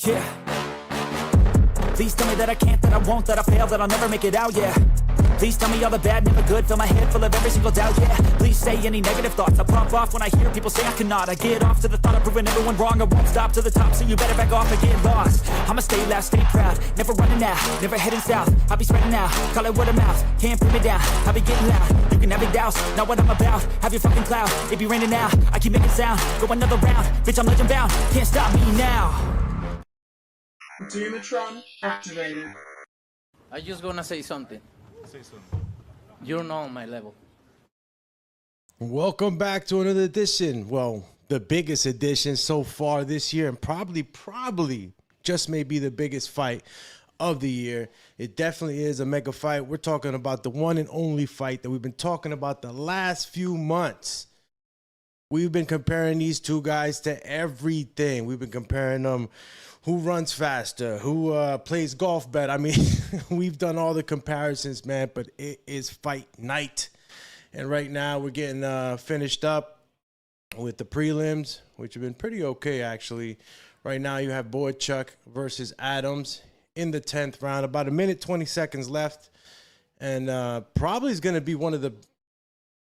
Yeah. Please tell me that I can't, that I won't, that I fail, that I'll never make it out, yeah. Please tell me all the bad, never good, fill my head full of every single doubt, yeah. Please say any negative thoughts, I pop off when I hear people say I cannot. I get off to the thought of proving everyone wrong, I won't stop to the top, so you better back off and get lost. I'ma stay loud, stay proud, never running out, never heading south. I'll be spreading out, call it word of mouth, can't put me down, I'll be getting loud. You can have it douse, not what I'm about, have your fucking cloud, it be raining now, I keep making sound, go another round, bitch I'm legend bound, can't stop me now. Dumatron activated. I just gonna say something. Say something. You're not on my level. Welcome back to another edition. Well, the biggest edition so far this year, and probably just may be the biggest fight of the year. It definitely is a mega fight. We're talking about the one and only fight that we've been talking about the last few months. We've been comparing these two guys to everything. We've been comparing them. Who runs faster? Who plays golf better? I mean, we've done all the comparisons, man, but it is fight night. And right now we're getting finished up with the prelims, which have been pretty okay, actually. Right now you have Boychuk versus Adams in the 10th round. About a minute, 20 seconds left. And probably is going to be one of the,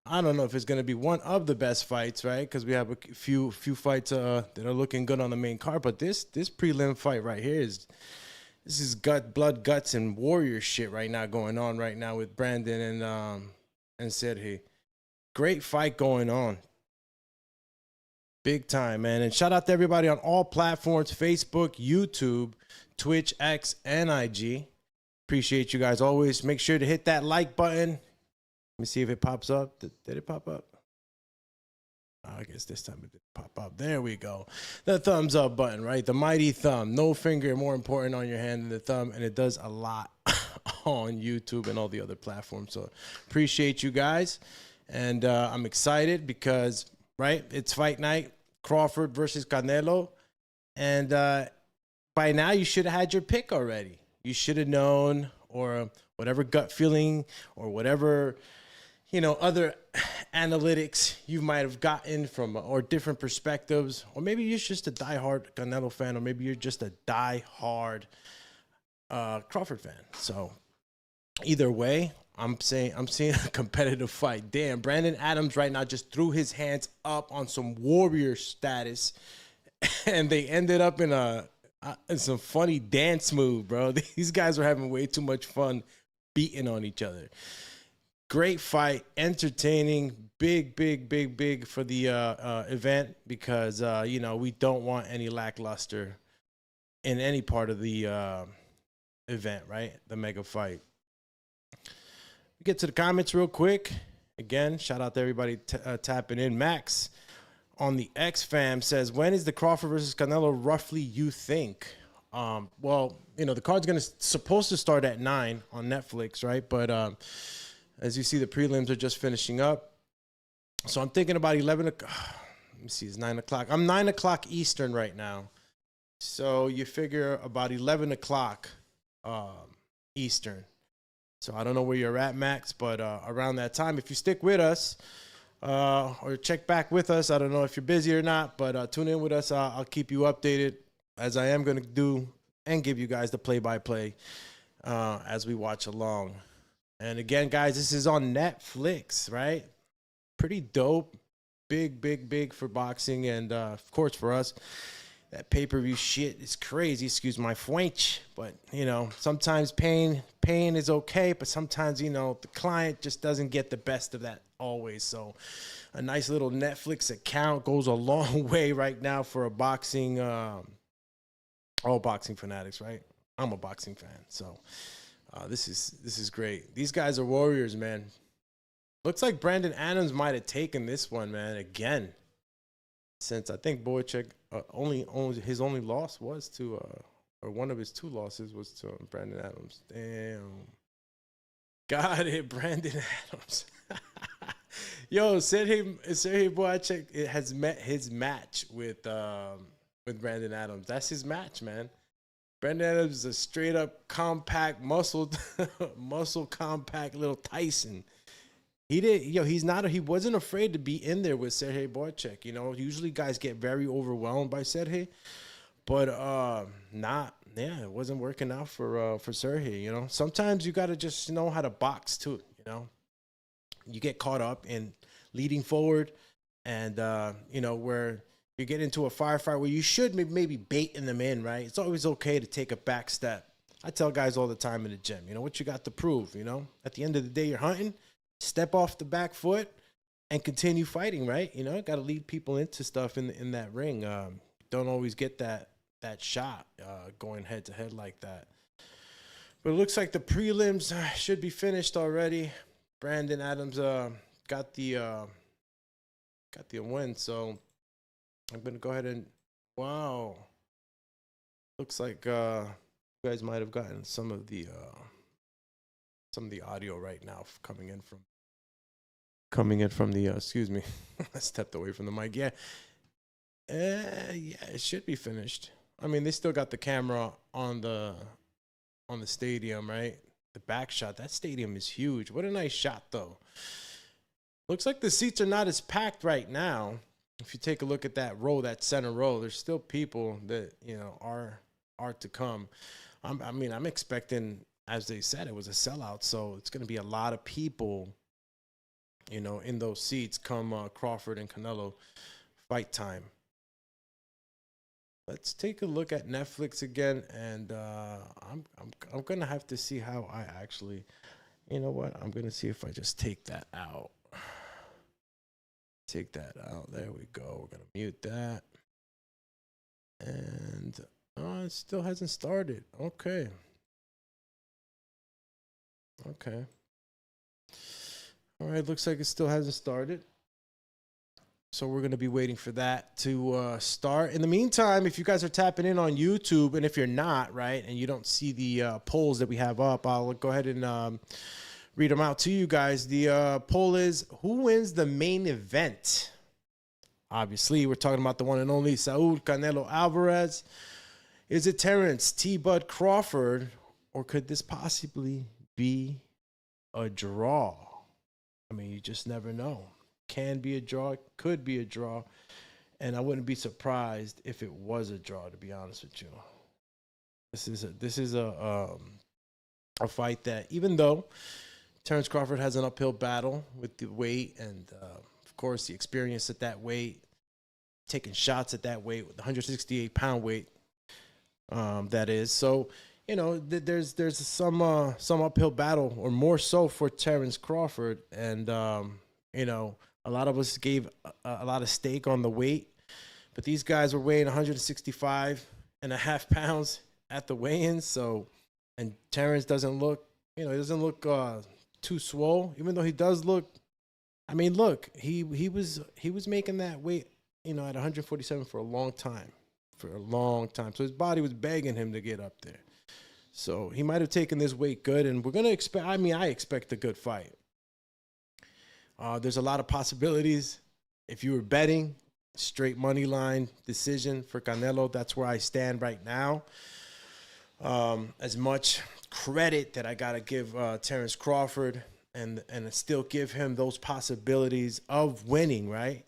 I don't know if it's going to be one of the best fights, right? Because we have a few fights that are looking good on the main card. But this prelim fight right here is blood, guts, and warrior shit right now going on right now with Brandon and Sergey. Great fight going on. Big time, man. And shout out to everybody on all platforms, Facebook, YouTube, Twitch, X, and IG. Appreciate you guys always. Make sure to hit that like button. Let me see if it pops up. Did it pop up? Oh, I guess this time it didn't pop up. There we go. The thumbs up button, right? The mighty thumb. No finger more important on your hand than the thumb, and it does a lot on YouTube and all the other platforms. So appreciate you guys. And I'm excited because, right, it's fight night. Crawford versus Canelo. And by now you should have had your pick already. You should have known, or whatever gut feeling or whatever, other analytics you might have gotten from, or different perspectives, or maybe you're just a diehard Canelo fan, or maybe you're just a diehard Crawford fan. So either way, I'm seeing a competitive fight. Damn, Brandon Adams right now just threw his hands up on some warrior status, and they ended up in some funny dance move, bro. These guys are having way too much fun beating on each other. Great fight, entertaining, big for the event, because we don't want any lackluster in any part of the event, right? The mega fight. We get to the comments real quick. Again, shout out to everybody tapping in. Max on the X fam says, when is the Crawford versus Canelo roughly, you think? Well, the card's supposed to start at 9 on Netflix, right? But as you see, the prelims are just finishing up. So I'm thinking about 11 o'clock. Let me see, it's 9 o'clock. I'm 9 o'clock Eastern right now. So you figure about 11 o'clock Eastern. So I don't know where you're at, Max, but around that time, if you stick with us or check back with us, I don't know if you're busy or not, but tune in with us. I'll keep you updated, as I am going to do, and give you guys the play-by-play as we watch along. And again, guys, this is on Netflix, right? Pretty dope. Big for boxing. And, of course, for us, that pay-per-view shit is crazy. Excuse my French. But, sometimes pain is okay. But sometimes, the client just doesn't get the best of that always. So a nice little Netflix account goes a long way right now for a boxing, all boxing fanatics, right? I'm a boxing fan, so this is great. These guys are warriors, man. Looks like Brandon Adams might have taken this one, man, again. Since I think Boychuk his only loss was to, or one of his 2 losses was to Brandon Adams. Damn. Got it, Brandon Adams. Yo, Sergey Boychuk has met his match with Brandon Adams. That's his match, man. Brandon Adams is a straight up compact, muscle compact little Tyson. He wasn't afraid to be in there with Sergey Boychuk. Usually guys get very overwhelmed by Sergey, But it wasn't working out for Sergey, you know. Sometimes you gotta just know how to box too, you know. You get caught up in leading forward and where you get into a firefight where you should maybe baiting them in, right? It's always okay to take a back step. I tell guys all the time in the gym, you know, what you got to prove, you know? At the end of the day, you're hunting, step off the back foot and continue fighting, right? You know, got to lead people into stuff in that ring. Don't always get that shot going head to head like that. But it looks like the prelims should be finished already. Brandon Adams got the win, so I'm gonna go ahead and looks like you guys might have gotten some of the audio right now coming in from the excuse me. I stepped away from the mic. Yeah, it should be finished. I mean, they still got the camera on the stadium, right? The back shot. That stadium is huge. What a nice shot, though. Looks like the seats are not as packed right now. If you take a look at that row, that center row, there's still people that, you know, are to come. I'm expecting, as they said, it was a sellout, so it's going to be a lot of people, you know, in those seats come Crawford and Canelo fight time. Let's take a look at Netflix again, and I'm gonna have to see how I actually, you know what? I'm gonna see if I just take that out. Take that out. There we go. We're gonna mute that, and it still hasn't started. Okay. All right. Looks like it still hasn't started. So we're going to be waiting for that to start. In the meantime, if you guys are tapping in on YouTube, and if you're not, right, and you don't see the polls that we have up, I'll go ahead and read them out to you guys. The poll is, who wins the main event? Obviously, we're talking about the one and only Saul Canelo Alvarez. Is it Terence T-Bud Crawford, or could this possibly be a draw? I mean, you just never know. Can be a draw, could be a draw, and I wouldn't be surprised if it was a draw, to be honest with you. This is a fight that, even though Terence Crawford has an uphill battle with the weight and of course the experience at that weight, taking shots at that weight with the 168-pound weight, that is. So, you know, there's some uphill battle, or more so for Terence Crawford, and you know, a lot of us gave a lot of stake on the weight, but these guys were weighing 165.5 pounds at the weigh-in. So, and Terence doesn't look, you know, he doesn't look too swole, even though he does look. I mean, look, he was making that weight, you know, at 147 for a long time. So his body was begging him to get up there. So he might have taken this weight good, and we're gonna expect. I mean, I expect a good fight. There's a lot of possibilities. If you were betting, straight money line decision for Canelo. That's where I stand right now. As much credit that I got to give Terence Crawford and still give him those possibilities of winning, right?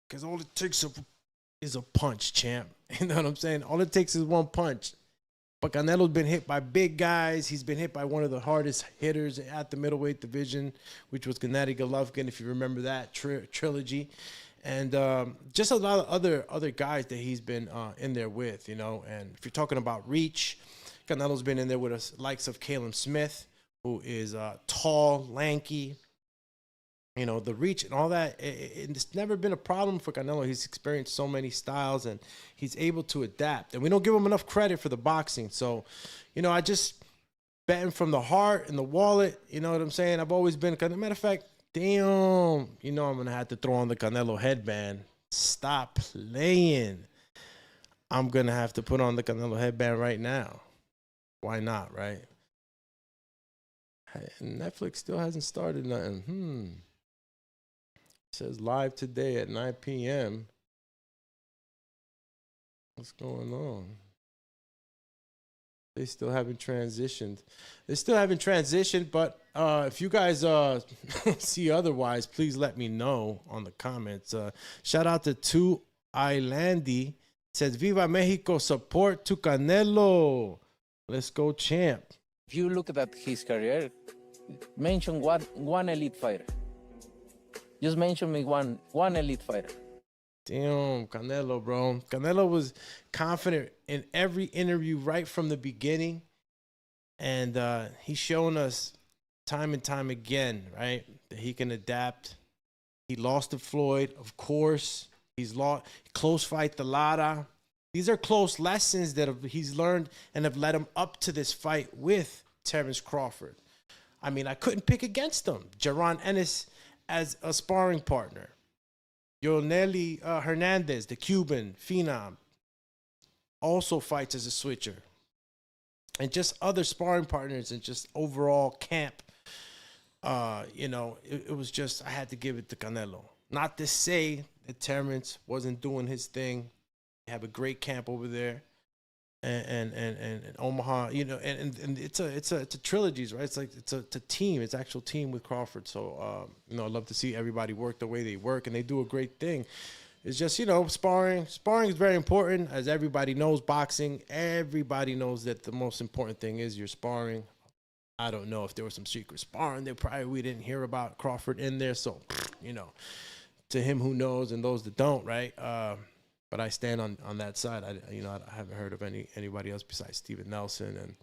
Because all it takes is a punch, champ. You know what I'm saying? All it takes is one punch. But Canelo's been hit by big guys. He's been hit by one of the hardest hitters at the middleweight division, which was Gennady Golovkin, if you remember that trilogy. And just a lot of other guys that he's been in there with, you know. And if you're talking about reach, Canelo's been in there with the likes of Caleb Smith, who is tall, lanky. You know, the reach and all that, it's never been a problem for Canelo. He's experienced so many styles, and he's able to adapt. And we don't give him enough credit for the boxing. So, you know, I just betting from the heart and the wallet. You know what I'm saying? I've always been, matter of fact, damn, you know I'm going to have to throw on the Canelo headband. Stop playing. I'm going to have to put on the Canelo headband right now. Why not, right? Netflix still hasn't started nothing. It says live today at 9 p.m. What's going on? They still haven't transitioned. But if you guys see otherwise, please let me know on the comments. Shout out to 2 Islandi Says, Viva Mexico, support to Canelo. Let's go, champ. If you look at his career, mention one elite fighter. Just mention me one elite fighter. Damn, Canelo, bro. Canelo was confident in every interview right from the beginning. And he's shown us time and time again, right, that he can adapt. He lost to Floyd, of course. He's lost close fight to Lara. These are close lessons that he's learned and have led him up to this fight with Terence Crawford. I mean, I couldn't pick against him. Jaron Ennis as a sparring partner. Yoneli Hernandez, the Cuban phenom, also fights as a switcher. And just other sparring partners and just overall camp. It was just, I had to give it to Canelo. Not to say that Terence wasn't doing his thing. They have a great camp over there. And Omaha, and it's a trilogies, right? It's like it's a team. It's an actual team with Crawford. So I'd love to see everybody work the way they work, and they do a great thing. It's just, sparring. Sparring is very important, as everybody knows. Boxing, everybody knows that the most important thing is your sparring. I don't know if there was some secret sparring that we didn't hear about Crawford in there. So, to him who knows and those that don't, right? But I stand on that side. I haven't heard of anybody else besides Steven Nelson and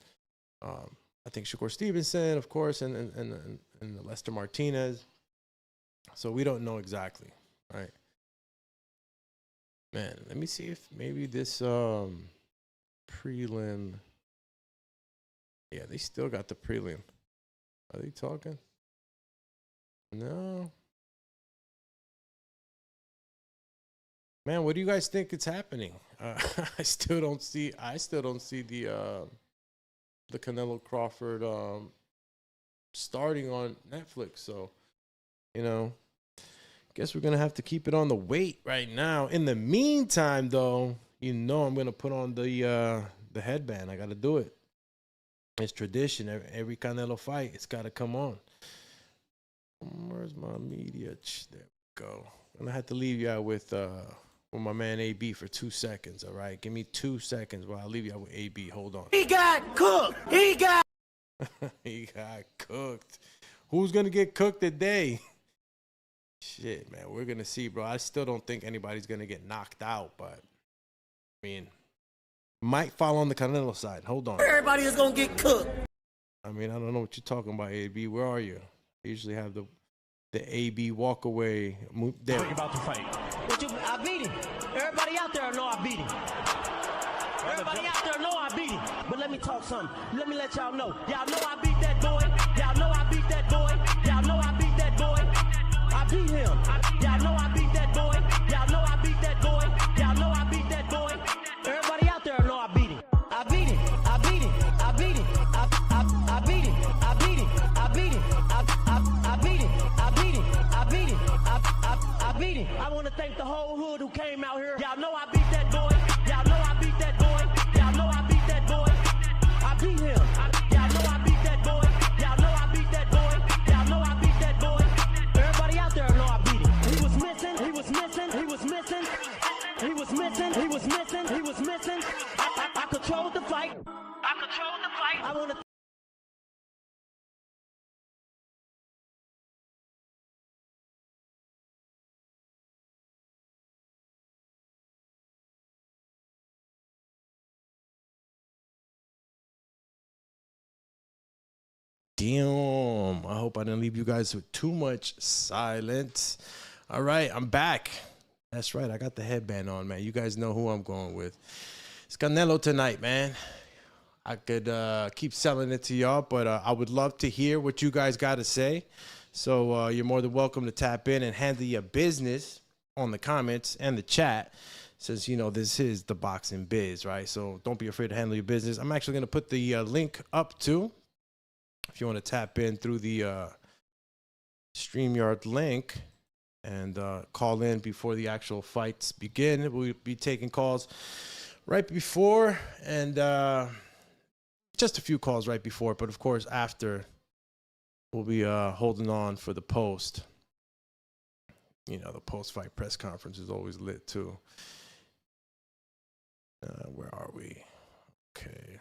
I think Shakur Stevenson, of course, and Lester Martinez. So we don't know exactly, right? Man, let me see if maybe this prelim. Yeah, they still got the prelim. Are they talking? No. Man, what do you guys think is happening? I still don't see the Canelo Crawford starting on Netflix. So, guess we're gonna have to keep it on the wait right now. In the meantime, though, I'm gonna put on the headband. I gotta do it. It's tradition. Every Canelo fight, it's gotta come on. Where's my media? There we go. I'm gonna have to leave you out with my man AB for 2 seconds. All right, give me 2 seconds while I leave you out with AB. Hold on. He got cooked. He got cooked. Who's gonna get cooked today? Shit, man, we're gonna see, bro. I still don't think anybody's gonna get knocked out, but I mean, might fall on the Canelo side. Hold on. everybody is gonna get cooked. I mean, I don't know what you're talking about, AB. Where are you? I usually have the AB walk away. There. Talking about the fight. I beat him. Everybody out there know I beat him. Everybody out there know I beat him. But let me talk something. Let me let y'all know. Y'all know I beat that boy. Y'all know I beat that boy. Y'all know I beat that boy. I beat him. Y'all know I beat that boy. Y'all know I beat that boy. Y'all know I beat that boy. Everybody out there know I beat him. I beat him. I beat him. I beat him. I beat him. I beat him. I beat him. I beat him. I beat him. I beat him. I beat him. I want to thank the whole hood who came out here. Y'all know I beat that boy. Y'all know I beat that boy. Y'all know I beat that boy. I beat him. Y'all know I beat that boy. Y'all know I beat that boy. Y'all know I beat that boy. Everybody out there know I beat him. He was missing. He was missing. He was missing. He was missing. He was missing. He was missing. I controlled the fight. I controlled the fight. I want to. Damn. I hope I didn't leave you guys with too much silence. All right, I'm back. That's right. I got the headband on, man. You guys know who I'm going with. It's Canelo tonight, man. I could keep selling it to y'all, but I would love to hear what you guys got to say. So you're more than welcome to tap in and handle your business on the comments and the chat. Since, this is the Boxing Biz, right? So don't be afraid to handle your business. I'm actually going to put the link up, too. If you want to tap in through the StreamYard link and call in before the actual fights begin. We'll be taking calls right before and just a few calls right before. But, of course, after, we'll be holding on for the post. The post-fight press conference is always lit, too. Where are we? Okay.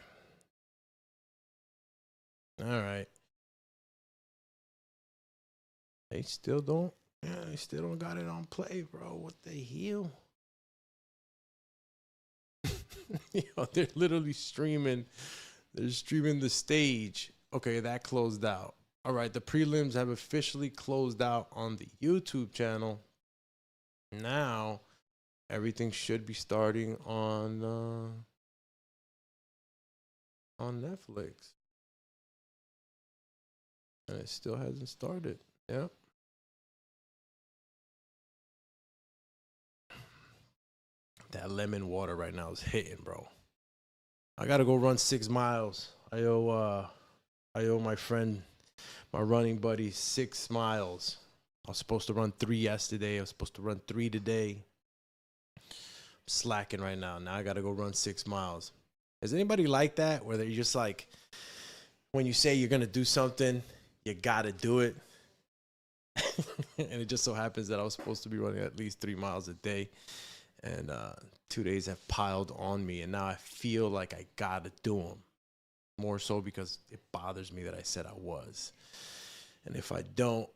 All right. They still don't. Yeah, they still don't got it on play, bro. What the hell? Yo, they're literally streaming. They're streaming the stage. Okay, that closed out. All right, the prelims have officially closed out on the YouTube channel. Now, everything should be starting on Netflix. And it still hasn't started. Yep. That lemon water right now is hitting, bro. I gotta go run 6 miles. I owe my friend, my running buddy, 6 miles. I was supposed to run 3 yesterday. I was supposed to run 3 today. I'm slacking right now. Now I gotta go run 6 miles. Is anybody like that? Where you're just like, when you say you're gonna do something, you gotta do it. And it just so happens that I was supposed to be running at least 3 miles a day. And 2 days have piled on me, and now I feel like I gotta do them. More so because it bothers me that I said I was. And if I don't,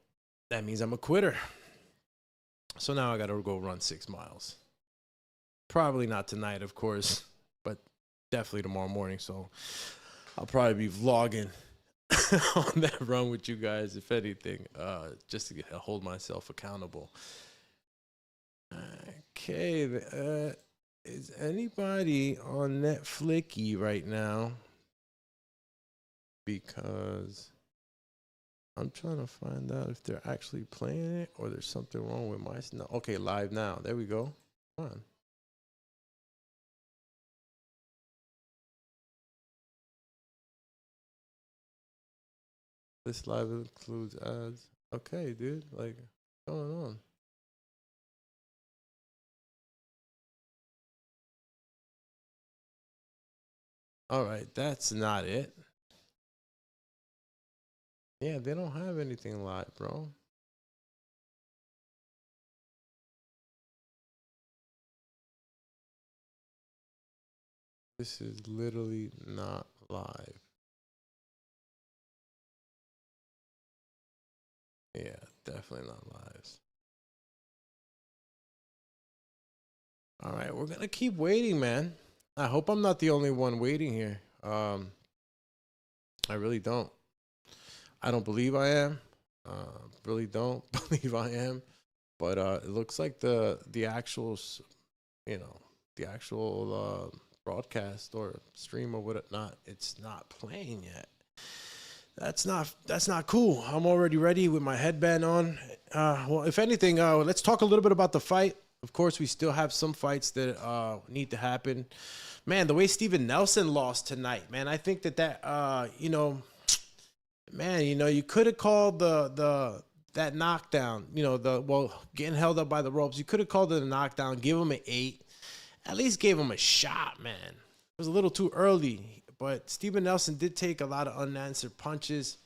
that means I'm a quitter. So now I gotta go run 6 miles. Probably not tonight, of course, but definitely tomorrow morning. So I'll probably be vlogging on that run with you guys, if anything, just to hold myself accountable. Okay, is anybody on Netflix right now? Because I'm trying to find out if they're actually playing it or there's something wrong with my... No, okay, live now. There we go. Come on. This live includes ads. Okay, dude. Like, what's going on? All right, that's not it. Yeah, they don't have anything live, bro. This is literally not live. Yeah, definitely not live. All right, we're gonna keep waiting, man. I hope I'm not the only one waiting here. I really don't. I don't believe I am. Really don't believe I am. But it looks like the actual, the actual broadcast or stream or whatnot, it's not playing yet. That's not cool. I'm already ready with my headband on. Well, if anything, let's talk a little bit about the fight. Of course, we still have some fights that need to happen. Man, the way Steven Nelson lost tonight, man, I think that man, you could have called that knockdown, getting held up by the ropes. You could have called it a knockdown, give him an 8, at least gave him a shot, man. It was a little too early, but Steven Nelson did take a lot of unanswered punches,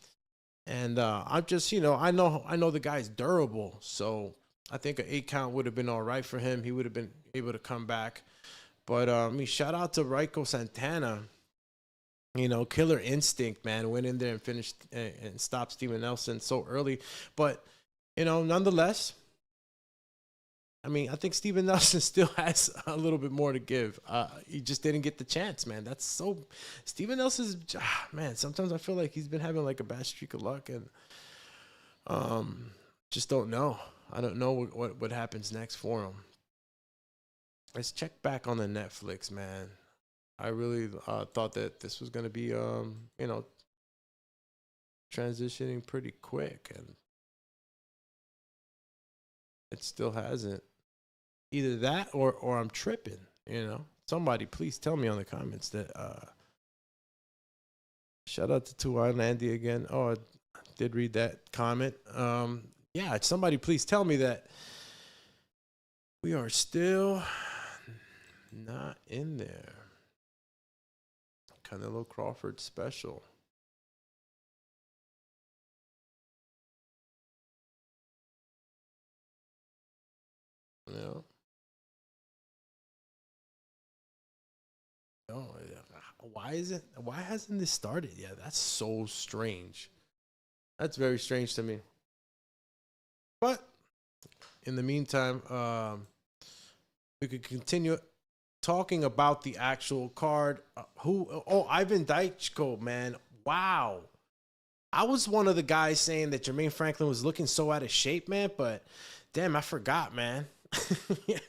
and I'm just, I know the guy's durable, so I think an 8 count would have been all right for him. He would have been able to come back. But shout out to Raiko Santana. Killer instinct, man. Went in there and finished and stopped Steven Nelson so early. But, nonetheless, I think Steven Nelson still has a little bit more to give. He just didn't get the chance, man. That's so... Steven Nelson's... man, sometimes I feel like he's been having like a bad streak of luck, and just don't know. I don't know what happens next for him. Let's check back on the Netflix, man. I really thought that this was going to be, transitioning pretty quick, and it still hasn't. Either that or I'm tripping, Somebody please tell me on the comments that, shout out to Tuan Andy again. Oh, I did read that comment. Yeah, somebody please tell me that we are still not in there. Canelo Crawford special. Yeah. Oh, why hasn't this started yet? That's so strange. That's very strange to me. But in the meantime, we could continue talking about the actual card. Ivan Daichko, man. Wow. I was one of the guys saying that Jermaine Franklin was looking so out of shape, man, but damn, I forgot, man.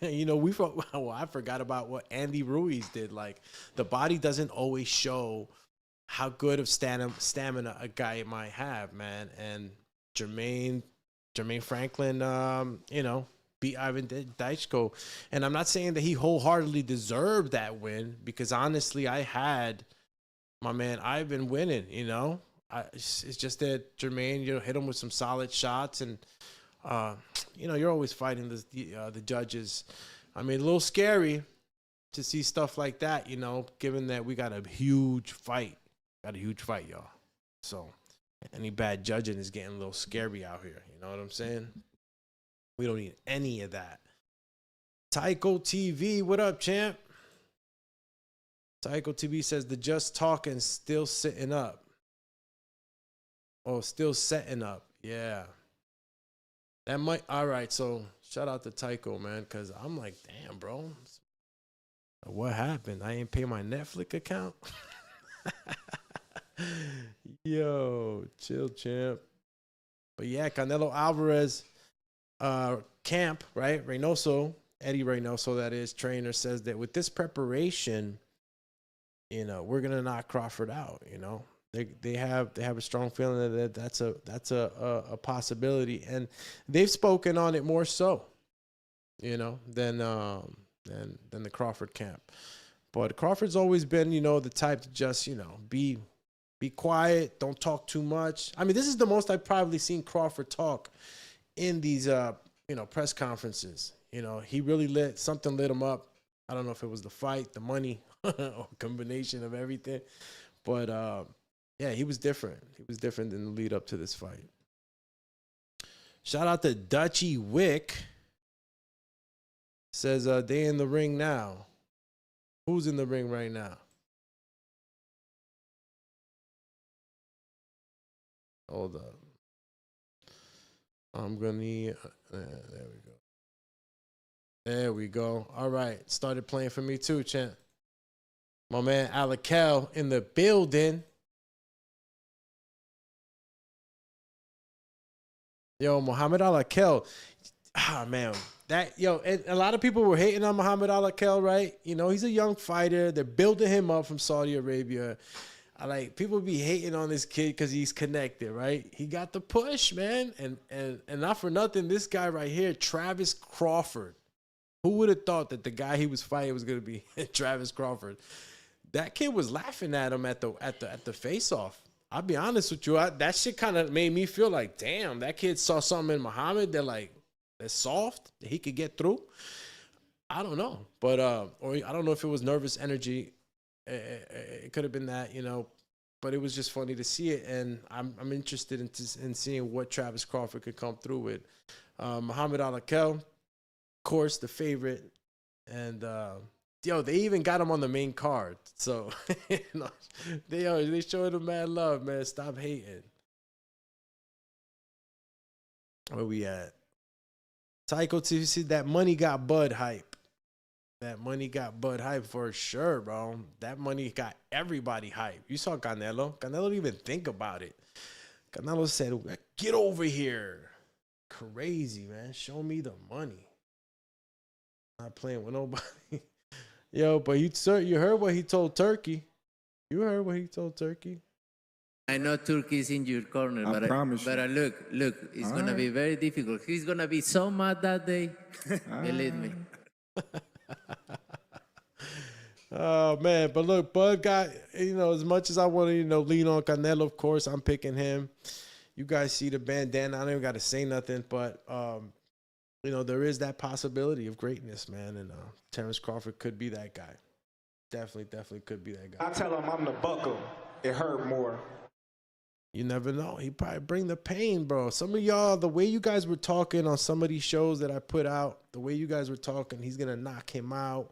You know, I forgot about what Andy Ruiz did. Like, the body doesn't always show how good of stamina a guy might have, man. And Jermaine Franklin, you know, beat Ivan Daichko. And I'm not saying that he wholeheartedly deserved that win, because honestly, I had my man Ivan winning, you know. It's just that Jermaine, you know, hit him with some solid shots, and you know, you're always fighting the judges. I mean, a little scary to see stuff like that, you know, given that we got a huge fight, y'all. So any bad judging is getting a little scary out here. You know what I'm saying? We don't need any of that. Tycho TV, what up, champ? Tycho TV says the just talking still sitting up. Oh, still setting up. Yeah. That might, all right. So shout out to Tycho, man, because I'm like, damn, bro. What happened? I ain't pay my Netflix account. Yo, chill, champ. But yeah, Canelo Alvarez camp, right? Reynoso, Eddie Reynoso, that is, trainer, says that with this preparation, you know, we're gonna knock Crawford out. You know, they have a strong feeling that that's a possibility, and they've spoken on it more so, you know, than the Crawford camp. But Crawford's always been, you know, the type to just, you know, be quiet, don't talk too much. I mean, this is the most I've probably seen Crawford talk in these you know, press conferences. You know, he really lit him up. I don't know if it was the fight, the money, or combination of everything. But yeah, he was different. He was different in the lead up to this fight. Shout out to Dutchy Wick. Says they in the ring now. Who's in the ring right now? Hold up. I'm gonna need. There we go. There we go. All right, started playing for me too, champ. My man Alakel in the building. Yo, Muhammad Alakel. Ah, man. And a lot of people were hating on Muhammad Alakel, right? You know, he's a young fighter. They're building him up from Saudi Arabia. People be hating on this kid because he's connected, right? He got the push, man. And not for nothing, this guy right here, Travis Crawford. Who would have thought that the guy he was fighting was going to be Travis Crawford? That kid was laughing at him at the face-off. I'll be honest with you, that shit kind of made me feel like, damn, that kid saw something in Muhammad that's soft, that he could get through. I don't know. But, or I don't know if it was nervous energy. It could have been that, you know, but it was just funny to see it. And I'm interested in seeing what Travis Crawford could come through with. Muhammad Alakel, of course, the favorite. And, they even got him on the main card. So, you know, they showed him mad love, man. Stop hating. Where we at? Tycho TVC, that money got Bud hype. That money got Bud hype for sure, bro. That money got everybody hype. You saw Canelo. Canelo didn't even think about it. Canelo said, get over here. Crazy, man. Show me the money. Not playing with nobody. Yo, but you heard what he told Turkey. You heard what he told Turkey. I know Turkey is in your corner, but look, it's going to be very difficult. He's going to be so mad that day. Believe me. Oh, man. But look, Bud got, you know, as much as I want to, you know, lean on Canelo, of course, I'm picking him. You guys see the bandana. I don't even got to say nothing, but, you know, there is that possibility of greatness, man. And Terence Crawford could be that guy. Definitely could be that guy. I tell him I'm the buckle. It hurt more. You never know. He probably bring the pain, bro. Some of y'all, the way you guys were talking on some of these shows that I put out, the way you guys were talking, he's going to knock him out.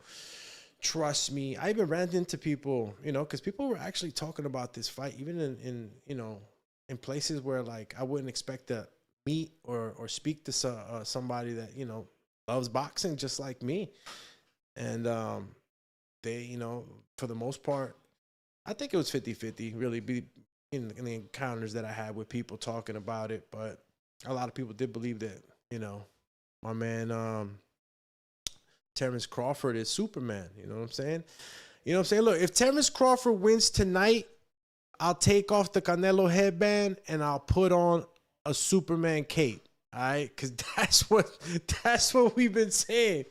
trust me. I even ran into people, you know, because people were actually talking about this fight, even in you know, in places where like I wouldn't expect to meet or speak to somebody that, you know, loves boxing just like me. And they, you know, for the most part, I think it was 50-50, really, be in the encounters that I had with people talking about it. But a lot of people did believe that, you know, my man Terence Crawford is Superman. You know what I'm saying? You know what I'm saying? Look, if Terence Crawford wins tonight, I'll take off the Canelo headband and I'll put on a Superman cape. All right? Because that's what we've been saying.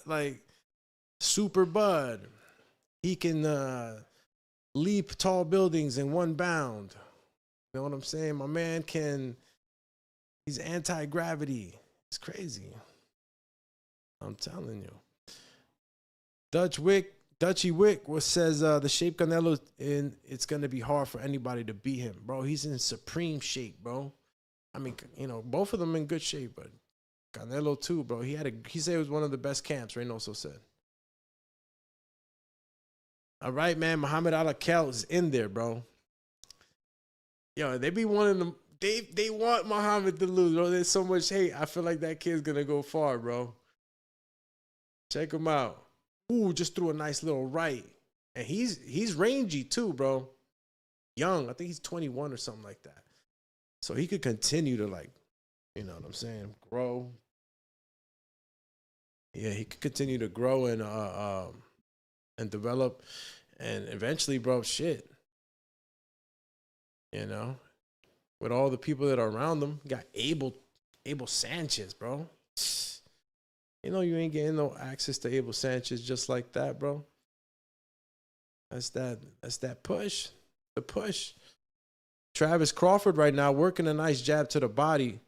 Like Super Bud. He can leap tall buildings in one bound. You know what I'm saying? My man he's anti-gravity. It's crazy. I'm telling you. Dutchy Wick says the shape Canelo in, it's going to be hard for anybody to beat him. Bro, he's in supreme shape, bro. I mean, you know, both of them in good shape, but Canelo too, bro. He said it was one of the best camps, Reynoso said. All right, man. Muhammad Al-Akel is in there, bro. Yo, they be wanting them. They want Muhammad to lose, bro. There's so much hate. I feel like that kid's gonna go far, bro. Check him out. Ooh, just threw a nice little right. And he's rangy too, bro. Young. I think he's 21 or something like that. So he could continue to, like, you know what I'm saying, grow. Yeah, he could continue to grow and develop. And eventually, bro, shit. You know? With all the people that are around them, you got Abel Sanchez, bro. You know you ain't getting no access to Abel Sanchez just like that, bro. That's that push. The push. Travis Crawford right now working a nice jab to the body.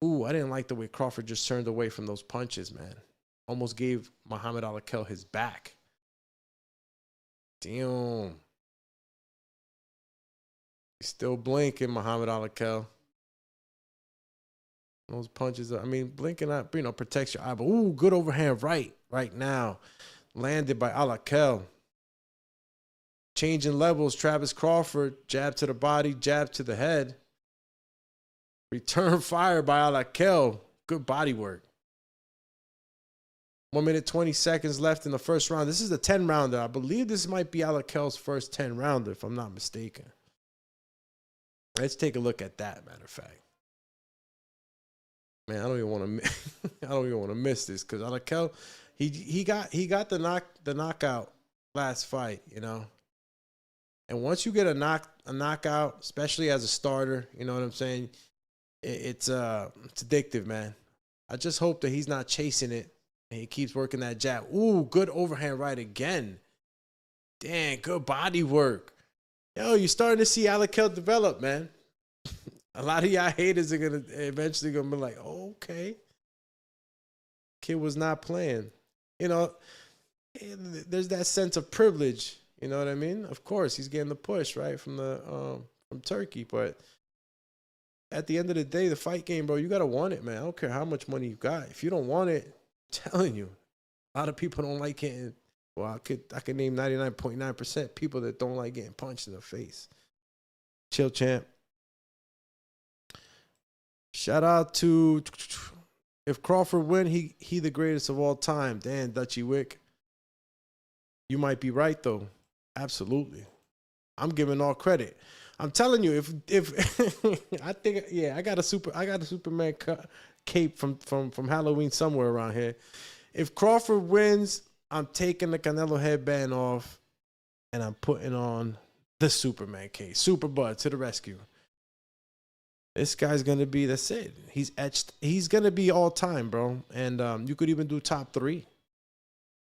Ooh, I didn't like the way Crawford just turned away from those punches, man. Almost gave Muhammad Al-Akel his back. Damn. Still blinking, Muhammad Al-Akel. Those punches, I mean, blinking up, you know, protects your eye. But ooh, good overhand right now. Landed by Al-Akel. Changing levels, Travis Crawford, jab to the body, jab to the head. Return fire by Al-Akel. Good body work. 1 minute, 20 seconds left in the first round. This is the 10-rounder. I believe this might be Al-Akel's first 10-rounder, if I'm not mistaken. Let's take a look at that, matter of fact. Man, I don't even want to miss this, because Al-Akel, he got the knockout last fight, you know. And once you get a knockout, especially as a starter, you know what I'm saying, it's addictive, man. I just hope that he's not chasing it and he keeps working that jab. Ooh, good overhand right again. Damn, good body work. Yo, you're starting to see Al-Akel develop, man. A lot of y'all haters are eventually gonna be like, oh, okay. Kid was not playing. You know, there's that sense of privilege. You know what I mean? Of course, he's getting the push, right, from Turkey. But at the end of the day, the fight game, bro, you gotta want it, man. I don't care how much money you got. If you don't want it, I'm telling you, a lot of people don't like getting. Well, I could name 99.9% people that don't like getting punched in the face. Chill, champ. Shout out to, if Crawford win, he the greatest of all time. Damn, Dutchy Wick. You might be right though. Absolutely. I'm giving all credit. I'm telling you, if I think, yeah, I got a Superman cape from Halloween somewhere around here. If Crawford wins, I'm taking the Canelo headband off and I'm putting on the Superman case. Super Bud to the rescue. This guy's going to be, that's it. He's etched. He's going to be all time, bro. And you could even do top 3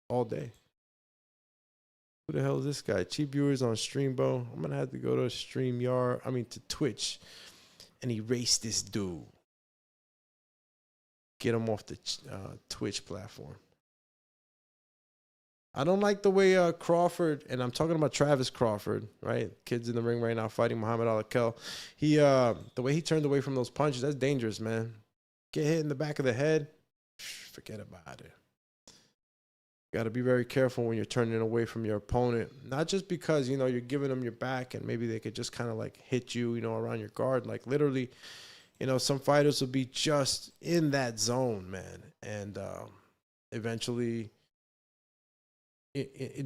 all day. Who the hell is this guy? Cheap viewers on Streambo. I'm going to have to go to to Twitch and erase this dude. Get him off the Twitch platform. I don't like the way Crawford, and I'm talking about Travis Crawford, right? Kid's in the ring right now fighting Muhammad Al-Akel. The way he turned away from those punches, that's dangerous, man. Get hit in the back of the head. forget about it. You got to be very careful when you're turning away from your opponent. Not just because, you're giving them your back and maybe they could just kind of like hit you, around your guard. Like literally, some fighters will be just in that zone, man. And eventually,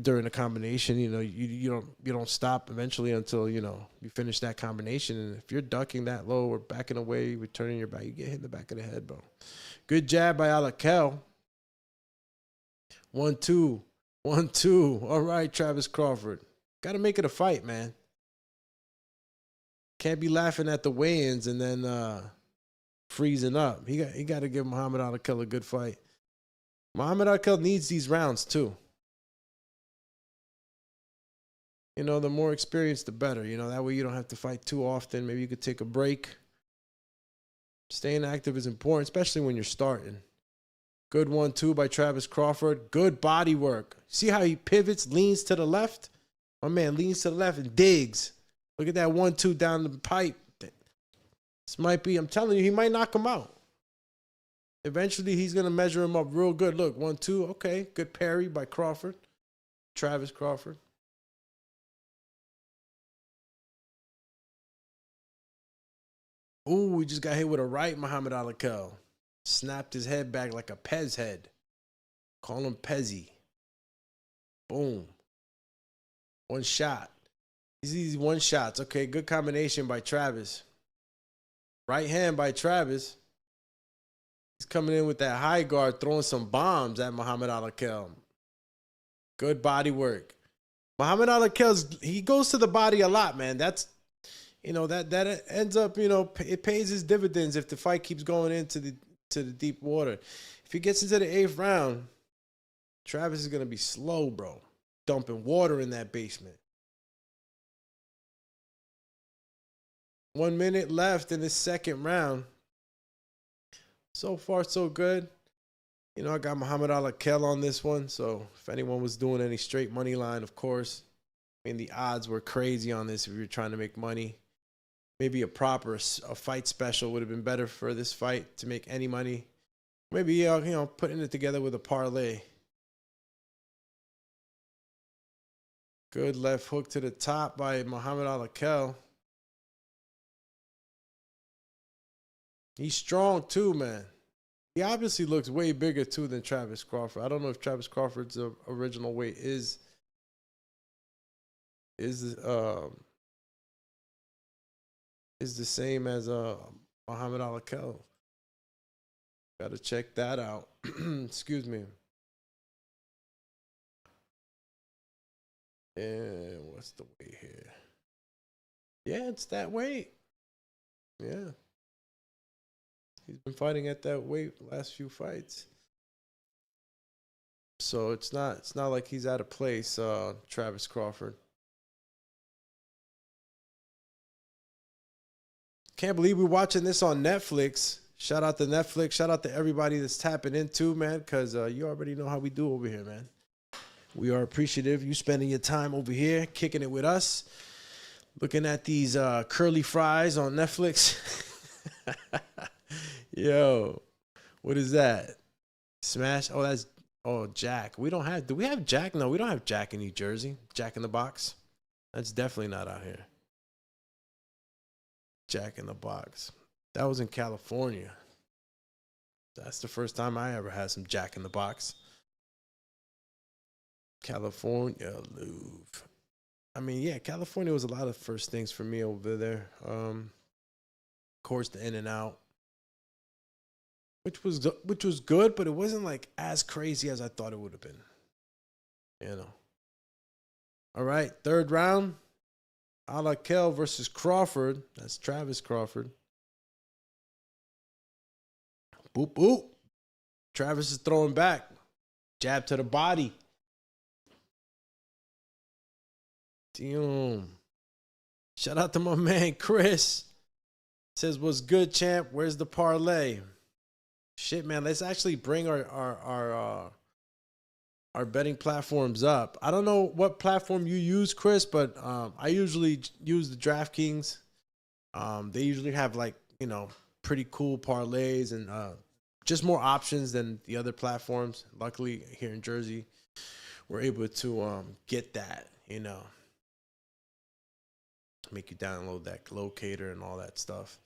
during the combination, you don't stop eventually until, you finish that combination. And if you're ducking that low or backing away, returning your back, you get hit in the back of the head, bro. Good jab by Alakel. 1-2. 1-2. All right, Travis Crawford. Got to make it a fight, man. Can't be laughing at the weigh-ins and then freezing up. He got to give Muhammad Alakel a good fight. Muhammad Alakel needs these rounds, too. The more experience, the better. That way you don't have to fight too often. Maybe you could take a break. Staying active is important, especially when you're starting. Good 1-2 by Travis Crawford. Good body work. See how he pivots, leans to the left? My man leans to the left and digs. Look at that 1-2 down the pipe. This might be, I'm telling you, he might knock him out. Eventually, he's going to measure him up real good. Look, 1-2. Okay, good parry by Crawford. Travis Crawford. Ooh, we just got hit with a right, Muhammad Alakel. Snapped his head back like a Pez head. Call him Pezzy. Boom. One shot. These one shots. Okay, good combination by Travis. Right hand by Travis. He's coming in with that high guard, throwing some bombs at Muhammad Alakel. Good body work. Muhammad Alakel, he goes to the body a lot, man. That's, that ends up, it pays his dividends if the fight keeps going into the deep water. If he gets into the 8th round, Travis is going to be slow, bro. Dumping water in that basement. 1 minute left in the 2nd round. So far, so good. I got Muhammad Alakel on this one. So if anyone was doing any straight money line, of course, the odds were crazy on this if you're trying to make money. Maybe a fight special would have been better for this fight to make any money. Maybe, putting it together with a parlay. Good left hook to the top by Muhammad Alakel. He's strong too, man. He obviously looks way bigger too than Travis Crawford. I don't know if Travis Crawford's original weight is the same as Muhammad Alakel. Got to check that out. Excuse me. And what's the weight here? Yeah, it's that weight. Yeah. He's been fighting at that weight the last few fights. So it's not like he's out of place, Travis Crawford. Can't believe we're watching this on Netflix. Shout out to Netflix. Shout out to everybody that's tapping into, man, because you already know how we do over here, man. We are appreciative you spending your time over here, kicking it with us, looking at these curly fries on Netflix. Yo, what is that? Smash? Oh, Jack. Do we have Jack? No, we don't have Jack in New Jersey. Jack in the Box. That's definitely not out here. Jack in the Box. That was in California. That's the first time I ever had some Jack in the Box. California, Louvre. Yeah, California was a lot of first things for me over there. Of course, the In-N-Out, which was good, but it wasn't like as crazy as I thought it would have been. All right, 3rd round. Alakel versus Crawford. That's Travis Crawford. Boop, boop. Travis is throwing back. Jab to the body. Damn. Shout out to my man, Chris. Says, what's good, champ? Where's the parlay? Shit, man. Let's actually bring our betting platforms up. I don't know what platform you use, Chris, but I usually use the DraftKings. They usually have pretty cool parlays and just more options than the other platforms. Luckily, here in Jersey, we're able to get that, make you download that locator and all that stuff.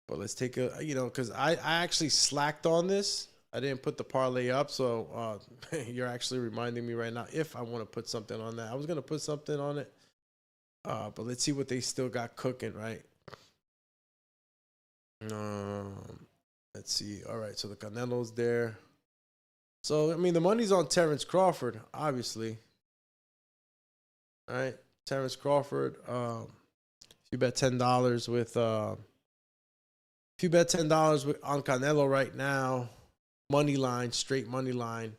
But let's take a, because I actually slacked on this. I didn't put the parlay up, so you're actually reminding me right now if I want to put something on that. I was going to put something on it, but let's see what they still got cooking, right? Let's see. All right, so the Canelo's there. So, I mean, the money's on Terence Crawford, obviously. All right, Terence Crawford. If you bet $10 with, on Canelo right now, money line, straight money line,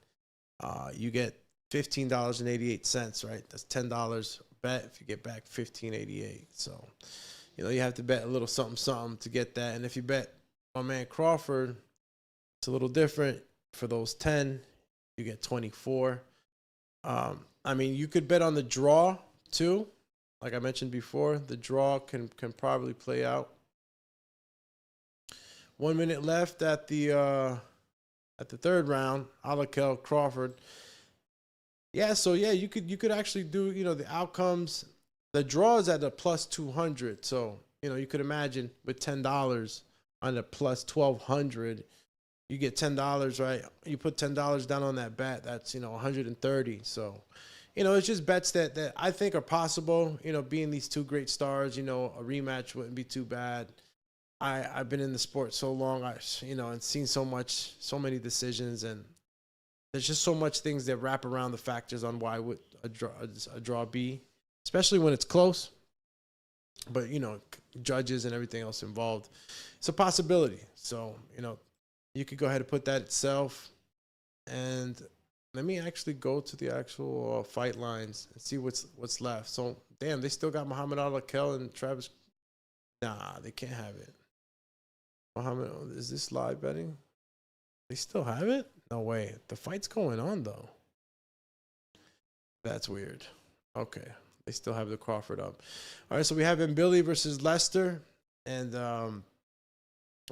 you get $15.88, right? That's $10 bet. If you get back $15.88, so you have to bet a little something to get that. And if you bet my man Crawford, it's a little different. For those 10, you get 24. I mean, you could bet on the draw too. Like I mentioned before, the draw can probably play out. 1 minute left at the third round. Alakel Crawford. Yeah, so yeah, you could actually do the outcomes. The draw is at a plus 200, so you could imagine with $10 on a plus 1,200, you get $10, right? You put $10 down on that bet, that's 130. So it's just bets that I think are possible. Being these two great stars, a rematch wouldn't be too bad. I've been in the sport so long, and seen so many decisions, and there's just so much things that wrap around the factors on why would a draw be, especially when it's close. But judges and everything else involved, it's a possibility. So you could go ahead and put that itself, and let me actually go to the actual fight lines and see what's left. So damn, they still got Muhammad Alakel and Travis. Nah, they can't have it. Muhammad, is this live betting? They still have it? No way. The fight's going on though. That's weird. Okay, they still have the Crawford up. All right, so we have Mbili versus Lester, and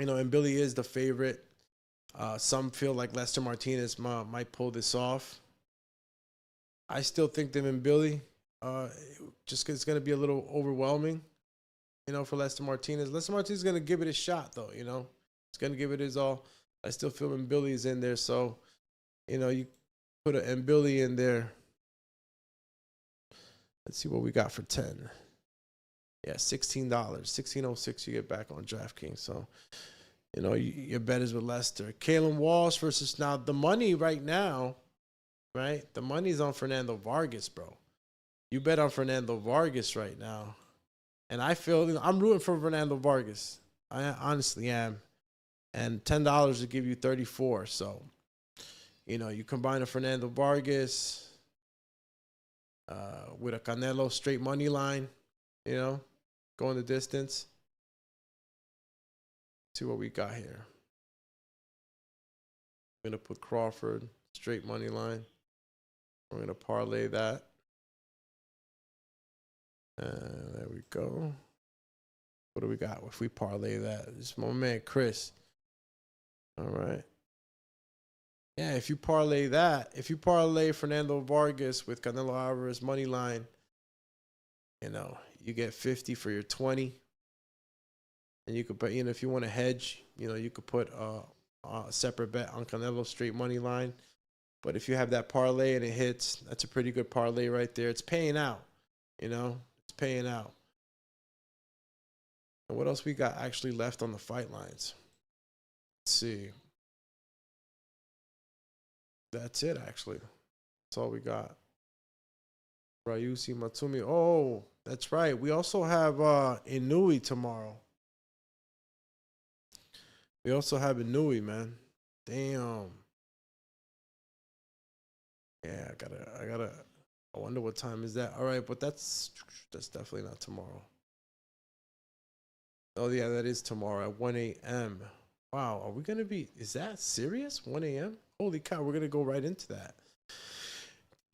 Mbili is the favorite. Some feel like Lester Martinez might pull this off. I still think that Mbili, just 'cause it's going to be a little overwhelming, for Lester Martinez. Lester Martinez is going to give it a shot, though, He's going to give it his all. I still feel Mbili is in there, so, you put an Mbili in there. Let's see what we got for 10. Yeah, $16. $16.06 you get back on DraftKings, so... your bet is with Lester. Kalen Walsh versus, now the money right now, right? The money's on Fernando Vargas, bro. You bet on Fernando Vargas right now. And I feel, I'm rooting for Fernando Vargas. I honestly am. And $10 will give you 34. So, you combine a Fernando Vargas with a Canelo straight money line, going the distance. See what we got here. I'm going to put Crawford, straight money line. We're going to parlay that. There we go. What do we got if we parlay that? This is my man, Chris. All right. Yeah, if you parlay that, if you parlay Fernando Vargas with Canelo Alvarez money line, you get 50 for your 20. And you could put, if you want to hedge, you could put a separate bet on Canelo straight money line. But if you have that parlay and it hits, that's a pretty good parlay right there. It's paying out, it's paying out. And what else we got actually left on the fight lines? Let's see. That's it, actually. That's all we got. Ryusi Matsumi. Oh, that's right. We also have Inui tomorrow. We also have Inui, man. Damn. Yeah, I wonder what time is that. All right, but that's definitely not tomorrow. Oh, yeah, that is tomorrow at 1 a.m. Wow, are we going to be, is that serious? 1 a.m.? Holy cow, we're going to go right into that.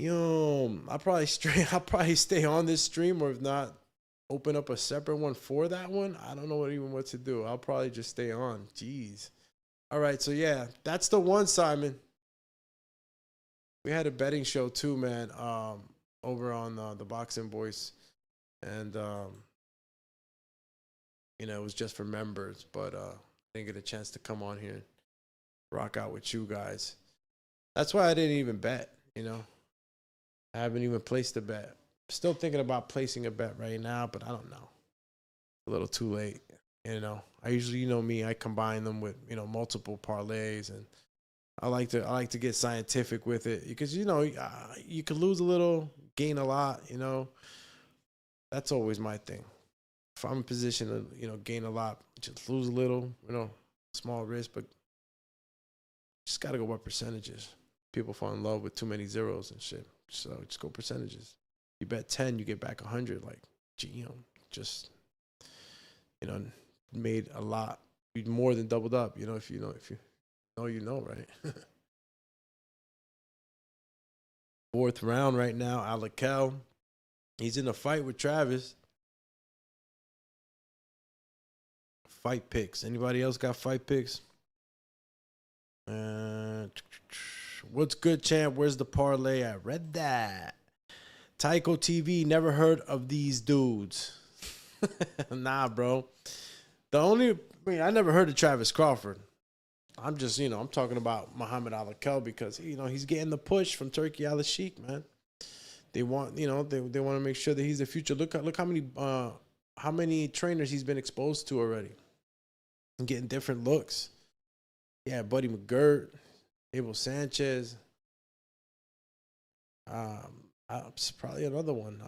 I'll probably stay on this stream, or if not, open up a separate one for that one. I don't know what to do. I'll probably just stay on. Jeez. All right, so yeah, that's the one, Simon. We had a betting show too, man, over on the Boxing Voice. And, it was just for members, but didn't get a chance to come on here and rock out with you guys. That's why I didn't even bet, I haven't even placed a bet. Still thinking about placing a bet right now, but I don't know. A little too late, I usually, me, I combine them with, multiple parlays, and I like to get scientific with it because, you can lose a little, gain a lot, That's always my thing. If I'm in position to, gain a lot, just lose a little, small risk, but just got to go by percentages. People fall in love with too many zeros and shit. So just go percentages. You bet 10, you get back 100. Like, just, made a lot. You more than doubled up, if you know, right? Fourth round right now, Alakel. He's in a fight with Travis. Fight picks. Anybody else got fight picks? What's good, champ? Where's the parlay? I read that. Tycho TV, never heard of these dudes. Nah, bro. I never heard of Travis Crawford. I'm just, I'm talking about Muhammad Alakel because, he's getting the push from Turkey Al Sheikh, man. They want, they want to make sure that he's the future. Look how many trainers he's been exposed to already. And getting different looks. Yeah, Buddy McGirt, Abel Sanchez. Probably another one.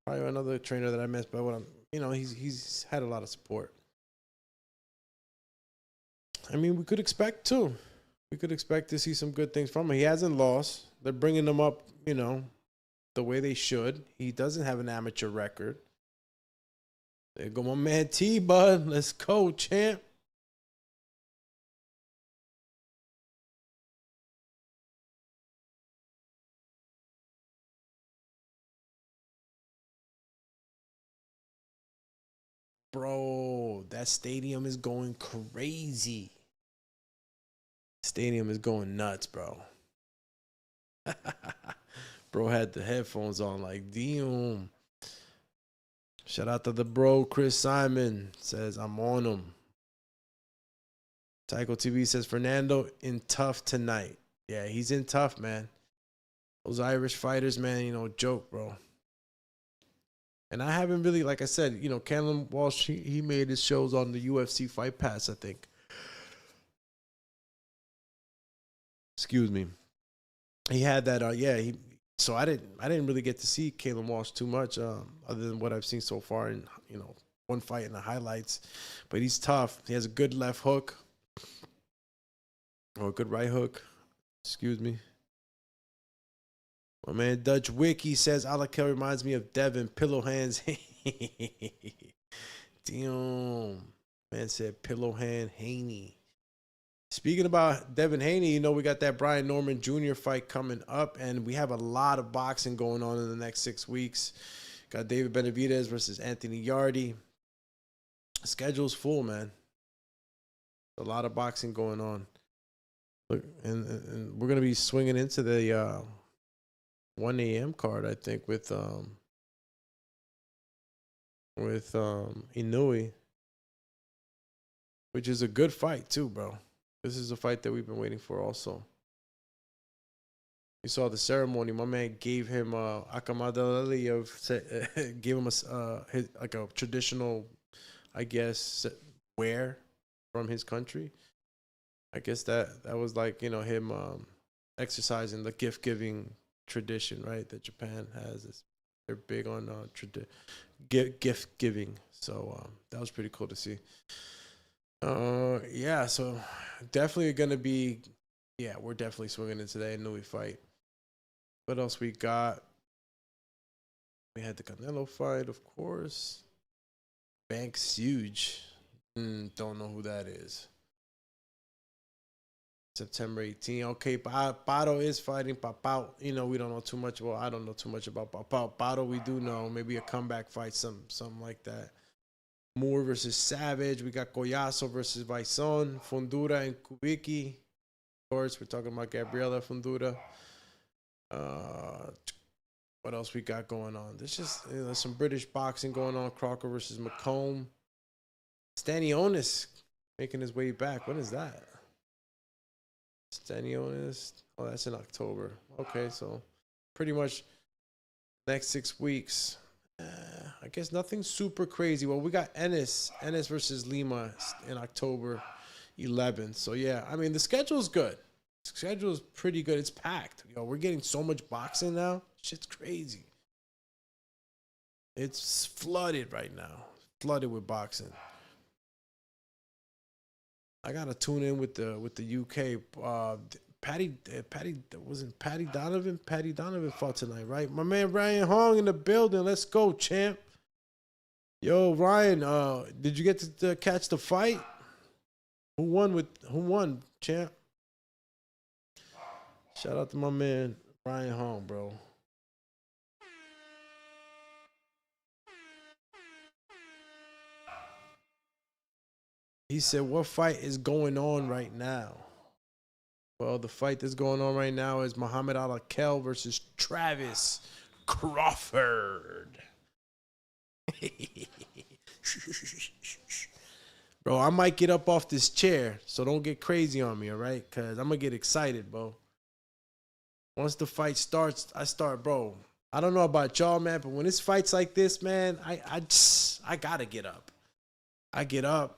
Probably another trainer that I missed, but he's had a lot of support. I mean, we could expect too. We could expect to see some good things from him. He hasn't lost. They're bringing him up, the way they should. He doesn't have an amateur record. There go my man T, bud. Let's go, champ. Bro, that stadium is going crazy. Stadium is going nuts, bro. Bro had the headphones on like, damn. Shout out to the bro, Chris Simon. Says, I'm on him. Tycho TV says, Fernando in tough tonight. Yeah, he's in tough, man. Those Irish fighters, man, joke, bro. And I haven't really, like I said, Canelo Walsh, he made his shows on the UFC Fight Pass, I think. Excuse me. He had that, so I didn't really get to see Canelo Walsh too much, other than what I've seen so far in, one fight in the highlights. But he's tough. He has a good left hook. Or a good right hook. Excuse me. My man Dutch Wiki says Alakel reminds me of Devin Pillow Hands. Damn. Man said Pillow Hand Haney. Speaking about Devin Haney, we got that Brian Norman Jr. fight coming up, and we have a lot of boxing going on in the next 6 weeks. Got David Benavidez versus Anthony Yardy. Schedule's full, man. A lot of boxing going on. Look, and we're gonna be swinging into the 1 a.m. card, I think, with Inoue, which is a good fight too, bro. This is a fight that we've been waiting for also. You saw the ceremony. My man gave him Akamadali gave him a traditional, I guess, wear from his country. I guess that was like, him exercising the gift giving tradition, right, that Japan has. They're big on gift giving, so that was pretty cool to see. So definitely gonna be, we're definitely swinging into that Inoue fight. What else we got? We had the Canelo fight, of course. Banks huge. Don't know who that is. September 18th. Okay, Pato is fighting Papao. We don't know too much about. I don't know too much about Papao. Pato, we do know. Maybe a comeback fight, something like that. Moore versus Savage. We got Collazo versus Bison. Fundura and Kubicki. Of course, we're talking about Gabriela Fundura. What else we got going on? There's just some British boxing going on. Crocker versus McComb. Stanionis making his way back. When is that? Stanionis. Oh, that's in October. Okay, so pretty much next 6 weeks. I guess nothing super crazy. Well, we got Ennis versus Lima in October 11th. So yeah, I mean the schedule's good. The schedule's pretty good. It's packed. We're getting so much boxing now. Shit's crazy. It's flooded right now. Flooded with boxing. I gotta tune in with the UK. Patty Donovan. Patty Donovan fought tonight, right? My man Ryan Hong in the building. Let's go, champ. Yo, Ryan, did you get to catch the fight? Who won, champ? Shout out to my man Ryan Hong, bro. He said, what fight is going on right now? Well, the fight that's going on right now is Muhammad Al-Akel versus Travis Crawford. Bro, I might get up off this chair, so don't get crazy on me, all right? Because I'm going to get excited, bro. Once the fight starts, I start, bro. I don't know about y'all, man, but when it's fights like this, man, I got to get up. I get up.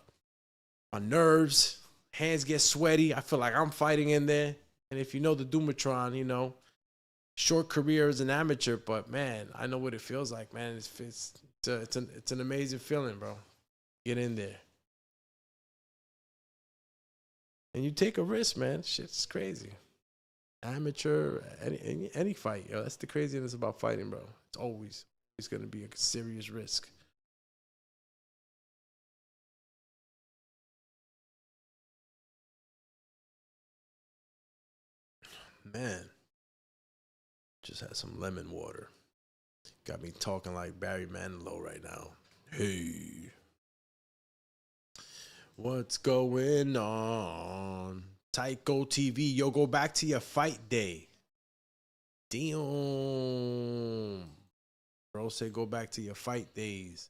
My nerves, hands get sweaty. I feel like I'm fighting in there. And if you know the Dumatron, short career as an amateur, but man, I know what it feels like, man. It's an amazing feeling, bro. Get in there. And you take a risk, man. Shit's crazy. Amateur, any fight. That's the craziness about fighting, bro. It's always going to be a serious risk. Man, just had some lemon water. Got me talking like Barry Manilow right now. Hey, what's going on? Tyco TV, yo, go back to your fight day. Damn, bro, say go back to your fight days.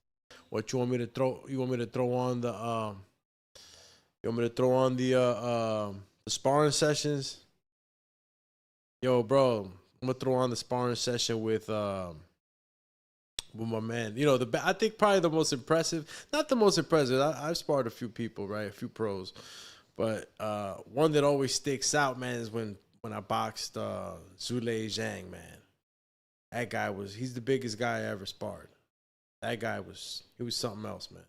What you want me to throw? You want me to throw on the? You want me to throw on the sparring sessions? Yo, bro, I'm gonna throw on the sparring session with my man. I think probably the most impressive, not the most impressive. I've sparred a few people, right? A few pros, but one that always sticks out, man, is when I boxed Zule Zhang, man. That guy he's the biggest guy I ever sparred. That guy he was something else, man.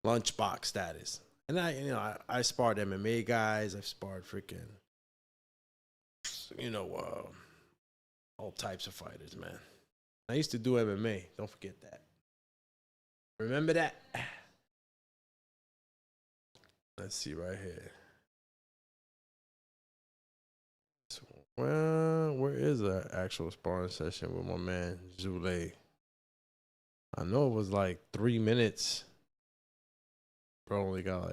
Lunchbox status. And I sparred MMA guys. I've sparred freaking. All types of fighters, man. I used to do MMA. Don't forget that. Remember that? Let's see right here. Well, where is the actual sparring session with my man Zule? I know it was like 3 minutes. Bro, I only got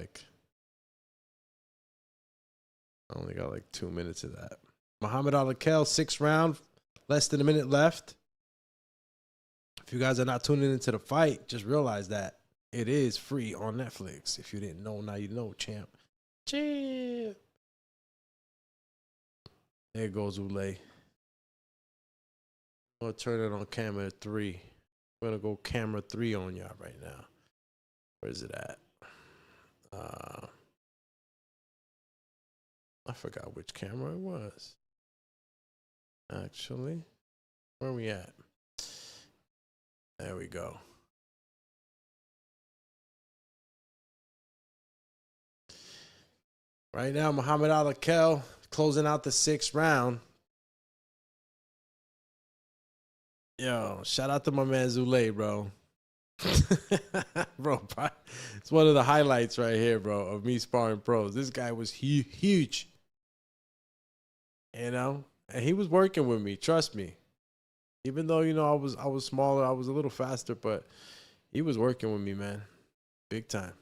like 2 minutes of that. Muhammad Al-Akel, 6th round, less than a minute left. If you guys are not tuning into the fight, just realize that it is free on Netflix. If you didn't know, now you know, champ. Champ. There goes Ule. I'm going to turn it on camera 3. I'm going to go camera 3 on y'all right now. Where is it at? I forgot which camera it was. Actually, where are we at? There we go. Right now, Muhammad Al-Akel closing out the 6th round. Yo, shout out to my man Zule, bro. Bro, it's one of the highlights right here, bro, of me sparring pros. This guy was huge. And he was working with me, trust me. Even though, I was smaller, I was a little faster, but he was working with me, man. Big time.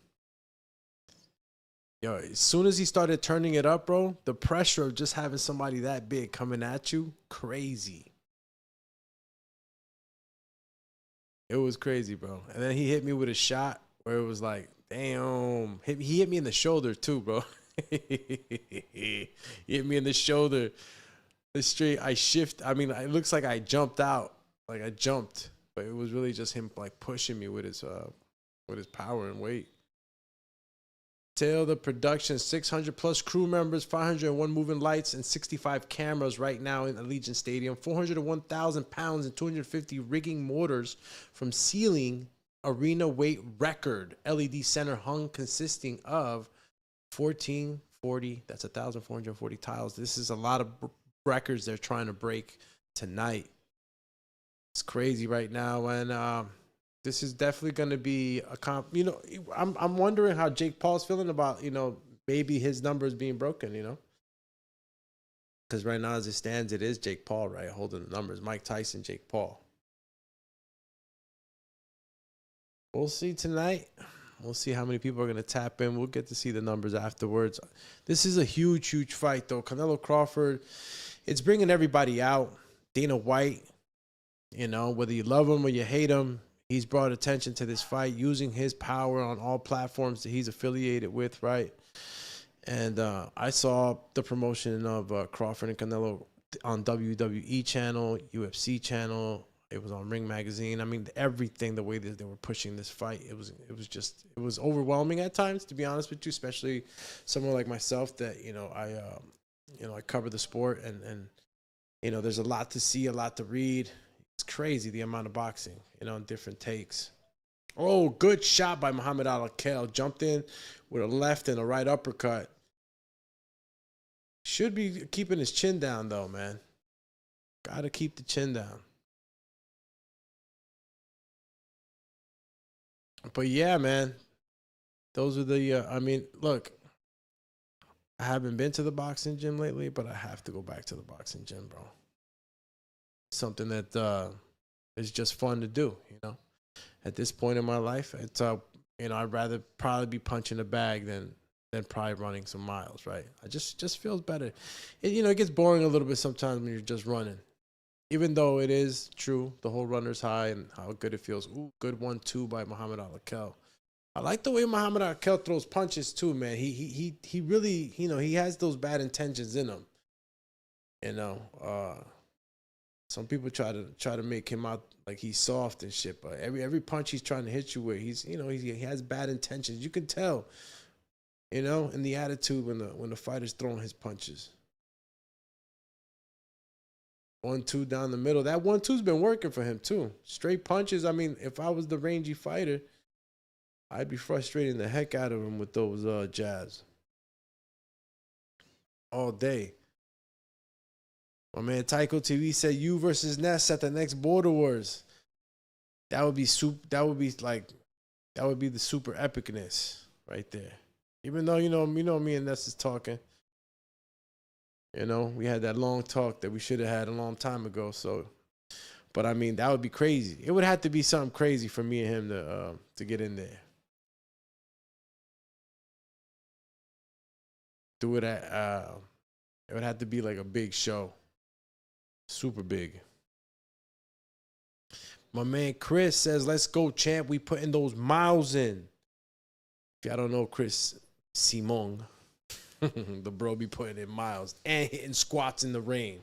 Yo, as soon as he started turning it up, bro, the pressure of just having somebody that big coming at you, crazy. It was crazy, bro. And then he hit me with a shot where it was like, damn. He hit me in the shoulder too, bro. He hit me in the shoulder. The straight, it looks like I jumped out. Like I jumped. But it was really just him like pushing me with his power and weight. Tail the production, 600 plus crew members, 501 moving lights, and 65 cameras right now in Allegiant Stadium. 401,000 pounds and 250 rigging mortars from ceiling arena weight record. LED center hung consisting of 1440. That's 1,440 tiles. This is a lot of records they're trying to break tonight. It's crazy right now, and this is definitely going to be I'm wondering how Jake Paul's feeling about, maybe his numbers being broken, because right now as it stands, it is Jake Paul, right, holding the numbers. Mike Tyson, Jake Paul. We'll see tonight. We'll see how many people are going to tap in. We'll get to see the numbers afterwards. This is a huge, huge fight, though. Canelo Crawford, it's bringing everybody out. Dana White, whether you love him or you hate him, he's brought attention to this fight using his power on all platforms that he's affiliated with, right? And I saw the promotion of Crawford and Canelo on WWE channel, UFC channel. It was on Ring Magazine. I mean, everything, the way that they were pushing this fight, it was overwhelming at times, to be honest with you, especially someone like myself that, I cover the sport and there's a lot to see, a lot to read. It's crazy the amount of boxing, and different takes. Oh, good shot by Muhammad Al-Akel. Jumped in with a left and a right uppercut. Should be keeping his chin down, though, man. Got to keep the chin down. But, yeah, man. Those are the, look. I haven't been to the boxing gym lately, but I have to go back to the boxing gym, bro. Something that is just fun to do, At this point in my life, it's I'd rather probably be punching a bag than probably running some miles, right? I just feels better. It gets boring a little bit sometimes when you're just running. Even though it is true, the whole runner's high and how good it feels. Ooh, good 1-2 by Muhammad Al-Akel. I like the way Muhammad Al-Akel throws punches too, man. He really, he has those bad intentions in him. Some people try to make him out like he's soft and shit, but every punch he's trying to hit you with, he has bad intentions. You can tell, in the attitude when the fighter's throwing his punches. 1-2 down the middle. That 1-2's been working for him too. Straight punches. I mean, if I was the rangy fighter, I'd be frustrating the heck out of him with those jabs all day. My man Tycho TV said you versus Ness at the next Border Wars. That would be the super epicness right there. Even though me and Ness is talking. We had that long talk that we should have had a long time ago. So, but I mean, that would be crazy. It would have to be something crazy for me and him to get in there. Do it at it would have to be like a big show. Super big. My man Chris says, let's go, champ. We putting those miles in. If y'all don't know Chris Simon, the bro be putting in miles and hitting squats in the rain.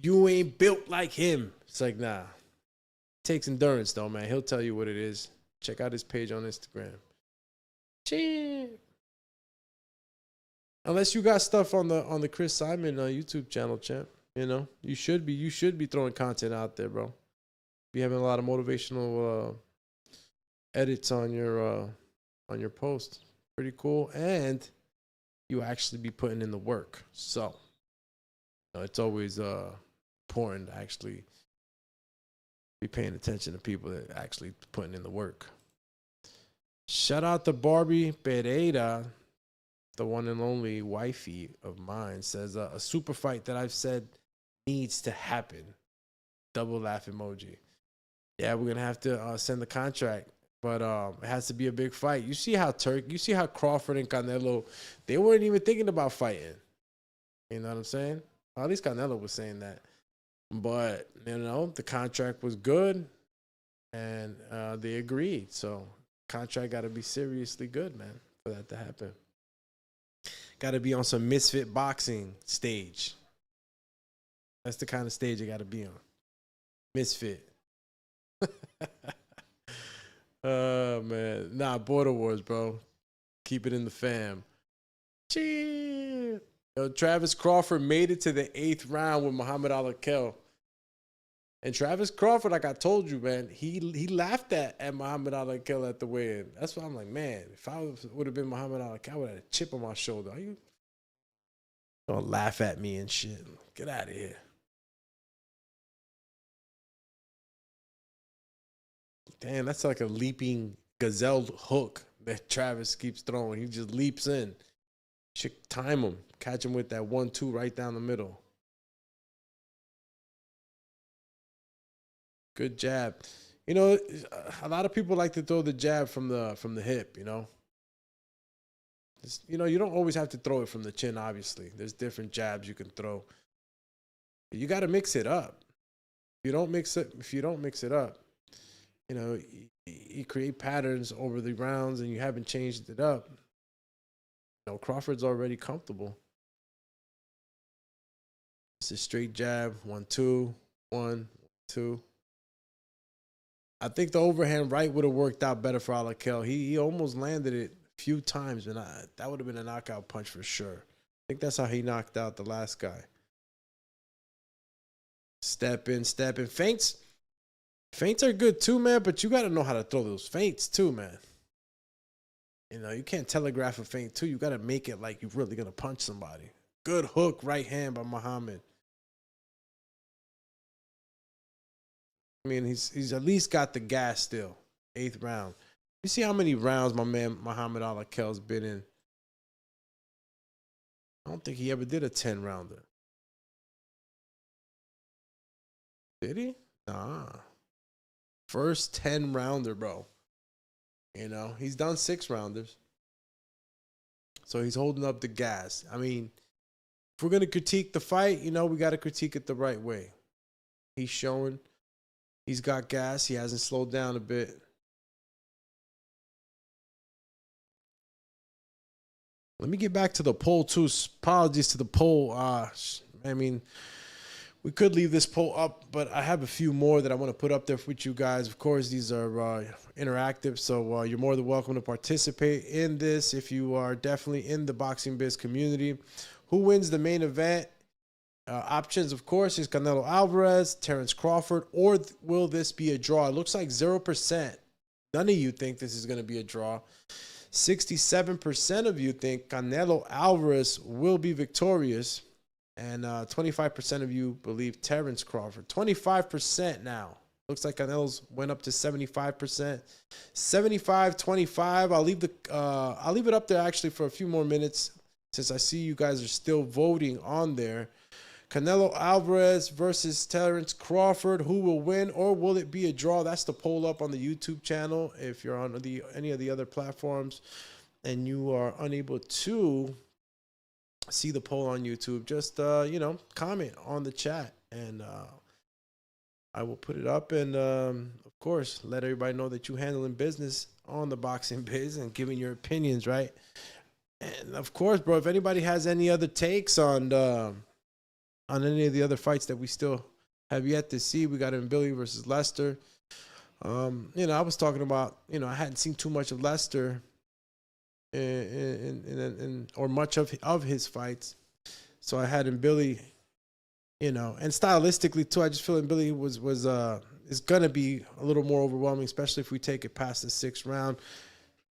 You ain't built like him. It's like, nah. Takes endurance, though, man. He'll tell you what it is. Check out his page on Instagram. Champ. Unless you got stuff on the Chris Simon YouTube channel, champ. You should be throwing content out there, bro. Be having a lot of motivational edits on your post. Pretty cool. And you actually be putting in the work. So it's always important to actually be paying attention to people that actually putting in the work. Shout out to Barbie Pereira, the one and only wifey of mine, says a super fight that I've said needs to happen. Double laugh emoji. Yeah, we're going to have to send the contract But it has to be a big fight. You see how Crawford and Canelo, they weren't even thinking about fighting. You know what I'm saying? Well, at least Canelo was saying that. But, the contract was good, and they agreed. So, contract got to be seriously good, man, for that to happen. Got to be on some misfit boxing stage. That's the kind of stage you got to be on. Misfit. Oh, man. Nah, Border Wars, bro. Keep it in the fam. Cheer. Yo, Travis Crawford made it to the 8th round with Muhammad Al-Akel. And Travis Crawford, like I told you, man, he laughed at Muhammad Al-Akel at the weigh-in. That's why I'm like, man, if I would have been Muhammad Al-Akel, I would have had a chip on my shoulder. Are you gonna laugh at me and shit? Get out of here. Damn, that's like a leaping gazelle hook that Travis keeps throwing. He just leaps in. Should time him. Catch him with that 1-2 right down the middle. Good jab. A lot of people like to throw the jab from the hip, you don't always have to throw it from the chin, obviously. There's different jabs you can throw. You got to mix it up. If you don't mix it up, you create patterns over the rounds and you haven't changed it up. Crawford's already comfortable. It's a straight jab, 1-2, 1-2. I think the overhand right would have worked out better for Al-Akel. He almost landed it a few times, and that would have been a knockout punch for sure. I think that's how he knocked out the last guy. Step in. Feints are good too, man, but you got to know how to throw those feints too, man. You can't telegraph a feint too. You got to make it like you're really going to punch somebody. Good hook, right hand by Muhammad. I mean, he's at least got the gas still. 8th round. You see how many rounds my man Muhammad Al-Akel's been in? I don't think he ever did a 10-rounder. Did he? Nah. First 10-rounder, bro. He's done 6-rounders. So he's holding up the gas. I mean, if we're going to critique the fight, we got to critique it the right way. He's showing he's got gas. He hasn't slowed down a bit. Let me get back to the poll, too. Apologies to the poll. I mean, we could leave this poll up, but I have a few more that I want to put up there with you guys. Of course, these are interactive, so you're more than welcome to participate in this if you are definitely in the Boxing Biz community. Who wins the main event? Options, of course, is Canelo Alvarez, Terence Crawford, or will this be a draw? It looks like 0%. None of you think this is going to be a draw. 67% of you think Canelo Alvarez will be victorious. And 25% of you believe Terence Crawford. 25% now. Looks like Canelo's went up to 75%. 75-25. I'll leave it up there actually for a few more minutes since I see you guys are still voting on there. Canelo Alvarez versus Terence Crawford. Who will win, or will it be a draw? That's the poll up on the YouTube channel. If you're on any of the other platforms and you are unable to see the poll on YouTube, just comment on the chat, and I will put it up, and of course let everybody know that you handling business on the Boxing Biz and giving your opinions, right? And of course, bro, if anybody has any other takes on any of the other fights that we still have yet to see, we got Billy versus Lester. I was talking about, I hadn't seen too much of Lester or much of his fights, so I had Billy, and stylistically too, I just feel Billy is gonna be a little more overwhelming, especially if we take it past the 6th round.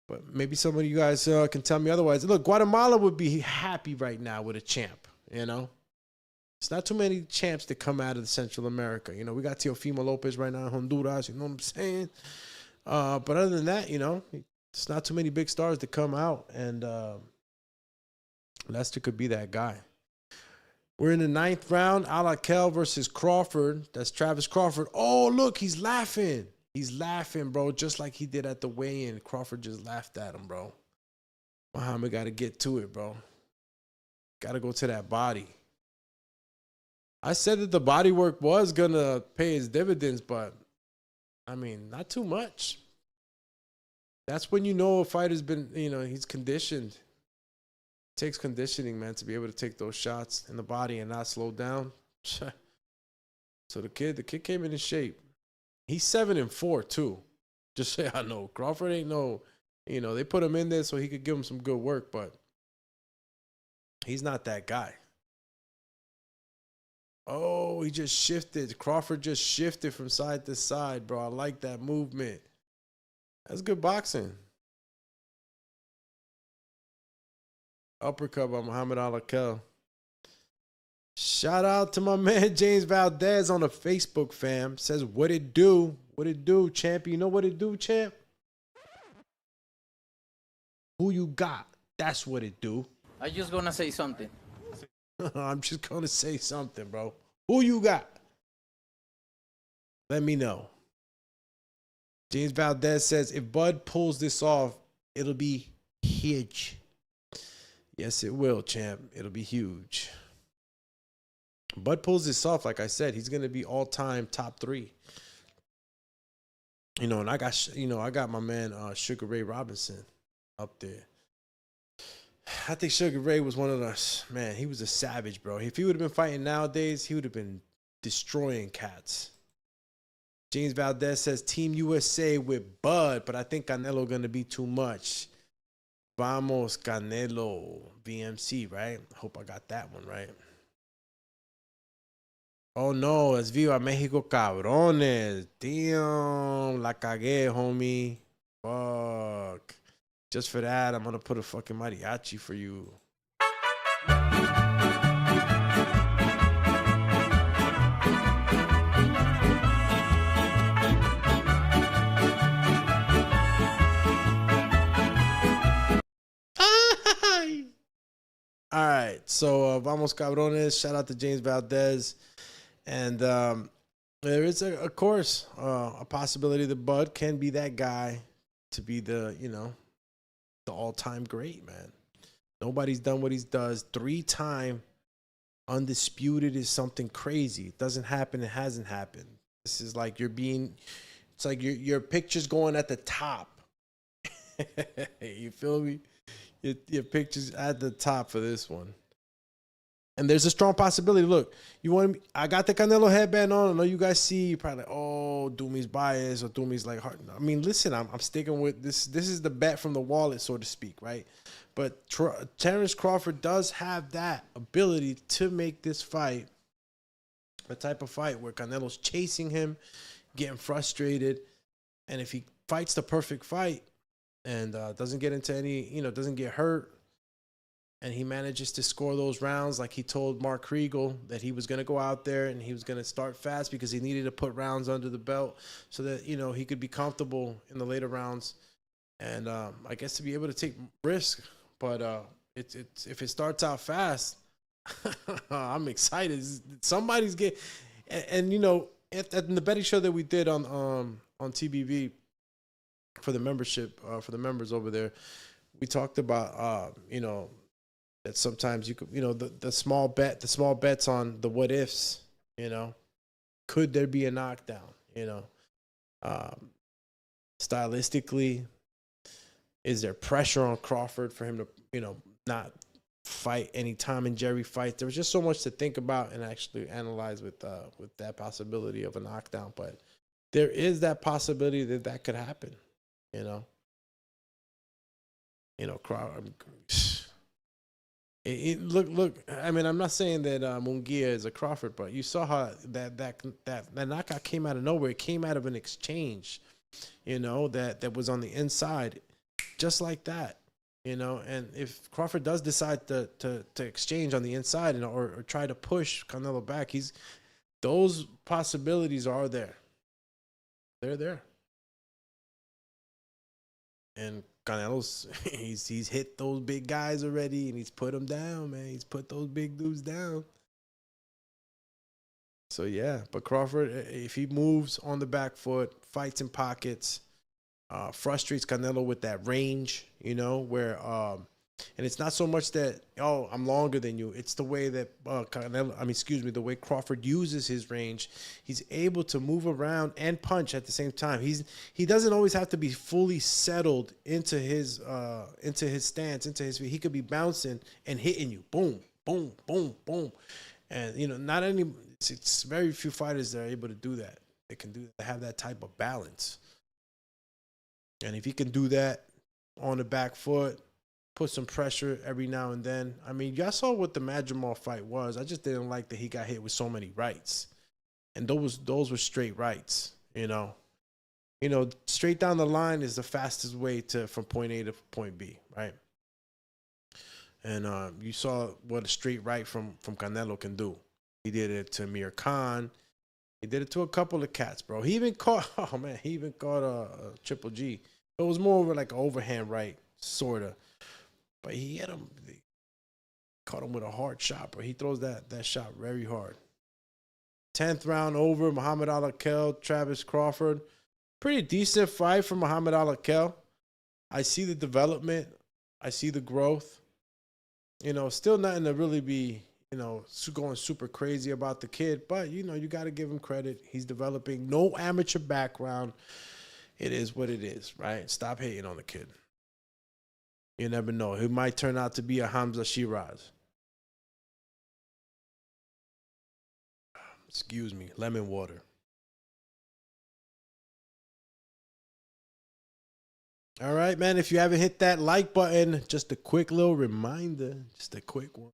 But maybe some of you guys can tell me otherwise. Look, Guatemala would be happy right now with a champ. It's not too many champs that come out of Central America. We got Teofimo Lopez right now in Honduras. You know what I'm saying? But other than that, it's not too many big stars that come out, and Lester could be that guy. We're in the 9th round. Al-Akel versus Crawford. That's Travis Crawford. Oh, look, he's laughing. He's laughing, bro, just like he did at the weigh-in. Crawford just laughed at him, bro. Muhammad got to get to it, bro. Got to go to that body. I said that the body work was going to pay his dividends, but, I mean, not too much. That's when you know a fighter's been, he's conditioned. It takes conditioning, man, to be able to take those shots in the body and not slow down. So the kid came in shape. He's 7-4 too. Just say I know. Crawford ain't no, they put him in there so he could give him some good work, but he's not that guy. Oh, he just shifted. Crawford just shifted from side to side, bro. I like that movement. That's good boxing. Uppercut by Muhammad Alakel. Shout out to my man James Valdez on the Facebook fam. Says, what it do? What it do, champ? You know what it do, champ? Who you got? That's what it do. I'm just gonna say something. I'm just gonna say something, bro. Who you got? Let me know. James Valdez says, if Bud pulls this off, it'll be huge. Yes, it will, champ. It'll be huge. Bud pulls this off, like I said, he's going to be all-time top 3. And I got my man Sugar Ray Robinson up there. I think Sugar Ray was one of those, man, he was a savage, bro. If he would have been fighting nowadays, he would have been destroying cats. James Valdez says Team USA with Bud, but I think Canelo going to be too much. Vamos Canelo, VMC, right? I hope I got that one right. Oh no, es Viva Mexico cabrones. Damn, la cagué, homie. Fuck. Just for that, I'm gonna put a fucking mariachi for you. All right, so vamos cabrones. Shout out to James Valdez. And there is, of course, a possibility that Bud can be that guy to be the all-time great, man. Nobody's done what he does. 3-time undisputed is something crazy. It doesn't happen. It hasn't happened. This is like it's like your picture's going at the top. You feel me? Your picture's at the top for this one. And there's a strong possibility. Look, I got the Canelo headband on. I know you guys see. You're probably like, oh, Doomy's biased or Doomy's like hard. I mean, listen, I'm sticking with this. This is the bet from the wallet, so to speak, right? But Terence Crawford does have that ability to make this fight a type of fight where Canelo's chasing him, getting frustrated. And if he fights the perfect fight and doesn't get into any, doesn't get hurt, and he manages to score those rounds like he told Mark Kriegel that he was going to go out there and he was going to start fast because he needed to put rounds under the belt so that, he could be comfortable in the later rounds and I guess to be able to take risk. But if it starts out fast, I'm excited. Somebody's getting – and at the betting show that we did on TBV for the membership, for the members over there, we talked about, that sometimes you could, the small bets on the what ifs, could there be a knockdown, stylistically, is there pressure on Crawford for him to, not fight any Tom and Jerry fight? There was just so much to think about and actually analyze with that possibility of a knockdown, but there is that possibility that could happen, Crawford. Look. I mean, I'm not saying that Munguia is a Crawford, but you saw how that knockout came out of nowhere. It came out of an exchange, that was on the inside, just like that, And if Crawford does decide to exchange on the inside or try to push Canelo back, those possibilities are there. They're there, and Canelo's he's hit those big guys already, and he's put them down, man. He's put those big dudes down. So yeah, but Crawford, if he moves on the back foot, fights in pockets, frustrates Canelo with that range, you know, where and it's not so much that, oh, I'm longer than you. It's the way that the way Crawford uses his range. He's able to move around and punch at the same time. He doesn't always have to be fully settled into his stance, into his feet. He could be bouncing and hitting you, boom, boom, boom, boom, and you know, it's very few fighters that are able to do that. They can do that, have that type of balance, and if he can do that on the back foot, put some pressure every now and then. I mean, y'all saw what the Madrimal fight was. I just didn't like that he got hit with so many rights. And those were straight rights, you know. You know, straight down the line is the fastest way from point A to point B, right? And you saw what a straight right from Canelo can do. He did it to Amir Khan. He did it to a couple of cats, bro. He even caught a Triple G. It was more of like an overhand right, sort of. But he hit him. Caught him with a hard shot, bro. He throws that shot very hard. 10th round over, Muhammad Al-Akel, Terence Crawford. Pretty decent fight for Muhammad Al-Akel. I see the development. I see the growth. You know, still nothing to really be, you know, going super crazy about the kid. But, you know, you got to give him credit. He's developing. No amateur background. It is what it is, right? Stop hating on the kid. You never know. He might turn out to be a Hamza Shiraz. Excuse me. Lemon water. All right, man. If you haven't hit that like button, just a quick little reminder. Just a quick one.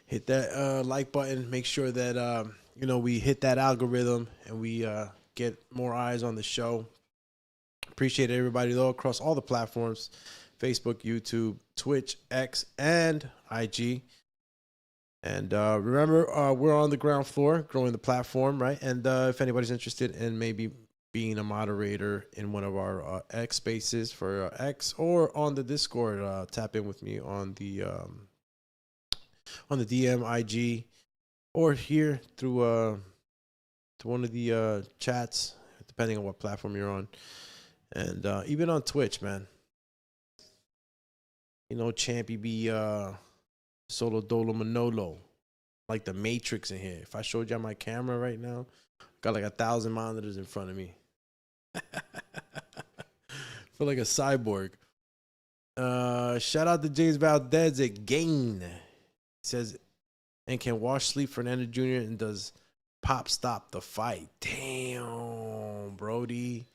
Hit that like button. Make sure that, you know, we hit that algorithm and we get more eyes on the show. Appreciate everybody, though, across all the platforms. Facebook, YouTube, Twitch, X, and IG. And remember, we're on the ground floor, growing the platform, right? And if anybody's interested in maybe being a moderator in one of our X spaces for X or on the Discord, tap in with me on the DM, IG, or here through one of the chats, depending on what platform you're on. And even on Twitch, man. You know, Champy be solo dolo manolo. Like the Matrix in here. If I showed you my camera right now, got like 1,000 monitors in front of me. Feel like a cyborg. Shout out to James Valdez at Gain. He says, and can Walsh sleep Fernando Jr. and does Pop stop the fight? Damn, Brody.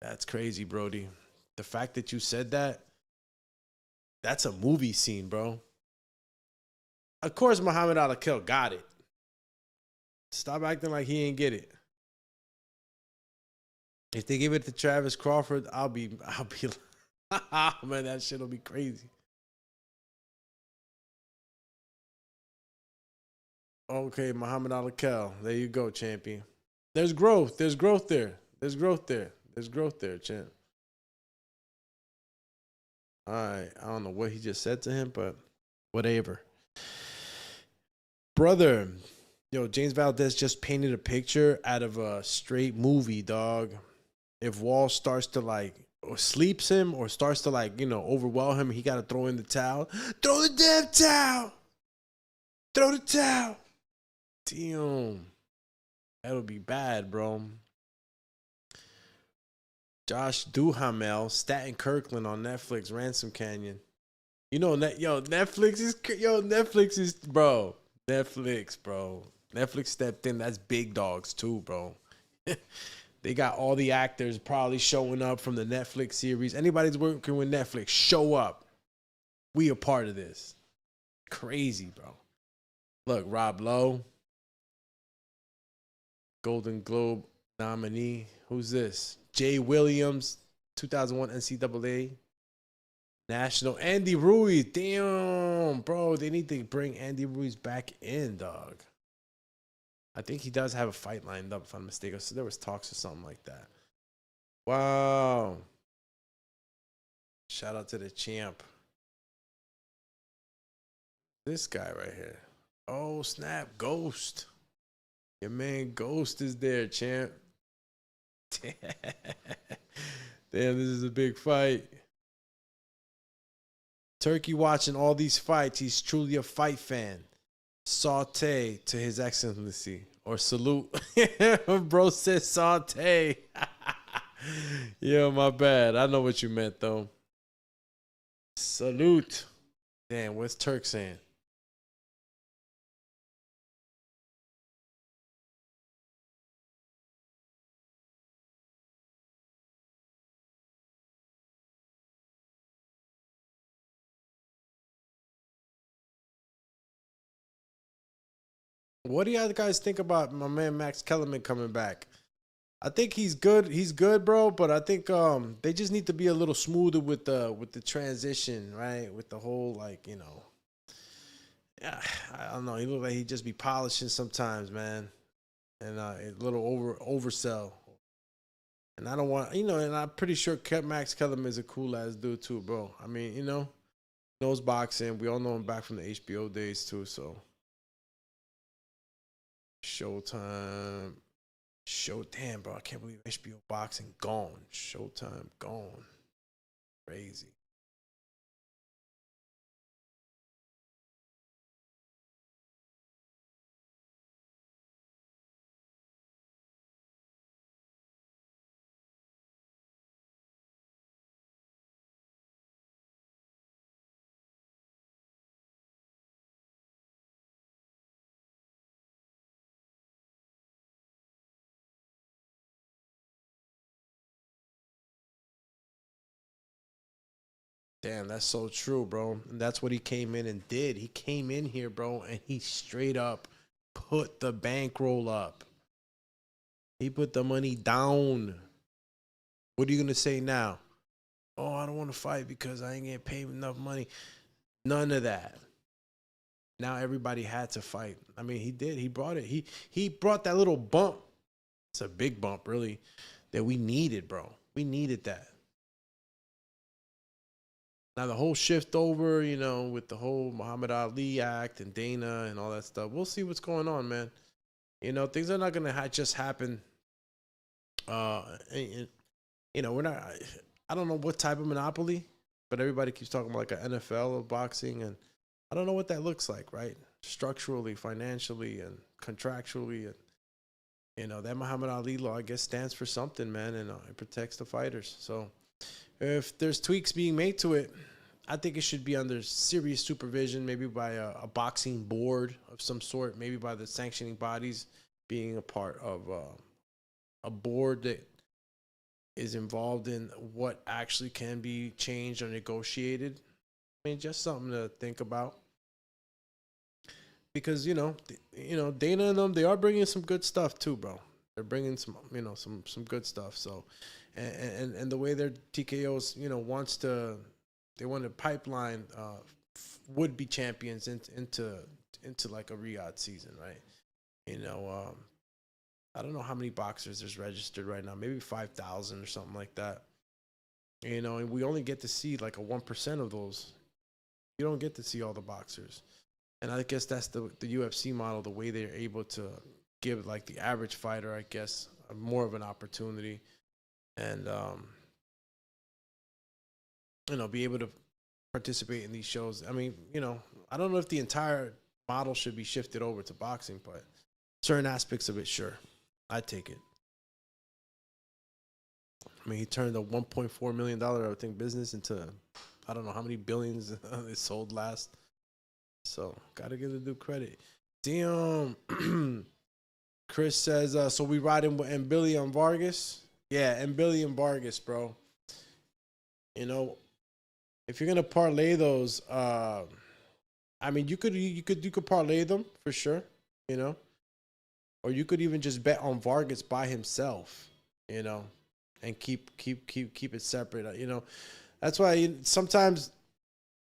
That's crazy, Brody. The fact that you said that, that's a movie scene, bro. Of course, Muhammad Al-Akel got it. Stop acting like he ain't get it. If they give it to Terence Crawford, I'll be man, that shit'll be crazy. Okay, Muhammad Al-Akel. There you go, champion. There's growth. There's growth there. There's growth there. There's growth there, champ. All right. I don't know what he just said to him, but whatever. Brother, yo, James Valdez just painted a picture out of a straight movie, dog. If Walsh starts to like, or sleeps him, or starts to like, you know, overwhelm him, he got to throw in the towel. Throw the damn towel. Throw the towel. Damn. That'll be bad, bro. Josh Duhamel, Staten Kirkland on Netflix, Ransom Canyon. You know, Netflix is, bro. Netflix, bro. Netflix stepped in. That's big dogs too, bro. They got all the actors probably showing up from the Netflix series. Anybody's working with Netflix, show up. We a part of this. Crazy, bro. Look, Rob Lowe, Golden Globe nominee. Who's this? Jay Williams, 2001 NCAA National. Andy Ruiz. Damn, bro. They need to bring Andy Ruiz back in, dog. I think he does have a fight lined up, if I'm mistaken. So there was talks or something like that. Wow. Shout out to the champ. This guy right here. Oh, snap. Ghost. Your man Ghost is there, champ. Damn, this is a big fight. Turkey watching all these fights. He's truly a fight fan. Saute to His Excellency. Or salute. Bro said saute. Yo, my bad. I know what you meant, though. Salute. Damn, what's Turk saying? What do you guys think about my man Max Kellerman coming back? I think he's good. He's good, bro. But I think they just need to be a little smoother with the transition, right? With the whole yeah, I don't know. He look like he just be polishing sometimes, man, and a little oversell. And I don't want, and I'm pretty sure Max Kellerman is a cool ass dude too, bro. I mean, knows boxing. We all know him back from the HBO days too, so. Showtime. Damn, bro. I can't believe HBO boxing gone. Showtime gone. Crazy. Damn, that's so true, bro. And that's what he came in and did. He came in here, bro, and he straight up put the bankroll up. He put the money down. What are you going to say now? Oh, I don't want to fight because I ain't getting paid enough money. None of that. Now everybody had to fight. I mean, he did. He brought it. He brought that little bump. It's a big bump, really, that we needed, bro. We needed that. Now the whole shift over, with the whole Muhammad Ali Act and Dana and all that stuff, we'll see what's going on, man. Things are not gonna just happen. We're not. I don't know what type of monopoly, but everybody keeps talking about like an NFL of boxing, and I don't know what that looks like, right? Structurally, financially, and contractually, and that Muhammad Ali law, I guess, stands for something, man, and it protects the fighters. So. If there's tweaks being made to it, I think it should be under serious supervision, maybe by a boxing board of some sort, maybe by the sanctioning bodies being a part of a board that is involved in what actually can be changed or negotiated. I mean, just something to think about. Because, Dana and them, they are bringing some good stuff too, bro. They're bringing some good stuff. So, and the way their TKOs, they want to pipeline would-be champions into like a Riyadh season, right? I don't know how many boxers there's registered right now, maybe 5,000 or something like that. And we only get to see like a 1% of those. You don't get to see all the boxers. And I guess that's the UFC model, the way they're able to give like the average fighter, I guess, more of an opportunity and, be able to participate in these shows. I mean, I don't know if the entire model should be shifted over to boxing, but certain aspects of it, sure. I'd take it. I mean, he turned a $1.4 million, I think, business into, I don't know how many billions it sold last. So, got to give the dude credit. Damn. Chris says, so we riding with Billy on Vargas? Yeah, and Billy and Vargas, bro. If you're gonna parlay those, I mean, you could parlay them for sure, or you could even just bet on Vargas by himself, and keep it separate. That's why sometimes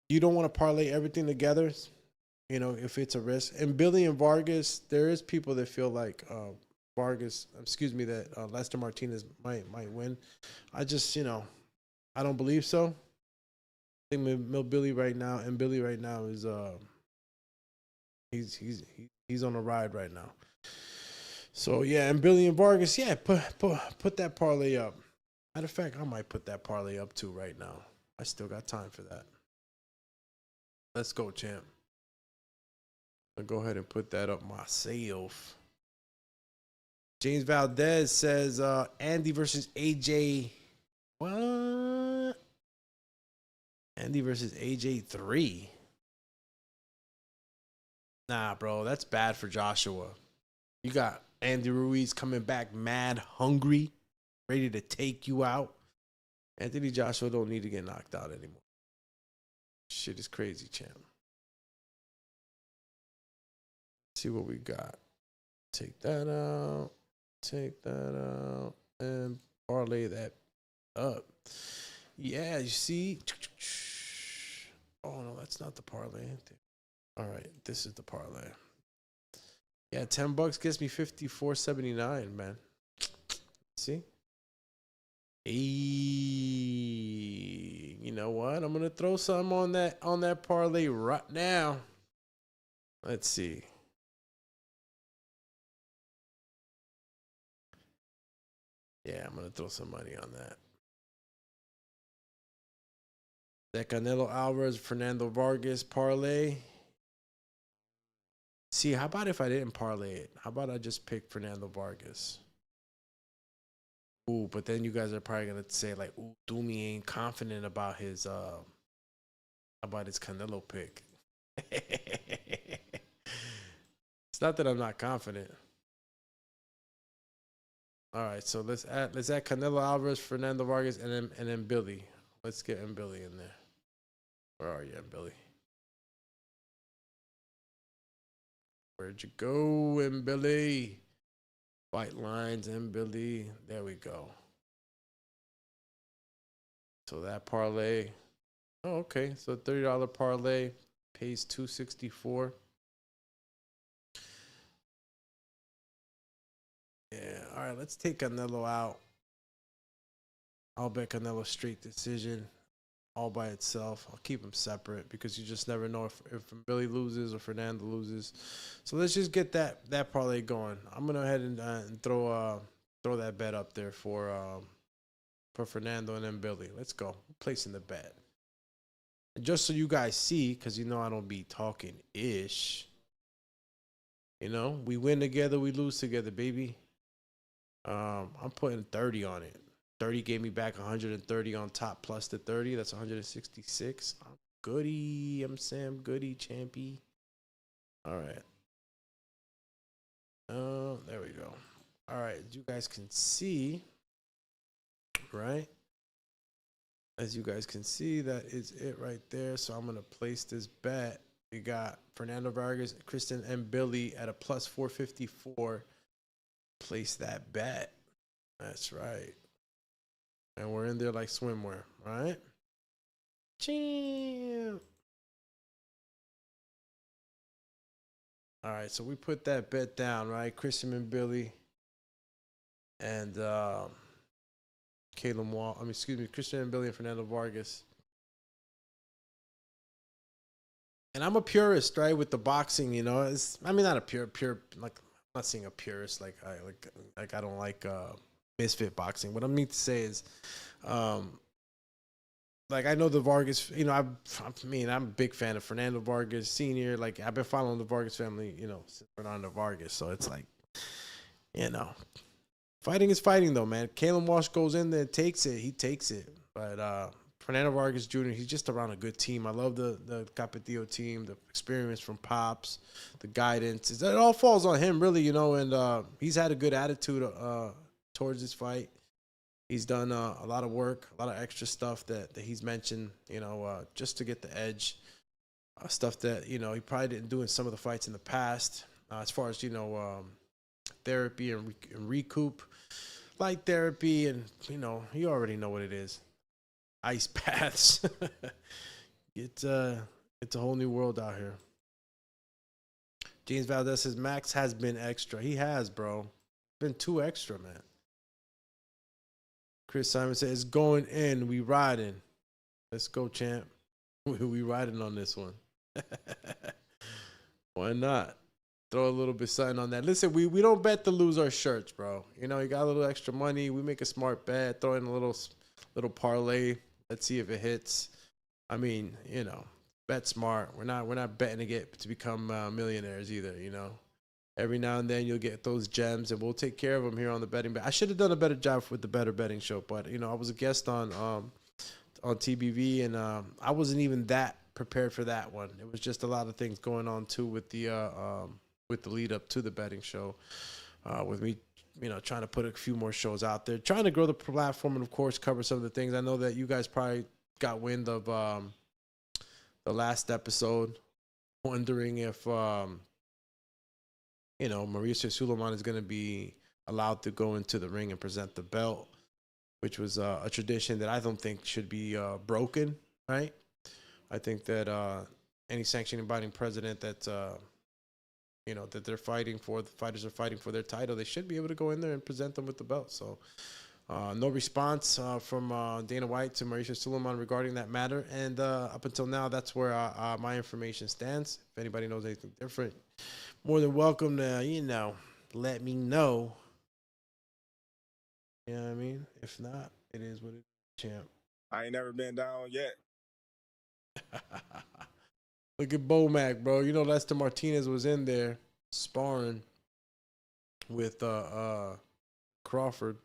you don't want to parlay everything together, if it's a risk. And Billy and Vargas, there is people that feel like that Lester Martinez might win. I just, I don't believe so. I think Billy right now is he's on a ride right now. So yeah, and Billy and Vargas, yeah, put that parlay up. Matter of fact, I might put that parlay up too right now. I still got time for that. Let's go, champ. I'll go ahead and put that up myself. James Valdez says Andy versus AJ. What? Andy versus AJ 3. Nah, bro, that's bad for Joshua. You got Andy Ruiz coming back mad hungry, ready to take you out. Anthony Joshua don't need to get knocked out anymore. Shit is crazy, champ. See what we got. Take that out. Take that out. And parlay that up. Yeah, you see? Oh, no, that's not the parlay. All right, this is the parlay. Yeah, $10 gets me $54.79, man. See? Hey, you know what? I'm gonna throw some on that parlay right now. Let's see. Yeah, I'm gonna throw some money on that. That Canelo Alvarez, Fernando Vargas parlay. See, how about if I didn't parlay it? How about I just pick Fernando Vargas? Ooh, but then you guys are probably gonna say like, "Ooh, Doomy ain't confident about his Canelo pick." It's not that I'm not confident. All right, so let's add Canelo Alvarez, Fernando Vargas, and then Billy. Let's get M Billy in there. Where are you, M Billy? Where'd you go, M Billy? White lines, M Billy. There we go. So that parlay. Oh, okay. So $30 parlay pays $264. Yeah. All right. Let's take Canelo out. I'll bet Canelo straight decision all by itself. I'll keep them separate because you just never know if Billy loses or Fernando loses. So let's just get that parlay going. I'm gonna go ahead and throw that bet up there for Fernando and then Billy. Let's go. I'm placing the bet. And just so you guys see, because you know I don't be talking ish. You know, we win together, we lose together, baby. I'm putting 30 on it. 30 gave me back 130 on top plus the 30. That's 166. I'm goody. I'm Sam Goody, champy. All right. There we go. All right. As you guys can see, right? As you guys can see, that is it right there. So I'm going to place this bet. We got Fernando Vargas, Kristen, and Billy at a plus 454. Place that bet. That's right. And we're in there like swimwear, right? Champ. All right, so we put that bet down, right? Christian and Billy and Caleb Wall. Christian and Billy and Fernando Vargas. And I'm a purist, right? With the boxing, you know. Not a pure like I'm not saying a purist like I don't like misfit boxing. What I mean to say is, like I know the Vargas, you know, I'm a big fan of Fernando Vargas Sr. Like I've been following the Vargas family, you know, since Fernando Vargas. So it's like, you know, fighting is fighting though, man. Kalen Walsh goes in there, takes it, he takes it. But Fernando Vargas Jr., he's just around a good team. I love the Capetillo team, the experience from Pops, the guidance. It all falls on him, really, you know, and he's had a good attitude towards this fight. He's done a lot of work, a lot of extra stuff that he's mentioned, you know, just to get the edge. Stuff that, you know, he probably didn't do in some of the fights in the past. As far as, you know, therapy and recoup, light therapy, and, you know, you already know what it is. Ice baths. It's a whole new world out here. James Valdez says Max has been extra. He has, bro. Been too extra, man. Chris Simon says, it's going in. We riding. Let's go, champ. We riding on this one. Why not? throw a little bit something on that. Listen, we don't bet to lose our shirts, bro. You know, you got a little extra money. We make a smart bet, throw in a little parlay. Let's see if it hits. I mean, you know, bet smart. We're not betting to become millionaires either. You know, every now and then you'll get those gems, and we'll take care of them here on the betting. I should have done a better job with the Better Betting Show, but you know, I was a guest on TBV, and I wasn't even that prepared for that one. It was just a lot of things going on too with the lead up to the betting show, with me, you know, trying to put a few more shows out there, trying to grow the platform, and of course cover some of the things. I know that you guys probably got wind of the last episode, wondering if you know, Mauricio Suleiman is going to be allowed to go into the ring and present the belt, which was a tradition that I don't think should be broken, right? I think that any sanctioning body president that you know, that they're fighting for, the fighters are fighting for their title, they should be able to go in there and present them with the belt. So no response from Dana White to Mauricio Suleiman regarding that matter. And up until now, that's where my information stands. If anybody knows anything different, more than welcome to, you know, let me know. You know what I mean? If not, it is what it is, champ. I ain't never been down yet. Look at Bomac, bro. You know, Lester Martinez was in there sparring with Crawford.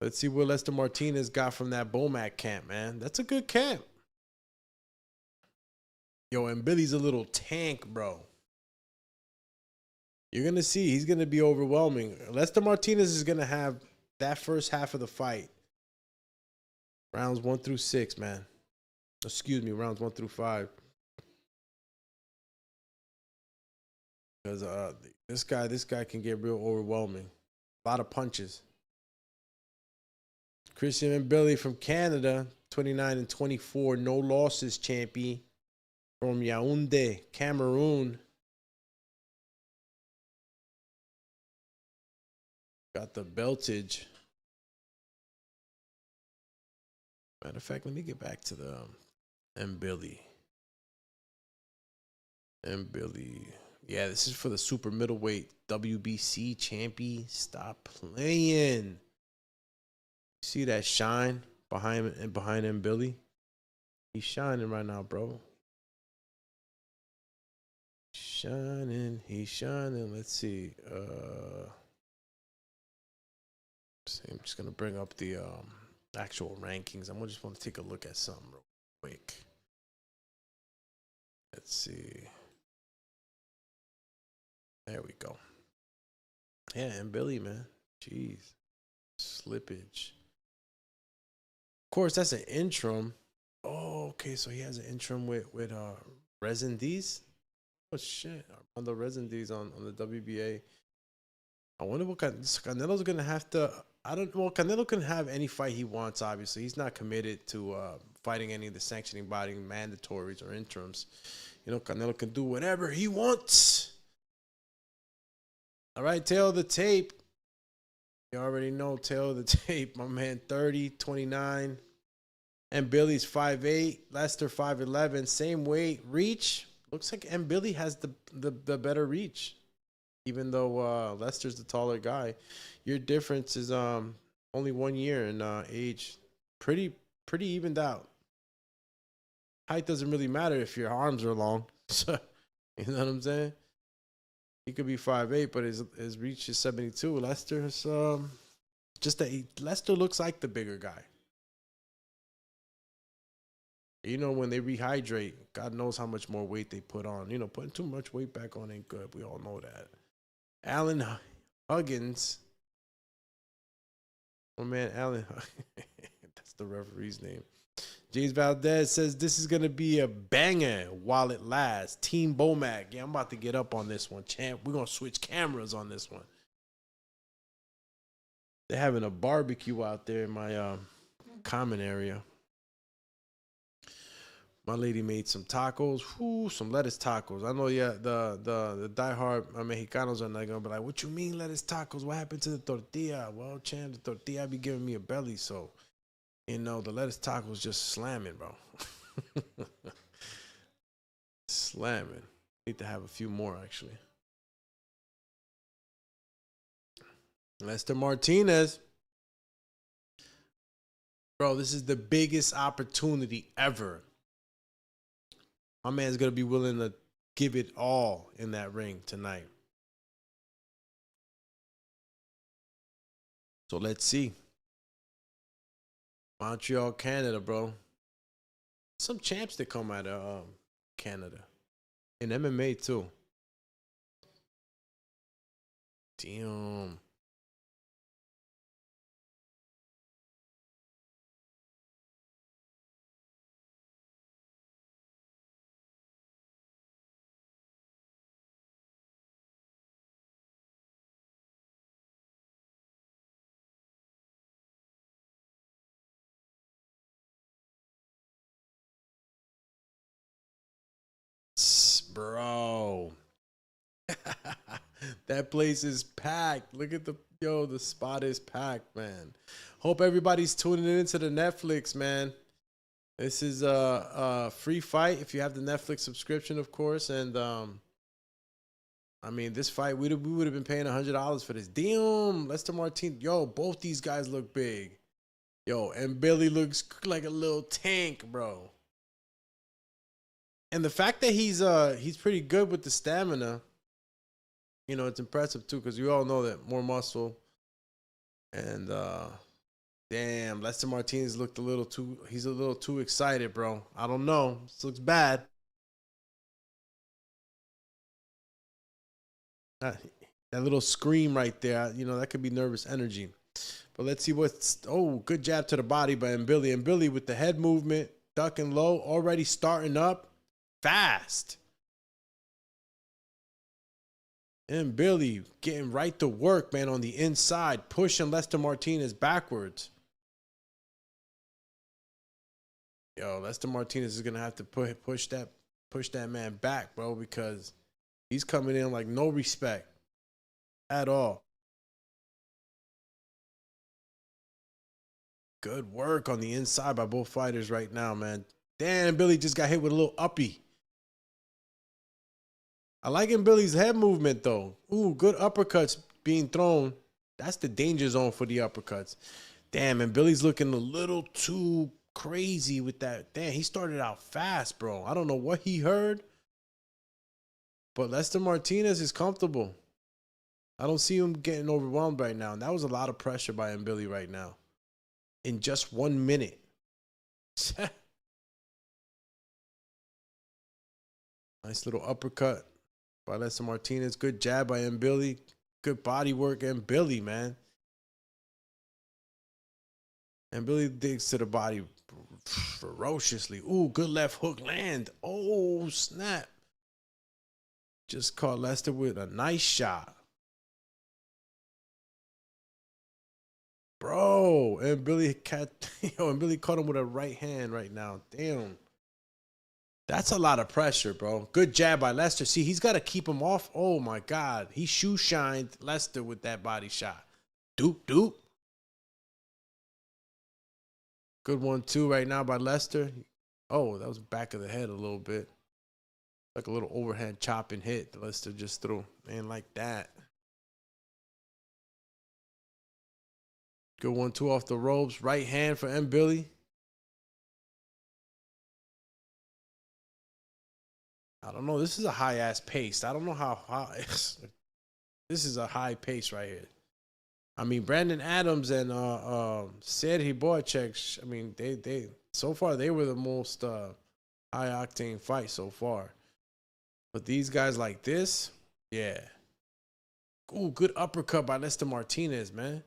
Let's see what Lester Martinez got from that Bomac camp, man. That's a good camp. Yo, and Billy's a little tank, bro. You're going to see. He's going to be overwhelming. Lester Martinez is going to have that first half of the fight. Rounds 1 through 6, man. Excuse me, rounds 1 through 5. Because this guy can get real overwhelming. A lot of punches. Christian and Billy from Canada, 29-24, no losses champion from Yaoundé, Cameroon. Got the beltage. Matter of fact, let me get back to the Billy. Yeah, this is for the super middleweight WBC champion. Stop playing. See that shine behind Billy? He's shining right now, bro. He's shining. Let's see. I'm just gonna bring up the actual rankings. I just want to take a look at something real quick. Let's see. There we go. Yeah, and Billy, man. Jeez. Slippage. Of course, that's an interim. Oh, okay. So he has an interim with Resendiz. Oh, shit. On the Resendiz on the WBA. I wonder what Canelo's going to have to... Canelo can have any fight he wants, obviously. He's not committed to fighting any of the sanctioning body mandatories or interims. You know, Canelo can do whatever he wants. All right, tail of the tape. You already know tail of the tape. My man, 30, 29. And Billy's 5'8". Lester, 5'11". Same weight. Reach. Looks like M. Billy has the better reach. Even though Lester's the taller guy. Your difference is only 1 year in age. Pretty evened out. Height doesn't really matter if your arms are long. You know what I'm saying? He could be 5'8", but his reach is 72. Lester's Lester looks like the bigger guy. You know, when they rehydrate, God knows how much more weight they put on. You know, putting too much weight back on ain't good. We all know that. Alan Huggins. Oh, man, Alan. That's the referee's name. James Valdez says this is going to be a banger while it lasts. Team Bomac. Yeah, I'm about to get up on this one, champ. We're going to switch cameras on this one. They're having a barbecue out there in my common area. My lady made some tacos. Whoo, some lettuce tacos. I know, yeah, the diehard Mexicanos are not going to be like, what you mean lettuce tacos? What happened to the tortilla? Well, champ, the tortilla be giving me a belly, so... You know, the lettuce tacos just slamming, bro. Slamming. Need to have a few more, actually. Lester Martinez. Bro, this is the biggest opportunity ever. My man's going to be willing to give it all in that ring tonight. So let's see. Montreal, Canada, bro. Some champs that come out of Canada. In MMA, too. Damn. Bro. That place is packed. Look at the spot is packed, man. Hope everybody's tuning into the Netflix, man. This is a free fight if you have the Netflix subscription, of course. And I mean, this fight we would have been paying $100 for this. Damn, Lester Martinez. Yo, both these guys look big. Yo, and Billy looks like a little tank, bro. And the fact that he's pretty good with the stamina, you know, it's impressive too, because we all know that more muscle. And damn, Lester Martinez looked he's a little too excited, bro. I don't know. This looks bad. That little scream right there, you know, that could be nervous energy. But let's see good jab to the body by Billy. And Billy with the head movement, ducking low, already starting up. Fast. And Billy getting right to work, man, on the inside, pushing Lester Martinez backwards. Yo, Lester Martinez is gonna have to push that man back, bro, because he's coming in like no respect at all. Good work on the inside by both fighters right now, man. Damn, Billy just got hit with a little uppy. I like Billy's head movement, though. Ooh, good uppercuts being thrown. That's the danger zone for the uppercuts. Damn, and Billy's looking a little too crazy with that. Damn, he started out fast, bro. I don't know what he heard. But Lester Martinez is comfortable. I don't see him getting overwhelmed right now. And that was a lot of pressure by Billy right now. In just 1 minute. Nice little uppercut by Lester Martinez. Good jab by Billy. Good body work and Billy, man. And Billy digs to the body ferociously. Ooh, good left hook land. Oh, snap. Just caught Lester with a nice shot. Bro, and Billy caught him with a right hand right now. Damn. That's a lot of pressure, bro. Good jab by Lester. See, he's got to keep him off. Oh, my God. He shoe-shined Lester with that body shot. Doop, doop. Good one, too, right now by Lester. Oh, that was back of the head a little bit. Like a little overhand chopping hit that Lester just threw. Man, like that. Good one, two off the ropes. Right hand for Billy. I don't know. This is a high-ass pace. I don't know how this is a high pace right here. I mean, Brandon Adams and Sergey Boychuk, I mean, they so far they were the most high-octane fight so far. But these guys like this, yeah. Ooh, good uppercut by Lester Martinez, man.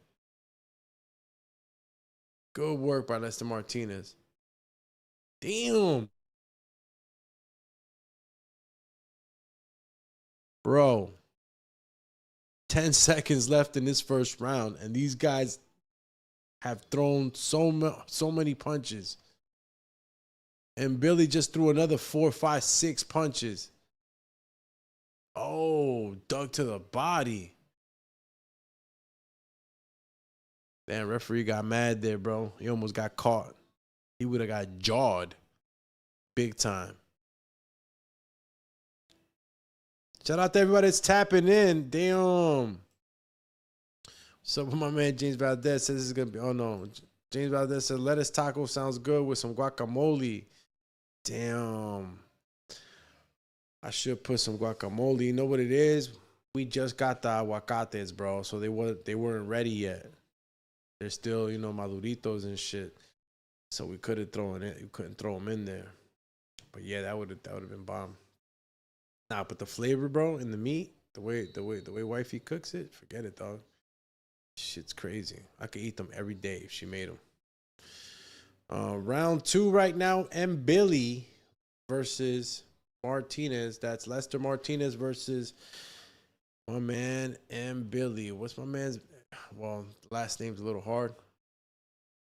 Good work by Lester Martinez. Damn. Bro, 10 seconds left in this first round, and these guys have thrown so many punches. And Billy just threw another 4, 5, 6 punches. Oh, dug to the body. Damn, referee got mad there, bro. He almost got caught. He would have got jawed big time. Shout out to everybody that's tapping in. Damn. So my man James Valdez says this is gonna be. Oh no, James Valdez said lettuce taco sounds good with some guacamole. Damn. I should put some guacamole. You know what it is? We just got the aguacates, bro. So they weren't ready yet. They're still, you know, maduritos and shit. So we couldn't throw them in there. But yeah, that would have been bomb. Nah, but the flavor, bro, in the meat, the way wifey cooks it, forget it, dog. Shit's crazy. I could eat them every day if she made them. Round 2 right now. M. Billy versus Martinez. That's Lester Martinez versus my man M. Billy. What's my man's? Well, last name's a little hard.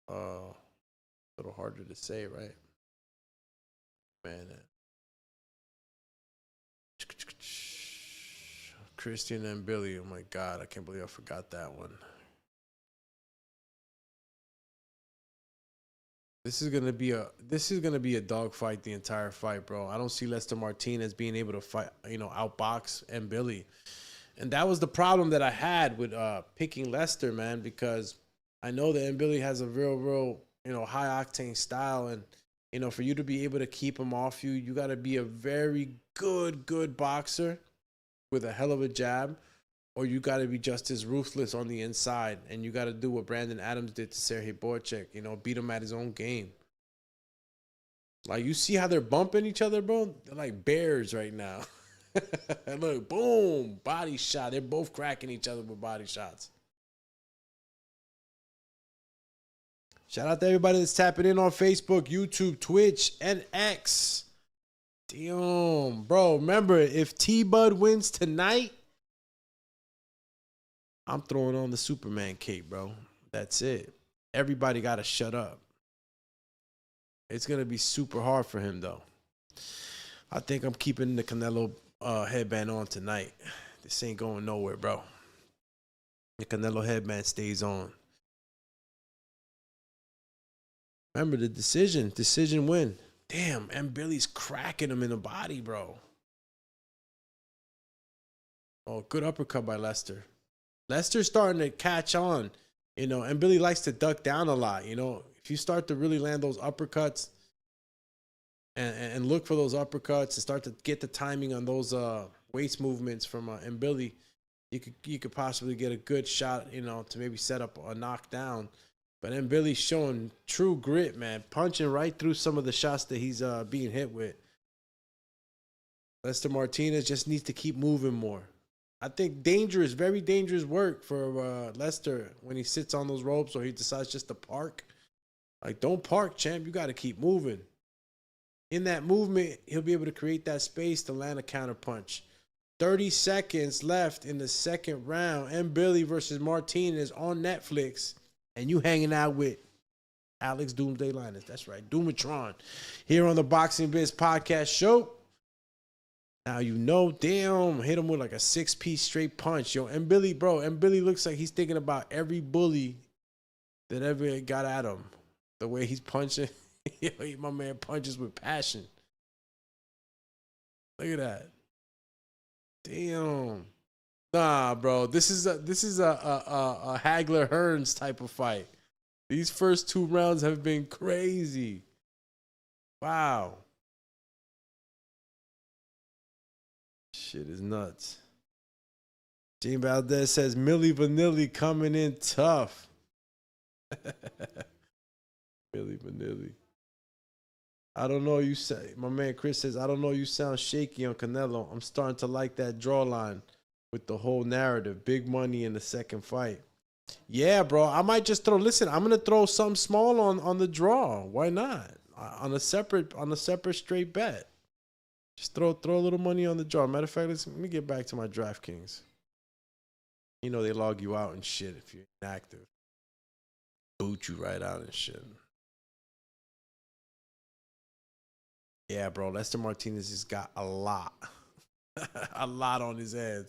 A little harder to say, right? Man. Christian and Billy. Oh my God, I can't believe I forgot that one. This is gonna be a dog fight the entire fight, bro. I don't see Lester Martinez being able to fight, you know, outbox and Billy. And that was the problem that I had with picking Lester, man, because I know that Billy has a real, you know, high octane style, and you know, for you to be able to keep him off you, you got to be a very good boxer with a hell of a jab, or you got to be just as ruthless on the inside, and you got to do what Brandon Adams did to Sergey Boychuk, you know, beat him at his own game. Like, you see how they're bumping each other, bro? They're like bears right now. Look, boom, body shot. They're both cracking each other with body shots. Shout out to everybody that's tapping in on Facebook, YouTube, Twitch, and X. Damn, bro. Remember, if T-Bud wins tonight, I'm throwing on the Superman cape, bro. That's it. Everybody got to shut up. It's going to be super hard for him, though. I think I'm keeping the Canelo headband on tonight. This ain't going nowhere, bro. The Canelo headband stays on. Remember the decision win. Damn, and Billy's cracking him in the body, bro. Oh, good uppercut by Lester. Lester's starting to catch on, you know, and Billy likes to duck down a lot, you know. If you start to really land those uppercuts and look for those uppercuts and start to get the timing on those waist movements from and Billy, you could possibly get a good shot, you know, to maybe set up a knockdown. But then Billy's showing true grit, man, punching right through some of the shots that he's being hit with. Lester Martinez just needs to keep moving more. I think very dangerous work for Lester when he sits on those ropes or he decides just to park. Like, don't park, champ. You got to keep moving. In that movement, he'll be able to create that space to land a counter punch. 30 seconds left in the second round. M. Billy versus Martinez on Netflix. And you hanging out with Alex Doomsday Linus. That's right, Doomatron. Here on the Boxing Biz Podcast show. Now you know, damn, hit him with like a 6-piece straight punch. Yo, and Billy, bro, and Billy looks like he's thinking about every bully that ever got at him. The way he's punching. Yo, my man punches with passion. Look at that. Damn. Nah, bro. This is a Hagler Hearns type of fight. These first 2 rounds have been crazy. Wow. Shit is nuts. Gene Valdez says Milli Vanilli coming in tough. Milli Vanilli. I don't know, you say. My man Chris says, I don't know, you sound shaky on Canelo. I'm starting to like that draw line with the whole narrative. Big money in the second fight. Yeah, bro. I might just throw. Listen, I'm gonna throw something small on the draw. Why not? On a separate straight bet. Just throw a little money on the draw. Matter of fact, let me get back to my DraftKings. You know they log you out and shit if you're inactive. Boot you right out and shit. Yeah, bro. Lester Martinez has got a lot. A lot on his head.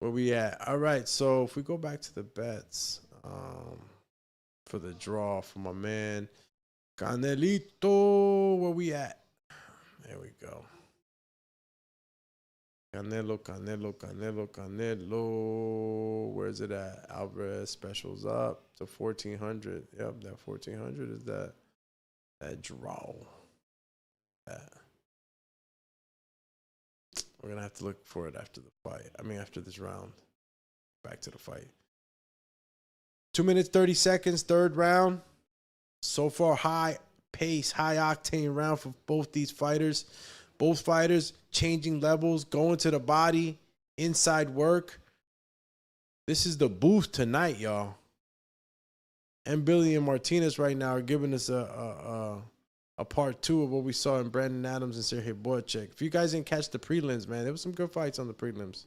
Where we at? All right, so if we go back to the bets for the draw for my man Canelito, where we at? There we go. Canelo. Where's it at? Alvarez specials up to 1,400. Yep, that 1,400 is that draw. That. We're going to have to look for it after the fight. I mean, after this round. Back to the fight. 2 minutes, 30 seconds, third round. So far, high pace, high octane round for both these fighters. Both fighters changing levels, going to the body, inside work. This is the booth tonight, y'all. And Billy and Martinez right now are giving us a part two of what we saw in Brandon Adams and Sergey Boychuk. If you guys didn't catch the prelims, man, there was some good fights on the prelims.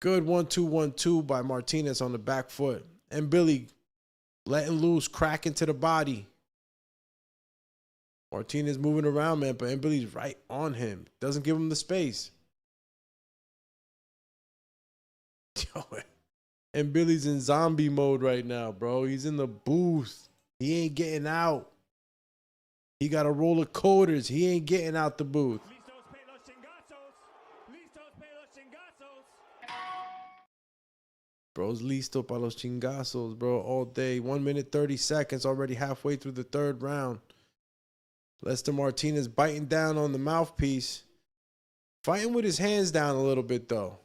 Good 1-2 by Martinez on the back foot. And Billy letting loose, cracking to the body. Martinez moving around, man, but Billy's right on him. Doesn't give him the space. And Billy's in zombie mode right now, bro. He's in the booth. He ain't getting out. He got a roll of quarters. He ain't getting out the booth. Bro's listo para los chingazos, bro, all day. 1 minute, 30 seconds, already halfway through the third round. Lester Martinez biting down on the mouthpiece. Fighting with his hands down a little bit, though.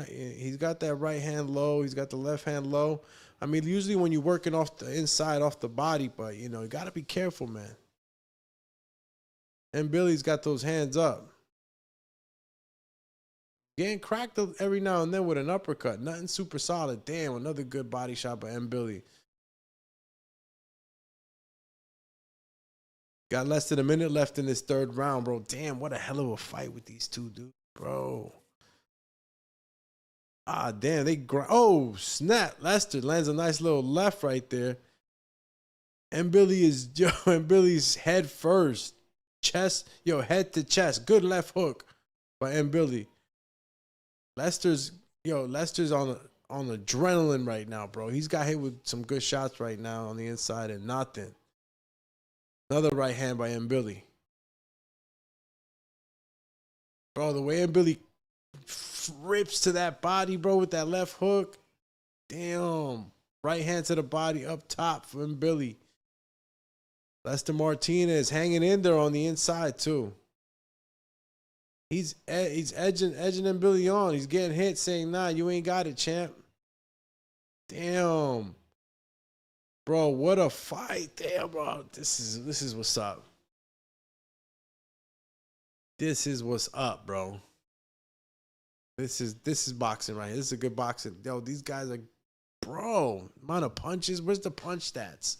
He's got that right hand low. He's got the left hand low. I mean, usually when you're working off the inside, off the body, but, you know, you got to be careful, man. And Billy's got those hands up. Getting cracked every now and then with an uppercut. Nothing super solid. Damn, another good body shot by M. Billy. Got less than a minute left in this third round, bro. Damn, what a hell of a fight with these two dudes, bro. Ah, damn, oh, snap. Lester lands a nice little left right there. And Billy's head first. Chest, head to chest. Good left hook by M. Billy. Lester's on adrenaline right now, bro. He's got hit with some good shots right now on the inside and nothing. Another right hand by M. Billy. Bro, the way M. Billy rips to that body, bro, with that left hook. Damn. Right hand to the body up top for M. Billy. Lester Martinez hanging in there on the inside, too. He's edging M. Billy on. He's getting hit, saying, nah, you ain't got it, champ. Damn. Bro, what a fight. Damn, bro. This is what's up. This is what's up, bro. This is boxing right here. This is a good boxing. Yo, these guys are, bro, amount of punches. Where's the punch stats?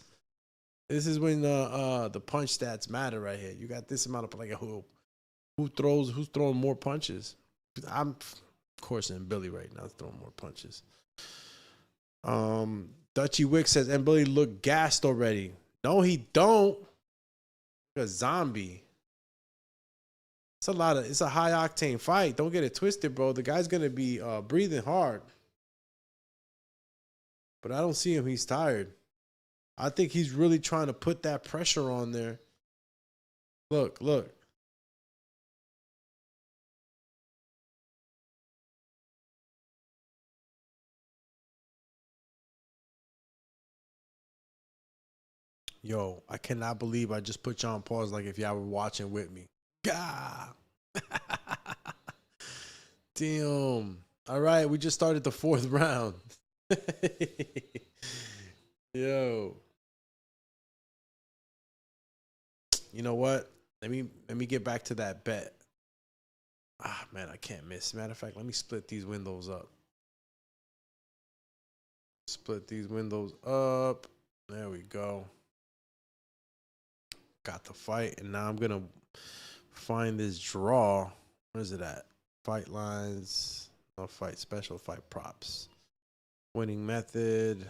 This is when the punch stats matter right here. You got this amount of, like, who's throwing more punches? I'm, of course, in Billy right now throwing more punches. Dutchy Wick says, and Billy look gassed already. No, he don't. A zombie. It's a high octane fight. Don't get it twisted, bro. The guy's gonna be breathing hard. But I don't see him. He's tired. I think he's really trying to put that pressure on there. Look. Yo, I cannot believe I just put y'all on pause like if y'all were watching with me. Gah! Damn. All right, we just started the fourth round. Yo. You know what? Let me get back to that bet. Ah, man, I can't miss. Matter of fact, let me split these windows up. Split these windows up. There we go. Got the fight, and now I'm gonna find this draw. Where's it at? Fight lines. No, fight special, fight props. Winning method.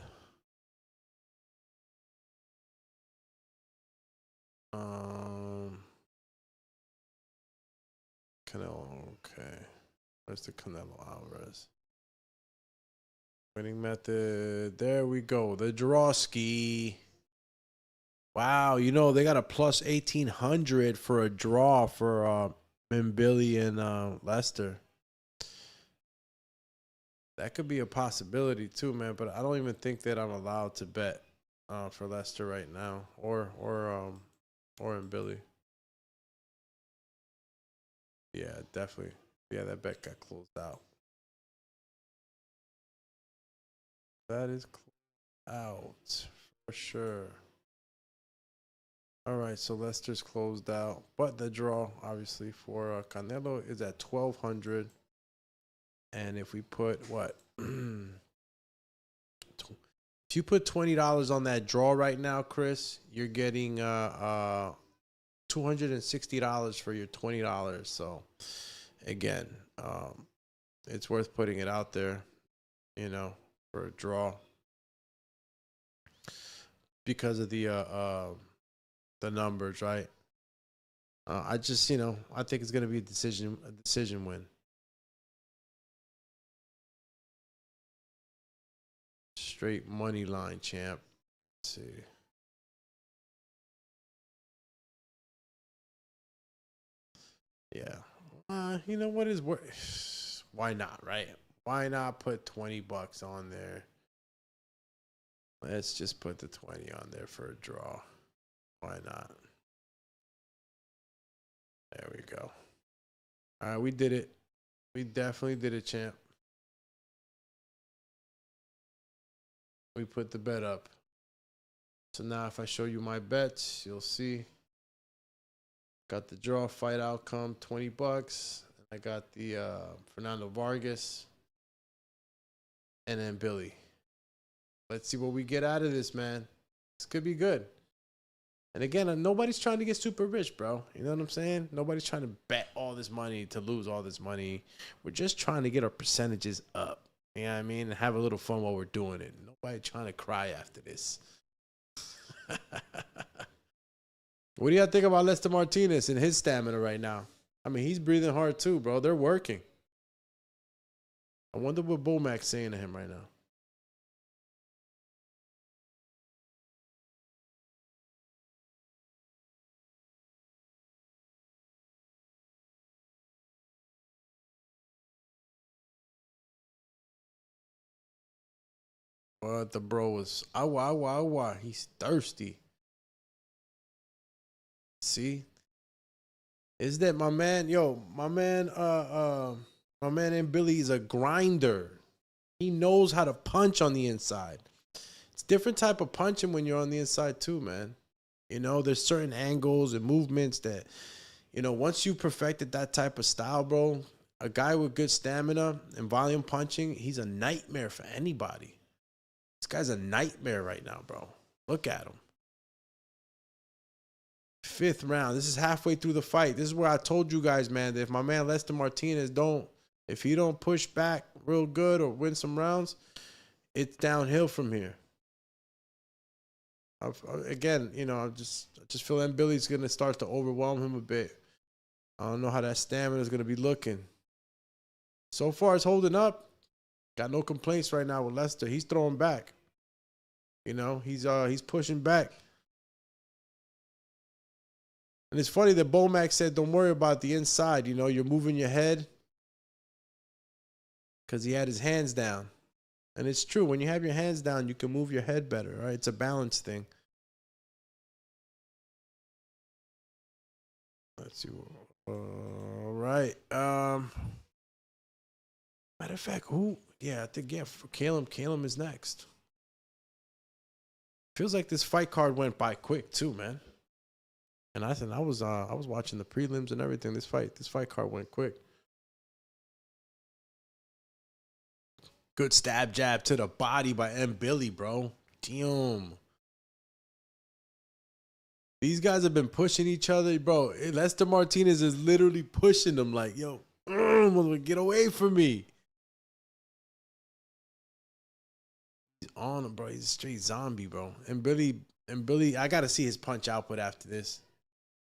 Canelo. Okay. Where's the Canelo Alvarez? Winning method. There we go. The draw ski. Wow, they got a plus 1,800 for a draw for Billy and Lester. That could be a possibility too, man. But I don't even think that I'm allowed to bet for Lester right now, or in Billy. Yeah, definitely. Yeah, that bet got closed out. That is closed out for sure. All right, so Lester's closed out, but the draw obviously for Canelo is at 1,200. And if we put what? If you put $20 on that draw right now, Chris, you're getting $260 for your $20. So again, it's worth putting it out there, you know, for a draw because of the numbers, right? I just, you know, I think it's gonna be a decision win. Straight money line champ. Let's see. Yeah. You know what is worth? Why not, right? Why not put $20 on there? Let's just put the 20 on there for a draw. Why not? There we go. All right, we did it. We definitely did it, champ. We put the bet up. So now if I show you my bets, you'll see. Got the draw fight outcome, $20. I got the Fernando Vargas. And then Billy. Let's see what we get out of this, man. This could be good. And again, nobody's trying to get super rich, bro. You know what I'm saying? Nobody's trying to bet all this money to lose all this money. We're just trying to get our percentages up. You know what I mean? And have a little fun while we're doing it. Nobody trying to cry after this. What do y'all think about Lester Martinez and his stamina right now? I mean, he's breathing hard too, bro. They're working. I wonder what Bomac's saying to him right now. But the bro was, he's thirsty. See? Is that my man? Yo, my man and Billy is a grinder. He knows how to punch on the inside. It's different type of punching when you're on the inside too, man. You know, there's certain angles and movements that, you know, once you perfected that type of style, bro, a guy with good stamina and volume punching, he's a nightmare for anybody. This guy's a nightmare right now, bro. Look at him. 5th round. This is halfway through the fight. This is where I told you guys, man, that if my man Lester Martinez if he don't push back real good or win some rounds, it's downhill from here. Again, you know, I just feel that Billy's going to start to overwhelm him a bit. I don't know how that stamina is going to be looking. So far, it's holding up. Got no complaints right now with Lester. He's throwing back. You know, he's pushing back. And it's funny that Bomac said, don't worry about the inside. You know, you're moving your head because he had his hands down. And it's true. When you have your hands down, you can move your head better, right? It's a balance thing. Let's see. All right. Matter of fact, who? Yeah, I think, yeah, for Caleb is next. Feels like this fight card went by quick too, man. And I was watching the prelims and everything. This fight card went quick. Good stab jab to the body by M. Billy, bro. Damn. These guys have been pushing each other, bro. Lester Martinez is literally pushing them like, yo, get away from me. He's on him, bro. He's a straight zombie, bro. And Billy, I got to see his punch output after this.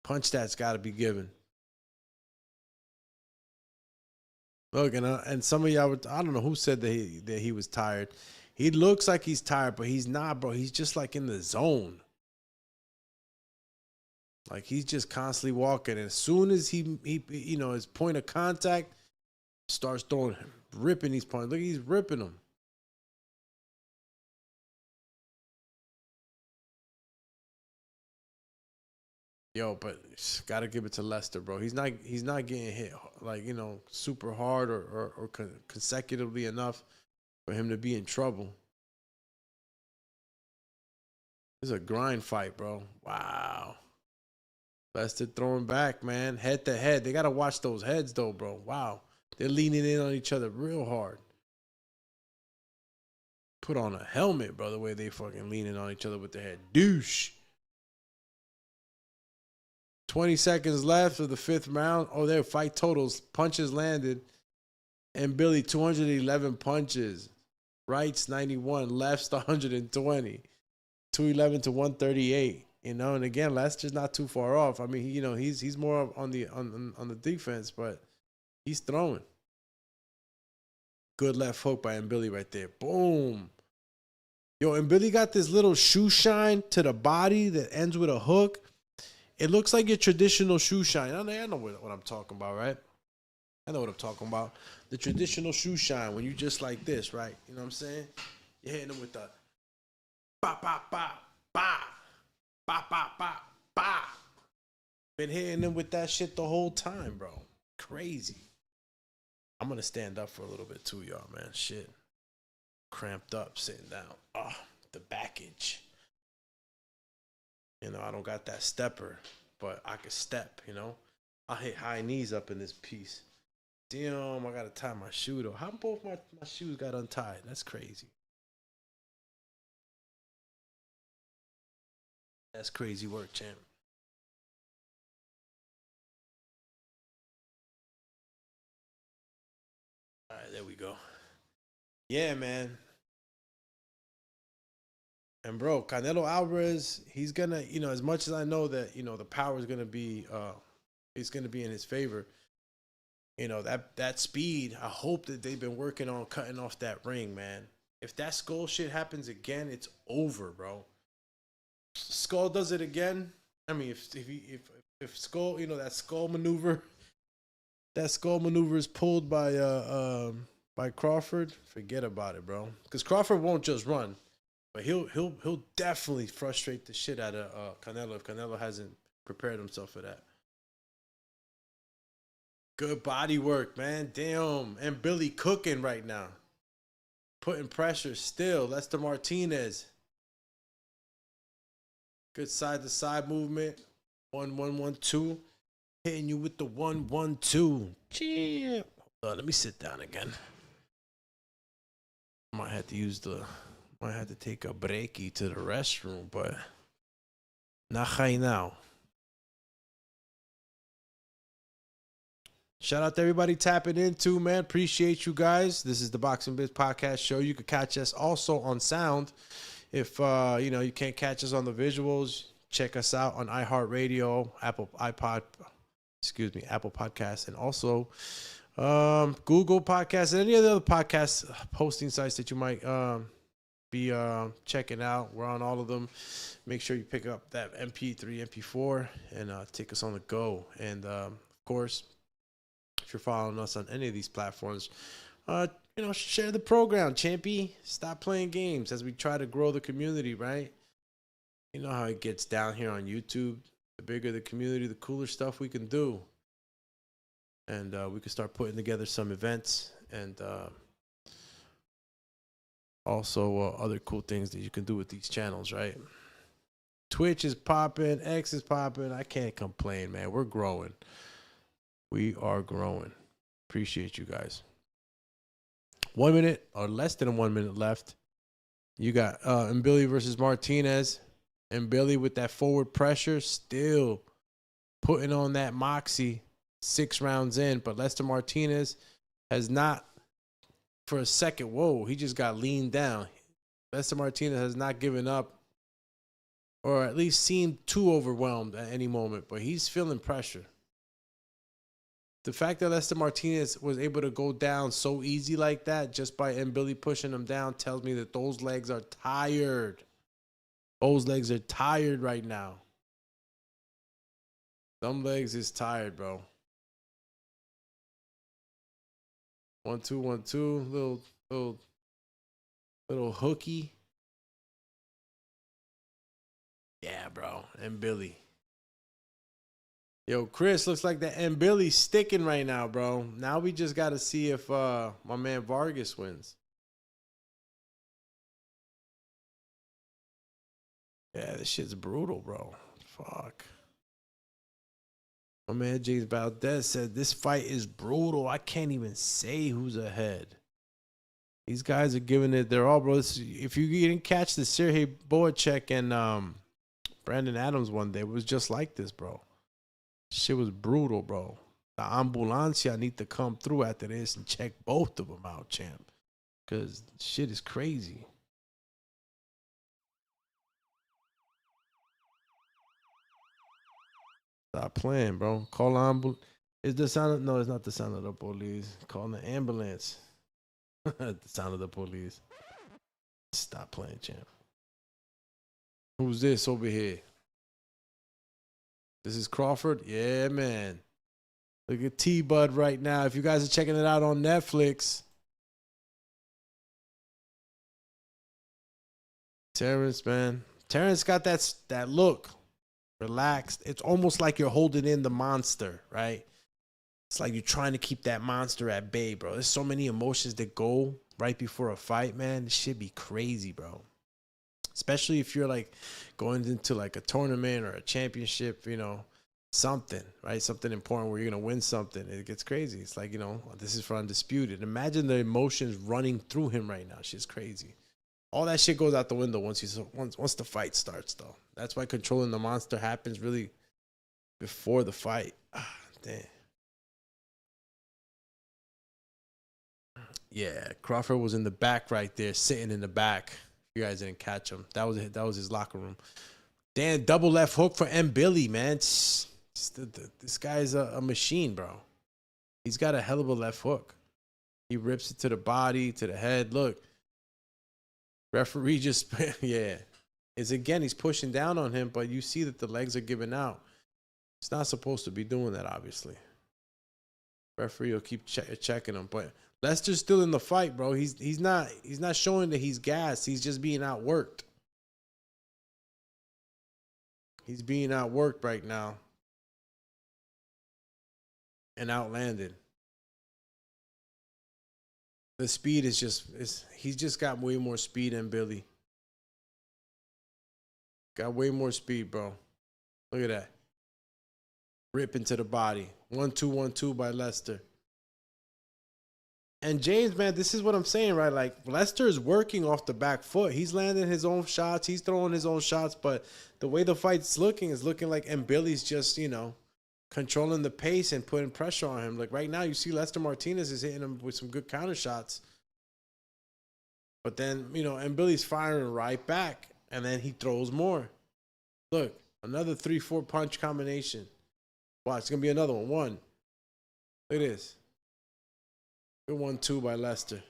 Punch that's got to be given. Look, and some of y'all, I don't know who said that he was tired. He looks like he's tired, but he's not, bro. He's just like in the zone. Like, he's just constantly walking. And as soon as he you know, his point of contact starts ripping these punches. Look, he's ripping them. Yo, but gotta give it to Lester, bro. He's not getting hit like, you know, super hard or consecutively enough for him to be in trouble. This is a grind fight, bro. Wow. Lester throwing back, man. Head to head. They gotta watch those heads though, bro. Wow. They're leaning in on each other real hard. Put on a helmet, bro, the way they fucking leaning on each other with their head. Douche. 20 seconds left of the 5th round. Oh, there, fight totals. Punches landed. And Billy, 211 punches. Rights, 91. Lefts, 120. 211 to 138. You know, and again, Lester's not too far off. I mean, you know, he's more on the defense, but he's throwing. Good left hook by Billy right there. Boom. Yo, and Billy got this little shoe shine to the body that ends with a hook. It looks like your traditional shoe shine. I know what I'm talking about, right? I know what I'm talking about. The traditional shoe shine when you just like this, right? You know what I'm saying? You're hitting them with the ba ba ba ba ba ba ba ba. Been hitting them with that shit the whole time, bro. Crazy. I'm gonna stand up for a little bit too, y'all, man. Shit. Cramped up, sitting down. Oh, the backage. You know, I don't got that stepper, but I can step, you know. I hit high knees up in this piece. Damn, I got to tie my shoe, though. How both my shoes got untied? That's crazy. That's crazy work, champ. All right, there we go. Yeah, man. And bro, Canelo Alvarez, he's gonna, you know, as much as I know that, you know, the power is gonna be, it's gonna be in his favor. You know, that speed. I hope that they've been working on cutting off that ring, man. If that skull shit happens again, it's over, bro. Skull does it again. I mean, if skull, you know, that skull maneuver is pulled by Crawford, forget about it, bro. Because Crawford won't just run. But he'll definitely frustrate the shit out of Canelo if Canelo hasn't prepared himself for that. Good body work, man. Damn. And Billy cooking right now. Putting pressure still. Lester Martinez. Good side-to-side movement. 1-1-1-2. Hitting you with the 1-1-2. Champ. Let me sit down again. Might have to take a breaky to the restroom, but not right now. Shout out to everybody tapping in too, man. Appreciate you guys. This is the Boxing Biz Podcast show. You can catch us also on sound. If you know, you can't catch us on the visuals, check us out on iHeartRadio, Apple Podcasts, and also Google Podcasts and any of the other podcast posting sites that you might be checking out. We're on all of them. Make sure you pick up that MP3, MP4, and take us on the go. And of course, if you're following us on any of these platforms, you know, share the program, champy. Stop playing games as we try to grow the community, right? You know how it gets down here on YouTube. The bigger the community, the cooler stuff we can do. And we can start putting together some events and also other cool things that you can do with these channels, right? Twitch is popping, X is popping. I can't complain, man. We're growing. We are growing. Appreciate you guys. 1 minute or less than 1 minute left. You got Billy versus Martinez. And Billy with that forward pressure, still putting on that moxie 6 rounds in. But Lester Martinez has not, for a second, whoa, he just got leaned down. Lester Martinez has not given up, or at least seemed too overwhelmed at any moment. But he's feeling pressure. The fact that Lester Martinez was able to go down so easy like that just by Billy pushing him down tells me that those legs are tired. Those legs are tired right now. Some legs is tired, bro. 1-2, 1-2. Little hooky. Yeah, bro. And Billy. Yo, Chris, looks like the and Billy's sticking right now, bro. Now we just got to see if my man Vargas wins. Yeah, this shit's brutal, bro. Fuck. My man James Valdez said this fight is brutal. I can't even say who's ahead. These guys are giving it their all, bro. If you didn't catch the Sergey Boychuk and Brandon Adams one day, it was just like this, bro. Shit was brutal, bro. The ambulancia need to come through after this and check both of them out, champ. Because shit is crazy. Stop playing, bro. Call ambulance. Is the sound of, no, it's not the sound of the police. Call the ambulance. The sound of the police. Stop playing, champ. Who's this over here? This is Crawford? Yeah, man. Look at T-Bud right now. If you guys are checking it out on Netflix. Terence, man. Terence got that look. Relaxed. It's almost like you're holding in the monster, right? It's like you're trying to keep that monster at bay, bro. There's so many emotions that go right before a fight, man. This should be crazy, bro. Especially if you're like going into like a tournament or a championship, you know, something, right? Something important where you're going to win something. It gets crazy. It's like, you know, this is for undisputed. Imagine the emotions running through him right now. Shit's crazy. All that shit goes out the window once the fight starts, though. That's why controlling the monster happens really before the fight. Ah, damn. Yeah, Crawford was in the back right there, sitting in the back. You guys didn't catch him. That was his locker room. Damn, double left hook for M. Billy, man. This guy's a machine, bro. He's got a hell of a left hook. He rips it to the body, to the head. Look. Referee just, yeah. He's pushing down on him, but you see that the legs are giving out. He's not supposed to be doing that, obviously. Referee will keep checking him, but Lester's still in the fight, bro. He's not showing that he's gassed. He's just being outworked. He's being outworked right now and outlanded. The speed is he's just got way more speed than Billy. Got way more speed, bro. Look at that. Rip into the body. 1-2, 1-2 by Lester. And James, man, this is what I'm saying, right? Like, Lester is working off the back foot. He's landing his own shots. He's throwing his own shots. But the way the fight's looking is looking like, and Billy's just, you know, controlling the pace and putting pressure on him. Like right now, you see Lester Martinez is hitting him with some good counter shots. But then, you know, and Billy's firing right back. And then he throws more. Look, another 3-4 punch combination. Watch, it's going to be another one. One. Look at this. Good 1-2 by Lester.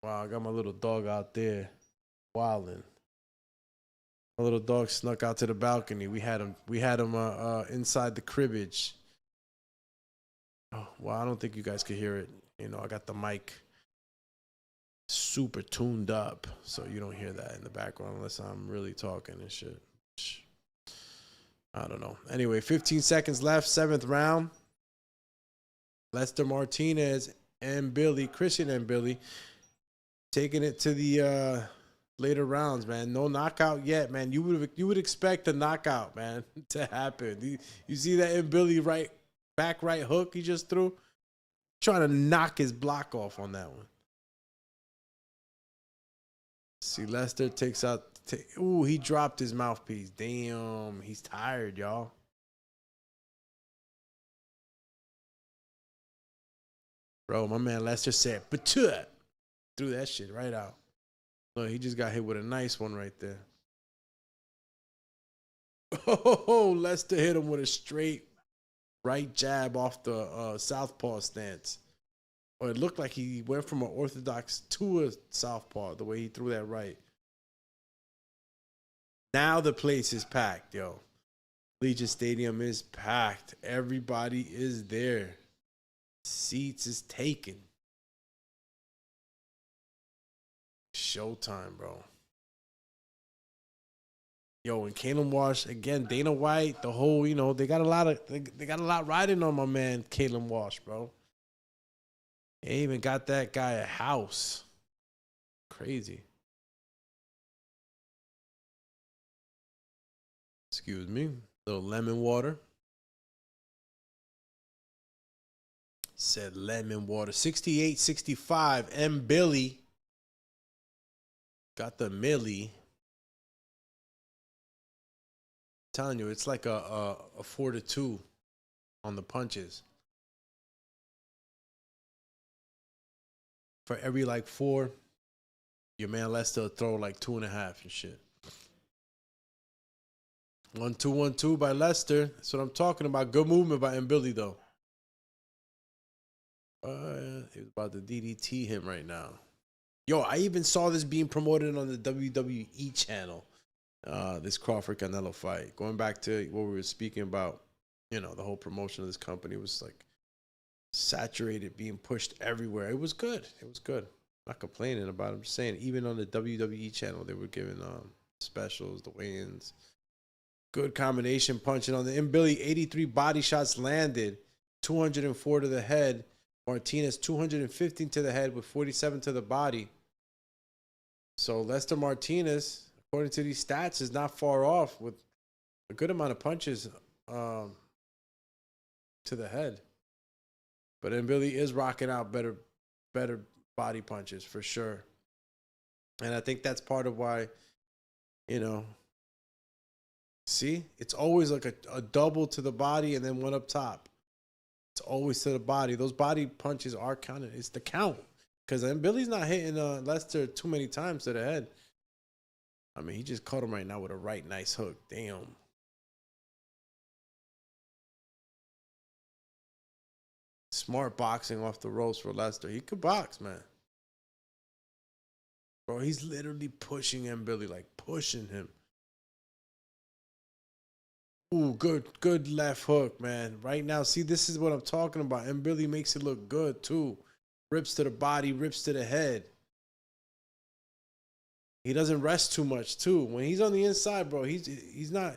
Wow, I got my little dog out there wilding. My little dog snuck out to the balcony. We had him inside the cribbage. Oh, well, I don't think you guys could hear it. You know, I got the mic super tuned up, so you don't hear that in the background unless I'm really talking and shit. I don't know. Anyway, 15 seconds left, 7th round. Lester Martinez and Billy, Christian and Billy, taking it to the later rounds, man. No knockout yet, man. You would expect a knockout, man, to happen. You see that in Billy back right hook he just threw? Trying to knock his block off on that one. See, Lester takes out. Ooh, he dropped his mouthpiece. Damn, he's tired, y'all. Bro, my man Lester said, "Batuh!" Threw that shit right out. Look, he just got hit with a nice one right there. Oh, Lester hit him with a straight right jab off the southpaw stance. Or it looked like he went from an orthodox to a southpaw, the way he threw that right. Now the place is packed, yo. Legion Stadium is packed. Everybody is there. Seats is taken. Showtime, bro. Yo, and Caleb Walsh again. Dana White, the whole, they got a lot riding on my man Caleb Walsh, bro. They even got that guy a house. Crazy. Excuse me. Little lemon water. Said lemon water. 68-65. M. Billy. Got the Millie. Telling you, it's like a 4-2 on the punches. For every 4, your man Lester will throw 2.5 and shit. 1-2 by Lester. That's what I'm talking about. Good movement by M. Billy though. He was about to DDT him right now. Yo, I even saw this being promoted on the WWE channel. This Crawford Canelo fight. Going back to what we were speaking about, the whole promotion of this company was saturated, being pushed everywhere. It was good. It was good. I'm not complaining about it. I'm just saying, even on the WWE channel, they were giving specials, the weigh-ins. Good combination punching on the M. Billy. 83 body shots landed, 204 to the head. Martinez 215 to the head with 47 to the body. So Lester Martinez, according to these stats, is not far off with a good amount of punches to the head. But M. Billy is rocking out better body punches for sure. And I think that's part of why, see, it's always like a double to the body and then one up top. It's always to the body. Those body punches are counted. It's the count. Because Billy's not hitting Lester too many times to the head. I mean, he just caught him right now with a right nice hook. Damn. Smart boxing off the ropes for Lester. He could box, man. Bro, he's literally pushing M. Billy, pushing him. Ooh, good left hook, man. Right now, see, this is what I'm talking about. M. Billy makes it look good, too. Rips to the body, rips to the head. He doesn't rest too much, too. When he's on the inside, bro, he's not.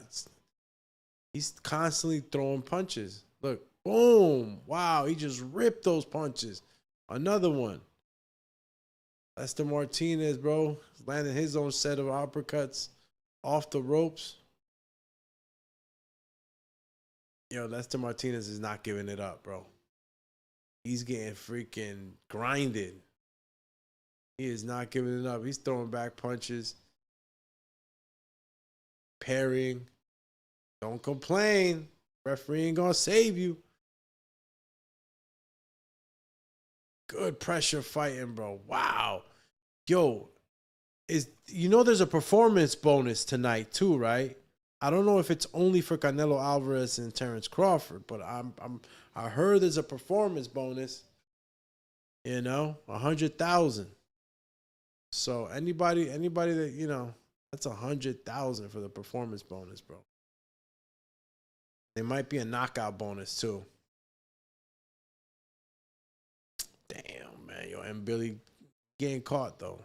He's constantly throwing punches. Look, boom. Wow, he just ripped those punches. Another one. Lester Martinez, bro, landing his own set of uppercuts off the ropes. Yo, Lester Martinez is not giving it up, bro. He's getting freaking grinded. He is not giving it up. He's throwing back punches. Parrying. Don't complain. Referee ain't gonna save you. Good pressure fighting, bro. Wow. Yo, there's a performance bonus tonight too, right? I don't know if it's only for Canelo Alvarez and Terence Crawford, but I heard there's a performance bonus. 100,000. So anybody that that's 100,000 for the performance bonus, bro. There might be a knockout bonus too. Damn, man, yo, and Billy getting caught though.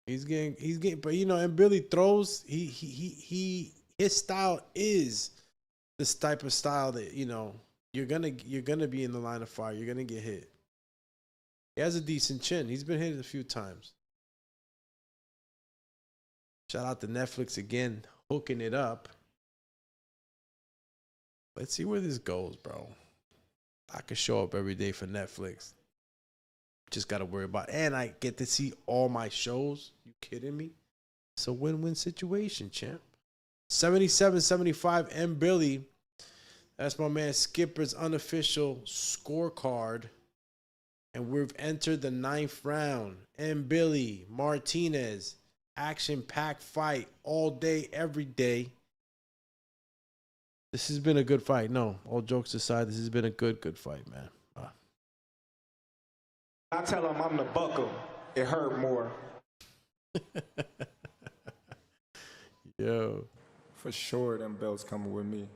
He's getting, but and Billy throws. His style is this type of style that you're gonna be in the line of fire. You're gonna get hit. He has a decent chin. He's been hit a few times. Shout out to Netflix again, hooking it up. Let's see where this goes, bro. I could show up every day for Netflix. Just got to worry about it. And I get to see all my shows. You kidding me? It's a win-win situation, champ. 77-75 M. Billy. That's my man Skipper's unofficial scorecard. And we've entered the 9th round. M. Billy, Martinez. Action-packed fight all day, every day. This has been a good fight. No, all jokes aside, this has been a good fight, man. I tell him I'm the buckle. It hurt more. Yo. For sure, them belts coming with me.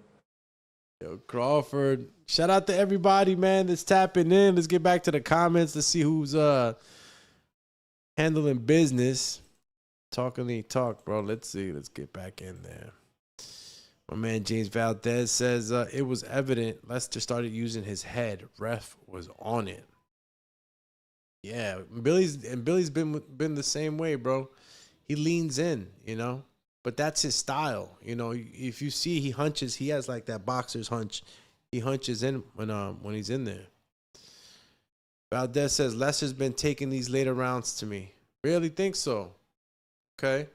Yo, Crawford. Shout out to everybody, man, that's tapping in. Let's get back to the comments. Let's see who's handling business. Talking talk, bro. Let's see. Let's get back in there. My man James Valdez says it was evident Lester started using his head. Ref was on it. Yeah, Billy's been the same way, bro. He leans in, you know, but that's his style. You know, if you see he hunches, he has like that boxer's hunch. He hunches in when he's in there. Valdez says Lester's been taking these later rounds to me. Really think so? Okay.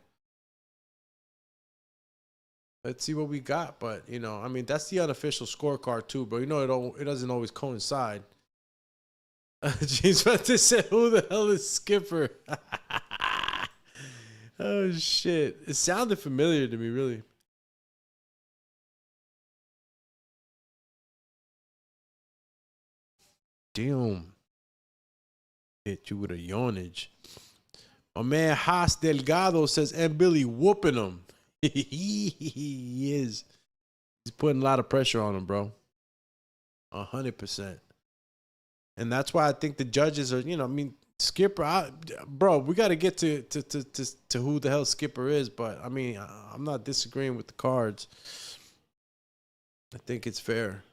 Let's see what we got, but you know, I mean, that's the unofficial scorecard too, bro. You know, it doesn't always coincide. James Valdez said, "Who the hell is Skipper?" Oh shit! It sounded familiar to me, really. Damn. Hit you with a yawnage. My man Haas Delgado says, and Billy whooping him. He is. He's putting a lot of pressure on him, bro. 100%. And that's why I think the judges are, you know, I mean, Skipper, bro, we got to get to who the hell Skipper is. But, I mean, I'm not disagreeing with the cards. I think it's fair.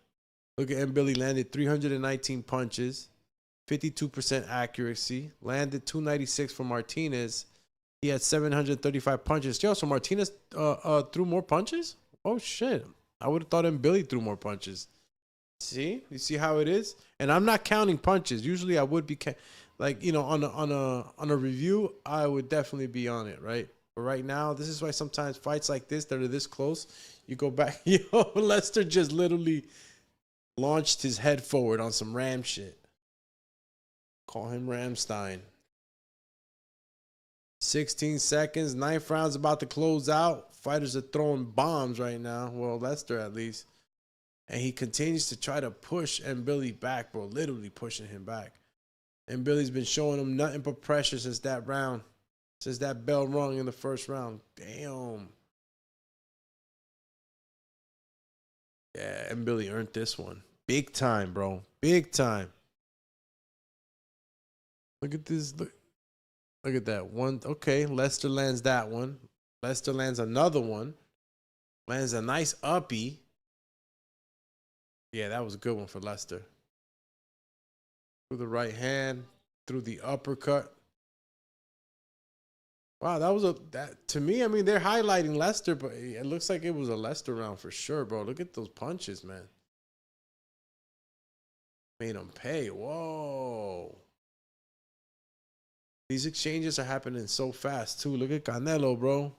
Look at M. Billy landed 319 punches, 52% accuracy, landed 296 for Martinez. He had 735 punches. Yo, so Martinez threw more punches? Oh, shit. I would have thought M. Billy threw more punches. See? You see how it is? And I'm not counting punches. Usually I would be, like, you know, on a review, I would definitely be on it, right? But right now, this is why sometimes fights like this that are this close, you go back. Yo, Lester just literally launched his head forward on some Ram shit. Call him Ramstein. 16 seconds. 9th round's about to close out. Fighters are throwing bombs right now. Well, Lester at least. And he continues to try to push M. Billy back, bro. Literally pushing him back. And Billy's been showing him nothing but pressure since that round. Since that bell rung in the first round. Damn. Yeah, M. Billy earned this one. Big time, bro. Big time. Look at this. Look at that one. Okay, Lester lands that one. Lester lands another one. Lands a nice uppie. Yeah, that was a good one for Lester. Through the right hand, through the uppercut. Wow, that to me, I mean, they're highlighting Lester, but it looks like it was a Lester round for sure, bro. Look at those punches, man. Made him pay. Whoa. These exchanges are happening so fast, too. Look at Canelo, bro.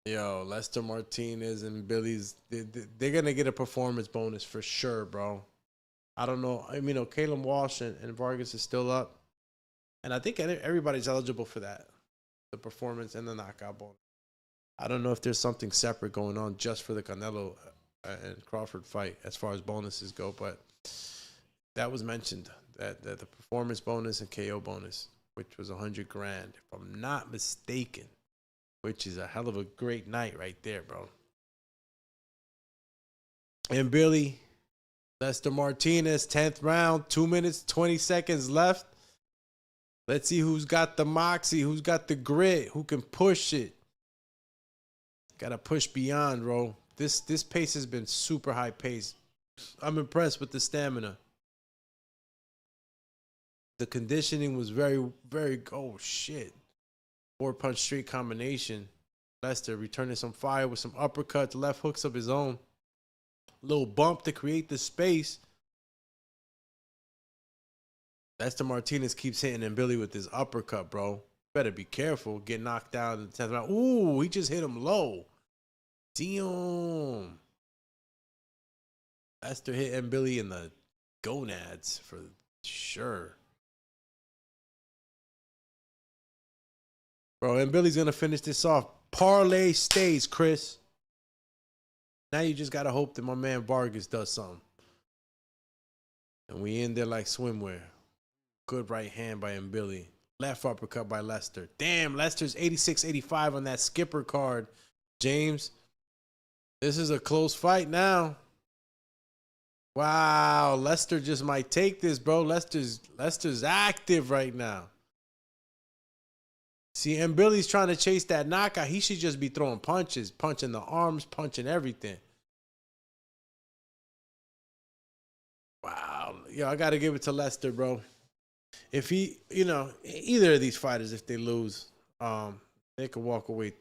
Yo, Lester Martinez and Billy's, they're going to get a performance bonus for sure, bro. I don't know. I mean, Caleb Walsh and Vargas is still up. And I think everybody's eligible for that, the performance and the knockout bonus. I don't know if there's something separate going on just for the Canelo and Crawford fight as far as bonuses go, but that was mentioned, that the performance bonus and KO bonus, which was $100 grand, if I'm not mistaken, which is a hell of a great night right there, bro. And Billy, Lester Martinez, 10th round, 2 minutes, 20 seconds left. Let's see who's got the moxie, who's got the grit, who can push it. Got to push beyond, bro. This pace has been super high pace. I'm impressed with the stamina. The conditioning was very, very, oh, shit. 4-punch straight combination. Lester returning some fire with some uppercuts, left hooks of his own. Little bump to create the space. Lester Martinez keeps hitting and Billy with his uppercut, bro. Better be careful. Get knocked down in the 10th round. Ooh, he just hit him low. Damn. Lester hit M. Billy in the gonads for sure. Bro, and Billy's going to finish this off. parlay stays, Chris. Now you just got to hope that my man Vargas does something. And we in there like swimwear. Good right hand by Billy. Left uppercut by Lester. Damn, Lester's 86-85 on that skipper card. James, this is a close fight now. Wow, Lester just might take this, bro. Lester's active right now. See, and Billy's trying to chase that knockout. He should just be throwing punches, punching the arms, punching everything. Wow. Yo, I got to give it to Lester, bro. If he, either of these fighters, if they lose, they could walk away,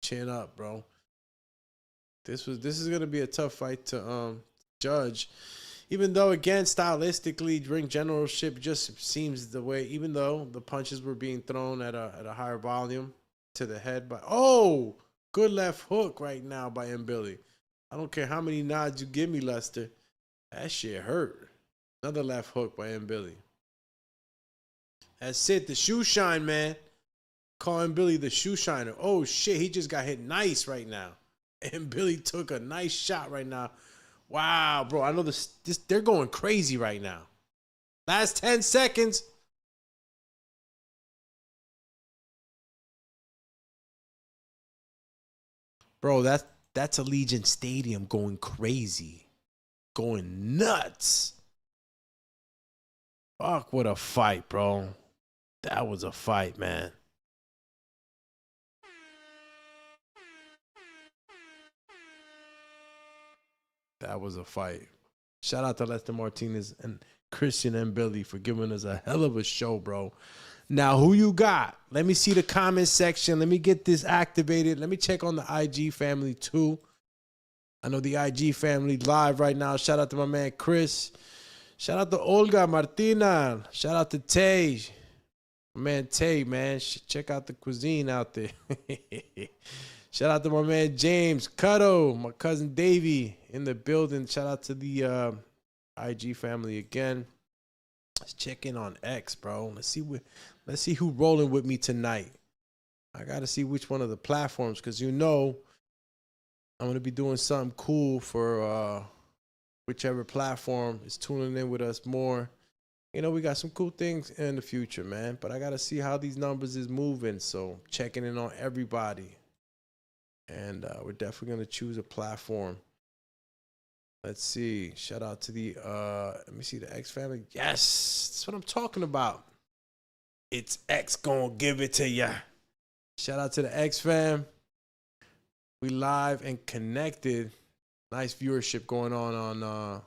chin up, bro. This is going to be a tough fight to judge. Even though, again, stylistically, ring generalship just seems the way, even though the punches were being thrown at a higher volume to the head. But, oh, good left hook right now by Billy. I don't care how many nods you give me, Lester. That shit hurt. Another left hook by Billy. That's it. The shoe shine, man. Calling Billy the shoe shiner. Oh, shit. He just got hit nice right now. And Billy took a nice shot right now. Wow, bro. I know they're going crazy right now. Last 10 seconds. Bro, that's Allegiant Stadium going crazy. Going nuts. Fuck, what a fight, bro. That was a fight, man. That was a fight. Shout out to Lester Martinez and Christian and Billy for giving us a hell of a show, bro. Now, who you got? Let me see the comment section. Let me get this activated. Let me check on the IG family, too. I know the IG family live right now. Shout out to my man, Chris. Shout out to Olga Martina. Shout out to Tay. My man, Tay, man. Check out the cuisine out there. Shout out to my man, James. Cutto. My cousin, Davey, in the building. Shout out to the IG family again. Let's check in on X, bro. Let's see who rolling with me tonight. I got to see which one of the platforms, because I'm going to be doing something cool for whichever platform is tuning in with us more. We got some cool things in the future, man. But I got to see how these numbers is moving. So checking in on everybody. And we're definitely going to choose a platform. Let's see. Shout out to the, let me see, the X family. Yes, that's what I'm talking about. It's X gonna give it to ya. Shout out to the X fam. We live and connected. Nice viewership going on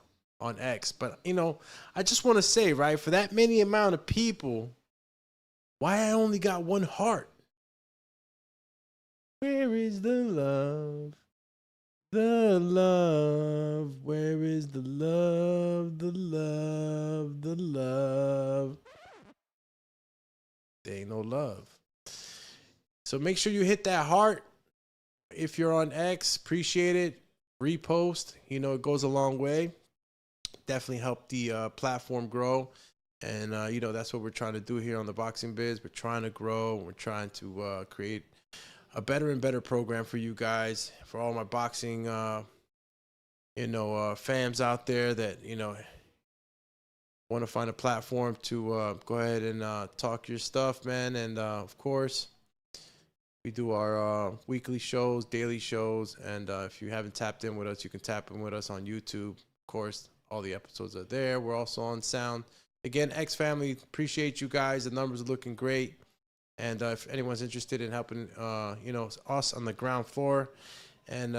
X. But, I just want to say, right, for that many amount of people, why I only got one heart? Where is the love? The love. Where is the love? The love. The love. There ain't no love. So make sure you hit that heart. If you're on X, appreciate it. Repost. It goes a long way. Definitely help the platform grow. And, that's what we're trying to do here on the Boxing Biz. We're trying to grow. We're trying to create a better and better program for you guys, for all my boxing, fans out there that, want to find a platform to go ahead and talk your stuff, man. And, of course, we do our weekly shows, daily shows. And if you haven't tapped in with us, you can tap in with us on YouTube. Of course, all the episodes are there. We're also on sound. Again, X Family, appreciate you guys. The numbers are looking great. And if anyone's interested in helping, us on the ground floor and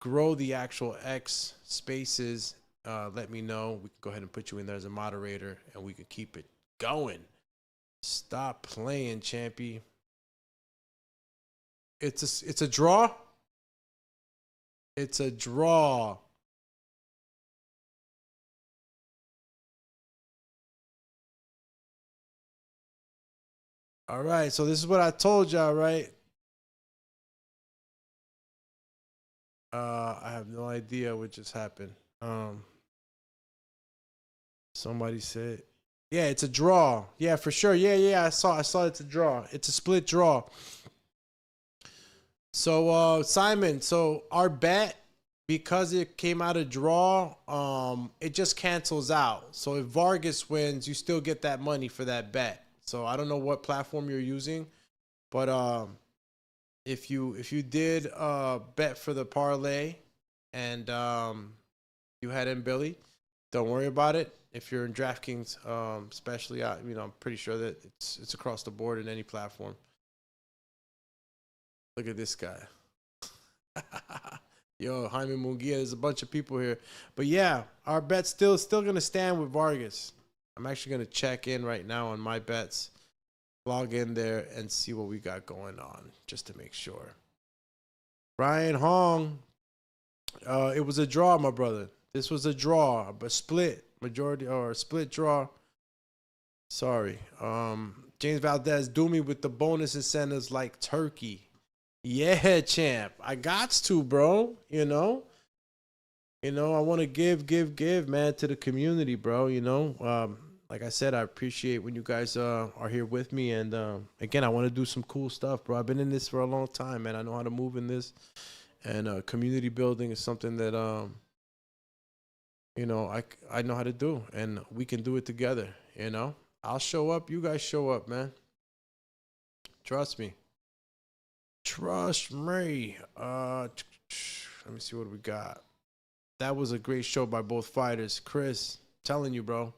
grow the actual X spaces, let me know. We can go ahead and put you in there as a moderator, and we can keep it going. Stop playing, champy. It's a draw. It's a draw. All right, so this is what I told y'all, right? I have no idea what just happened. Somebody said, yeah, it's a draw. Yeah, for sure. Yeah, I saw it's a draw. It's a split draw. So Simon, so our bet, because it came out a draw, it just cancels out. So if Vargas wins, you still get that money for that bet. So I don't know what platform you're using, but if you did bet for the parlay and you had in Billy, don't worry about it. If you're in DraftKings, especially, I'm pretty sure that it's across the board in any platform. Look at this guy. Yo, Jaime Munguia, there's a bunch of people here. But yeah, our bet's still going to stand with Vargas. I'm actually going to check in right now on my bets. Log in there and see what we got going on, just to make sure. Brian Hong, it was a draw, my brother. This was a draw, but split draw. Sorry. James Valdez, do me with the bonus incentives like turkey. Yeah, champ. I gots to, bro. You know, I want to give, man, to the community, bro. Like I said, I appreciate when you guys are here with me. And again, I want to do some cool stuff, bro. I've been in this for a long time, man. I know how to move in this. And community building is something that, I know how to do. And we can do it together, I'll show up. You guys show up, man. Trust me. Trust me. Let me see what we got. That was a great show by both fighters. Chris, telling you, bro.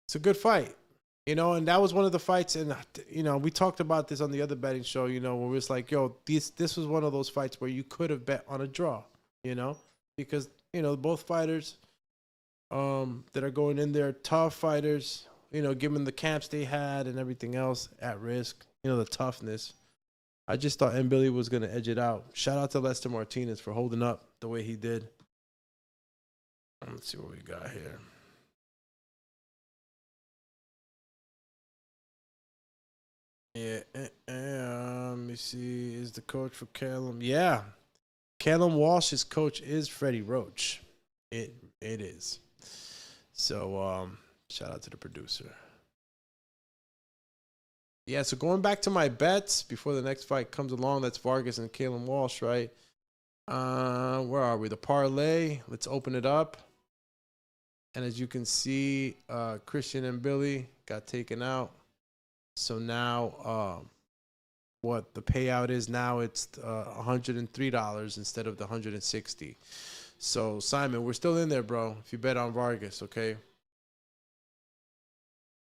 It's a good fight. And that was one of the fights. And, we talked about this on the other betting show, where it was like, yo, this was one of those fights where you could have bet on a draw, because, both fighters that are going in there, tough fighters, given the camps they had and everything else at risk, the toughness. I just thought M. Billy was going to edge it out. Shout out to Lester Martinez for holding up the way he did. Let's see what we got here. Yeah, let me see. Is the coach for Callum? Yeah. Callum Walsh's coach is Freddie Roach. It is. So, shout out to the producer. Yeah, so going back to my bets before the next fight comes along, that's Vargas and Callum Walsh, right? Where are we? The parlay. Let's open it up. And as you can see, Christian and Billy got taken out. So now what the payout is now, it's $103 instead of the $160. So, Simon, we're still in there, bro, if you bet on Vargas, okay?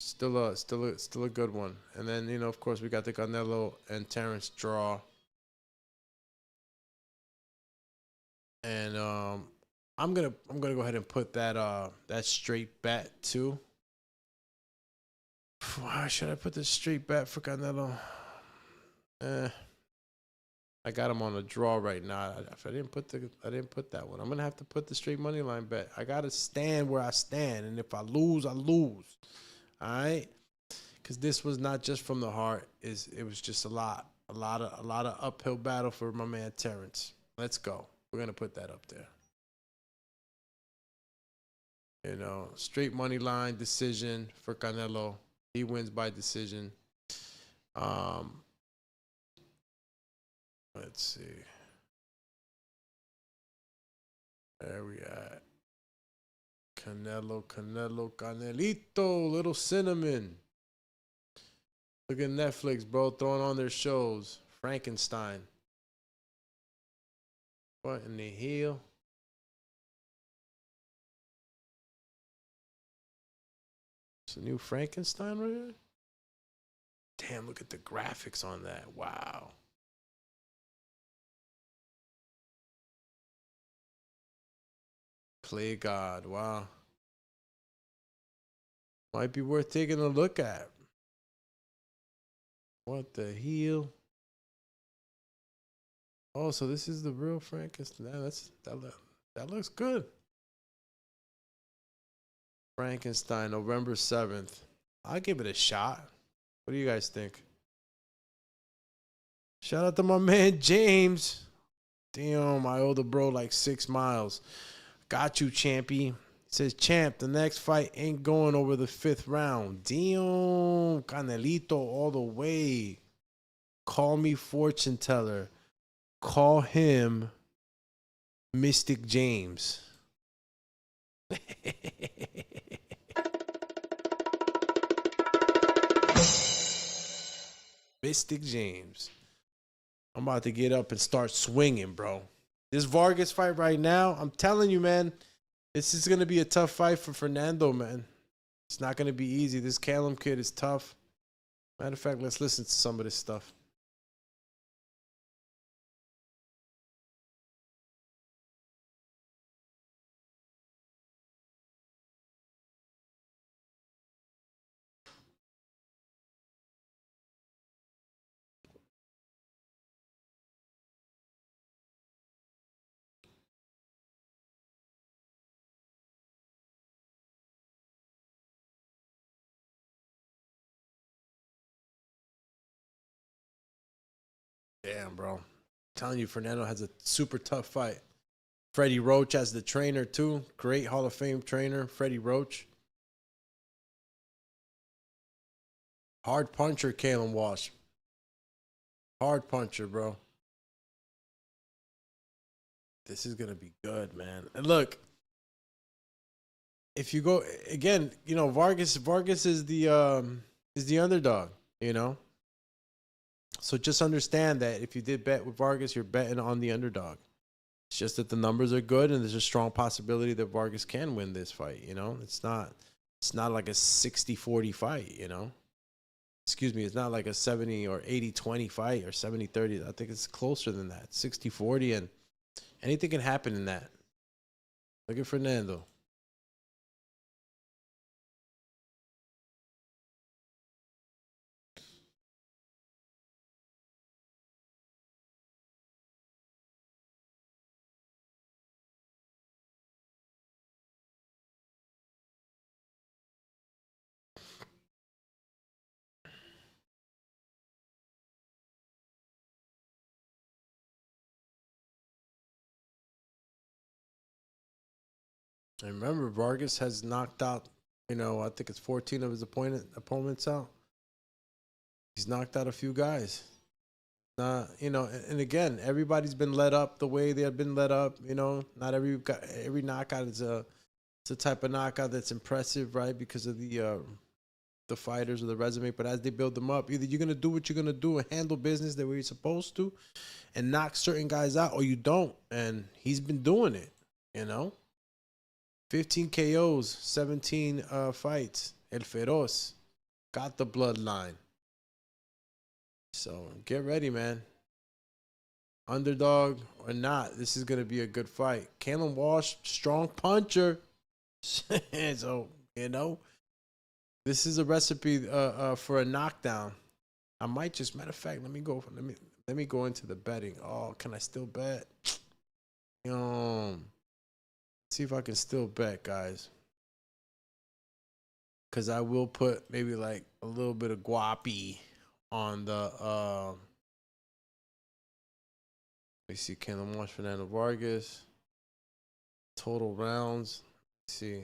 Still a good one. And then, of course, we got the Canelo and Terence draw. And I'm gonna go ahead and put that straight bet too. Why should I put the straight bet for Canelo? I got him on a draw right now. I didn't put that one. I'm gonna have to put the straight money line bet. I gotta stand where I stand, and if I lose, I lose. All right, because this was not just from the heart. It was just a lot of uphill battle for my man Terence. Let's go. We're gonna put that up there. Straight money line decision for Canelo. He wins by decision. Let's see. There we at. Canelito, little cinnamon. Look at Netflix, bro, throwing on their shows. Frankenstein. What in the hell? It's a new Frankenstein right here? Damn, look at the graphics on that. Wow. Play God. Wow. Might be worth taking a look at. What the hell? Oh, so this is the real Frankenstein. That looks good. Frankenstein, November 7th. I'll give it a shot. What do you guys think? Shout out to my man James. Damn, I owe the bro like 6 miles. Got you, champy. Says, champ, the next fight ain't going over the 5th round. Damn, Canelito all the way. Call me fortune teller. Call him Mystic James. Mystic James. I'm about to get up and start swinging, bro. This Vargas fight right now, I'm telling you, man, this is going to be a tough fight for Fernando, man. It's not going to be easy. This Callum kid is tough. Matter of fact, let's listen to some of this stuff. Damn, bro. I'm telling you, Fernando has a super tough fight. Freddie Roach as the trainer, too. Great Hall of Fame trainer, Freddie Roach. Hard puncher, Kalen Walsh. Hard puncher, bro. This is going to be good, man. And look, if you go, again, you know, Vargas is the underdog, you know? So just understand that if you did bet with Vargas, you're betting on the underdog. It's just that the numbers are good and there's a strong possibility that Vargas can win this fight, you know? It's not like a 60-40 fight, you know? Excuse me, it's not like a 70 or 80-20 fight or 70-30. I think it's closer than that. 60-40, and anything can happen in that. Look at Fernando. And remember, Vargas has knocked out, you know, I think it's 14 of his opponents out. He's knocked out a few guys. You know, and again, everybody's been let up the way they have been let up. You know, not every knockout is a type of knockout that's impressive, right? Because of the fighters or the resume. But as they build them up, either you're gonna do what you're gonna do and handle business the way you're supposed to, and knock certain guys out, or you don't. And he's been doing it. You know. 15 KOs, 17 fights. El Feroz got the bloodline. So get ready, man. Underdog or not, this is going to be a good fight. Canelo Walsh, strong puncher. So, you know, this is a recipe for a knockdown. I might just, matter of fact, let me go into the betting. Oh, can I still bet? See if I can still bet, guys. Because I will put maybe like a little bit of guapi on the... let me see. Canelo Walsh, Fernando Vargas. Total rounds. Let's see.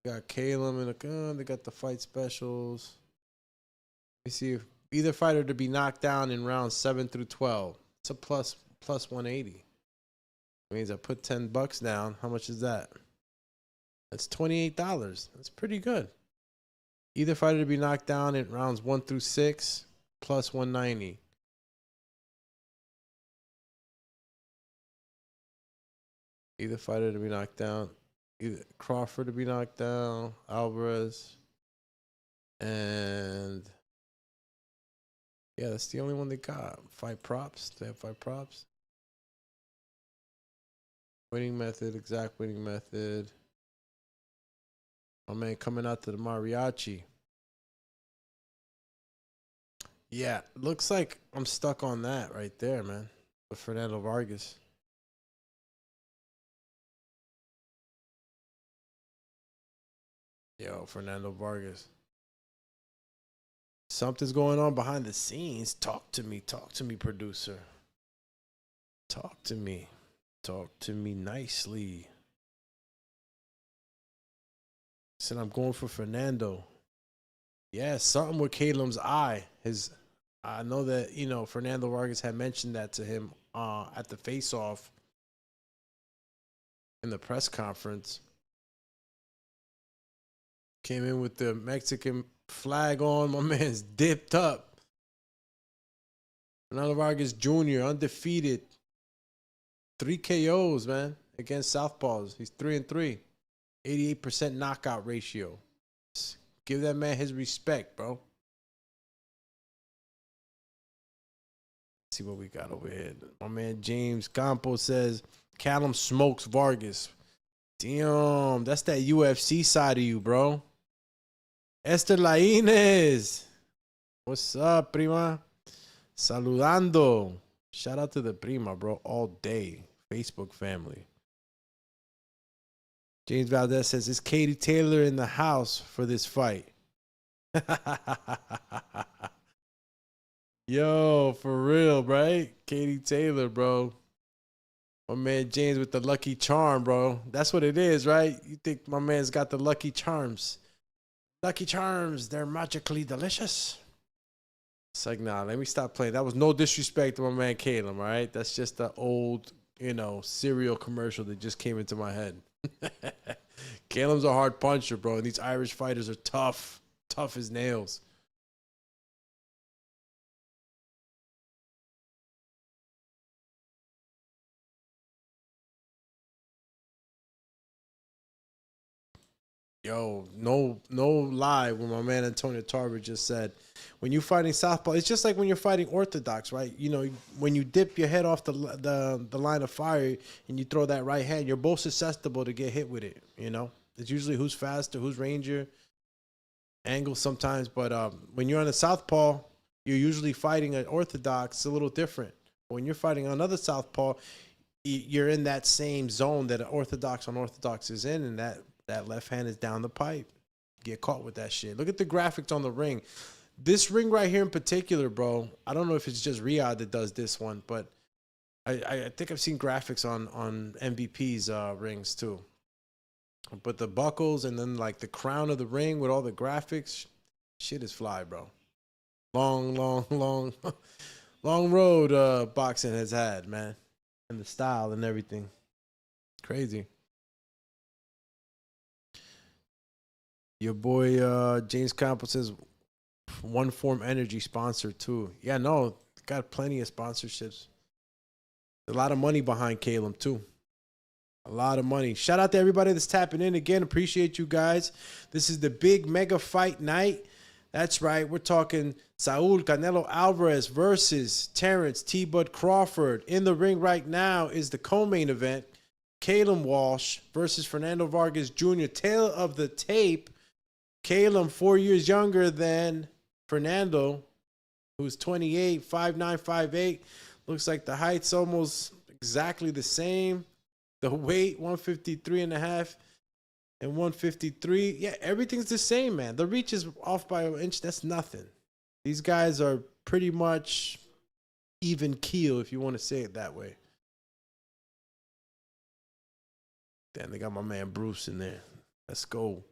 Got Caleb and they got the fight specials. Let me see if either fighter to be knocked down in rounds 7 through 12. It's a plus 180. Means I put $10 down. How much is that? That's $28. That's pretty good. Either fighter to be knocked down in rounds 1 through 6, plus 190. Either fighter to be knocked down. Either Crawford to be knocked down, Alvarez, and yeah, that's the only one they got. 5 props. They have 5 props. Winning method, exact winning method. My man coming out to the mariachi. Yeah, looks like I'm stuck on that right there, man. With Fernando Vargas. Yo, Fernando Vargas. Something's going on behind the scenes. Talk to me, producer. Talk to me. Talk to me nicely. Said I'm going for Fernando. Yeah, something with Caleb's eye. His I know that, Fernando Vargas had mentioned that to him at the face-off in the press conference. Came in with the Mexican flag on. My man's dipped up. Canelo Vargas Jr., undefeated. 3 KOs, man, against Southpaws. He's 3-3. 88% knockout ratio. Give that man his respect, bro. Let's see what we got over here. My man James Campos says, Callum smokes Vargas. Damn, that's that UFC side of you, bro. Esther Lainez. What's up, prima? Saludando. Shout out to the prima, bro, all day. Facebook family. James Valdez says, is Katie Taylor in the house for this fight? Yo, for real, right? Katie Taylor, bro. My man James with the lucky charm, bro. That's what it is, right? You think my man's got the lucky charms. Lucky charms, they're magically delicious. It's like, nah, let me stop playing. That was no disrespect to my man Caleb, all right? That's just the old, cereal commercial that just came into my head. Caleb's a hard puncher, bro. And these Irish fighters are tough. Tough as nails. Yo, no lie when my man Antonio Tarver just said, when you're fighting southpaw, it's just like when you're fighting orthodox, right? When you dip your head off the line of fire and you throw that right hand, you're both susceptible to get hit with it, It's usually who's faster, who's rangier, angle sometimes. But when you're on a southpaw, you're usually fighting an orthodox. It's a little different. When you're fighting another southpaw, you're in that same zone that an orthodox on orthodox is in, and that left hand is down the pipe. Get caught with that shit. Look at the graphics on the ring. This ring right here in particular, bro, I don't know if it's just Riyadh that does this one, but I think I've seen graphics on MVP's rings too. But the buckles and then like the crown of the ring with all the graphics, shit is fly, bro. Long road boxing has had, man. And the style and everything. Crazy. Your boy James Campbell says One Form Energy sponsor too. Yeah, no, got plenty of sponsorships. A lot of money behind Caleb too. A lot of money. Shout out to everybody that's tapping in again. Appreciate you guys. This is the big mega fight night. That's right. We're talking Saul Canelo Alvarez versus Terence T-Bud Crawford. In the ring right now is the co-main event. Caleb Walsh versus Fernando Vargas Jr. Tail of the tape. Caleb, 4 years younger than Fernando, who's 28, 5'9", 5'8". Looks like the height's almost exactly the same. The weight, 153.5 and 153. Yeah, everything's the same, man. The reach is off by an inch. That's nothing. These guys are pretty much even keel, if you want to say it that way. Damn, they got my man Bruce in there. Let's go.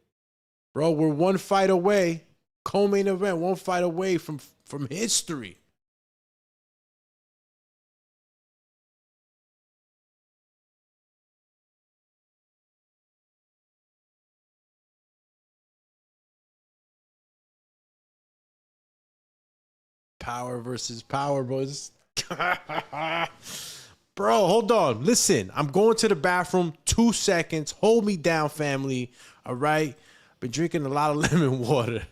Bro, we're one fight away. Co-main event, one fight away from history. Power versus power, bros. Bro, hold on. Listen, I'm going to the bathroom. 2 seconds. Hold me down, family. All right? Been drinking a lot of lemon water.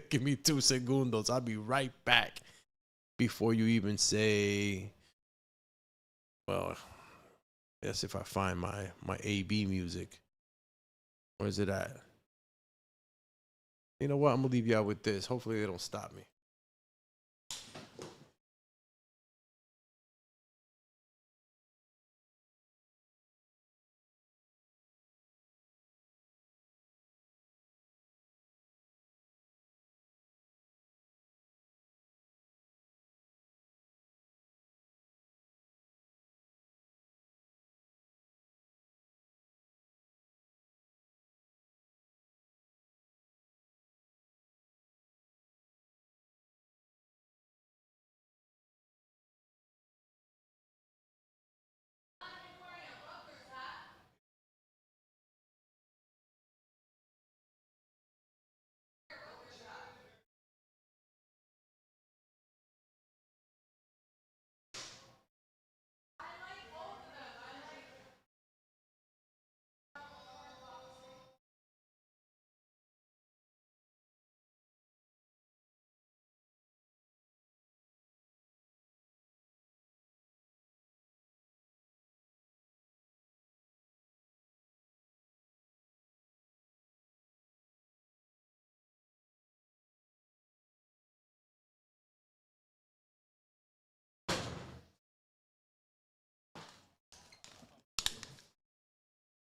Give me 2 segundos. I'll be right back before you even say, well, that's if I find my AB music. Where's it at? You know what? I'm going to leave y'all with this. Hopefully they don't stop me.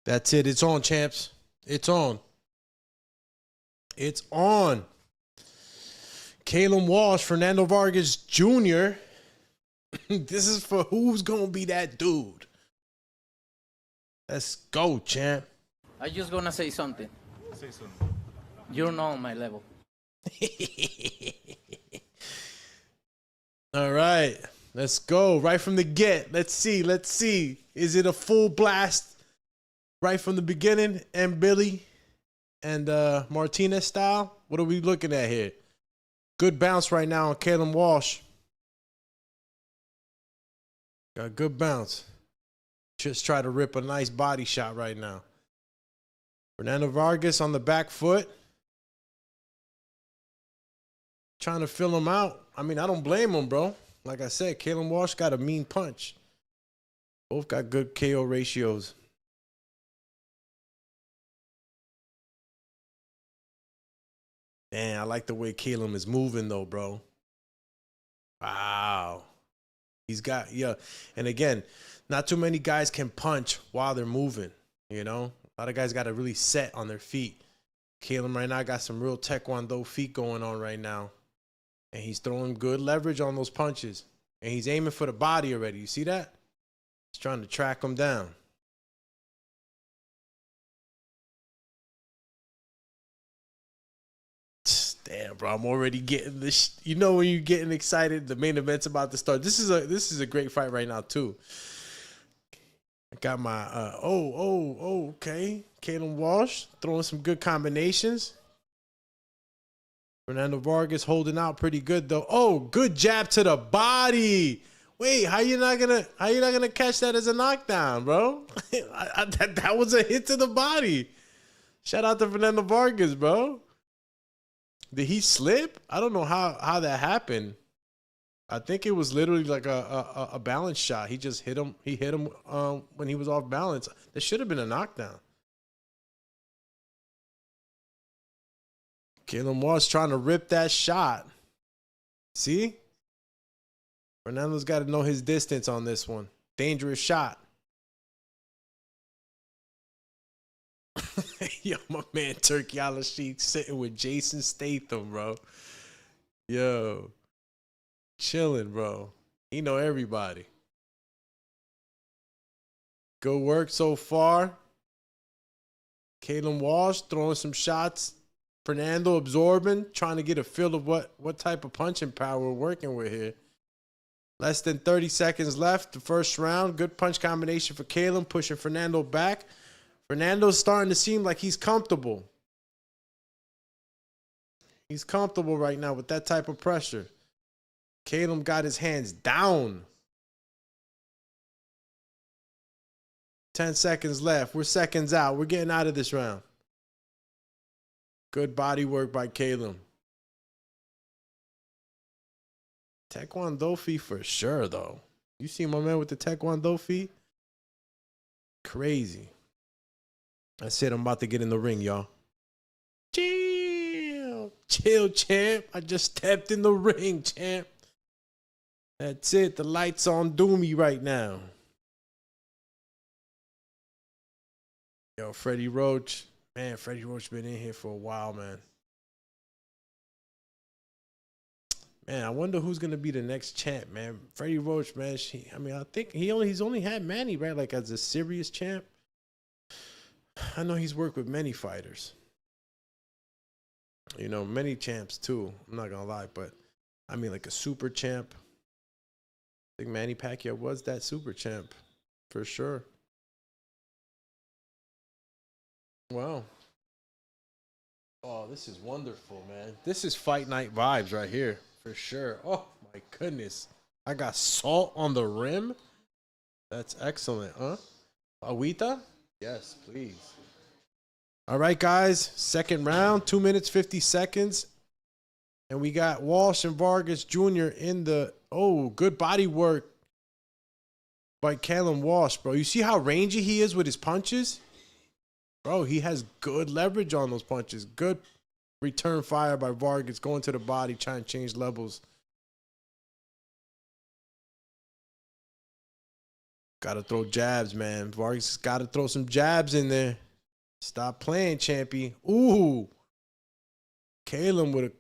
That's it. It's on, champs. It's on. It's on. Caleb Walsh, Fernando Vargas Jr. This is for who's going to be that dude. Let's go, champ. I just gonna say something. Say something. You're not on my level. All right. Let's go. Right from the get. Let's see. Let's see. Is it a full blast right from the beginning? And Billy and Martinez style? What are we looking at here? Good bounce right now on Caleb Walsh. Got a good bounce. Just try to rip a nice body shot right now. Fernando Vargas on the back foot. Trying to fill him out. I mean, I don't blame him, bro. Like I said, Caleb Walsh got a mean punch. Both got good KO ratios. Man, I like the way Caleb is moving, though, bro. Wow. He's got, yeah. And again, not too many guys can punch while they're moving, you know? A lot of guys got to really set on their feet. Caleb right now got some real taekwondo feet going on right now. And he's throwing good leverage on those punches. And he's aiming for the body already. You see that? He's trying to track him down. Damn, bro, I'm already getting this. You know when you're getting excited, the main event's about to start. This is a great fight right now too. I got my okay. Caleb Walsh throwing some good combinations. Fernando Vargas holding out pretty good though. Oh, good jab to the body. Wait, how you not gonna catch that as a knockdown, bro? That was a hit to the body. Shout out to Fernando Vargas, bro. Did he slip? I don't know how that happened. I think it was literally like a balance shot. He just hit him. He hit him when he was off balance. That should have been a knockdown. Caleb Walsh trying to rip that shot. See? Fernando's got to know his distance on this one. Dangerous shot. Yo, my man Turkey Al-Rashid sitting with Jason Statham, bro. Yo. Chilling, bro. He know everybody. Good work so far. Caleb Walsh throwing some shots. Fernando absorbing, trying to get a feel of what type of punching power we're working with here. Less than 30 seconds left. The first round. Good punch combination for Caleb, pushing Fernando back. Fernando's starting to seem like he's comfortable. He's comfortable right now with that type of pressure. Caleb got his hands down. 10 seconds left. We're seconds out. We're getting out of this round. Good body work by Caleb. Taekwondo feet for sure, though. You see my man with the Taekwondo feet? Crazy. That's it. I'm about to get in the ring, y'all. Chill. Chill, champ. I just stepped in the ring, champ. That's it. The light's on Doomy right now. Yo, Freddie Roach. Man, Freddie Roach been in here for a while, man. Man, I wonder who's gonna be the next champ, man. Freddie Roach, man. I think he's only had Manny, right? Like as a serious champ. I know he's worked with many fighters. You know, many champs too. I'm not gonna lie, but I mean like a super champ. I think Manny Pacquiao was that super champ for sure. Wow. Oh, this is wonderful, man. This is fight night vibes right here for sure. Oh my goodness. I got salt on the rim. That's excellent, huh? Agüita? Yes, please. All right, guys. Second round, 2 minutes, 50 seconds. And we got Walsh and Vargas Jr. in the... Oh, good body work by Caleb Walsh, bro. You see how rangy he is with his punches? Bro, he has good leverage on those punches. Good return fire by Vargas, going to the body, trying to change levels. Gotta throw jabs, man. Vargas gotta throw some jabs in there. Stop playing, champy. Ooh. Caleb with a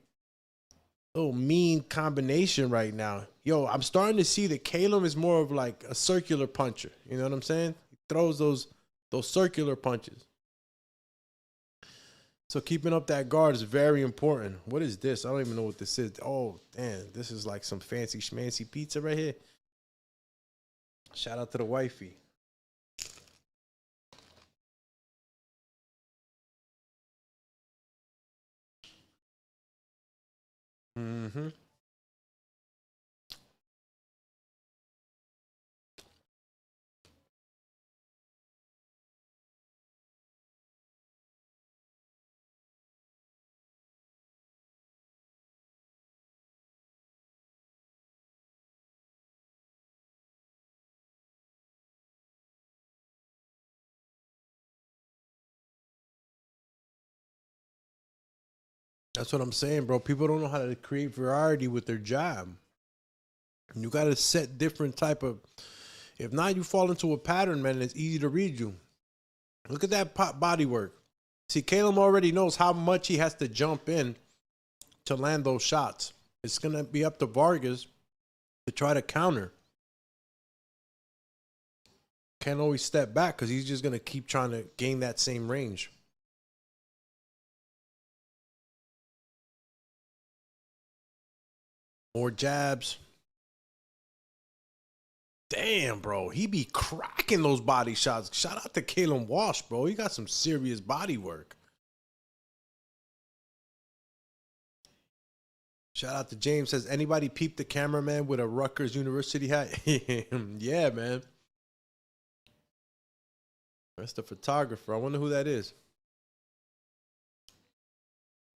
little mean combination right now. Yo, I'm starting to see that Caleb is more of like a circular puncher. You know what I'm saying? He throws those circular punches. So keeping up that guard is very important. What is this? I don't even know what this is. Oh, damn. This is like some fancy schmancy pizza right here. Shout out to the wifey. Mm-hmm. That's what I'm saying, bro. People don't know how to create variety with their job. You got to set different type of... If not, you fall into a pattern, man. It's easy to read you. Look at that body work. See, Caleb already knows how much he has to jump in to land those shots. It's going to be up to Vargas to try to counter. Can't always step back because he's just going to keep trying to gain that same range. More jabs. Damn, bro. He be cracking those body shots. Shout out to Caleb Walsh, bro. He got some serious body work. Shout out to James. Says, anybody peep the cameraman with a Rutgers University hat? Yeah, man. That's the photographer. I wonder who that is.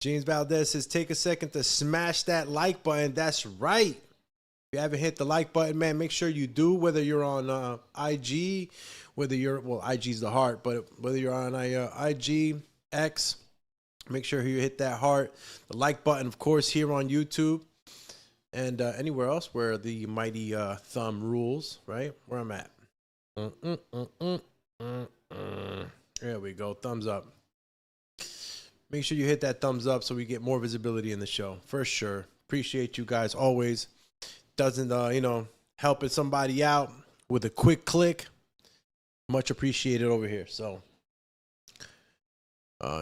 James Valdez says, take a second to smash that like button. That's right. If you haven't hit the like button, man, make sure you do, whether you're on IG, whether you're, well, IG's the heart, but whether you're on IG, X, make sure you hit that heart. The like button, of course, here on YouTube and anywhere else where the mighty thumb rules, right? Where I'm at. There we go. Thumbs up. Make sure you hit that thumbs up so we get more visibility in the show. For sure. Appreciate you guys always. Doesn't, helping somebody out with a quick click. Much appreciated over here. So,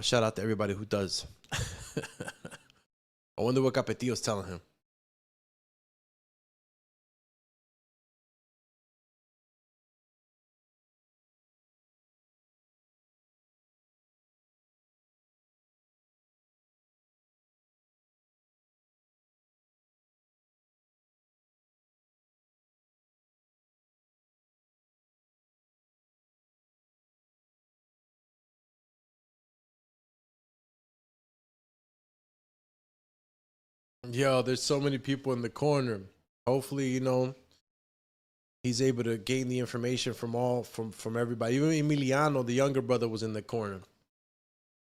shout out to everybody who does. I wonder what Capetillo's telling him. Yo, there's so many people in the corner. Hopefully, he's able to gain the information from everybody. Even Emiliano, the younger brother, was in the corner.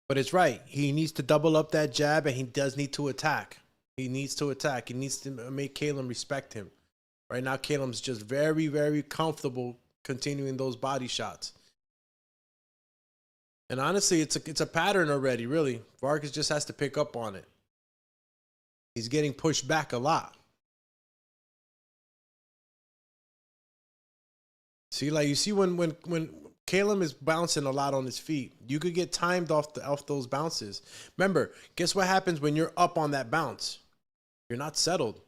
But it's right. He needs to double up that jab, and he does need to attack. He needs to attack. He needs to make Caleb respect him. Right now, Caleb's just very, very comfortable continuing those body shots. And honestly, it's a pattern already, really. Vargas just has to pick up on it. He's getting pushed back a lot. See, like you see when Caleb is bouncing a lot on his feet, you could get timed off those bounces. Remember, guess what happens when you're up on that bounce? You're not settled.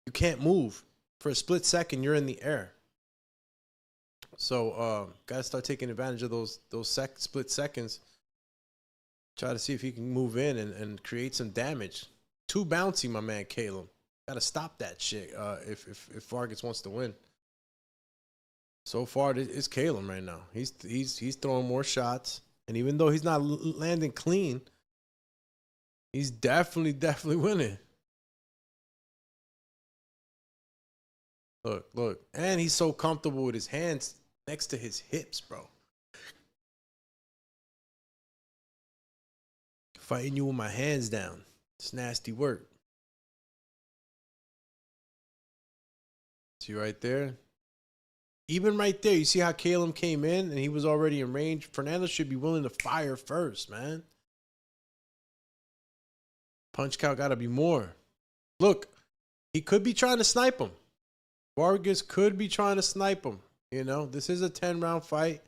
You can't move. For a split second, you're in the air. So, gotta start taking advantage of those split seconds. Try to see if he can move in and create some damage. Too bouncy, my man Caleb. Gotta stop that shit if Vargas wants to win. So far, it's Caleb right now. He's throwing more shots, and even though he's not landing clean, he's definitely winning. Look, and he's so comfortable with his hands next to his hips, bro. Fighting you with my hands down. It's nasty work. See right there? even right there, you see how Caleb came in and he was already in range. Fernando should be willing to fire first, man. Punch count got to be more. Look, he could be trying to snipe him. Vargas could be trying to snipe him. You know, this is a 10-round fight.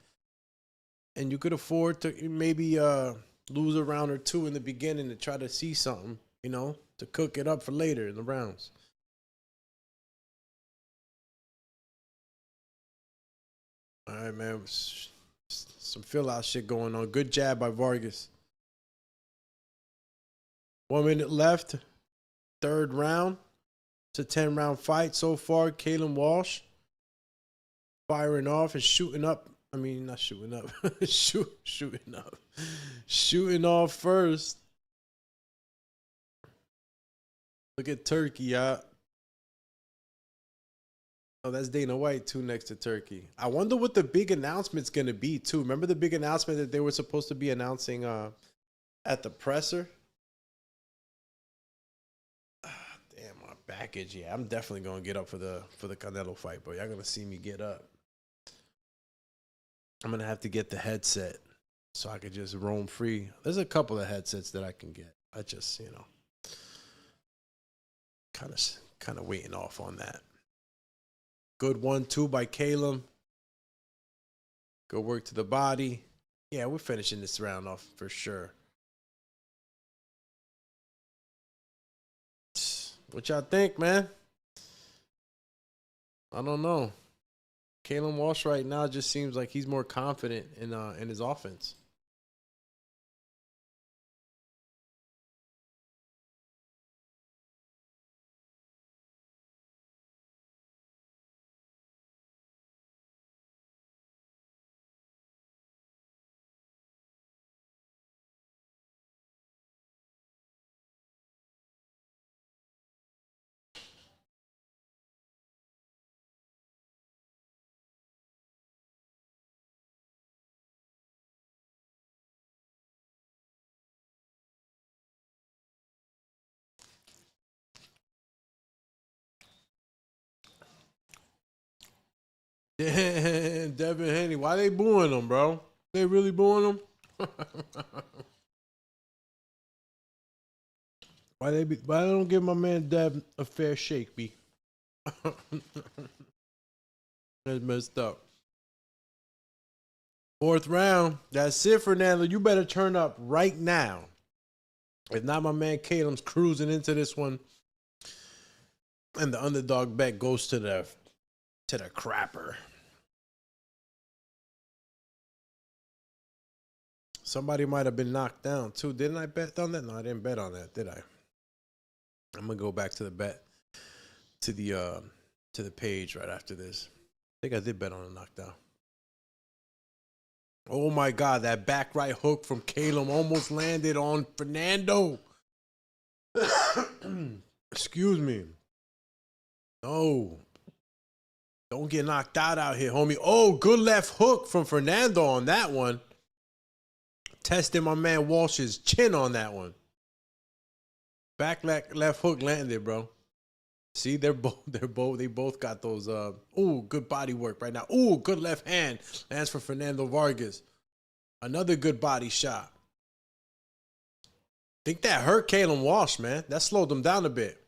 And you could afford to maybe lose a round or two in the beginning to try to see something, you know, to cook it up for later in the rounds. All right, man. Some fill-out shit going on. Good jab by Vargas. 1 minute left. Third round. It's a 10-round fight so far. Caleb Walsh firing off and shooting up. I mean, not shooting up. Shooting up. Shooting off first. Look at Turkey, y'all. Oh, that's Dana White, too, next to Turkey. I wonder what the big announcement's going to be, too. Remember the big announcement that they were supposed to be announcing at the presser? Damn, my baggage. Yeah, I'm definitely going to get up for the Canelo fight, but y'all going to see me get up. I'm going to have to get the headset so I could just roam free. There's a couple of headsets that I can get. I just, you know, kind of waiting off on that. Good 1-2 by Caleb. Good work to the body. Yeah, we're finishing this round off for sure. What y'all think, man? I don't know. Caleb Walsh right now just seems like he's more confident in his offense. Damn, Devin Haney. Why they booing him, bro? They really booing him? Why they don't give my man Dev a fair shake, B? That's messed up. Fourth round. That's it, Fernando. You better turn up right now. If not, my man Caleb's cruising into this one. And the underdog bet goes to the crapper. Somebody might have been knocked down too. Didn't I bet on that? No, I didn't bet on that, did I? I'm gonna go back to the bet to the page right after this. I think I did bet on a knockdown. Oh my God, that back right hook from Caleb almost landed on Fernando. Excuse me. No. Don't get knocked out here, homie. Oh, good left hook from Fernando on that one. Testing my man Walsh's chin on that one. Back left hook landed, bro. See, they both got those. Ooh, good body work right now. Ooh, good left hand lands for Fernando Vargas. Another good body shot. Think that hurt Caleb Walsh, man. That slowed him down a bit.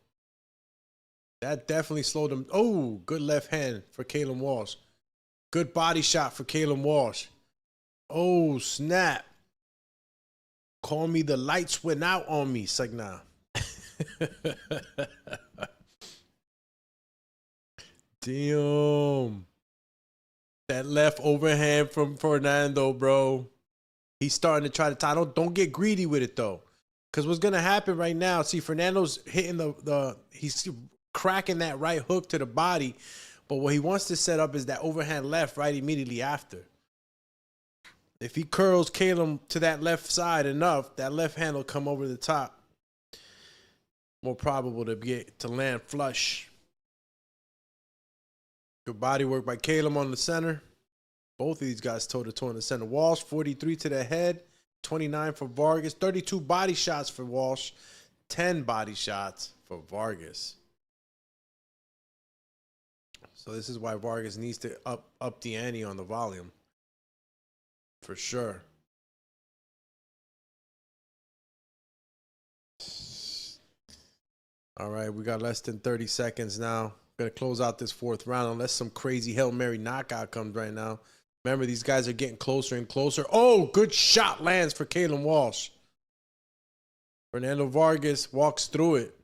That definitely slowed him. Oh, good left hand for Caleb Walsh. Good body shot for Caleb Walsh. Oh, snap. Call me the lights went out on me, Sagna. Damn. That left overhand from Fernando, bro. He's starting to try to tie. Don't get greedy with it, though. Because what's going to happen right now, see, Fernando's hitting he's cracking that right hook to the body. But what he wants to set up is that overhand left right immediately after. If he curls Caleb to that left side enough, that left hand will come over the top. More probable to land flush. Good body work by Caleb on the center. Both of these guys toe-to-toe in the center. Walsh, 43 to the head, 29 for Vargas. 32 body shots for Walsh, 10 body shots for Vargas. So this is why Vargas needs to up the ante on the volume. For sure. All right, we got less than 30 seconds now. Gonna close out this fourth round unless some crazy Hail Mary knockout comes right now. Remember, these guys are getting closer and closer. Oh, good shot lands for Caleb Walsh. Fernando Vargas walks through it.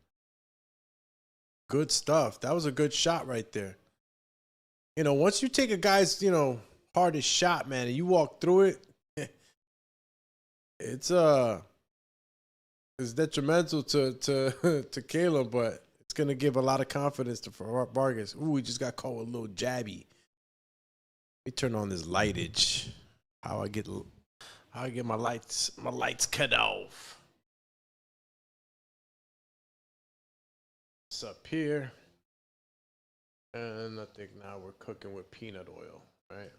Good stuff. That was a good shot right there. You know, once you take a guy's, hardest shot, man, and you walk through it, it's detrimental to Caleb, but it's gonna give a lot of confidence to Vargas. Ooh, he just got caught with a little jabby. Let me turn on this lightage. How I get my lights cut off. It's up here. And I think now we're cooking with peanut oil, right?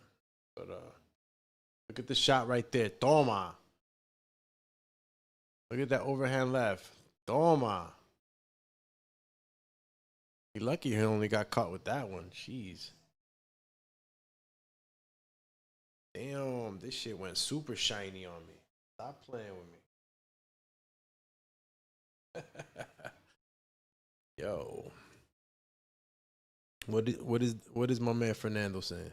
But look at the shot right there. Toma. Look at that overhand left. Toma. You're lucky he only got caught with that one. Jeez. Damn, this shit went super shiny on me. Stop playing with me. Yo. What is my man Fernando saying?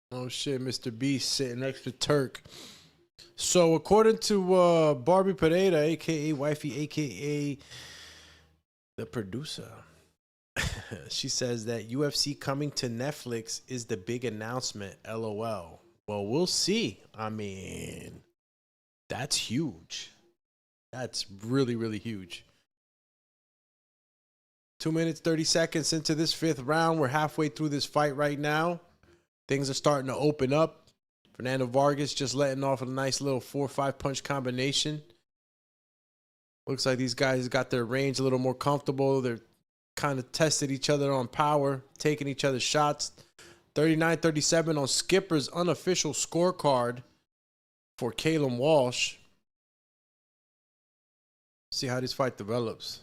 Oh shit, Mr. Beast sitting next to Turk. So according to Barbie Pereira, aka Wifey, aka the producer, she says that UFC coming to Netflix is the big announcement. LOL. Well, we'll see. I mean, that's huge. That's really, really huge. 2 minutes, 30 seconds into this fifth round. We're halfway through this fight right now. Things are starting to open up. Fernando Vargas just letting off a nice little 4 or 5 punch combination. Looks like these guys got their range a little more comfortable. They're kind of tested each other on power, taking each other's shots. 39-37 on Skipper's unofficial scorecard for Caleb Walsh. See how this fight develops.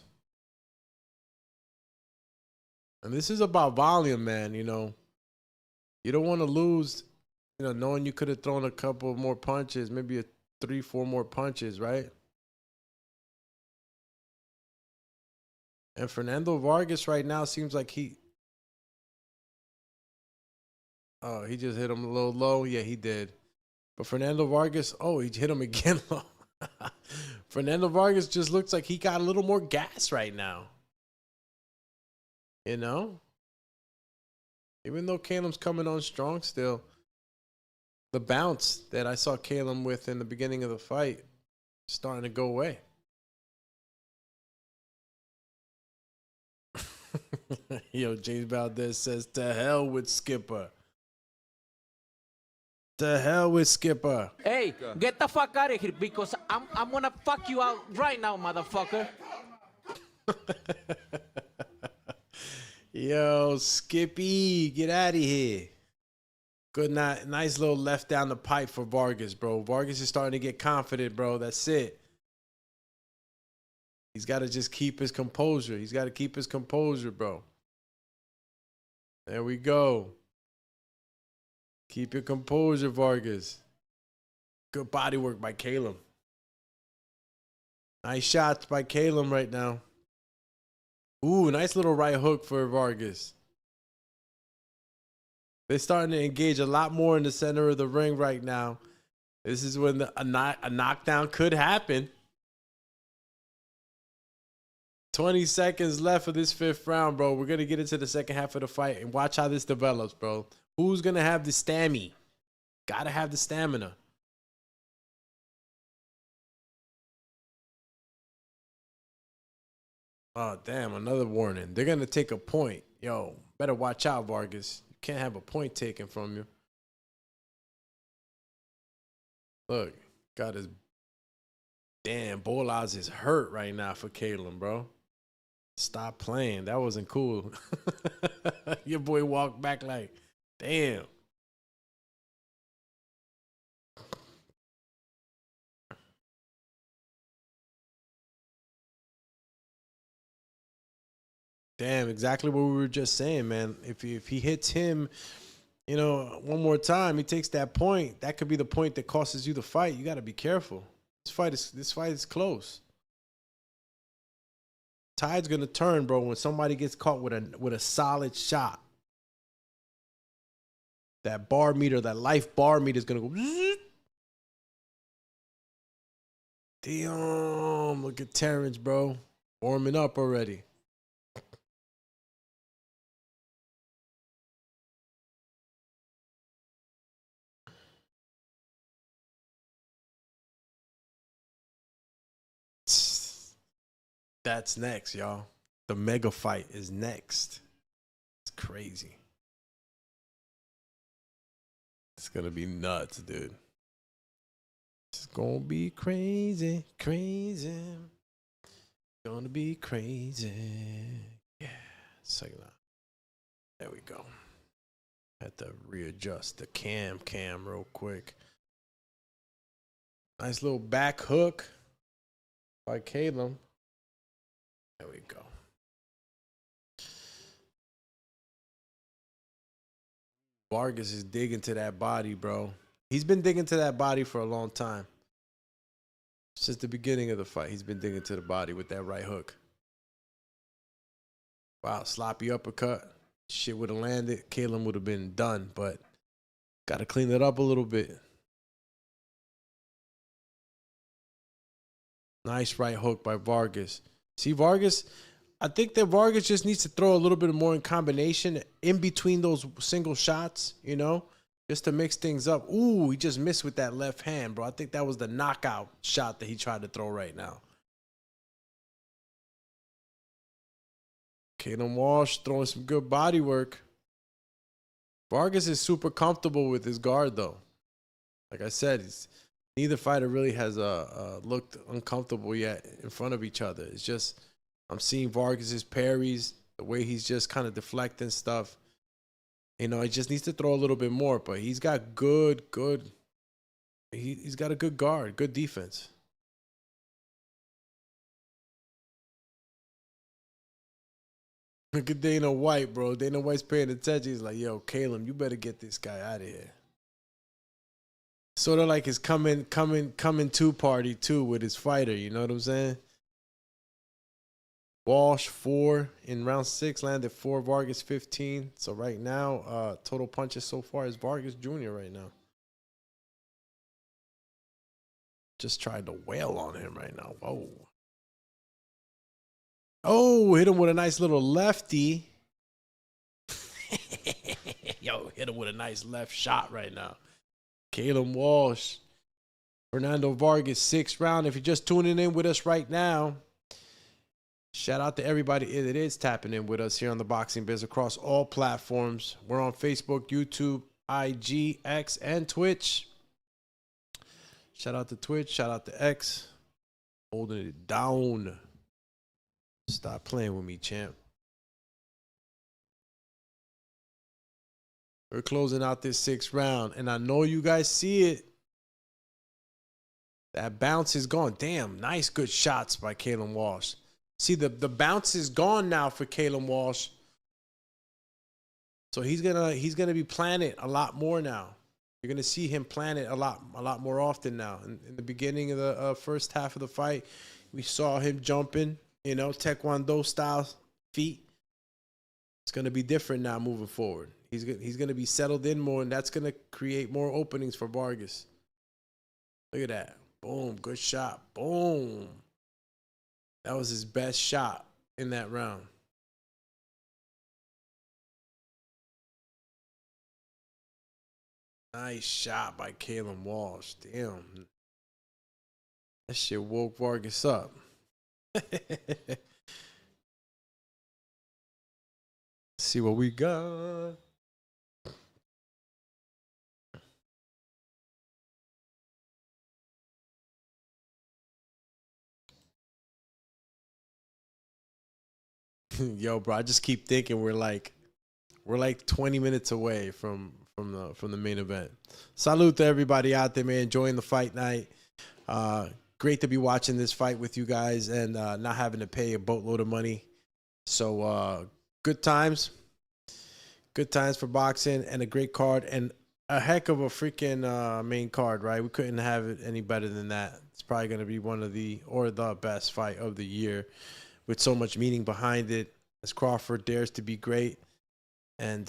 And this is about volume, man, You don't want to lose, knowing you could have thrown a couple more punches, maybe 3-4 more punches, right? And Fernando Vargas right now seems like he just hit him a little low. Yeah, he did. But Fernando Vargas, he hit him again low. Fernando Vargas just looks like he got a little more gas right now. Even though Caleb's coming on strong still, the bounce that I saw Caleb with in the beginning of the fight is starting to go away. Yo, James Valdez says, to hell with Skipper. To hell with Skipper. Hey, get the fuck out of here because I'm gonna fuck you out right now, motherfucker. Yo, Skippy, get out of here. Good night. Nice little left down the pipe for Vargas, bro. Vargas is starting to get confident, bro. That's it. He's got to just keep his composure. He's got to keep his composure, bro. There we go. Keep your composure, Vargas. Good body work by Caleb. Nice shots by Caleb right now. Ooh, nice little right hook for Vargas. They're starting to engage a lot more in the center of the ring right now. This is when a knockdown could happen. 20 seconds left of this fifth round, bro. We're going to get into the second half of the fight and watch how this develops, bro. Who's going to have the stamina? Got to have the stamina. Oh, damn, another warning. They're going to take a point. Yo, better watch out, Vargas. You can't have a point taken from you. Look, got his... Damn, Bolaz is hurt right now for Caleb, bro. Stop playing. That wasn't cool. Your boy walked back like, damn. Damn, exactly what we were just saying, man. If he hits him, you know, one more time, he takes that point. That could be the point that costs you the fight. You got to be careful. This fight is close. Tide's gonna turn, bro, when somebody gets caught with a solid shot. That bar meter, that life bar meter is gonna go. Zzz. Damn, look at Terence, bro. Warming up already. That's next, y'all. The mega fight is next. It's crazy. It's gonna be nuts, dude. It's gonna be crazy, crazy. Gonna be crazy. Yeah. Second out. There we go. Had to readjust the cam real quick. Nice little back hook by Caleb. There we go. Vargas is digging to that body, bro. He's been digging to that body for a long time. Since the beginning of the fight, he's been digging to the body with that right hook. Wow, sloppy uppercut. Shit would have landed. Caleb would have been done, but got to clean it up a little bit. Nice right hook by Vargas. See, Vargas, I think that Vargas just needs to throw a little bit more in combination in between those single shots, you know, just to mix things up. Ooh, he just missed with that left hand, bro. I think that was the knockout shot that he tried to throw right now. Canelo Walsh throwing some good body work. Vargas is super comfortable with his guard, though. Like I said, neither fighter really has looked uncomfortable yet in front of each other. It's just I'm seeing Vargas's parries, the way he's just kind of deflecting stuff. You know, he just needs to throw a little bit more, but he's got he's got a good guard, good defense. Look at Dana White, bro. Dana White's paying attention. He's like, yo, Caleb, you better get this guy out of here. Sort of like his coming to party too with his fighter, you know what I'm saying? Walsh 4 in round 6, landed 4, Vargas 15. So right now, total punches so far is Vargas Jr. right now. Just tried to wail on him right now. Whoa. Oh, hit him with a nice little lefty. Yo, hit him with a nice left shot right now. Caleb Walsh, Fernando Vargas, 6th round. If you're just tuning in with us right now, shout out to everybody that is tapping in with us here on the Boxing Biz across all platforms. We're on Facebook, YouTube, IG, X, and Twitch. Shout out to Twitch. Shout out to X. Holding it down. Stop playing with me, champ. We're closing out this 6th round, and I know you guys see it. That bounce is gone. Damn, nice, good shots by Caleb Walsh. See, the bounce is gone now for Caleb Walsh. So he's gonna be planted a lot more now. You're gonna see him planted a lot more often now. In the beginning of the first half of the fight, we saw him jumping, you know, Taekwondo style feet. It's gonna be different now moving forward. He's gonna be settled in more, and that's gonna create more openings for Vargas. Look at that. Boom, good shot. Boom. That was his best shot in that round. Nice shot by Caleb Walsh. Damn. That shit woke Vargas up. See what we got. Yo, bro, I just keep thinking we're like 20 minutes away from the main event. Salute to everybody out there, man, enjoying the fight night. Great to be watching this fight with you guys and not having to pay a boatload of money. So good times for boxing and a great card and a heck of a freaking main card, right? We couldn't have it any better than that. It's probably going to be one of the best fight of the year with so much meaning behind it as Crawford dares to be great and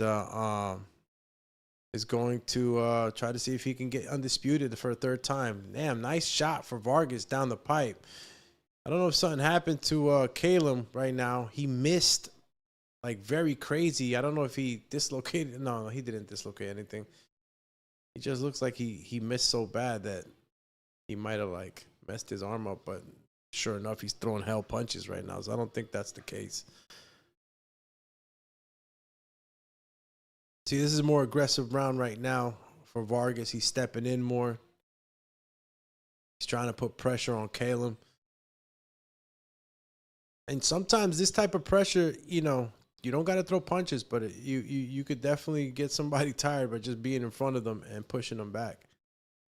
is going to try to see if he can get undisputed for a third time. Damn, nice shot for Vargas down the pipe. I don't know if something happened to Caleb right now. He missed like very crazy. I don't know if he dislocated. No, he didn't dislocate anything. He just looks like he missed so bad that he might have like messed his arm up, but sure enough, he's throwing hell punches right now. So I don't think that's the case. See, this is a more aggressive round right now for Vargas. He's stepping in more. He's trying to put pressure on Caleb. And sometimes this type of pressure, you know, you don't got to throw punches, but you could definitely get somebody tired by just being in front of them and pushing them back.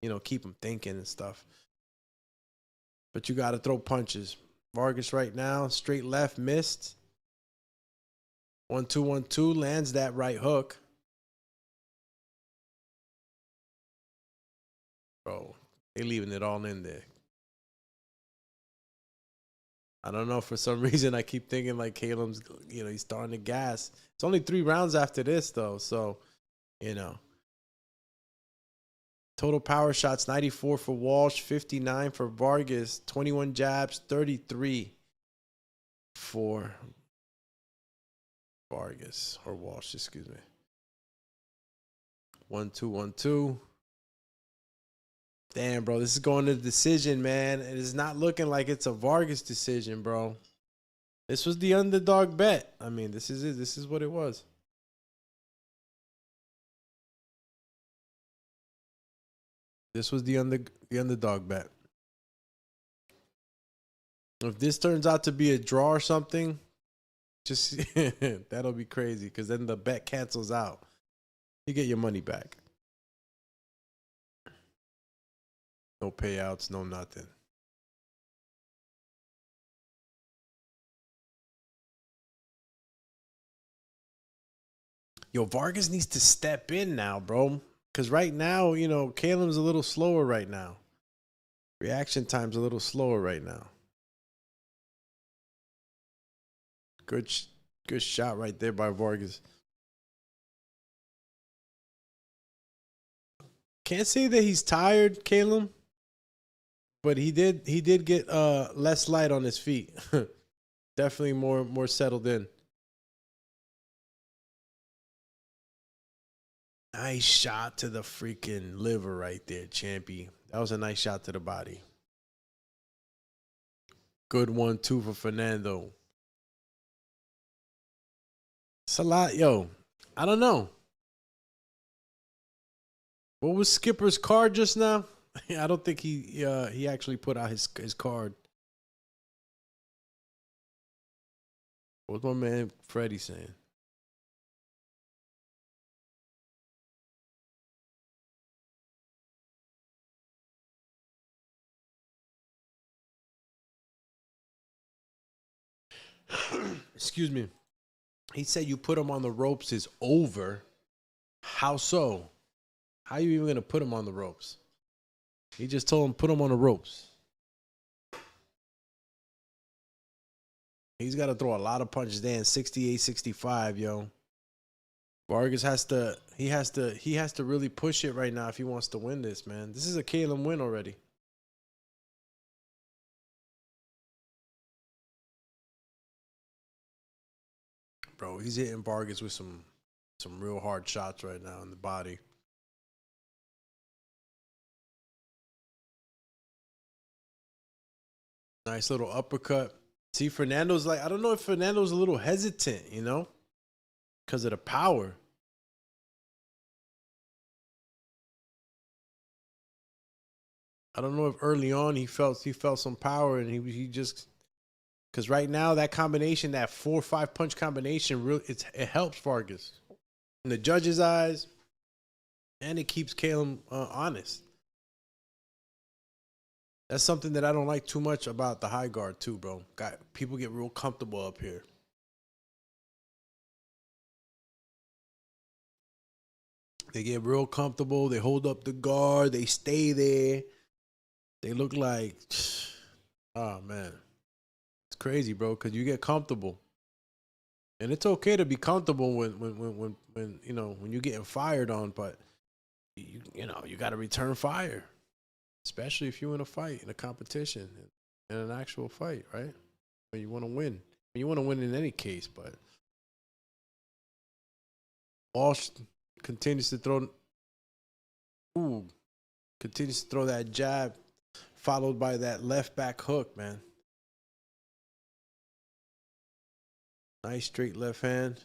You know, keep them thinking and stuff. But you got to throw punches. Vargas right now, straight left, missed. 1-2, 1-2, lands that right hook. Bro, they leaving it all in there. I don't know. For some reason, I keep thinking like Caleb's, you know, he's starting to gas. It's only 3 rounds after this, though. So, you know. Total power shots, 94 for Walsh, 59 for Vargas, 21 jabs, 33 for Vargas, or Walsh, excuse me. 1-2, 1-2. Damn, bro, this is going to the decision, man. It is not looking like it's a Vargas decision, bro. This was the underdog bet. I mean, this is it. This is what it was. This was the underdog bet. If this turns out to be a draw or something, just that'll be crazy because then the bet cancels out. You get your money back. No payouts, no nothing. Yo, Vargas needs to step in now, bro. Because right now, you know, Caleb's a little slower right now. Reaction time's a little slower right now. Good shot right there by Vargas. Can't say that he's tired, Caleb. But he did get less light on his feet. Definitely more settled in. Nice shot to the freaking liver right there, Champy. That was a nice shot to the body. Good 1-2 for Fernando. It's a lot, yo. I don't know. What was Skipper's card just now? I don't think he actually put out his card. What's my man Freddie saying? Excuse me. He said you put him on the ropes is over. How so? How are you even going to put him on the ropes? He just told him put him on the ropes. He's got to throw a lot of punches there in 68, 65, yo. Vargas has to really push it right now if he wants to win this, man. This is a Caleb win already. Bro, he's hitting Vargas with some real hard shots right now in the body. Nice little uppercut. See, Fernando's like, I don't know if Fernando's a little hesitant, you know, because of the power. I don't know if early on he felt some power and he just Because right now, that combination, that 4 or 5 punch combination, really, it helps Vargas in the judge's eyes, and it keeps Caleb honest. That's something that I don't like too much about the high guard too, bro. People get real comfortable up here. They get real comfortable. They hold up the guard. They stay there. They look like, oh, man. It's crazy, bro, because you get comfortable. And it's okay to be comfortable when you're getting fired on, but, you got to return fire. Especially if you're in a fight, in a competition, in an actual fight, right? Where you want to win. You want to win in any case, but Walsh continues to throw that jab, followed by that left back hook, man. Nice straight left hand.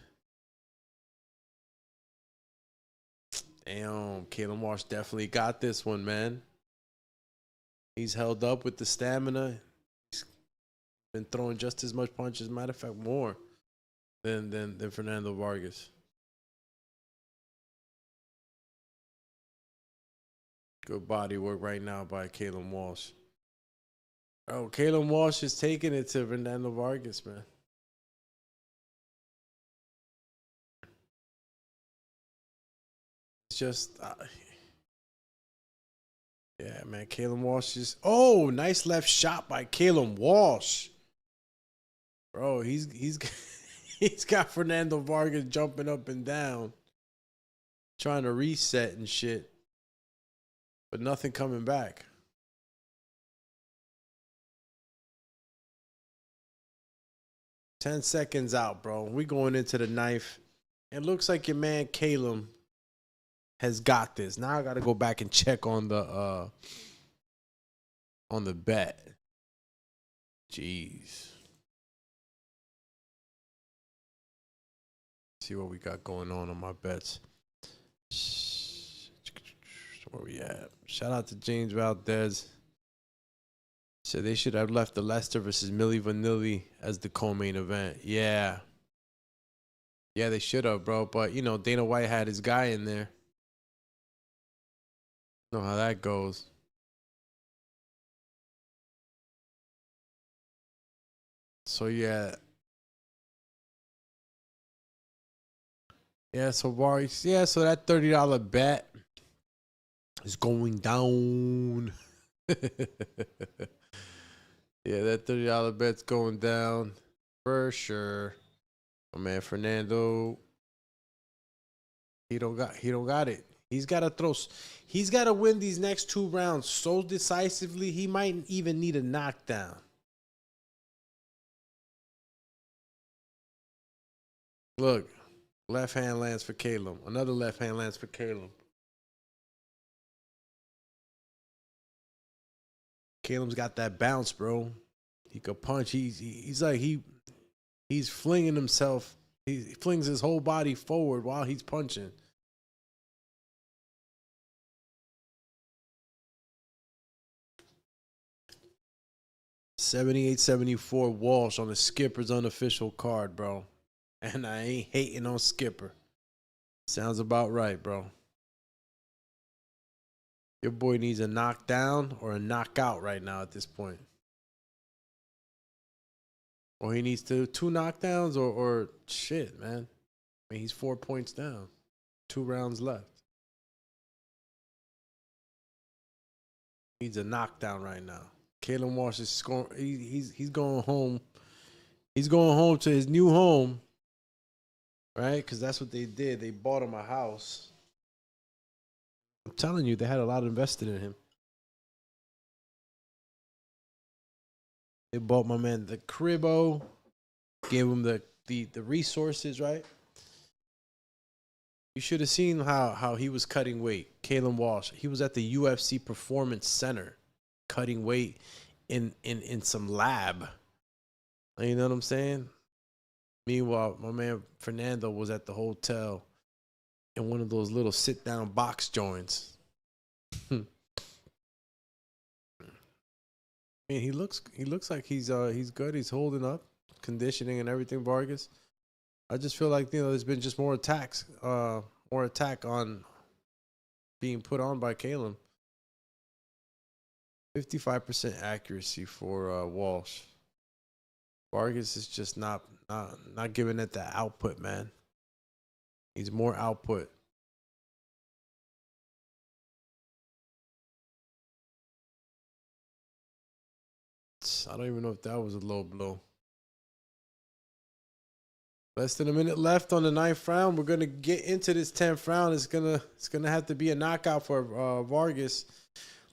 Damn, Caleb Walsh definitely got this one, man. He's held up with the stamina. He's been throwing just as much punches, matter of fact, more than Fernando Vargas. Good body work right now by Caleb Walsh. Oh, Caleb Walsh is taking it to Fernando Vargas, man. It's just... yeah, man, Caleb Walsh is... Oh, nice left shot by Caleb Walsh. Bro, he's he's got Fernando Vargas jumping up and down, trying to reset and shit, but nothing coming back. Ten seconds out, bro. We going into the knife. It looks like your man Caleb has got this. Now I got to go back and check on the bet. Jeez. See what we got going on my bets. Where we at? Shout out to James Valdez. Said they should have left the Leicester versus Milli Vanilli as the co-main event. Yeah. Yeah, they should have, bro. But, Dana White had his guy in there. Know how that goes. So yeah. Yeah, so Vargas, so that $30 bet is going down. Yeah, that $30 bet's going down for sure. My man Fernando, he don't got it. He's got to win these next 2 rounds so decisively, he might even need a knockdown. Look, left hand lands for Caleb. Another left hand lands for Caleb. Caleb's got that bounce, bro. He could punch. He's like he's flinging himself. He flings his whole body forward while he's punching. $78.74 Walsh on the Skipper's unofficial card, bro. And I ain't hating on Skipper. Sounds about right, bro. Your boy needs a knockdown or a knockout right now at this point. Or he needs two knockdowns or shit, man. I mean, he's 4 points down. 2 rounds left. Needs a knockdown right now. Caleb Walsh is scoring. He's going home. He's going home to his new home, right? Because that's what they did. They bought him a house. I'm telling you, they had a lot invested in him. They bought my man the cribbo, gave him the resources, right? You should have seen how he was cutting weight. Caleb Walsh. He was at the UFC Performance Center cutting weight in some lab. You know what I'm saying? Meanwhile, my man Fernando was at the hotel in one of those little sit-down box joints. I mean, he looks like he's good. He's holding up, conditioning and everything. Vargas. I just feel like there's been just more attack on being put on by Caleb. 55% accuracy for Walsh. Vargas is just not giving it the output, man. Needs more output. I don't even know if that was a low blow. Less than a minute left on the 9th round. We're gonna get into this 10th round. It's gonna have to be a knockout for Vargas.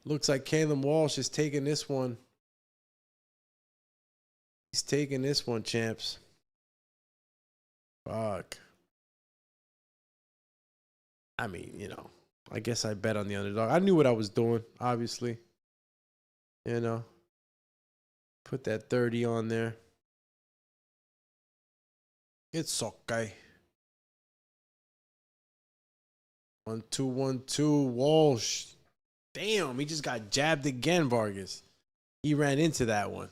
Looks like Caleb Walsh is taking this one. He's taking this one, champs. Fuck. I mean, I guess I bet on the underdog. I knew what I was doing, obviously. Put that 30 on there. It's okay. 1-2, 1-2. Walsh. Damn, he just got jabbed again, Vargas. He ran into that one.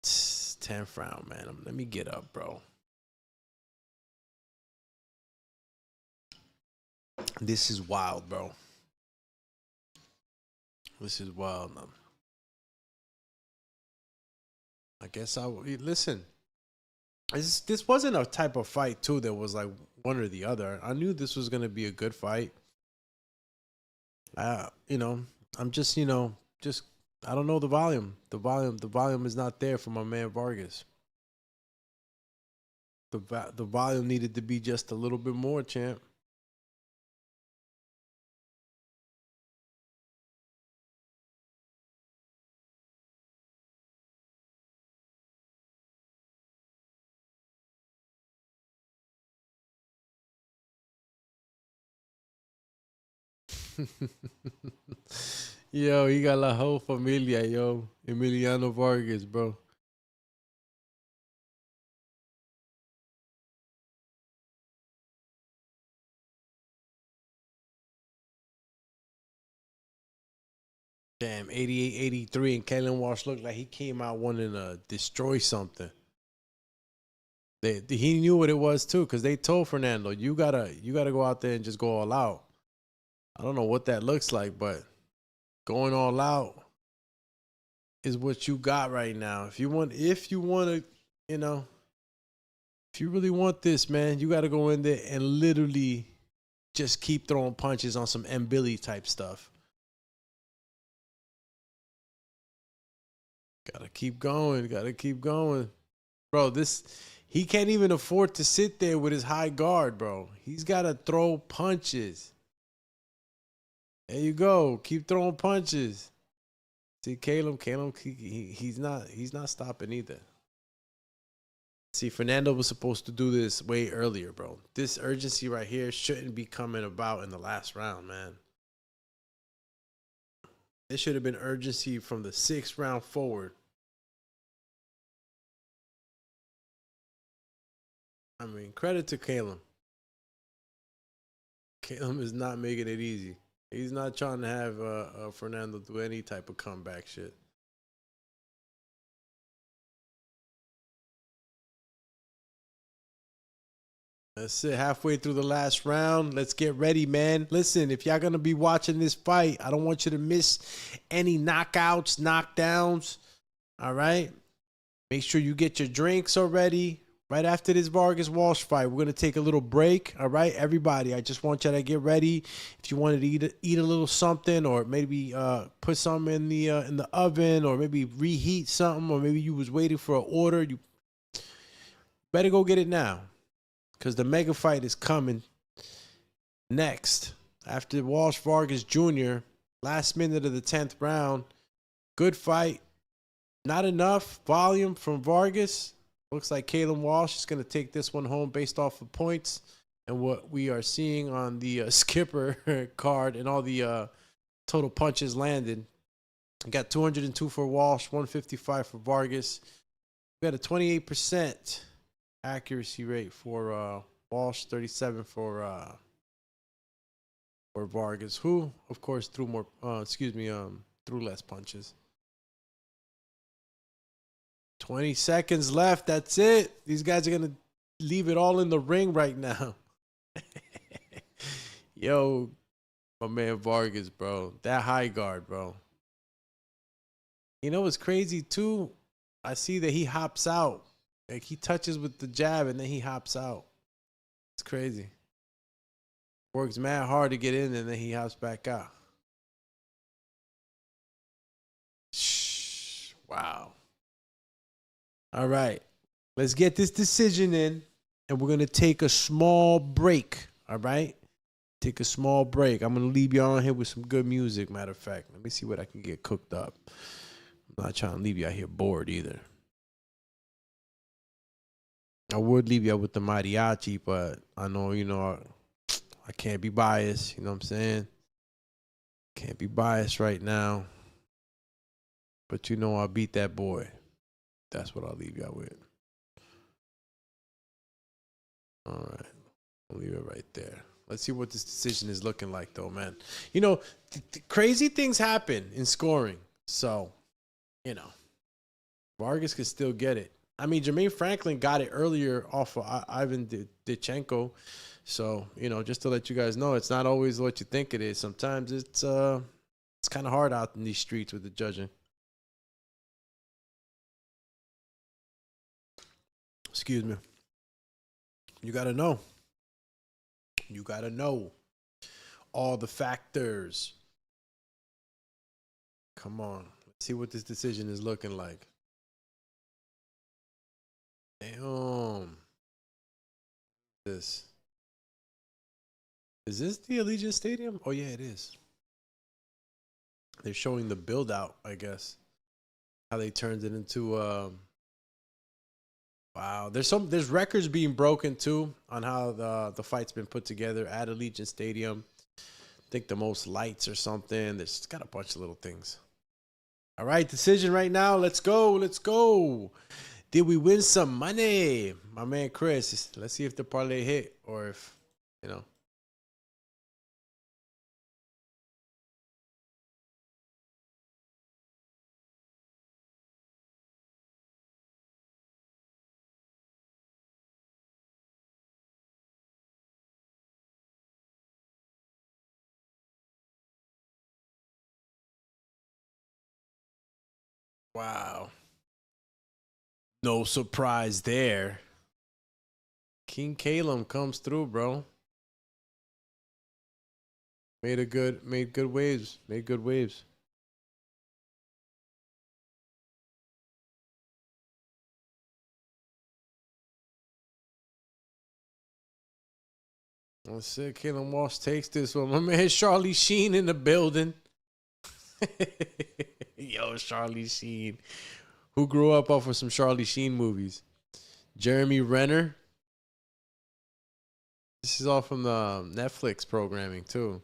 10th round, man. Let me get up, bro. This is wild, bro. This is wild, man. I guess listen. This wasn't a type of fight too that was like one or the other. I knew this was gonna be a good fight. I'm just I don't know the volume. The volume is not there for my man Vargas. The volume needed to be just a little bit more, champ. Yo, he got la whole familia, yo. Emiliano Vargas, bro. Damn, 88-83, and Canelo Walsh looked like he came out wanting to destroy something. He knew what it was too, because they told Fernando, you gotta go out there and just go all out. I don't know what that looks like, but going all out is what you got right now. If you want to, if you really want this, man, you got to go in there and literally just keep throwing punches on some M. Billy type stuff. Gotta keep going. Bro, he can't even afford to sit there with his high guard, bro. He's got to throw punches. There you go. Keep throwing punches. See, Caleb, he's not stopping either. See, Fernando was supposed to do this way earlier, bro. This urgency right here shouldn't be coming about in the last round, man. It should have been urgency from the 6th round forward. I mean, credit to Caleb. Caleb is not making it easy. He's not trying to have Fernando do any type of comeback shit. That's it. Halfway through the last round. Let's get ready, man. Listen, if y'all going to be watching this fight, I don't want you to miss any knockouts, knockdowns. All right? Make sure you get your drinks already. Right after this Vargas Walsh fight, we're going to take a little break. All right, everybody, I just want y'all to get ready. If you wanted to eat a little something, or maybe put something in the oven, or maybe reheat something, or maybe you was waiting for an order, you better go get it now, because the mega fight is coming next. After Walsh Vargas Jr., last minute of the 10th round. Good fight. Not enough volume from Vargas. Looks like Caleb Walsh is going to take this one home based off of points and what we are seeing on the skipper card and all the total punches landed. We got 202 for Walsh, 155 for Vargas. We got a 28% accuracy rate for Walsh, 37 for or Vargas, who, of course, threw more, threw less punches. 20 seconds left. That's it. These guys are going to leave it all in the ring right now. Yo, my man Vargas, bro. That high guard, bro. You know what's crazy, too? I see that he hops out. Like, he touches with the jab, and then he hops out. It's crazy. Works mad hard to get in, and then he hops back out. Shh. Wow. All right. Let's get this decision in, and we're going to take a small break. All right? Take a small break. I'm going to leave y'all on here with some good music, matter of fact. Let me see what I can get cooked up. I'm not trying to leave you out here bored either. I would leave you out with the mariachi, but I know, I can't be biased. You know what I'm saying? Can't be biased right now. But I'll beat that boy. That's what I'll leave y'all with. All right. I'll leave it right there. Let's see what this decision is looking like, though, man. Crazy things happen in scoring. So, Vargas could still get it. I mean, Jermaine Franklin got it earlier off of Ivan Dichenko. So, just to let you guys know, it's not always what you think it is. Sometimes it's kind of hard out in these streets with the judging. Excuse me. You got to know. You got to know all the factors. Come on. Let's see what this decision is looking like. Damn. Is this the Allegiant Stadium? Oh, yeah, it is. They're showing the build out, I guess. How they turned it into wow. There's records being broken too on how the fight's been put together at Allegiant Stadium. I think the most lights or something. There's got a bunch of little things. All right, decision right now. Let's go. Let's go. Did we win some money? My man Chris. Let's see if the parlay hit or if, Wow. No surprise there. King Calum comes through, bro. Made good waves. Made good waves. Let's see. Calum Walsh takes this one. My man Charlie Sheen in the building. Yo, Charlie Sheen. Who grew up off of some Charlie Sheen movies? Jeremy Renner. This is all from the Netflix programming, too.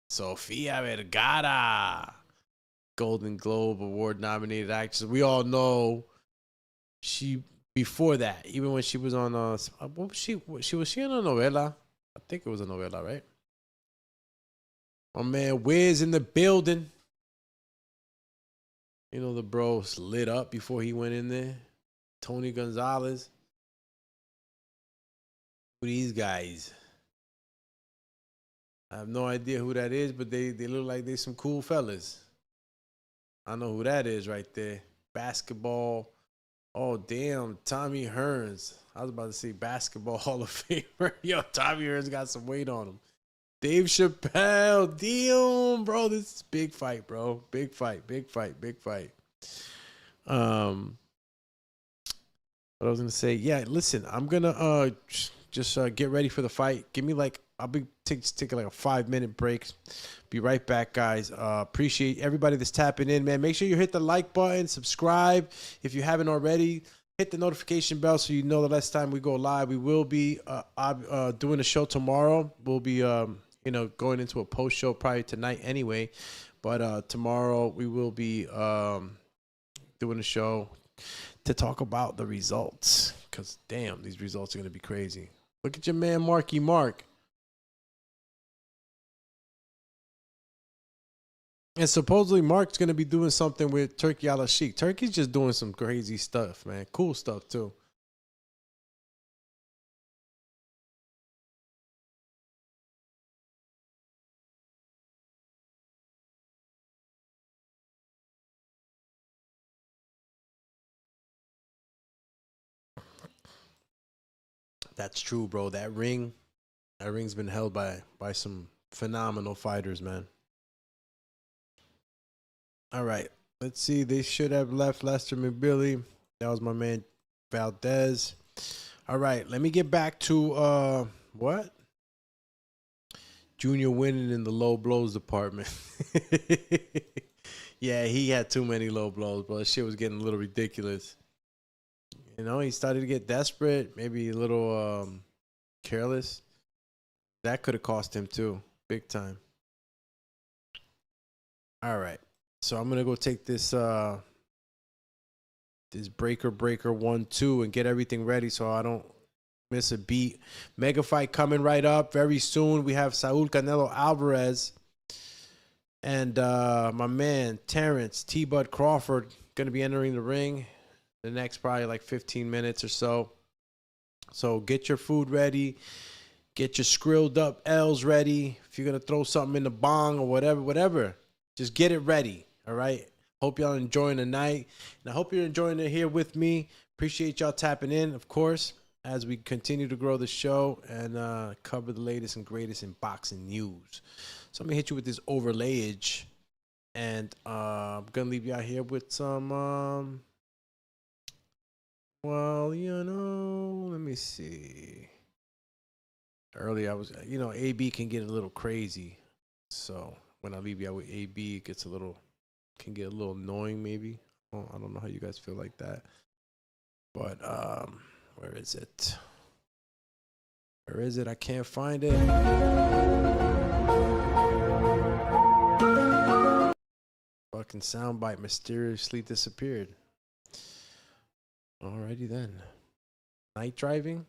Sofia Vergara. Golden Globe Award nominated actress. We all know she, before that, even when she was on, what was she on a novela? I think it was a novela, right? My man Wiz in the building. The bros lit up before he went in there. Tony Gonzalez. Who these guys? I have no idea who that is, but they look like they some cool fellas. I know who that is right there. Basketball. Oh, damn. Tommy Hearns. I was about to say basketball Hall of Famer. Yo, Tommy Hearns got some weight on him. Dave Chappelle, damn, bro, this is big fight, bro. Big fight. What I was gonna say, yeah, listen, I'm gonna just get ready for the fight. Give me I'll be taking like a 5-minute break. Be right back, guys. Appreciate everybody that's tapping in, man. Make sure you hit the like button, subscribe if you haven't already. Hit the notification bell so you know the last time we go live. We will be doing a show tomorrow. We'll be going into a post show probably tonight anyway. But tomorrow we will be doing a show to talk about the results. Because, damn, these results are going to be crazy. Look at your man, Marky Mark. And supposedly Mark's going to be doing something with Turkey Al Sheikh. Turkey's just doing some crazy stuff, man. Cool stuff, too. That's true, bro. That ring's been held by some phenomenal fighters, man. All right. Let's see. They should have left Lester McBilly. That was my man Valdez. All right. Let me get back to what? Junior winning in the low blows department. Yeah, he had too many low blows, bro. That shit was getting a little ridiculous. You know, he started to get desperate, maybe a little careless. That could have cost him too, big time. All right. So I'm gonna go take this this breaker 1-2 and get everything ready so I don't miss a beat. Mega fight coming right up very soon. We have Saul Canelo Alvarez and my man Terence T-Bud Crawford gonna be entering the ring the next probably like 15 minutes or so. So get your food ready. Get your skrilled up L's ready. If you're gonna throw something in the bong or whatever, just get it ready. All right. Hope y'all enjoying the night. And I hope you're enjoying it here with me. Appreciate y'all tapping in, of course, as we continue to grow the show and cover the latest and greatest in boxing news. So I'm going to hit you with this overlayage. And I'm going to leave you out here with some, well, you know, let me see. Earlier, I was, you know, AB can get a little crazy. So when I leave you out with AB, it gets a little, can get a little annoying maybe. I don't know how you guys feel like that. But where is it? Where is it? I can't find it. Fucking soundbite mysteriously disappeared. Alrighty then. Night driving?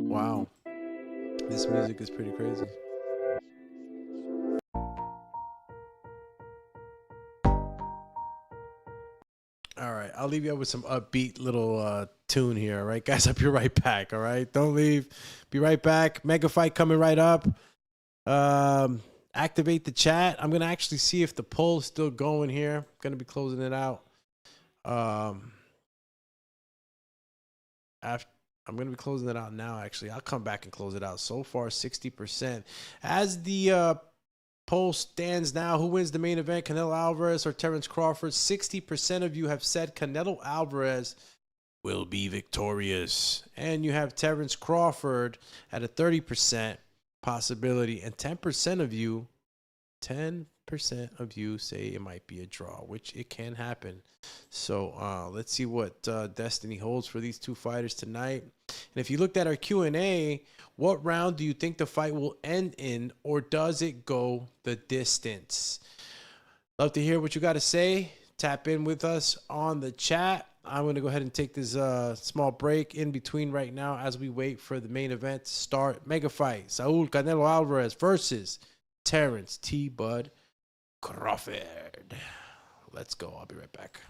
Wow. This music is pretty crazy. All right, I'll leave you up with some upbeat little tune here, all right, guys? I'll be right back, all right? Don't leave. Be right back. Mega fight coming right up. Activate the chat. I'm going to actually see if the poll is still going here. I'm going to be closing it out. I'm going to be closing it out now, actually. I'll come back and close it out. So far, 60%. As the poll stands now, who wins the main event, Canelo Alvarez or Terence Crawford? 60% of you have said Canelo Alvarez will be victorious. And you have Terence Crawford at a 30% possibility. And 10% of you say it might be a draw, which it can happen. So let's see what destiny holds for these two fighters tonight. And if you looked at our Q&A, what round do you think the fight will end in, or does it go the distance? Love to hear what you got to say. Tap in with us on the chat. I'm going to go ahead and take this small break in between right now as we wait for the main event to start. Mega fight, Saul Canelo Alvarez versus Terence T-Bud Crawford. Let's go. I'll be right back.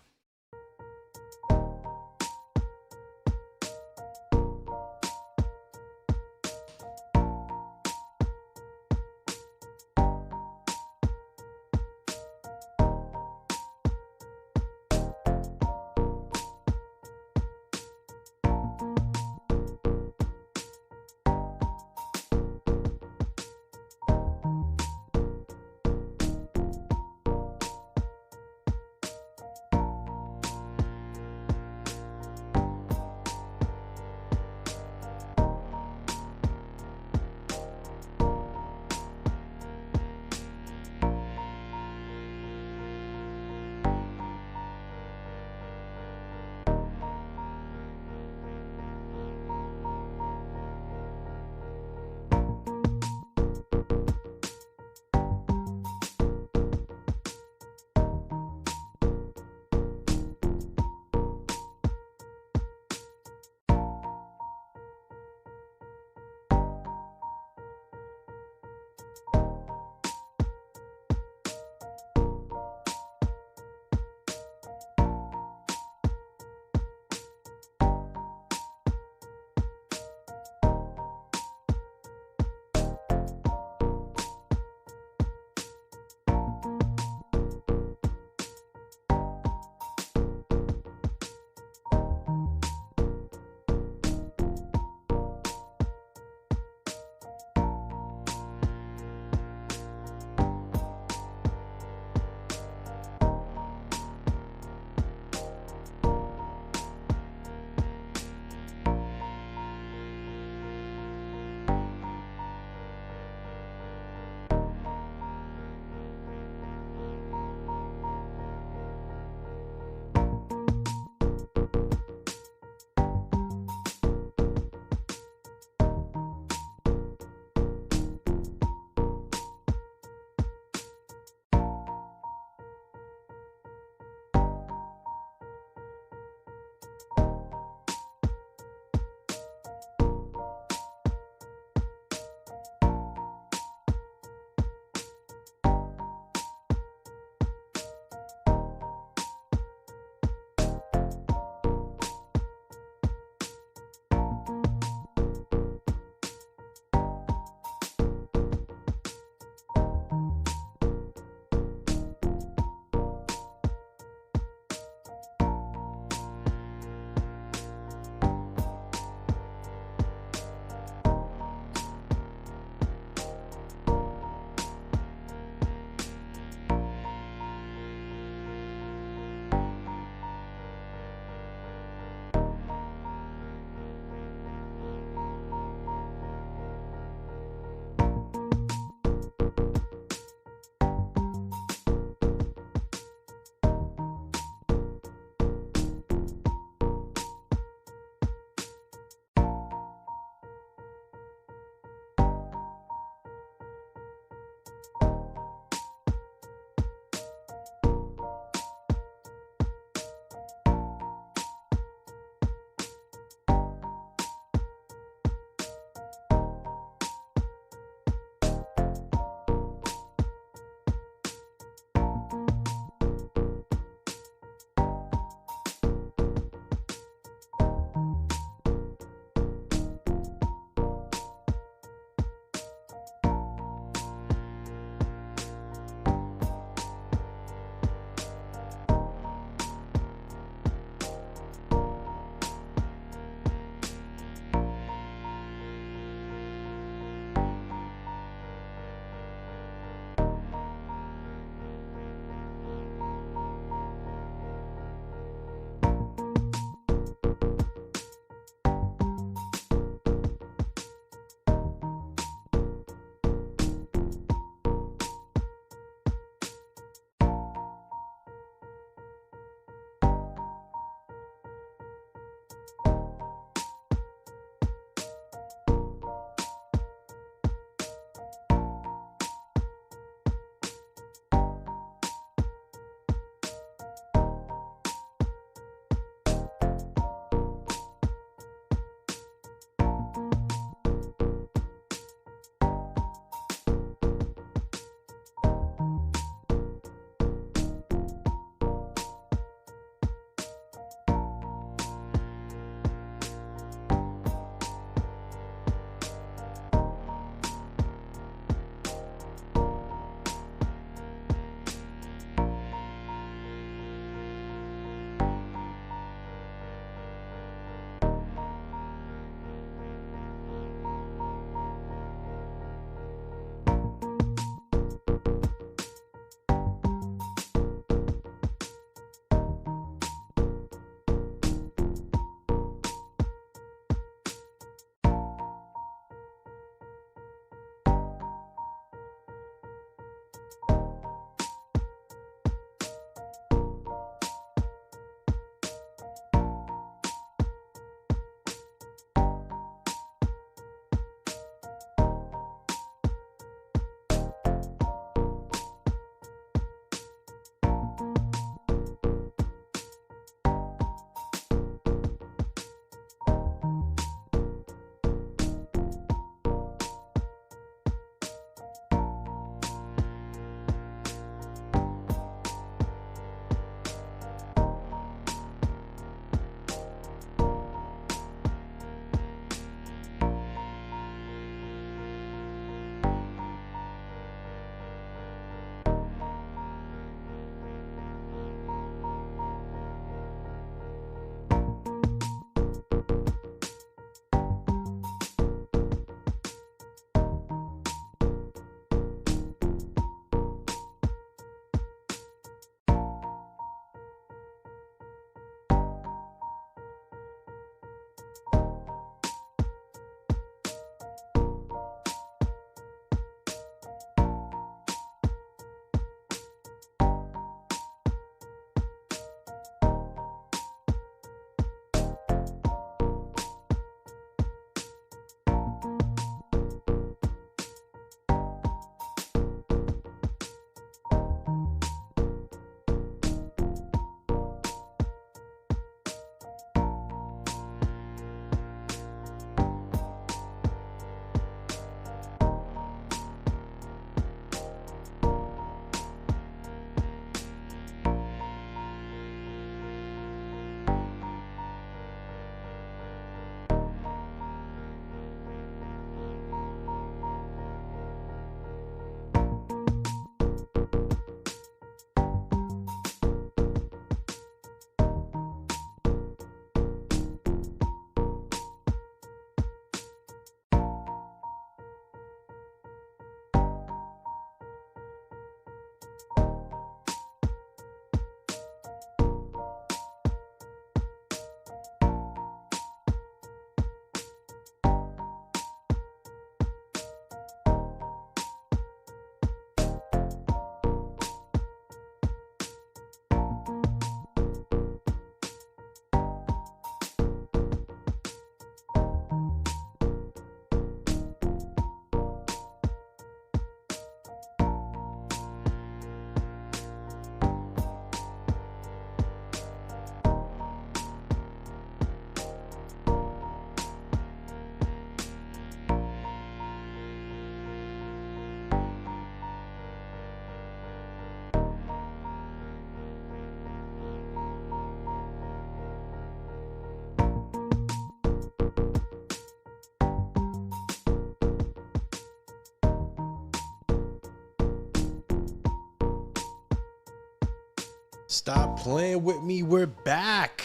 Stop playing with me. We're back.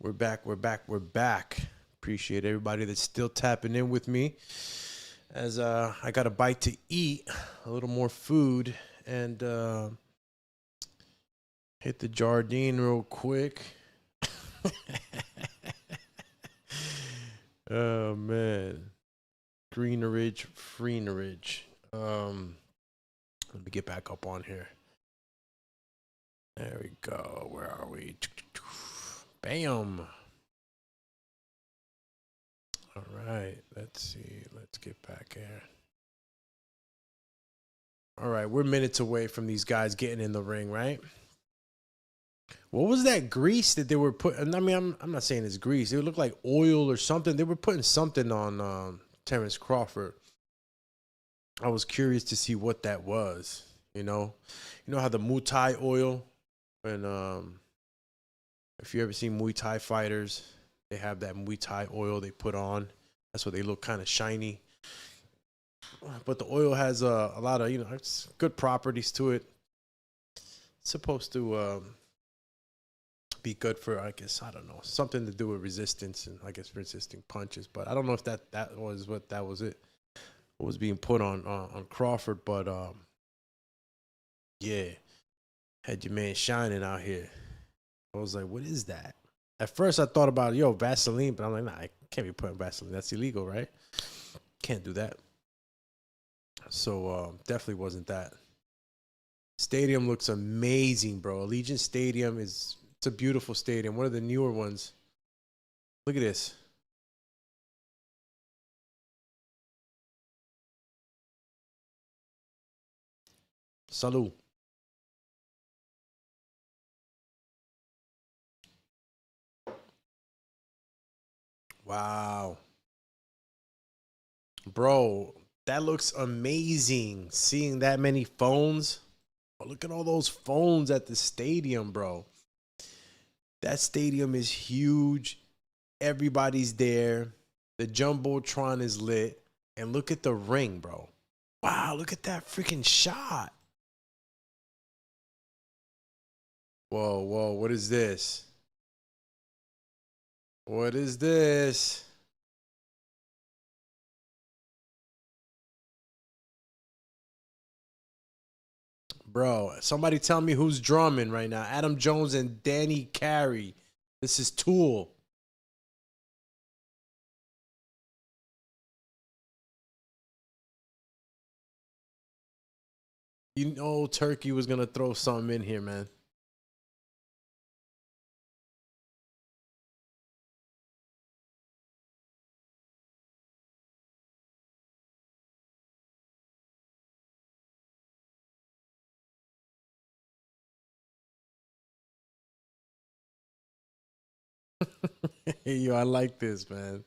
We're back. We're back. We're back. Appreciate everybody that's still tapping in with me as I got a bite to eat, a little more food, and hit the Jardine real quick. Oh, man. Greeneridge, Freeneridge. Let me get back up on here. There we go. Where are we? Bam. All right. Let's see. Let's get back here. All right. We're minutes away from these guys getting in the ring, right? What was that grease that they were putting? I mean, I'm not saying it's grease. It looked like oil or something. They were putting something on Terence Crawford. I was curious to see what that was. You know how the Muay Thai oil, and if you ever seen Muay Thai fighters, they have that Muay Thai oil they put on. That's why they look kind of shiny. But the oil has a lot of, it's good properties to it. It's supposed to be good for, I guess, I don't know, something to do with resistance and I guess resisting punches. But I don't know if that was what was being put on Crawford. But yeah, had your man shining out here. I was like, what is that? At first I thought about, Vaseline, but I'm like, nah, I can't be putting Vaseline. That's illegal, right? Can't do that. So definitely wasn't that. Stadium looks amazing, bro. Allegiant Stadium it's a beautiful stadium. One of the newer ones. Look at this. Salud. Wow. Bro, that looks amazing. Seeing that many phones. Oh, look at all those phones at the stadium, bro. That stadium is huge. Everybody's there. The Jumbotron is lit. And look at the ring, bro. Wow, look at that freaking shot. Whoa, what is this? What is this? Bro, somebody tell me who's drumming right now. Adam Jones and Danny Carey. This is Tool. You know Turkey was going to throw something in here, man. Yo, I like this, man.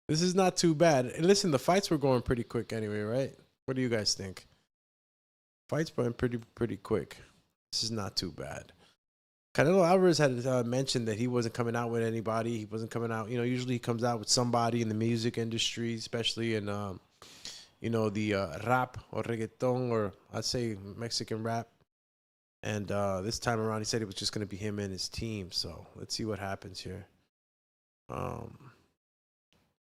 This is not too bad. And listen, the fights were going pretty quick anyway, right? What do you guys think? Fights went pretty quick. This is not too bad. Canelo Alvarez had mentioned that he wasn't coming out with anybody. He wasn't coming out. Usually he comes out with somebody in the music industry, especially in, the rap or reggaeton, or I'd say Mexican rap. And this time around, he said it was just going to be him and his team. So let's see what happens here. Shout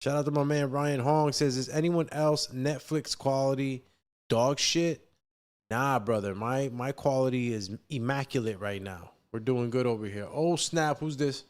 out to my man Ryan Hong. Says, is anyone else Netflix quality dog shit? Nah, brother. My quality is immaculate right now. We're doing good over here. Oh, snap. Who's this?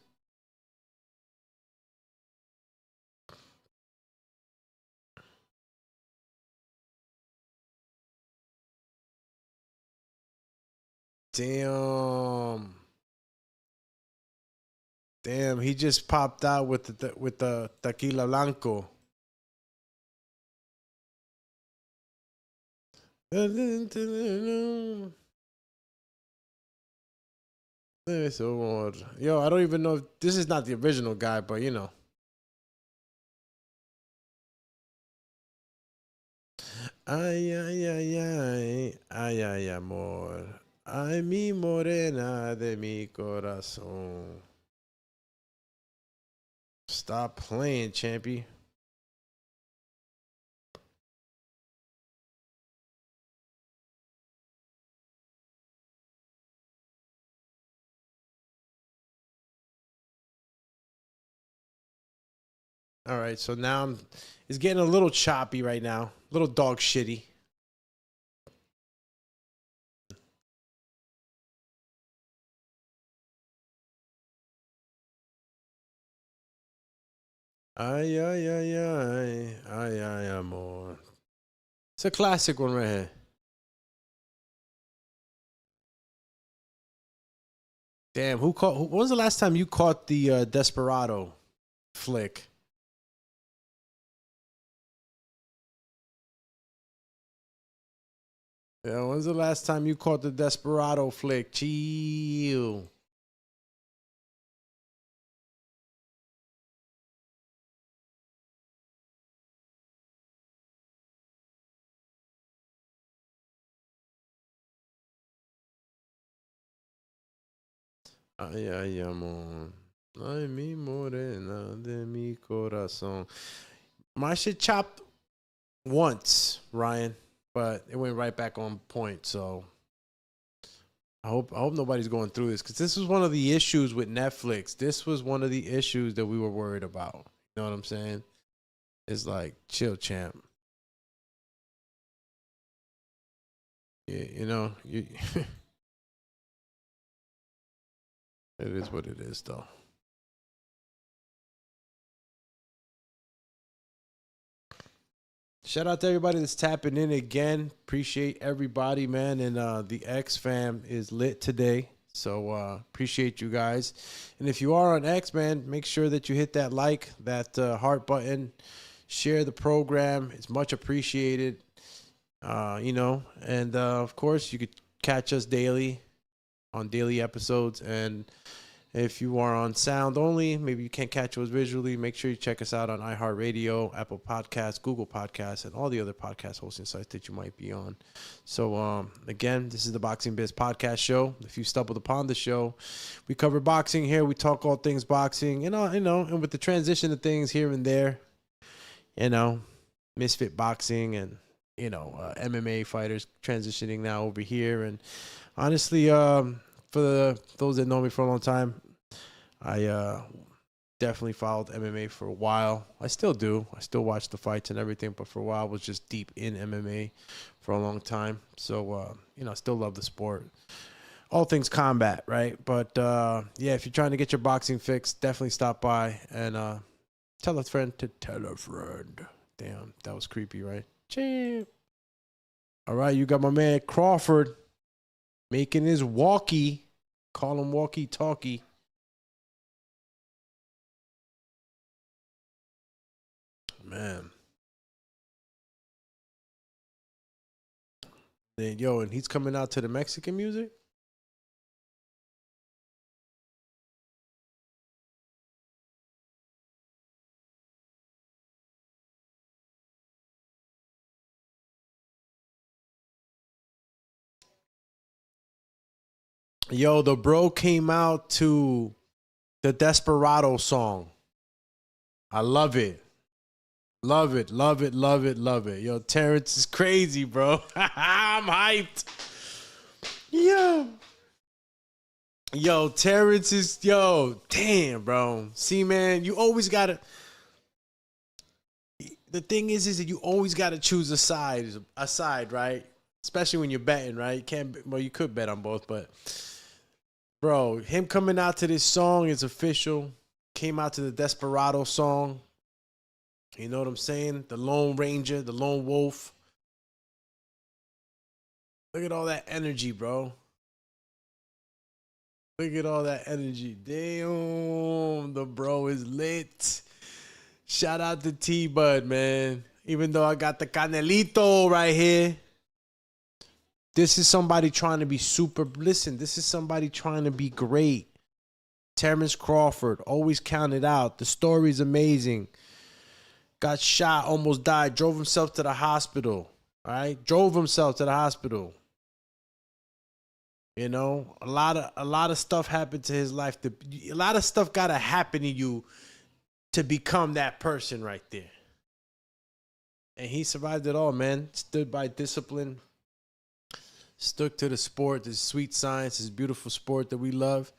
Damn, he just popped out with the tequila blanco. Yo, I don't even know if this is not the original guy, but ay, amor. Ay, mi morena de mi corazón. Stop playing, champy. All right, so now it's getting a little choppy right now. A little dog shitty. Ay, ay, ay, ay. Ay, ay, amor. It's a classic one right here. Damn, when was the last time you caught the Desperado flick? Yeah, when's the last time you caught the Desperado flick? Chill. Ay, ay, amor. Ay, mi morena de mi corazón. My shit chopped once, Ryan, but it went right back on point. So I hope nobody's going through this, because this was one of the issues with Netflix. This was one of the issues that we were worried about. You know what I'm saying? It's like, chill, champ. Yeah, you know, you. It is what it is, though. Shout out to everybody that's tapping in again. Appreciate everybody, man. And the X fam is lit today. So appreciate you guys. And if you are on X, man, make sure that you hit that like, that heart button. Share the program. It's much appreciated. You know, and of course, you could catch us daily on daily episodes. And if you are on sound only, maybe you can't catch us visually, make sure you check us out on iHeartRadio, Apple Podcasts, Google Podcasts, and all the other podcast hosting sites that you might be on. So again, this is the Boxing Biz Podcast show. If you stumbled upon the show, we cover boxing here. We talk all things boxing, you know, and with the transition of things here and there, you know, misfit boxing and, you know, MMA fighters transitioning now over here. And honestly, for those that know me for a long time, I definitely followed MMA for a while. I still do. I still watch the fights and everything, but for a while I was just deep in MMA for a long time. So, you know, I still love the sport. All things combat, right? But, yeah, if you're trying to get your boxing fix, definitely stop by and tell a friend to tell a friend. Damn, that was creepy, right? Champ. All right, you got my man Crawford making his walkie. Call him walkie-talkie. Man. Then, yo, and he's coming out to the Mexican music? Yo, the bro came out to the Desperado song. I love it. Love it, love it, love it, love it. Yo, Terence is crazy, bro. I'm hyped. Yo, Terence is, damn, bro. See, man, you always got to, the thing is that you always got to choose a side, right? Especially when you're betting, right? You can't, well, you could bet on both, but bro, him coming out to this song is official. Came out to the Desperado song. You know what I'm saying? The Lone Ranger, the Lone Wolf. Look at all that energy, bro. Look at all that energy. Damn, the bro is lit. Shout out to T-Bud, man. Even though I got the Canelito right here. This is somebody trying to be super. Listen, this is somebody trying to be great. Terence Crawford, always counted out. The story's amazing. Got shot, almost died, drove himself to the hospital. All right? Drove himself to the hospital. You know, a lot of stuff happened to his life. A lot of stuff got to happen to you to become that person right there. And he survived it all, man. Stood by discipline. Stuck to the sport, this sweet science, this beautiful sport that we love.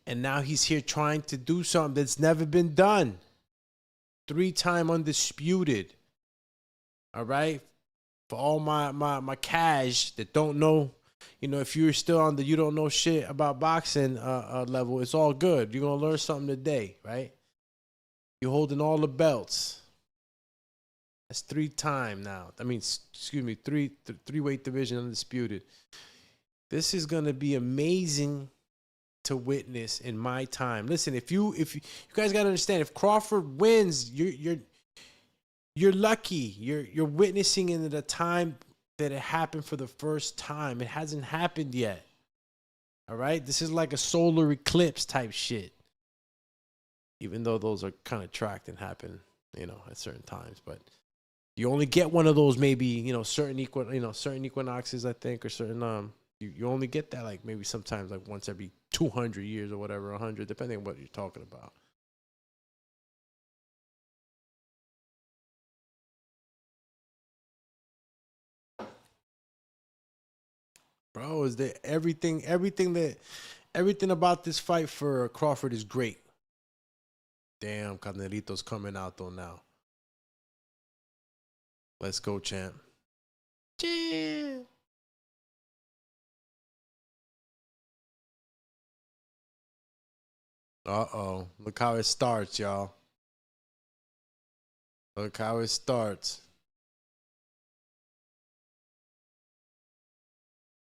And now he's here trying to do something that's never been done. 3-time undisputed. All right? For all my cash that don't know, if you're still on the you don't know shit about boxing level, it's all good. You're going to learn something today, right? You're holding all the belts. That's 3-time now. I mean, excuse me, three-weight division undisputed. This is going to be amazing to witness in my time. Listen, if you guys got to understand, if Crawford wins, you're lucky. You're witnessing it at a time that it happened for the first time. It hasn't happened yet. All right? This is like a solar eclipse type shit. Even though those are kind of tracked and happen, at certain times, but you only get one of those maybe, certain equinoxes, I think, or certain you only get that like maybe sometimes like once every 200 years or whatever, 100, depending on what you're talking about. Bro, is there everything about this fight for Crawford is great. Damn, Canelito's coming out though now. Let's go, champ. Champ. Uh-oh. Look how it starts, y'all. Look how it starts.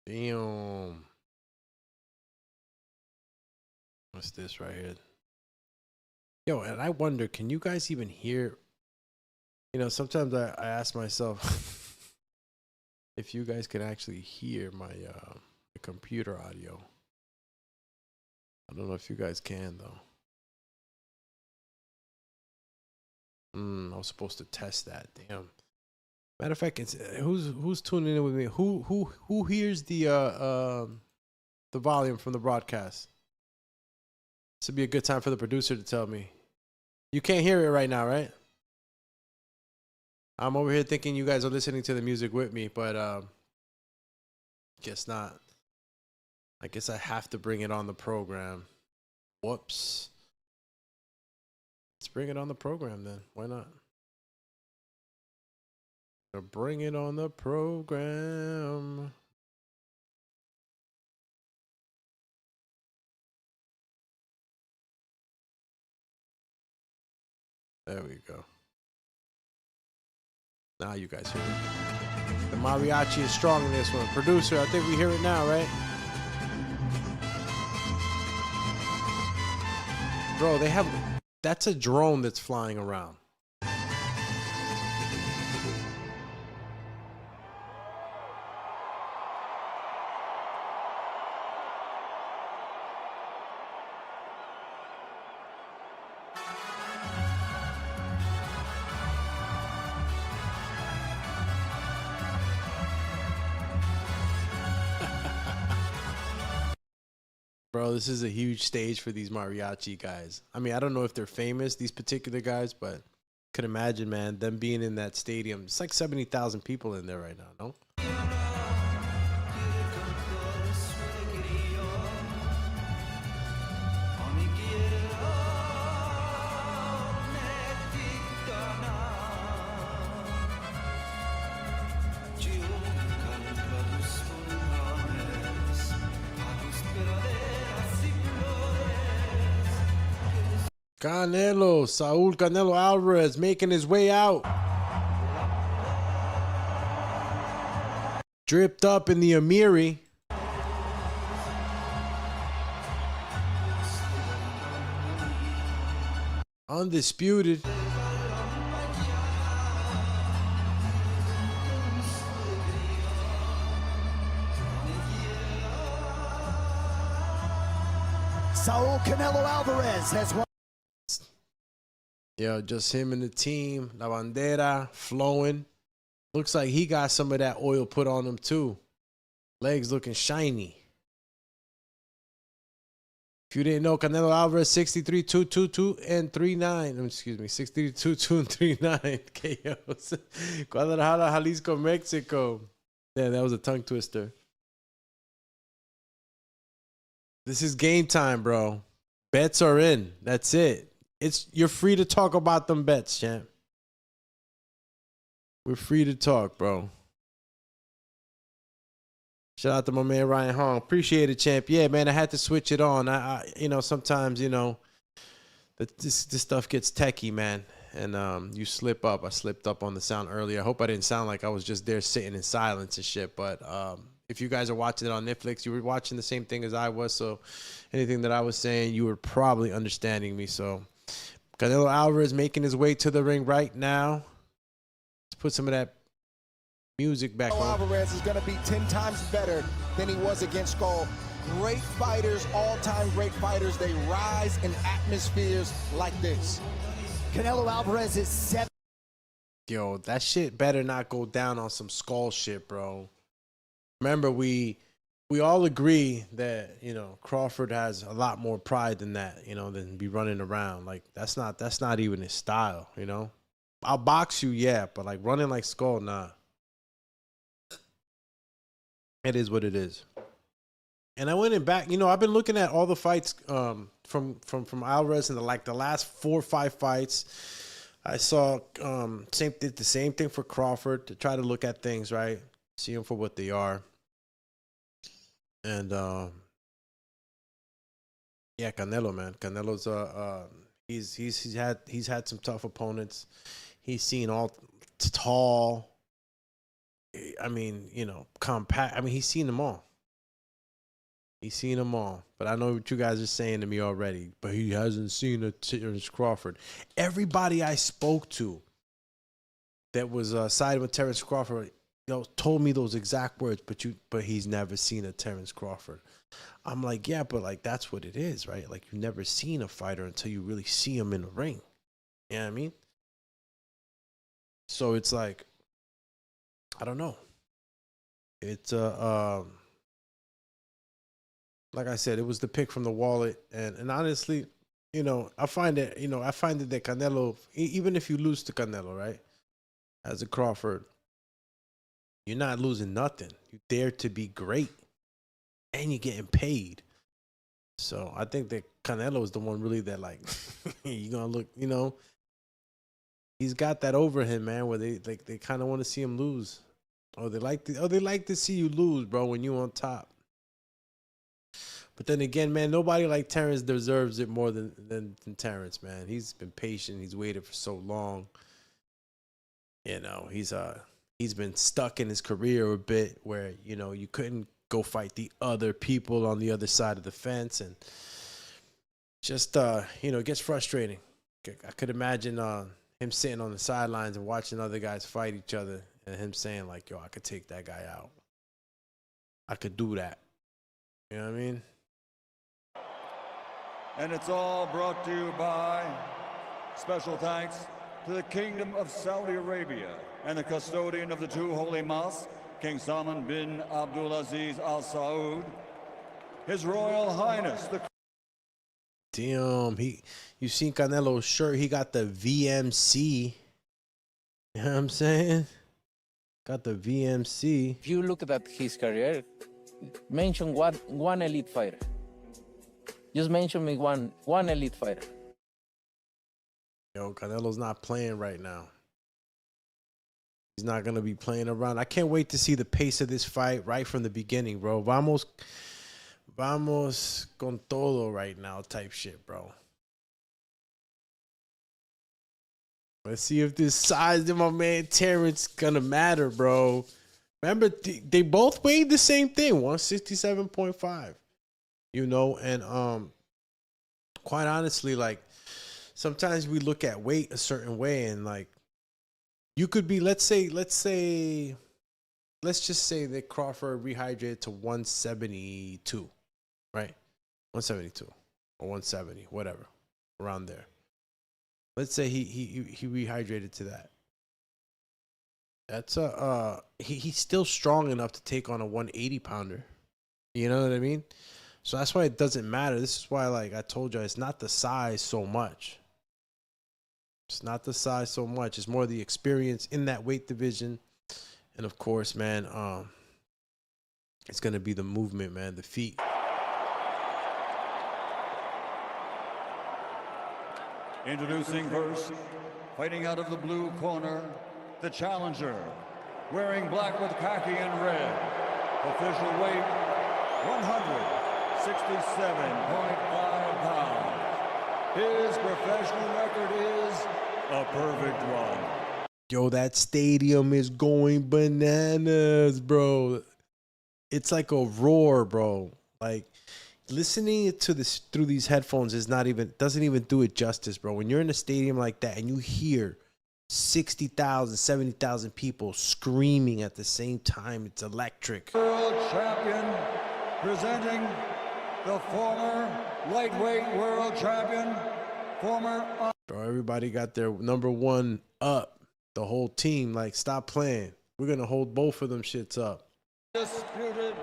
Damn. What's this right here? Yo, and I wonder, can you guys even hear? Sometimes I ask myself if you guys can actually hear my computer audio. I don't know if you guys can though. I was supposed to test that. Damn. Matter of fact, it's who's tuning in with me? Who hears the volume from the broadcast? This would be a good time for the producer to tell me. You can't hear it right now, right? I'm over here thinking you guys are listening to the music with me, but guess not. I guess I have to bring it on the program. Whoops. Let's bring it on the program then. Why not? Bring it on the program. There we go. Now you guys hear it. The mariachi is strong in this one. Producer, I think we hear it now, right? Bro, that's a drone that's flying around. Bro, this is a huge stage for these mariachi guys. I mean, I don't know if they're famous, these particular guys, but could imagine, man, them being in that stadium. It's like 70,000 people in there right now, no? Canelo Alvarez making his way out. Dripped up in the Amiri. Undisputed. Saul Canelo Alvarez has won. Yo, just him and the team. La bandera flowing. Looks like he got some of that oil put on him too. Legs looking shiny. If you didn't know, Canelo Alvarez 63, 222 and 39. Excuse me, 63, 22 and 39 KOs. Guadalajara, Jalisco, Mexico. Yeah, that was a tongue twister. This is game time, bro. Bets are in. That's it. you're free to talk about them bets, champ. We're free to talk, bro. Shout out to my man Ryan Hong. Appreciate it, champ. Yeah, man, I had to switch it on. I sometimes, this stuff gets techie, man. And you slip up. I slipped up on the sound earlier. I hope I didn't sound like I was just there sitting in silence and shit. But if you guys are watching it on Netflix, you were watching the same thing as I was. So anything that I was saying, you were probably understanding me. So Canelo Alvarez making his way to the ring right now. Let's put some of that music back on. Alvarez is going to be 10 times better than he was against Skull. Great fighters, all-time great fighters. They rise in atmospheres like this. Canelo Alvarez is 7. Yo, that shit better not go down on some Skull shit, bro. Remember, we all agree that, Crawford has a lot more pride than that, than be running around. Like, that's not even his style, I'll box you, yeah, but like running like Skull, nah. It is what it is. And I went in back, I've been looking at all the fights from Alvarez in the last 4 or 5 fights. I saw did the same thing for Crawford to try to look at things, right? See them for what they are. And yeah, Canelo, man. Canelo's he's had some tough opponents. He's seen all tall. I mean, compact. I mean, he's seen them all. He's seen them all. But I know what you guys are saying to me already. But he hasn't seen a Terence Crawford. Everybody I spoke to that was siding with Terence Crawford, told me those exact words. But he's never seen a Terence Crawford. I'm like, yeah, but like that's what it is, right? Like you've never seen a fighter until you really see him in the ring. You know what I mean? So it's like, I don't know. It's like I said, it was the pick from the wallet, and honestly, I find that Canelo, even if you lose to Canelo, right, as a Crawford, you're not losing nothing. You dare to be great, and you're getting paid. So I think that Canelo is the one really that like you're gonna look, he's got that over him, man, where they kind of want to see him lose. Or they like to see you lose, bro, when you on top. But then again, man, nobody like Terence deserves it more than Terence, man. He's been patient. He's waited for so long. He's been stuck in his career a bit where, you couldn't go fight the other people on the other side of the fence, and just it gets frustrating. I could imagine him sitting on the sidelines and watching other guys fight each other and him saying like, yo, I could take that guy out. I could do that. You know what I mean? And it's all brought to you by special thanks to the Kingdom of Saudi Arabia and the custodian of the 2 holy mosques, King Salman bin Abdulaziz Al Saud, His Royal Highness the... Damn, you seen Canelo's shirt? He got the VMC. You know what I'm saying? Got the VMC. If you look at his career, mention one elite fighter. Just mention me one elite fighter. Yo, Canelo's not playing right now. He's not going to be playing around. I can't wait to see the pace of this fight right from the beginning, bro. Vamos con todo right now type shit, bro. Let's see if this size of my man Terence gonna matter, bro. Remember, they both weighed the same thing, 167.5. And quite honestly, like sometimes we look at weight a certain way, and like you could be, let's just say that Crawford rehydrated to 172, right? 172 or 170, whatever, around there. Let's say he rehydrated to that. That's he's still strong enough to take on a 180 pounder. You know what I mean? So that's why it doesn't matter. This is why, like I told you, it's not the size so much. It's not the size so much. It's more the experience in that weight division. And of course, man, it's gonna be the movement, man, the feet. Introducing first, fighting out of the blue corner, the challenger, wearing black with khaki and red. Official weight, 167.5 pounds. His professional record is a perfect one. Yo, that stadium is going bananas, bro. It's like a roar, bro. Like, listening to this through these headphones doesn't even do it justice, bro. When you're in a stadium like that and you hear 60,000, 70,000 people screaming at the same time, it's electric. World champion, presenting the former lightweight world champion, former... Bro, everybody got their number one up. The whole team, like, stop playing. We're going to hold both of them shits up. Disputed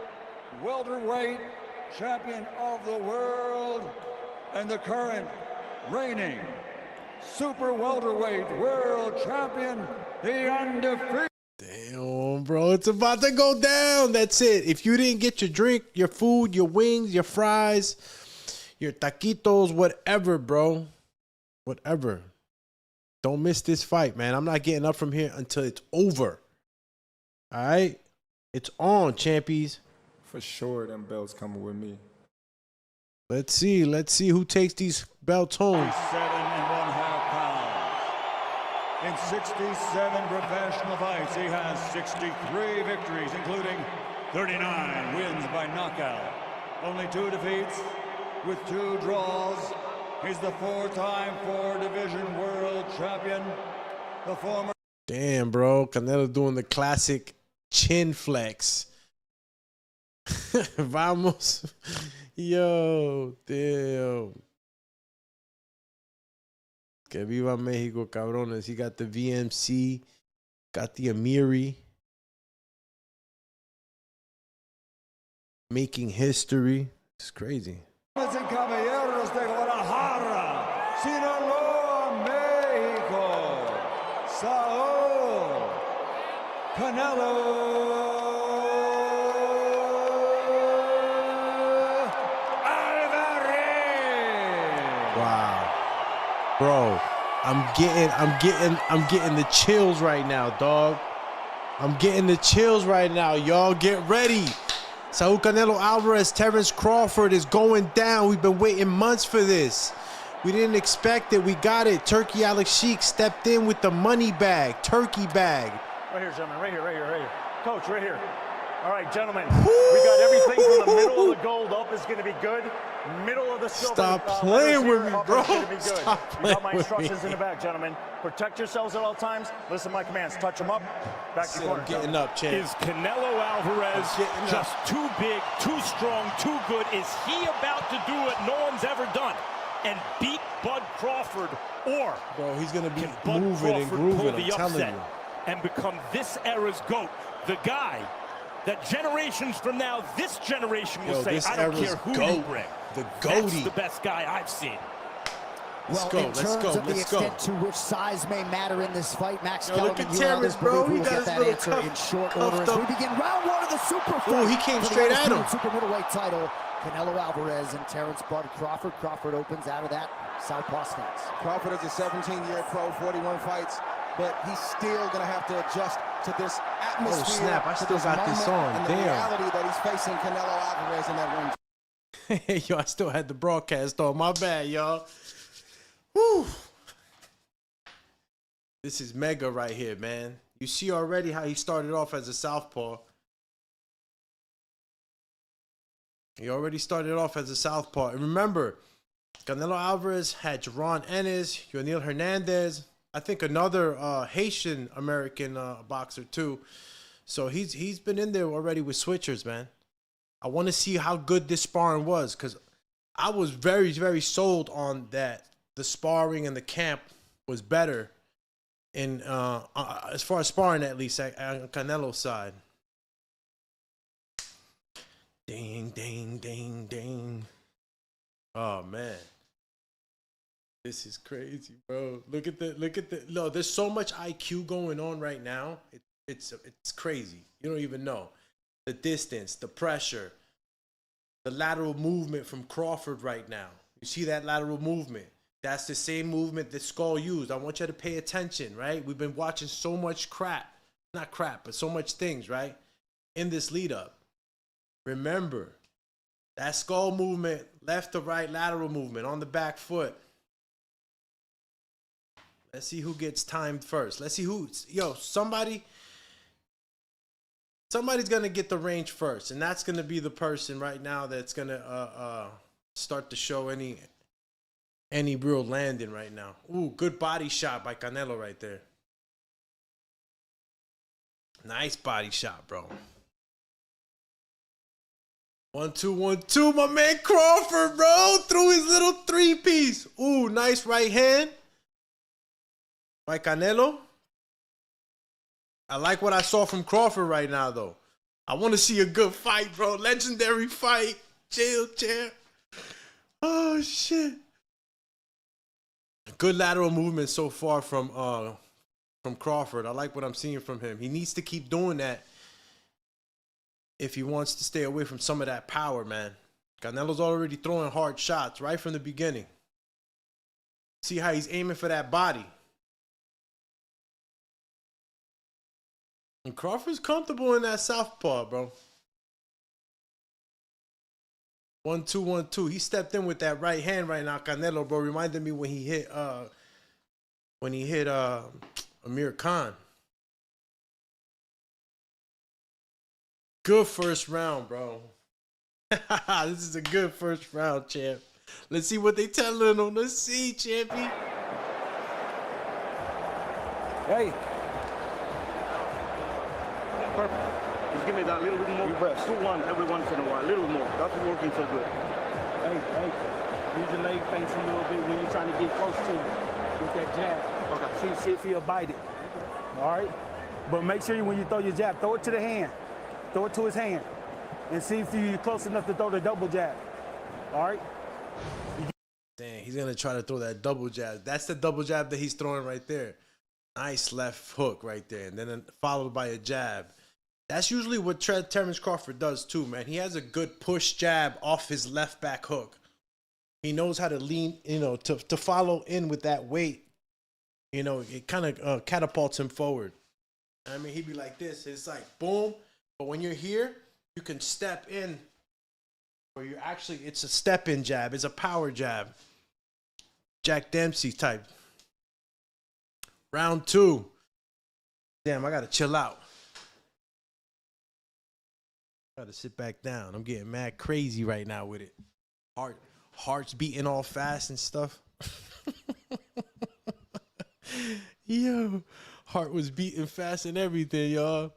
welterweight champion of the world and the current reigning super welterweight world champion, the undefeated. Damn, bro, it's about to go down. That's it. If you didn't get your drink, your food, your wings, your fries, your taquitos, whatever, bro, whatever. Don't miss this fight, man. I'm not getting up from here until it's over. All right? It's on, champions. For sure, them belts coming with me. Let's see who takes these belts home. 7.5 pounds. In 67 professional fights, he has 63 victories, including 39 wins by knockout. Only 2 defeats with 2 draws. He's the 4-time 4-division world champion. The former... Damn, bro. Canelo doing the classic chin flex. Vamos. Yo, damn. Que viva Mexico, cabrones. He got the VMC, got the Amiri. Making history. It's crazy. And caballeros de Guadalajara, Sinaloa, Mexico, Saul Canelo Alvarez. Wow. Bro, I'm getting the chills right now, dog. I'm getting the chills right now. Y'all get ready. Saul Canelo Alvarez, Terence Crawford is going down. We've been waiting months for this. We didn't expect it. We got it. Turkey Alex Sheik stepped in with the money bag, turkey bag. Right here, gentlemen. Right here. Coach, right here. All right, gentlemen. We got everything from the middle of the gold up is going to be good. Middle of the silver. Stop playing with me, bro. Stop you got my instructions in the back, gentlemen. Protect yourselves at all times. Listen to my commands. Touch them up. Back to your corner. Getting up, champ. Is Canelo Alvarez just too big, too strong, too good? Is he about to do what no one's ever done and beat Bud Crawford? Or bro, he's gonna be Bud moving and Crawford grooving. pull I'm the telling upset you. and become this era's GOAT, the guy that generations from now, this generation will say, I don't care who you bring. The That's goatie. the best guy I've seen. Well, in terms of the extent to which size may matter in this fight, Max Kellerman, look at Terence, bro. We He will got get his that little answer cuff, in short order as we begin round 1 of the super fight. Oh, he came straight at him. Super middleweight title. Canelo Alvarez and Terence Bud Crawford. Crawford opens out of that southpaw stance. Crawford is a 17-year pro, 41 fights, but he's still going to have to adjust to this atmosphere. Oh, snap. I still got this on. And the reality that he's facing Canelo Alvarez in that ring. Yo, I still had the broadcast on. My bad, y'all. Whew. This is mega right here, man. You see already how he started off as a southpaw. He already started off as a southpaw. And remember, Canelo Alvarez had Jaron Ennis, Yonil Hernandez, I think another Haitian-American boxer too. So he's been in there already with switchers, man. I want to see how good this sparring was because I was very, very sold on that. The sparring and the camp was better in as far as sparring, at least on Canelo's side. Ding, ding, ding, ding. Oh man, this is crazy, bro. Look at the. No, there's so much IQ going on right now. It's crazy. You don't even know. The distance, the pressure, the lateral movement from Crawford right now. You see that lateral movement. That's the same movement that Skull used. I want you to pay attention, right? We've been watching so much crap. Not crap, but so much things, right? In this lead up. Remember, that Skull movement, left to right lateral movement on the back foot. Let's see who gets timed first. Let's see somebody's going to get the range first. And that's going to be the person right now that's going to start to show any real landing right now. Ooh, good body shot by Canelo right there. Nice body shot, bro. 1-2, 1-2. My man Crawford, bro. Threw his little 3-piece. Ooh, nice right hand by Canelo. I like what I saw from Crawford right now, though. I want to see a good fight, bro. Legendary fight. Jail champ. Oh, shit. Good lateral movement so far from Crawford. I like what I'm seeing from him. He needs to keep doing that if he wants to stay away from some of that power, man. Canelo's already throwing hard shots right from the beginning. See how he's aiming for that body. And Crawford's comfortable in that southpaw, bro. 1-2, 1-2. He stepped in with that right hand right now, Canelo, bro. Reminded me when he hit Amir Khan. Good first round, bro. This is a good first round, champ. Let's see what they telling him. Let's see, champion. Hey. Perfect. Just give me that little bit more breath. Do one every once in a while. A little more. That's working so good. Hey. Use your leg face a little bit when you're trying to get close to him with that jab. Okay. See if he'll bite it. All right? But make sure when you throw your jab, throw it to the hand. Throw it to his hand. And see if you're close enough to throw the double jab. All right? Dang, he's going to try to throw that double jab. That's the double jab that he's throwing right there. Nice left hook right there. And then followed by a jab. That's usually what Terence Crawford does too, man. He has a good push jab off his left back hook. He knows how to lean, to follow in with that weight. It kind of catapults him forward. I mean, he'd be like this. It's like, boom. But when you're here, you can step in. Or it's a step-in jab. It's a power jab. Jack Dempsey type. Round 2. Damn, I got to chill out. Got to sit back down. I'm getting mad crazy right now with it. Heart's beating all fast and stuff. Yo, heart was beating fast and everything, y'all.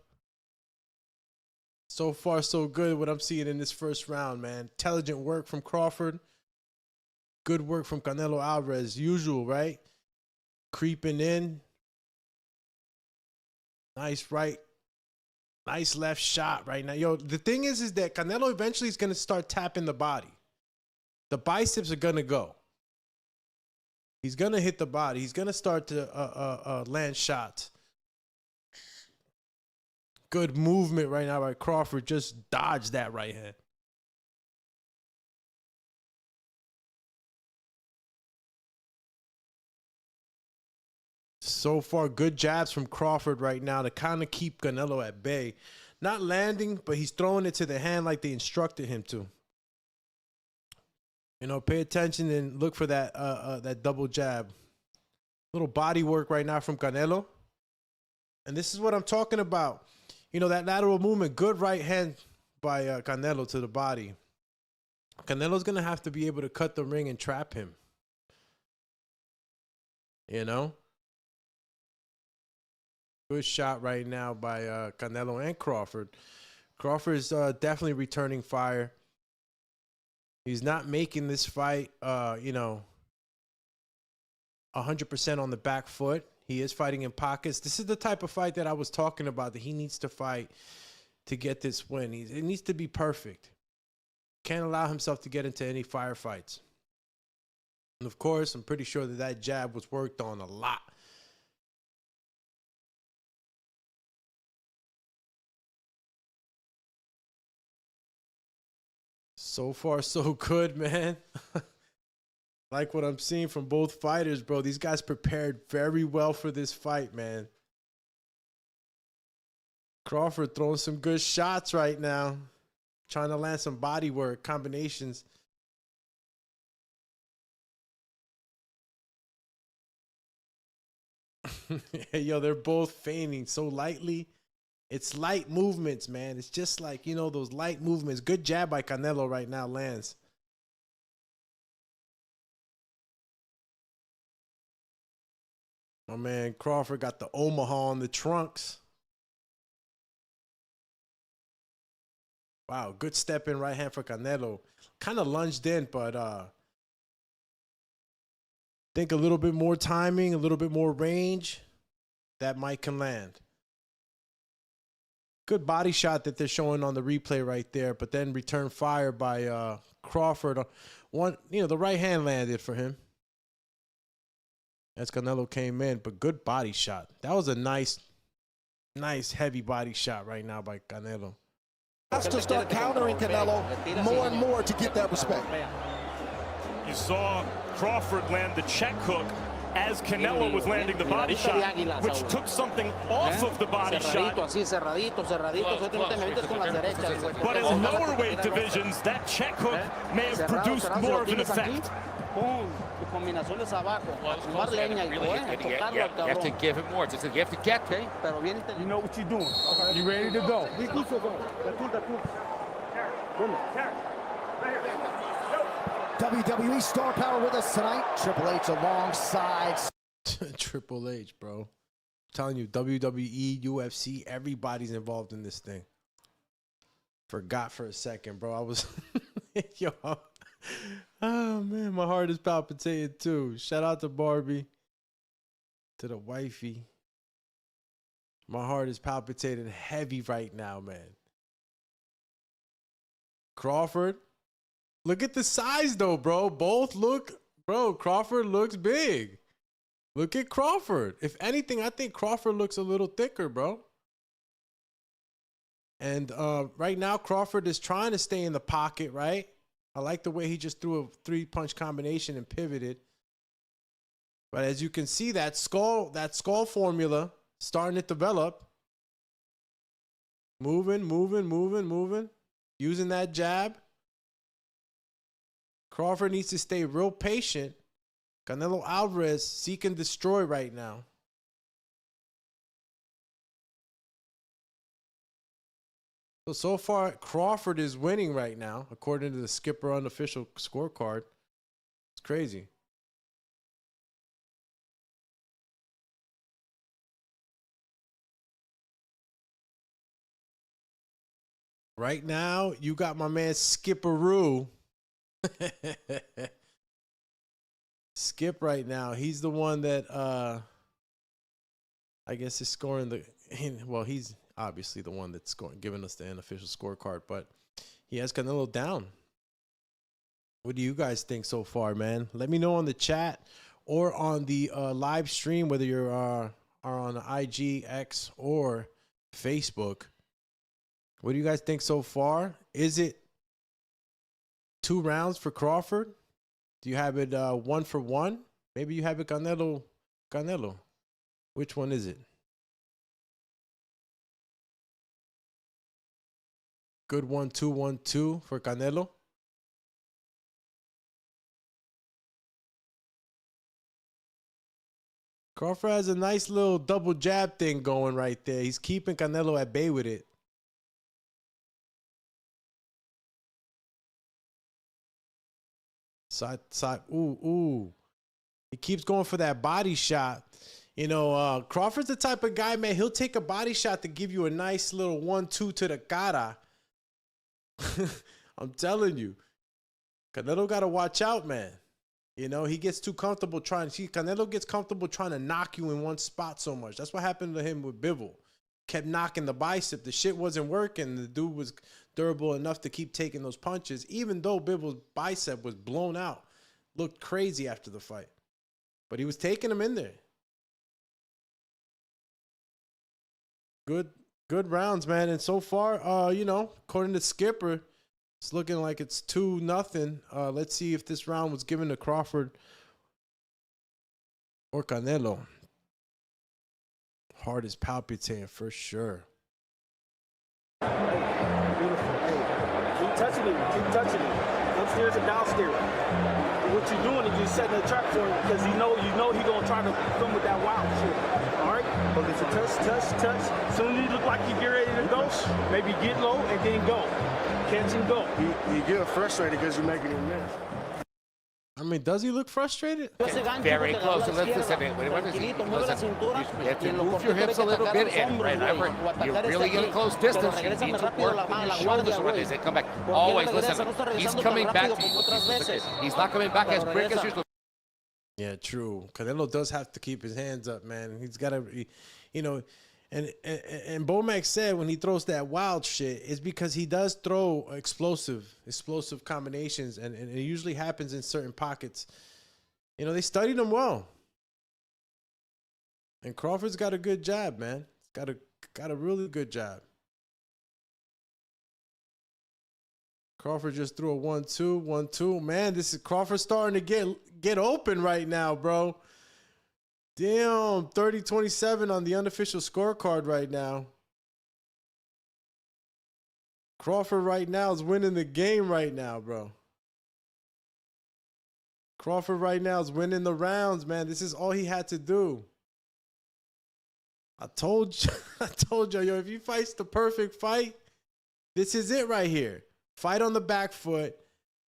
So far, so good what I'm seeing in this first round, man. Intelligent work from Crawford. Good work from Canelo Alvarez. Usual, right? Creeping in. Nice right. Nice left shot right now. Yo, the thing is that Canelo eventually is going to start tapping the body. The biceps are going to go. He's going to hit the body. He's going to start to land shots. Good movement right now by Crawford. Just dodged that right hand. So far, good jabs from Crawford right now to kind of keep Canelo at bay. Not landing, but he's throwing it to the hand like they instructed him to. Pay attention and look for that that double jab. Little body work right now from Canelo. And this is what I'm talking about. That lateral movement, good right hand by Canelo to the body. Canelo's going to have to be able to cut the ring and trap him. Good shot right now by Canelo and Crawford. Crawford's definitely returning fire. He's not making this fight, 100% on the back foot. He is fighting in pockets. This is the type of fight that I was talking about that he needs to fight to get this win. It needs to be perfect. Can't allow himself to get into any firefights. And of course, I'm pretty sure that jab was worked on a lot. So far, so good, man. Like what I'm seeing from both fighters, bro. These guys prepared very well for this fight, man. Crawford throwing some good shots right now. Trying to land some body work, combinations. Yo, they're both feigning so lightly. It's light movements, man. It's just like, you know, those light movements. Good jab by Canelo right now lands. My man Crawford got the Omaha on the trunks. Wow, good step in right hand for Canelo. Kind of lunged in, but think a little bit more timing, a little bit more range. That might can land. Good body shot that they're showing on the replay right there, but then return fire by Crawford. One, you know, the right hand landed for him as Canelo came in, but good body shot. That was a nice heavy body shot right now by Canelo. Has to start countering Canelo more and more to get that respect. You saw Crawford land the check hook as Canelo was landing the body shot, which took something off of the body shot. But in lower weight divisions, that check hook may have produced more of an effect. You have to give him more. You have to get him. You know what you're doing. You ready to go? WWE star power with us tonight. Triple H alongside. Triple H, bro. I'm telling you, WWE, UFC, everybody's involved in this thing. Forgot for a second, bro. I was, yo. Oh, man, my heart is palpitating, too. Shout out to Barbie, to the wifey. My heart is palpitating heavy right now, man. Crawford. Look at the size, though, bro. Both look, bro, Crawford looks big. Look at Crawford. If anything, I think Crawford looks a little thicker, bro. And right now, Crawford is trying to stay in the pocket, right? I like the way he just threw a 3-punch combination and pivoted. But as you can see, that skull formula starting to develop. Moving. Using that jab. Crawford needs to stay real patient. Canelo Alvarez seek and destroy right now. So far, Crawford is winning right now, according to the Skipper unofficial scorecard. It's crazy. Right now, you got my man Skipperoo. Skip right now. He's the one that I guess is scoring the well, he's obviously the one that's giving us the unofficial scorecard, but he has Canelo down. What do you guys think so far, man? Let me know on the chat or on the live stream, whether you're are on IG, X, or Facebook. What do you guys think so far? Is it 2 rounds for Crawford? Do you have it 1-for-1? Maybe you have it Canelo. Which one is it? Good 1-2-1-2 for Canelo. Crawford has a nice little double jab thing going right there. He's keeping Canelo at bay with it. Side. Ooh. He keeps going for that body shot. You know, Crawford's the type of guy, man, he'll take a body shot to give you a nice little 1-2 to the cara. I'm telling you. Canelo got to watch out, man. You know, he gets too comfortable Canelo gets comfortable trying to knock you in one spot so much. That's what happened to him with Bivol. Kept knocking the bicep. The shit wasn't working. The dude was durable enough to keep taking those punches, even though Bivol's bicep was blown out. Looked crazy after the fight. But he was taking him in there. Good rounds, man. And so far, you know, according to Skipper, It's looking like it's 2-0. Let's see if this round was given to Crawford or Canelo. Heart is palpitating for sure. Beautiful. Hey, keep touching it. Keep touching it. Upstairs and downstairs. What you're doing is you're setting a trap for him because you know he's gonna try to come with that wild shit. All right? But it's a touch. Soon as you look like you get ready to go, maybe get low and then go. Catch and go. You get frustrated because you're making him miss. I mean, does he look frustrated? Very close. And listen, you have to move your hips a little bit, and whenever you're really in a close distance, you need to work your shoulders when they come back. Always listen. He's coming back. He's not coming back as quick as usual. Yeah, true. Canelo does have to keep his hands up, man. He's got to, you know, and Bomac said when he throws that wild shit, it's because he does throw explosive combinations, and it usually happens in certain pockets. You know, they studied him well. And Crawford's got a good jab, man. He's got a really good jab. Crawford just threw a 1-2, 1-2. Man, this is Crawford starting to get open right now, bro. Damn, 30-27 on the unofficial scorecard right now. Crawford right now is winning the game right now, bro. Crawford right now is winning the rounds, man. This is all he had to do. I told you, yo, if he fights the perfect fight, this is it right here. Fight on the back foot,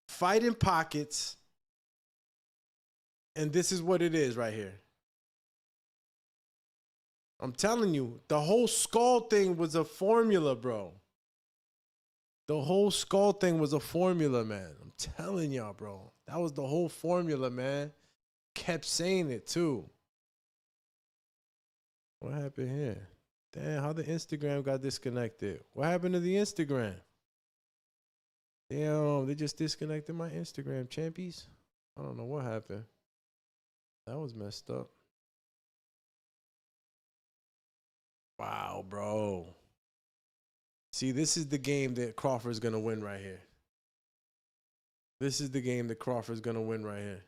fight in pockets, and this is what it is right here. I'm telling you, the whole skull thing was a formula, bro. The whole skull thing was a formula, man. I'm telling y'all, bro. That was the whole formula, man. Kept saying it, too. What happened here? Damn, how the Instagram got disconnected? What happened to the Instagram? Damn, they just disconnected my Instagram, champies. I don't know what happened. That was messed up. Wow, bro. See, this is the game that Crawford's going to win right here. This is the game that Crawford's going to win right here.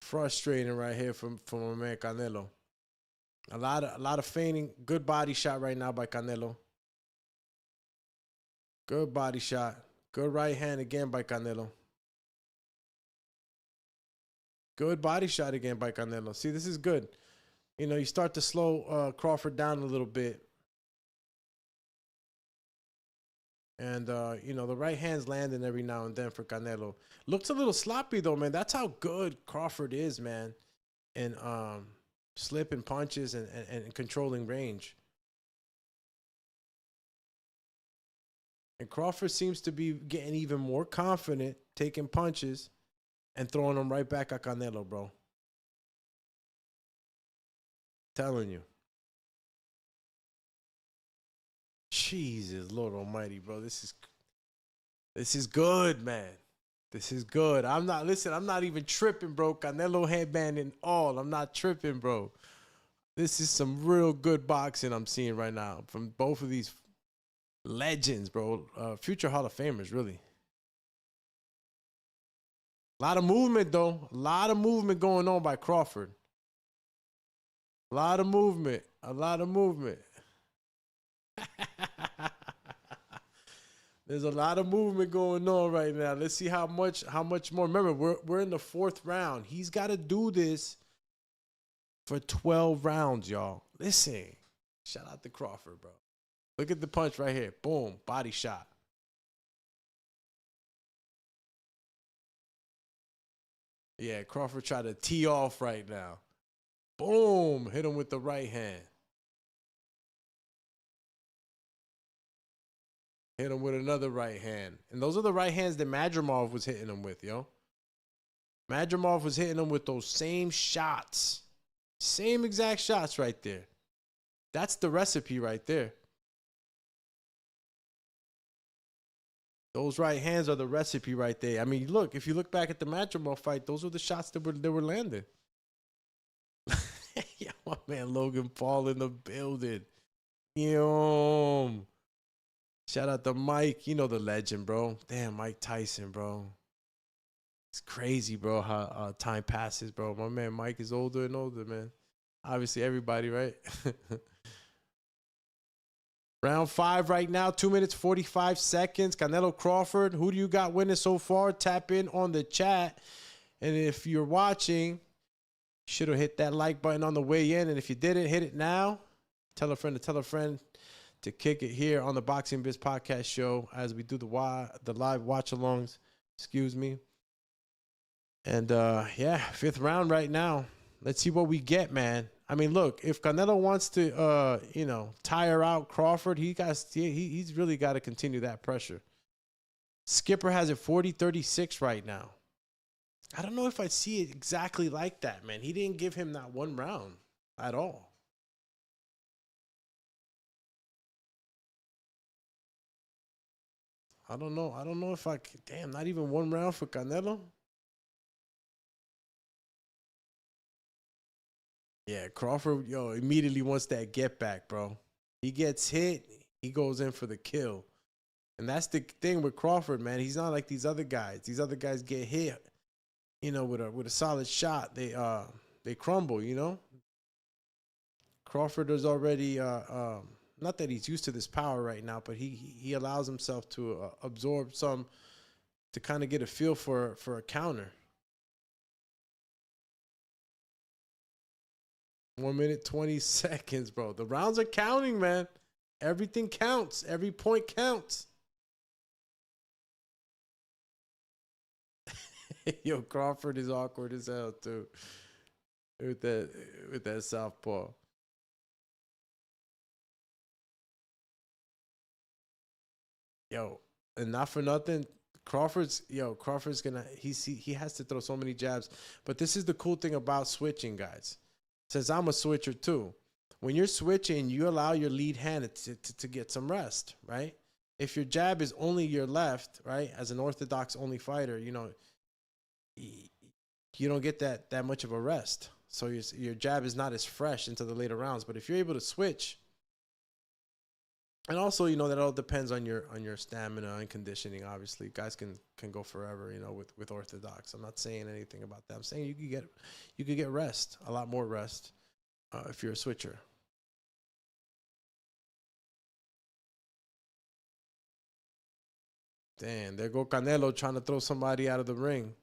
Frustrating right here from my man Canelo. A lot of feigning. Good body shot right now by Canelo. Good body shot. Good right hand again by Canelo. Good body shot again by Canelo. See, this is good. You know, you start to slow Crawford down a little bit. And, you know, the right hand's landing every now and then for Canelo. Looks a little sloppy, though, man. That's how good Crawford is, man. And slipping punches and controlling range. And Crawford seems to be getting even more confident, taking punches and throwing them right back at Canelo, bro. Telling you. Jesus, Lord Almighty, bro. This is good, man. This is good. I'm not even tripping, bro. Canelo headband and all. I'm not tripping, bro. This is some real good boxing I'm seeing right now from both of these legends, bro. Future Hall of Famers, really. A lot of movement, though. A lot of movement going on by Crawford. A lot of movement. A lot of movement. There's a lot of movement going on right now. Let's see how much more. Remember, we're in the 4th round. He's got to do this for 12 rounds, y'all. Listen. Shout out to Crawford, bro. Look at the punch right here. Boom. Body shot. Yeah, Crawford tried to tee off right now. Boom. Hit him with the right hand. Hit him with another right hand. And those are the right hands that Madrimov was hitting him with, yo. Madrimov was hitting him with those same shots. Same exact shots right there. That's the recipe right there. Those right hands are the recipe right there. I mean, look, if you look back at the Madrimov fight, those were the shots that were landing. Yeah, my man Logan Paul in the building. Damn. Shout out to Mike. You know the legend, bro. Damn, Mike Tyson, bro. It's crazy, bro, how time passes, bro. My man Mike is older and older, man. Obviously, everybody, right? Round 5 right now, 2 minutes, 45 seconds. Canelo Crawford, who do you got winning so far? Tap in on the chat. And if you're watching, you should have hit that like button on the way in. And if you didn't, hit it now. Tell a friend to tell a friend to kick it here on the Boxing Biz Podcast show as we do the live watch-alongs. Excuse me. And, yeah, 5th round right now. Let's see what we get, man. I mean, look, if Canelo wants to, tire out Crawford, he's really got to continue that pressure. Skipper has it 40-36 right now. I don't know if I see it exactly like that, man. He didn't give him that one round at all. I don't know. I don't know if damn, not even one round for Canelo. Yeah, Crawford, immediately wants that get back, bro. He gets hit, he goes in for the kill. And that's the thing with Crawford, man. He's not like these other guys. These other guys get hit, with a solid shot. They crumble, Crawford is already not that he's used to this power right now, but he allows himself to absorb some to kind of get a feel for a counter. 1 minute, 20 seconds, bro. The rounds are counting, man. Everything counts. Every point counts. Yo, Crawford is awkward as hell, too. With that southpaw. Yo, and not for nothing, Crawford's gonna he has to throw so many jabs. But this is the cool thing about switching, guys. Since I'm a switcher too, when you're switching, you allow your lead hand to get some rest, right? If your jab is only your left, right, as an orthodox only fighter, you don't get that much of a rest. So your jab is not as fresh into the later rounds. But if you're able to switch, and also that all depends on your stamina and conditioning. Obviously, guys can go forever, with orthodox. I'm not saying anything about that. I'm saying you could get rest, a lot more rest, if you're a switcher. Damn, there go Canelo trying to throw somebody out of the ring.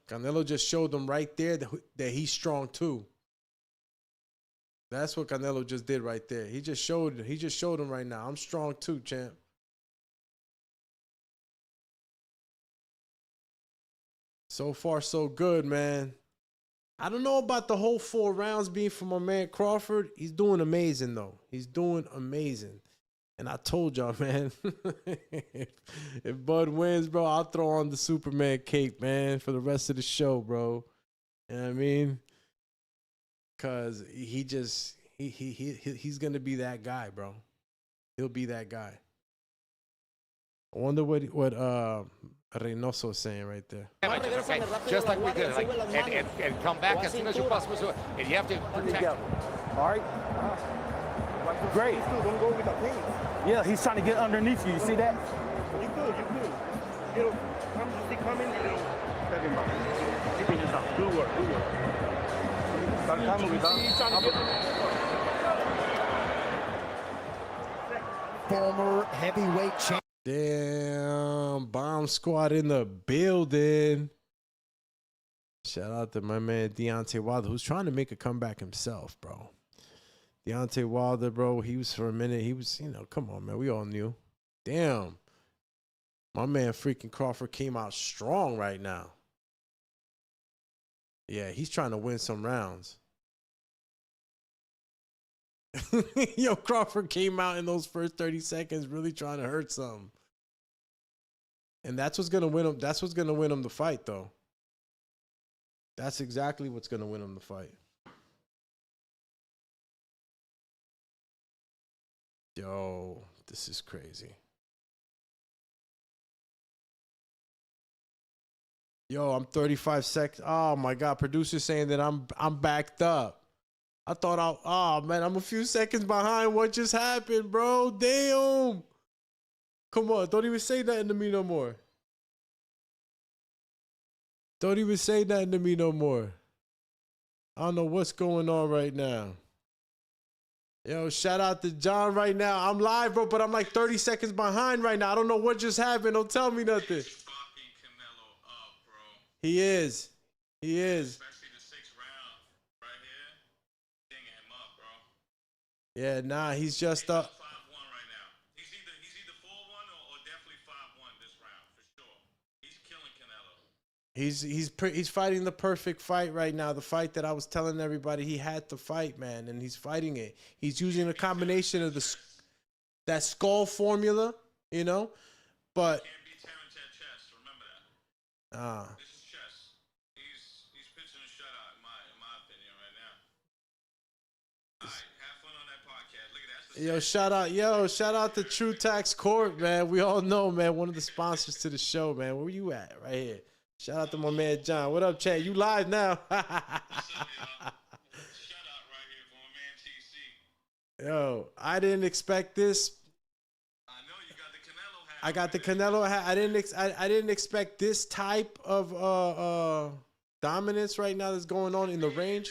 Canelo just showed them right there that he's strong too. That's what Canelo just did right there. He just showed him right now. I'm strong too, champ. So far, so good, man. I don't know about the whole 4 rounds being for my man Crawford. He's doing amazing, though. He's doing amazing. And I told y'all, man, if Bud wins, bro, I'll throw on the Superman cape, man, for the rest of the show, bro. You know what I mean? Because he's going to be that guy, bro. He'll be that guy. I wonder what Reynoso is saying right there. Just like we did. And come back as soon as you possibly do it. And you have to protect. All right. Great. Don't go with the pain. Yeah, he's trying to get underneath you. You see that? You could. Come coming. Tell him about. Keeping yourself. Good work. Former heavyweight champ. Damn, bomb squad in the building. Shout out to my man Deontay Wilder, who's trying to make a comeback himself, bro. Deontay Wilder, bro, for a minute, come on, man, we all knew. Damn. My man freaking Crawford came out strong right now. Yeah, he's trying to win some rounds. Yo, Crawford came out in those first 30 seconds really trying to hurt something. And that's what's going to win him. That's what's going to win him the fight, though. That's exactly what's going to win him the fight. Yo, this is crazy. Yo, I'm 35 seconds. Oh my God, producer saying that I'm backed up. I thought oh man, I'm a few seconds behind what just happened, bro. Damn. Come on, don't even say nothing to me no more. Don't even say nothing to me no more. I don't know what's going on right now. Yo, shout out to John right now. I'm live, bro, but I'm like 30 seconds behind right now. I don't know what just happened. Don't tell me nothing. He is. He is. Especially the 6th round right here. Dinging him up, bro. Yeah, nah, he's just up. 5-1 right now. He's either 4-1 or definitely 5-1 this round for sure. He's killing Canelo. He's fighting the perfect fight right now. The fight that I was telling everybody he had to fight, man, and he's fighting it. He's using a combination of that skull formula, you know, but Can't beat Terence at chess. Remember that. This is chess. He's pitching a shutout in my opinion right now. All right, have fun on that podcast. Look at that. shout out to True Tax Corp, man. We all know, man, one of the sponsors to the show, man. Where you at? Right here. Shout out to my man John. What up, Chad? You live now? What's up, y'all? Shout out right here for my man TC. Yo, I didn't expect this. I know you got the Canelo hat. I got the Canelo hat. I didn't expect this type of dominance right now that's going on in the range.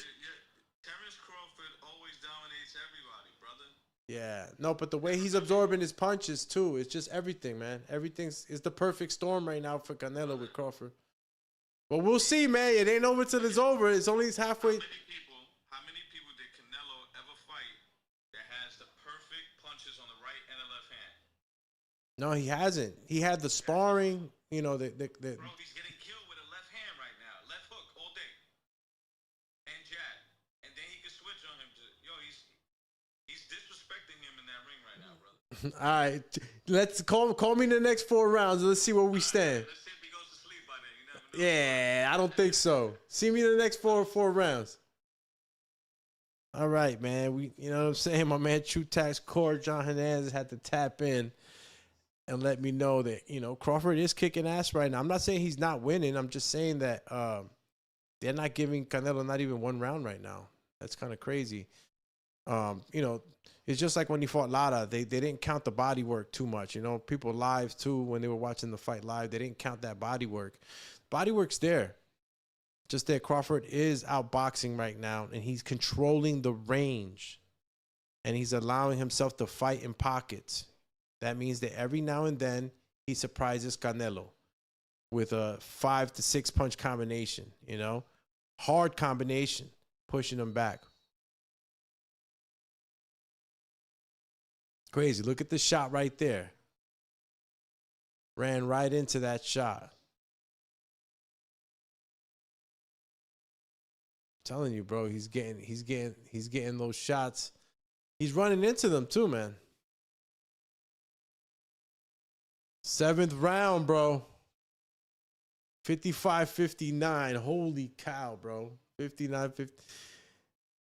Terence Crawford always dominates everybody, brother. Yeah, no, but the way he's absorbing his punches too, it's just everything, man. Everything's the perfect storm right now for Canelo with Crawford. But we'll see, man. It ain't over till it's over. It's only halfway. How many people did Canelo ever fight that has the perfect punches on the right and the left hand? No, he hasn't. He had the sparring, you know, the Bro, he's getting killed with a left hand right now. Left hook all day. And jab. And then he can switch on him. He's disrespecting him in that ring right now, brother. All right, let's call me in the next 4 rounds. Let's see where we stand. Let's see if he goes to sleep by then. You never know. Yeah, I don't think so. See me in the next four rounds. All right, man. You know what I'm saying? My man True Tax Core, John Hernandez, had to tap in and let me know that, you know, Crawford is kicking ass right now. I'm not saying he's not winning. I'm just saying that they're not giving Canelo not even 1 round right now. That's kind of crazy. You know, it's just like when he fought Lara. They didn't count the body work too much. You know, people live too, when they were watching the fight live, they didn't count that body work. Body work's there. Just that Crawford is outboxing right now, and he's controlling the range, and he's allowing himself to fight in pockets. That means that every now and then he surprises Canelo with a 5 to 6 punch combination, you know, hard combination, pushing him back. Crazy. Look at the shot right there. Ran right into that shot. I'm telling you, bro, he's getting those shots. He's running into them too, man. 7th round, bro. 55-59. Holy cow, bro. 59-50.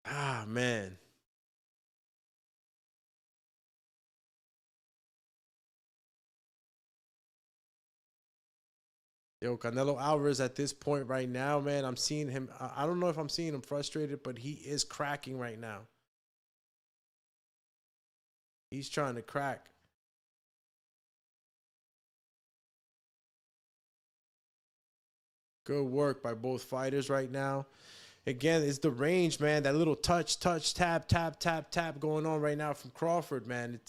Ah, man. Yo, Canelo Alvarez at this point right now, man, I'm seeing him. I don't know if I'm seeing him frustrated, but he is cracking right now. He's trying to crack. Good work by both fighters right now. Again, it's the range, man. That little touch, tap, tap, tap, tap going on right now from Crawford, man.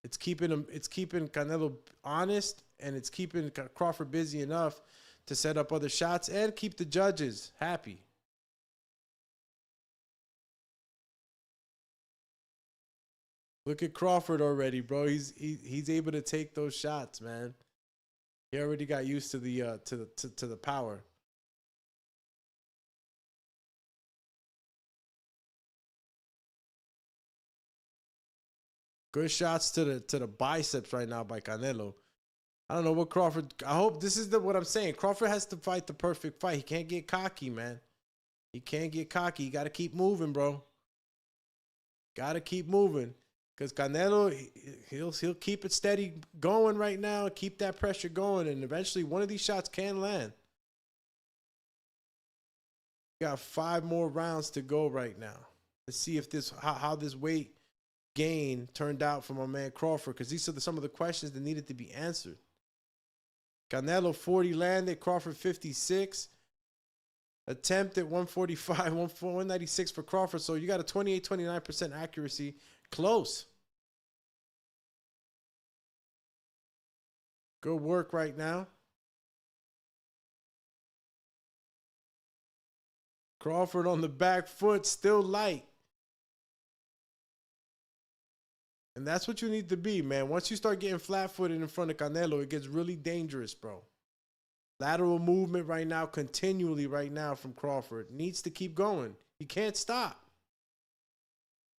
It's keeping Canelo honest, and it's keeping Crawford busy enough to set up other shots and keep the judges happy. Look at Crawford already, bro. He's able to take those shots, man. He already got used to the power. Good shots to the biceps right now by Canelo. I don't know what Crawford. I hope this is what I'm saying. Crawford has to fight the perfect fight. He can't get cocky, man. He can't get cocky. You got to keep moving, bro. Got to keep moving. Because Canelo, he'll keep it steady going right now. Keep that pressure going. And eventually one of these shots can land. Got 5 more rounds to go right now. Let's see if how this weight gain turned out for my man Crawford, because these are some of the questions that needed to be answered. Canelo 40 landed, Crawford 56. Attempt at 145, 196 for Crawford. So you got a 28-29% accuracy. Close. Good work right now. Crawford on the back foot, still light. And that's what you need to be, man. Once you start getting flat-footed in front of Canelo, it gets really dangerous, bro. Lateral movement right now, continually right now from Crawford. Needs to keep going. He can't stop.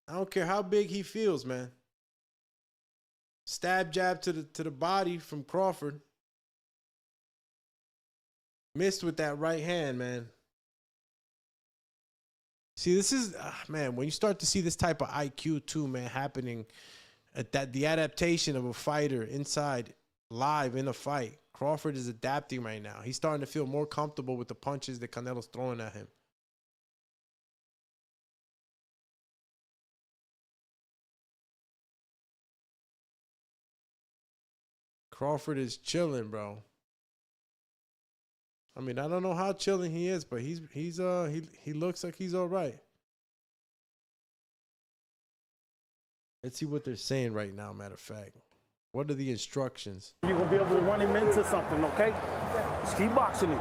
I don't care how big he feels, man. Stab jab to the body from Crawford. Missed with that right hand, man. See, this is, man, when you start to see this type of IQ too, man, happening, the adaptation of a fighter inside, live in a fight. Crawford is adapting right now. He's starting to feel more comfortable with the punches that Canelo's throwing at him. Crawford is chilling, bro. I mean, I don't know how chilling he is, but he looks like he's all right. Let's see what they're saying right now, matter of fact. What are the instructions? You're going to be able to run him into something, okay? Just keep boxing him.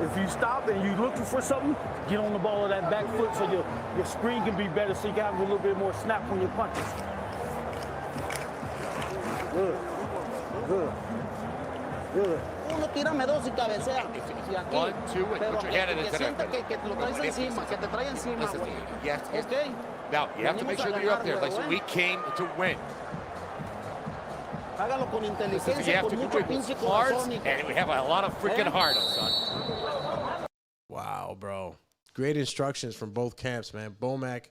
If you stop and you're looking for something, get on the ball of that back foot so your screen can be better, so you can have a little bit more snap on your punches. Good. Good. Good. Uno tírame dos y cabecea. One, two, and put your head in it. Que lo traes encima, que te trae encima. Yes. Okay. Now, you have to make sure that you're up there. Like, so we came to win. Hágalo con inteligencia, You have to con do mucho it with pinche heart, corazón. and we have a lot of freaking heart, son. Wow, bro. Great instructions from both camps, man. Bomac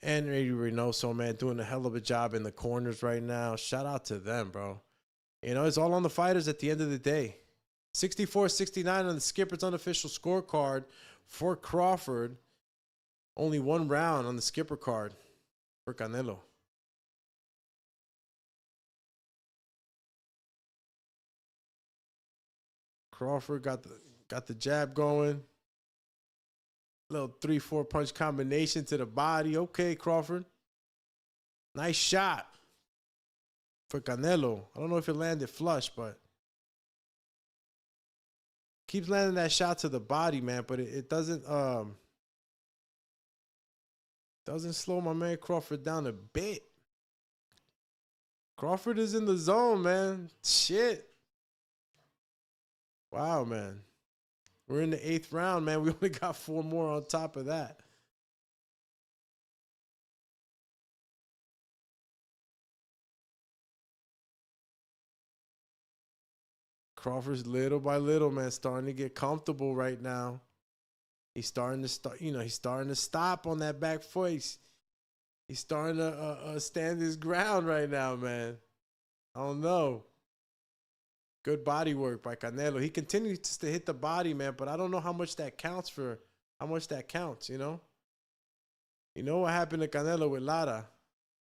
and Eddie Reynoso, man, doing a hell of a job in the corners right now. Shout out to them, bro. You know, it's all on the fighters at the end of the day. 64-69 on the Skipper's unofficial scorecard for Crawford. Only one round on the Skipper card for Canelo. Crawford got the jab going. Little 3-4 punch combination to the body. Okay, Crawford. Nice shot for Canelo. I don't know if it landed flush, but keeps landing that shot to the body, man. But it doesn't slow my man Crawford down a bit. Crawford is in the zone, man. Shit. Wow, man. We're in the 8th round, man. We only got 4 more on top of that. Crawford's little by little, man, starting to get comfortable right now. He's starting to he's starting to stop on that back foot. He's starting to stand his ground right now, man. I don't know. Good body work by Canelo. He continues to hit the body, man, but I don't know how much that counts, you know? You know what happened to Canelo with Lara?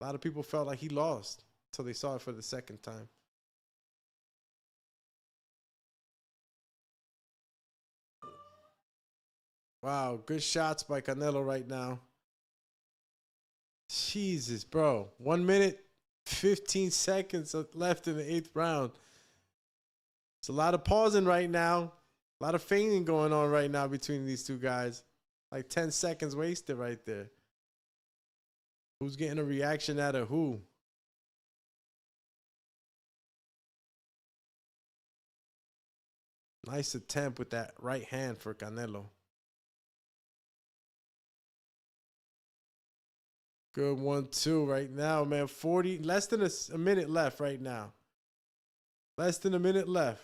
A lot of people felt like he lost until they saw it for the second time. Wow, good shots by Canelo right now. Jesus, bro. 1 minute, 15 seconds left in the 8th round. It's a lot of pausing right now. A lot of feigning going on right now between these two guys. Like 10 seconds wasted right there. Who's getting a reaction out of who? Nice attempt with that right hand for Canelo. Good 1-2 right now, man. Less than a minute left right now. Less than a minute left.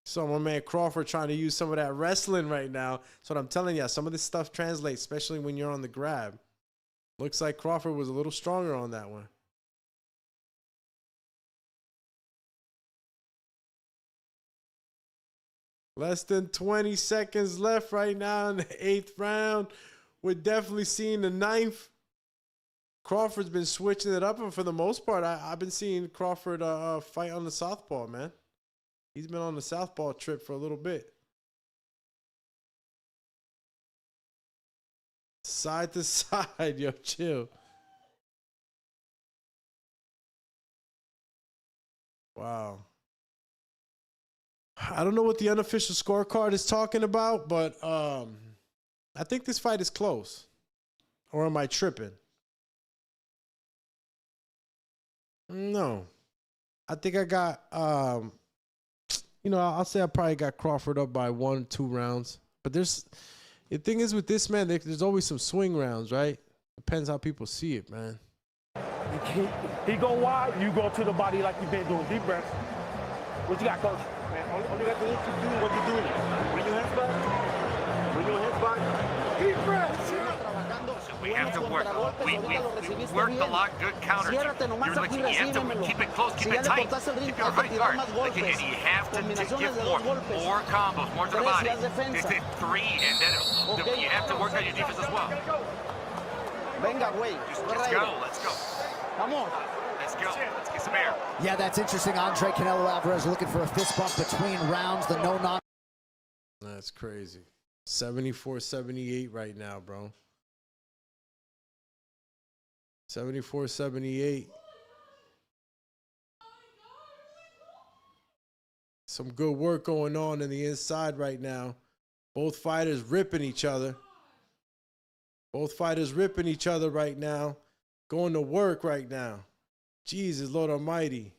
So my man Crawford trying to use some of that wrestling right now. That's what I'm telling you. Some of this stuff translates, especially when you're on the grab. Looks like Crawford was a little stronger on that one. Less than 20 seconds left right now in the 8th round. We're definitely seeing the 9th. Crawford's been switching it up, and for the most part, I've been seeing Crawford fight on the southpaw, man. He's been on the southpaw trip for a little bit. Side to side, yo, chill. Wow. I don't know what the unofficial scorecard is talking about, but I think this fight is close. Or am I tripping? No. I think I got, I'll say I probably got Crawford up by 1 or 2 rounds. But the thing is with this, man, there's always some swing rounds, right? Depends how people see it, man. He go wide, you go to the body like you've been doing. Deep breath. What you got, coach? Man, all you got to do is do what you're doing. Bring your hands back. Bring your hands back. Deep breath. We have to work. We worked a lot. Good counters. You have to keep it close, keep it tight, keep your right guard. And you have to give more combos, more to the body. Just hit 3, and then you have to work on your defense as well. Let's go. Let's go. Come on. Let's go. Let's get some air. Yeah, that's interesting. Andre Canelo Alvarez looking for a fist bump between rounds. The no-knock. That's crazy. 74-78 right now, bro. 74-78. Some good work going on in the inside right now. Both fighters ripping each other. Both fighters ripping each other right now. Going to work right now. Jesus, Lord Almighty.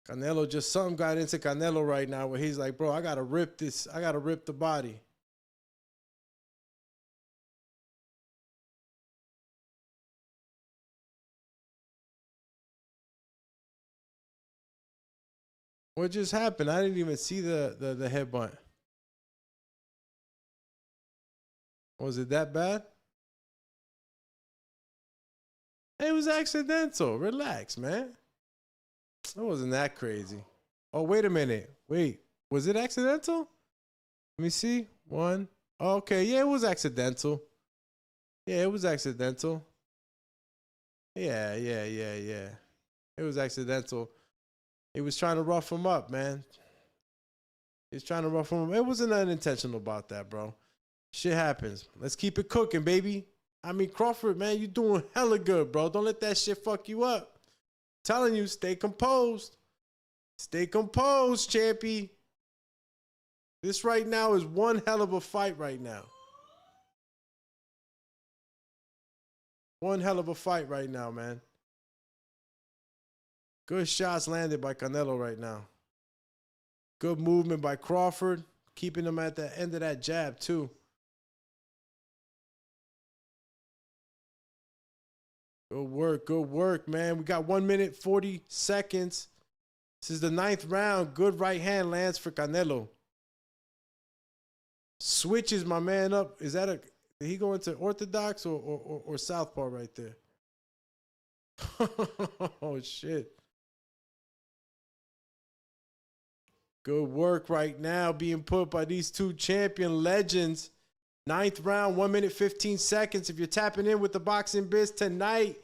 Canelo, just something got into Canelo right now where he's like, bro, I got to rip this. I got to rip the body. What just happened? I didn't even see the headbutt. Was it that bad? It was accidental. Relax, man. It wasn't that crazy. Oh, wait a minute. Wait, was it accidental? Let me see. 1. Okay, yeah, it was accidental. Yeah, it was accidental. Yeah. It was accidental. He was trying to rough him up, man. He was trying to rough him up. It wasn't unintentional about that, bro. Shit happens. Let's keep it cooking, baby. I mean, Crawford, man, you doing hella good, bro. Don't let that shit fuck you up. Telling you, stay composed. Stay composed, champy. This right now is one hell of a fight right now. One hell of a fight right now, man. Good shots landed by Canelo right now. Good movement by Crawford. Keeping him at the end of that jab, too. Good work, man. We got 1 minute, 40 seconds. This is the 9th round. Good right hand lands for Canelo. Switches my man up. Is that did he go into orthodox or southpaw right there? Oh, shit. Good work right now being put by these two champion legends. 9th round, 1 minute, 15 seconds. If you're tapping in with the Boxing Biz tonight,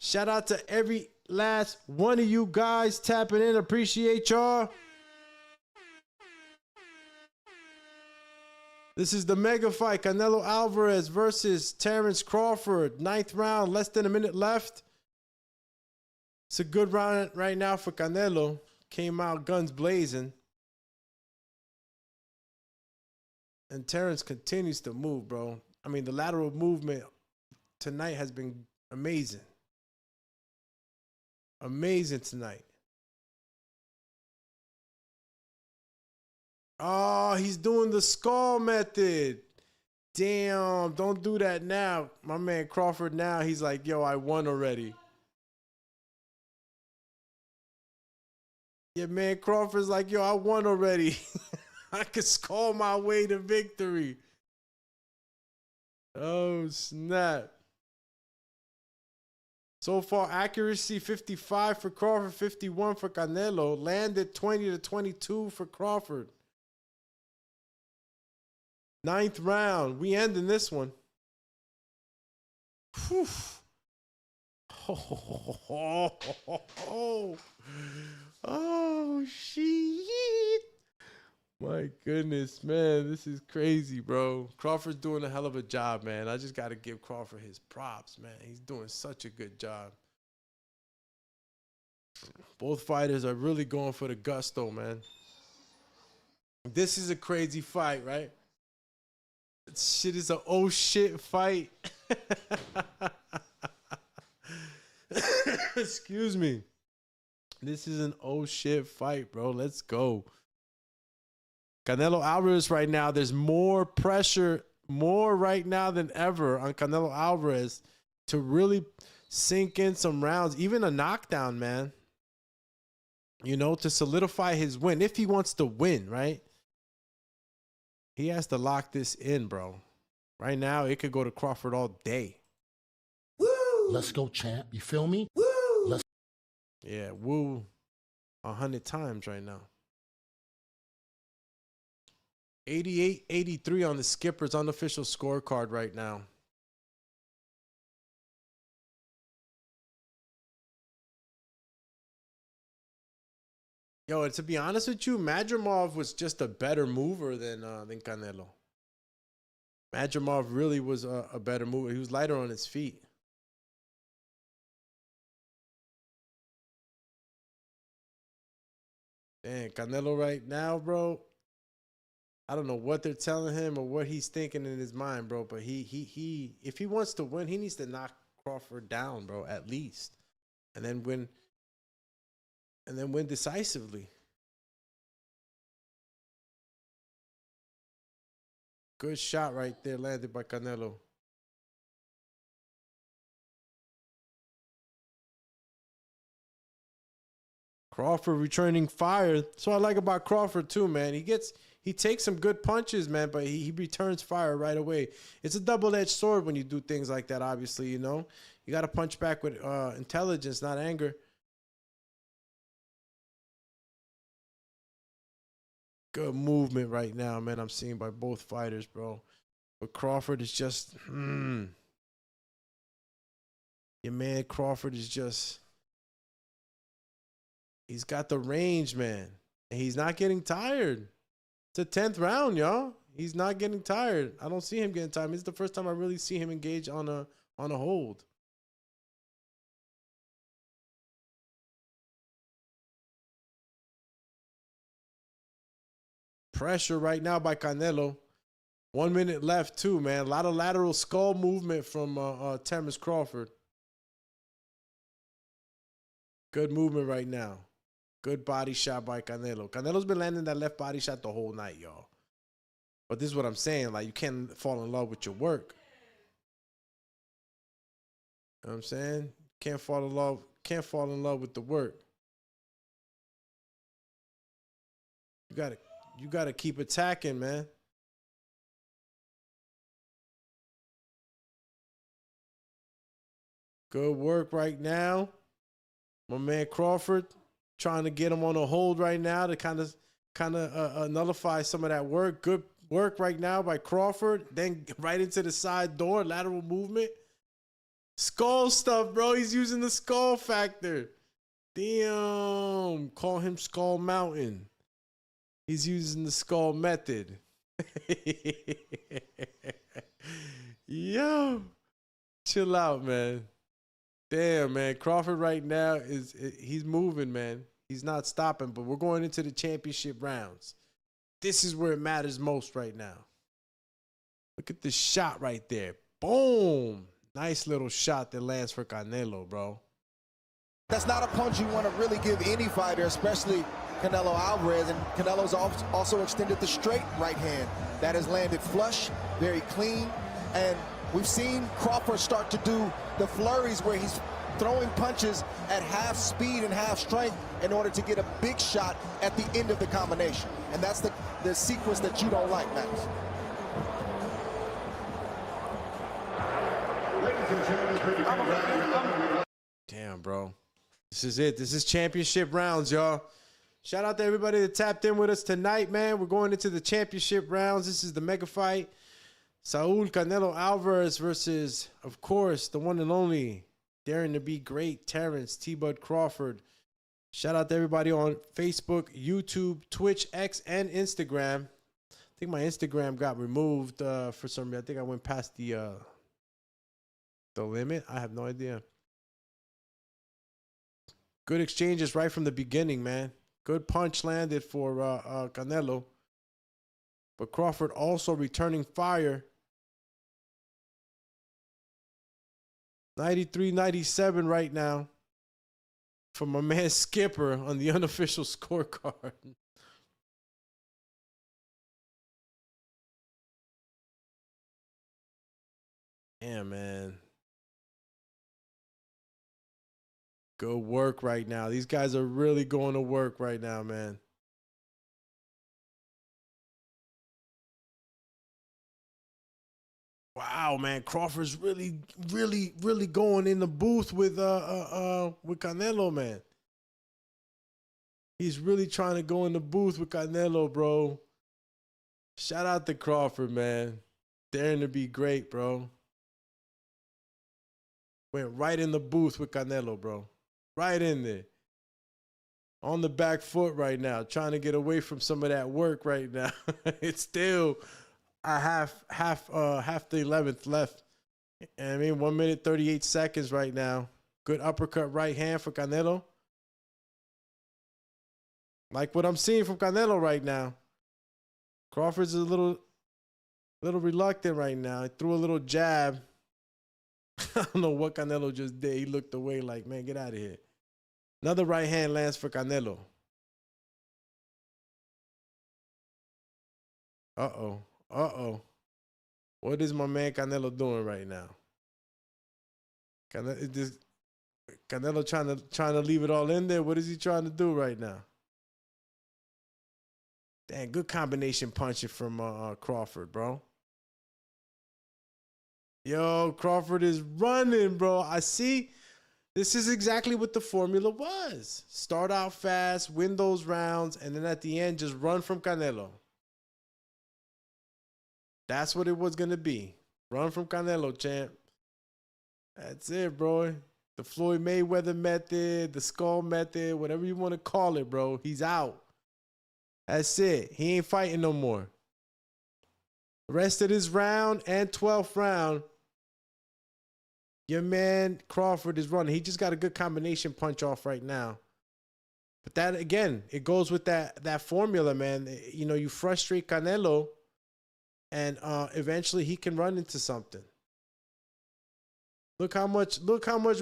shout out to every last one of you guys tapping in. Appreciate y'all. This is the mega fight. Canelo Alvarez versus Terence Crawford. 9th round, less than a minute left. It's a good round right now for Canelo. Came out guns blazing. And Terence continues to move, bro. I mean, the lateral movement tonight has been amazing. Amazing tonight. Oh, he's doing the skull method. Damn, don't do that now. My man Crawford now, he's like, yo, I won already. Yeah, man, Crawford's like, yo, I won already. I could skull my way to victory. Oh, snap. So far, accuracy 55 for Crawford, 51 for Canelo. Landed 20-22 for Crawford. 9th round. We end in this one. Whew. Oh, shit. My goodness, man. This is crazy, bro. Crawford's doing a hell of a job, man. I just got to give Crawford his props, man. He's doing such a good job. Both fighters are really going for the gusto, man. This is a crazy fight, right? Shit is a oh shit fight. Excuse me. This is an oh shit fight, bro. Let's go. Canelo Alvarez right now, there's more pressure, more right now than ever on Canelo Alvarez to really sink in some rounds, even a knockdown, man. You know, to solidify his win. If he wants to win, right? He has to lock this in, bro. Right now, it could go to Crawford all day. Woo! Let's go, champ. You feel me? Woo! Let's. Yeah, woo 100 times right now. 88-83 on the Skipper's unofficial scorecard right now. Yo, and to be honest with you, Madrimov was just a better mover than Canelo. Madrimov really was a better mover. He was lighter on his feet. Damn, Canelo right now, bro. I don't know what they're telling him or what he's thinking in his mind, bro. But he if he wants to win, he needs to knock Crawford down, bro, at least. And then win decisively. Good shot right there landed by Canelo. Crawford returning fire. So I like about Crawford too, man. He takes some good punches, man, but he returns fire right away. It's a double-edged sword when you do things like that, obviously, you know. You got to punch back with intelligence, not anger. Good movement right now, man, I'm seeing by both fighters, bro. But Crawford is just, your man Crawford is just, he's got the range, man. And he's not getting tired. It's the 10th round, y'all. He's not getting tired. I don't see him getting tired. It's the first time I really see him engage on a hold. Pressure right now by Canelo. 1 minute left too, man. A lot of lateral skull movement from Terence Crawford. Good movement right now. Good body shot by Canelo. Canelo's been landing that left body shot the whole night, y'all. But this is what I'm saying. Like, you can't fall in love with your work. You know what I'm saying? Can't fall in love with the work. You gotta keep attacking, man. Good work right now. My man Crawford trying to get him on a hold right now to kind of nullify some of that work. Good work right now by Crawford. Then right into the side door, lateral movement. Skull stuff, bro. He's using the skull factor. Damn. Call him Skull Mountain. He's using the skull method. Yo. Chill out, man. Damn, man. Crawford right now he's moving, man. He's not stopping, but we're going into the championship rounds. This is where it matters most right now. Look at the shot right there. Boom. Nice little shot that lands for Canelo, bro. That's not a punch you want to really give any fighter, especially Canelo Alvarez. And Canelo's also extended the straight right hand. That has landed flush, very clean. And we've seen Crawford start to do the flurries where he's throwing punches at half speed and half strength in order to get a big shot at the end of the combination. And that's the sequence that you don't like, Max. Ladies and gentlemen, Damn, bro. This is it. This is championship rounds, y'all. Shout out to everybody that tapped in with us tonight, man. We're going into the championship rounds. This is the mega fight. Saul Canelo Alvarez versus, of course, the one and only, daring to be great, Terence T-Bud Crawford. Shout out to everybody on Facebook, YouTube, Twitch, X, and Instagram. I think my Instagram got removed for some reason. I think I went past the limit. I have no idea. Good exchanges right from the beginning, man. Good punch landed for Canelo. But Crawford also returning fire. 93-97 right now from my man Skipper on the unofficial scorecard. Yeah, man. Good work right now. These guys are really going to work right now, man. Wow, man. Crawford's really going in the booth with Canelo, man. He's really trying to go in the booth with Canelo, bro. Shout out to Crawford, man. Daring to be great, bro. Went right in the booth with Canelo, bro. Right in there. On the back foot right now. Trying to get away from some of that work right now. It's still a half the 11th left. I mean, 1 minute, 38 seconds right now. Good uppercut right hand for Canelo. Like what I'm seeing from Canelo right now. Crawford's a little reluctant right now. He threw a little jab. I don't know what Canelo just did. He looked away like, man, get out of here. Another right hand lands for Canelo. Uh-oh. Uh-oh. What is my man Canelo doing right now? Canelo trying to leave it all in there? What is he trying to do right now? Damn, good combination punching from Crawford, bro. Yo, Crawford is running, bro. I see. This is exactly what the formula was. Start out fast, win those rounds, and then at the end, just run from Canelo. That's what it was going to be. Run from Canelo, champ. That's it, bro. The Floyd Mayweather method, the skull method, whatever you want to call it, bro. He's out. That's it. He ain't fighting no more. The rest of this round and 12th round, your man Crawford is running. He just got a good combination punch off right now. But that, again, it goes with that formula, man. You know, you frustrate Canelo, and eventually he can run into something. Look how much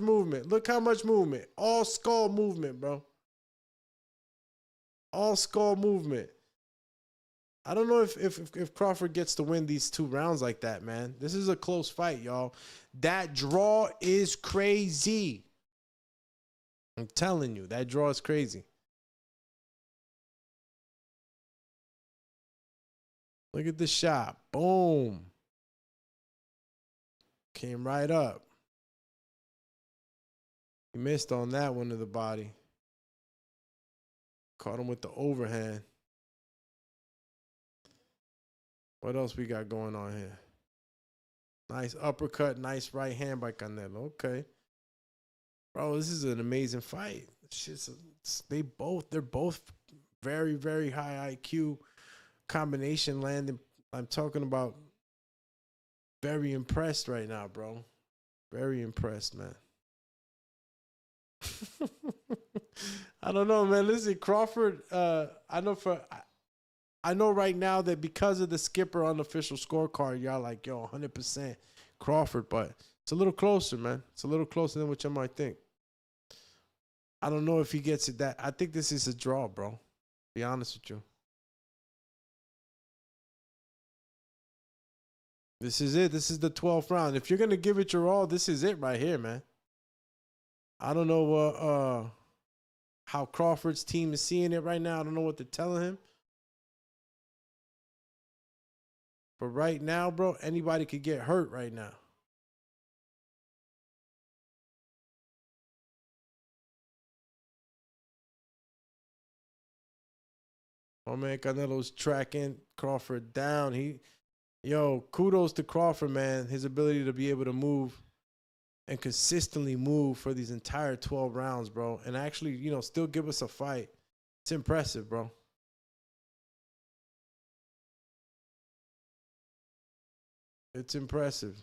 movement. Look how much movement. All skull movement, bro. All skull movement. I don't know if Crawford gets to win these 2 rounds like that, man. This is a close fight, y'all. That draw is crazy. I'm telling you, that draw is crazy. Look at the shot. Boom. Came right up. He missed on that one to the body. Caught him with the overhand. What else we got going on here? Nice uppercut, nice right hand by Canelo. Okay. Bro, this is an amazing fight. They're both very, very high IQ combination landing. I'm talking about very impressed right now, bro. Very impressed, man. I don't know, man. Listen, Crawford, I know right now that because of the Skipper unofficial scorecard, y'all like, yo, 100% Crawford, but it's a little closer, man. It's a little closer than what you might think. I don't know if he gets it that. I think this is a draw, bro. Be honest with you. This is it. This is the 12th round. If you're going to give it your all, this is it right here, man. I don't know how Crawford's team is seeing it right now. I don't know what they're telling him. But right now, bro, anybody could get hurt right now. My man Canelo's tracking Crawford down. Kudos to Crawford, man. His ability to be able to move and consistently move for these entire 12 rounds, bro. And actually, still give us a fight. It's impressive, bro. It's impressive.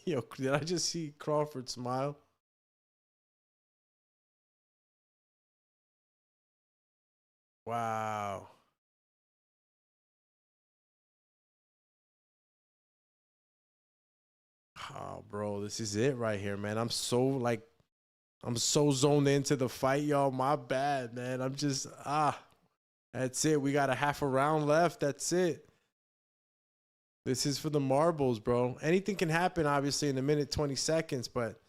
Yo, did I just see Crawford smile? Wow. Oh, bro, this is it right here, man. I'm so zoned into the fight, y'all. My bad, man. I'm just, that's it. We got a half a round left. That's it. This is for the marbles, bro. Anything can happen, obviously, in a minute, 20 seconds, but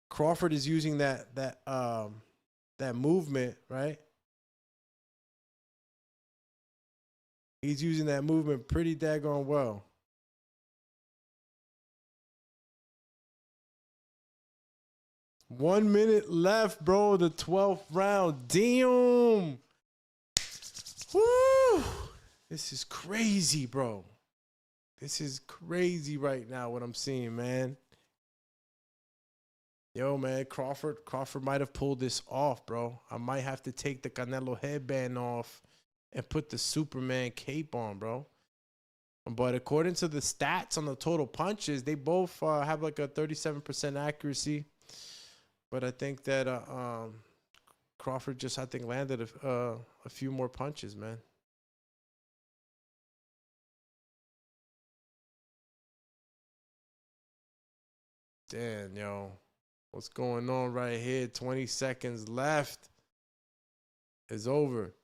Crawford is using that movement, right? He's using that movement pretty daggone well. One minute left, bro. The 12th round. Damn. Woo. This is crazy, bro. This is crazy right now what I'm seeing, man. Yo, man, Crawford might have pulled this off, bro. I might have to take the Canelo headband off and put the Superman cape on, bro. But according to the stats on the total punches, they both have like a 37% accuracy. But I think that Crawford just, landed a few more punches, man. Damn, yo. What's going on right here? 20 seconds left. It's over.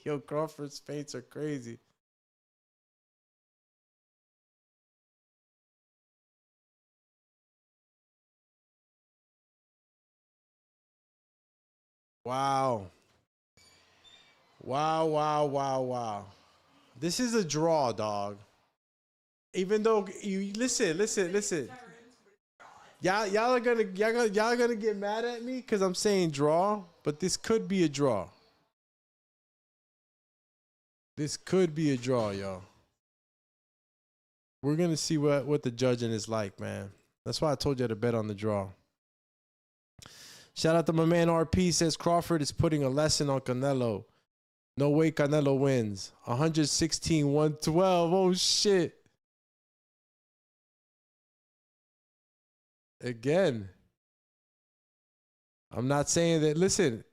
Yo, Crawford's feints are crazy. Wow. Wow. This is a draw, dog. Even though you listen. Y'all are gonna get mad at me because I'm saying draw, but this could be a draw. This could be a draw, y'all. We're gonna see what the judging is like, man. That's why I told you to bet on the draw. Shout out to my man RP, says Crawford is putting a lesson on Canelo. No way Canelo wins. 116-112. Oh, shit. Again. I'm not saying that. Listen,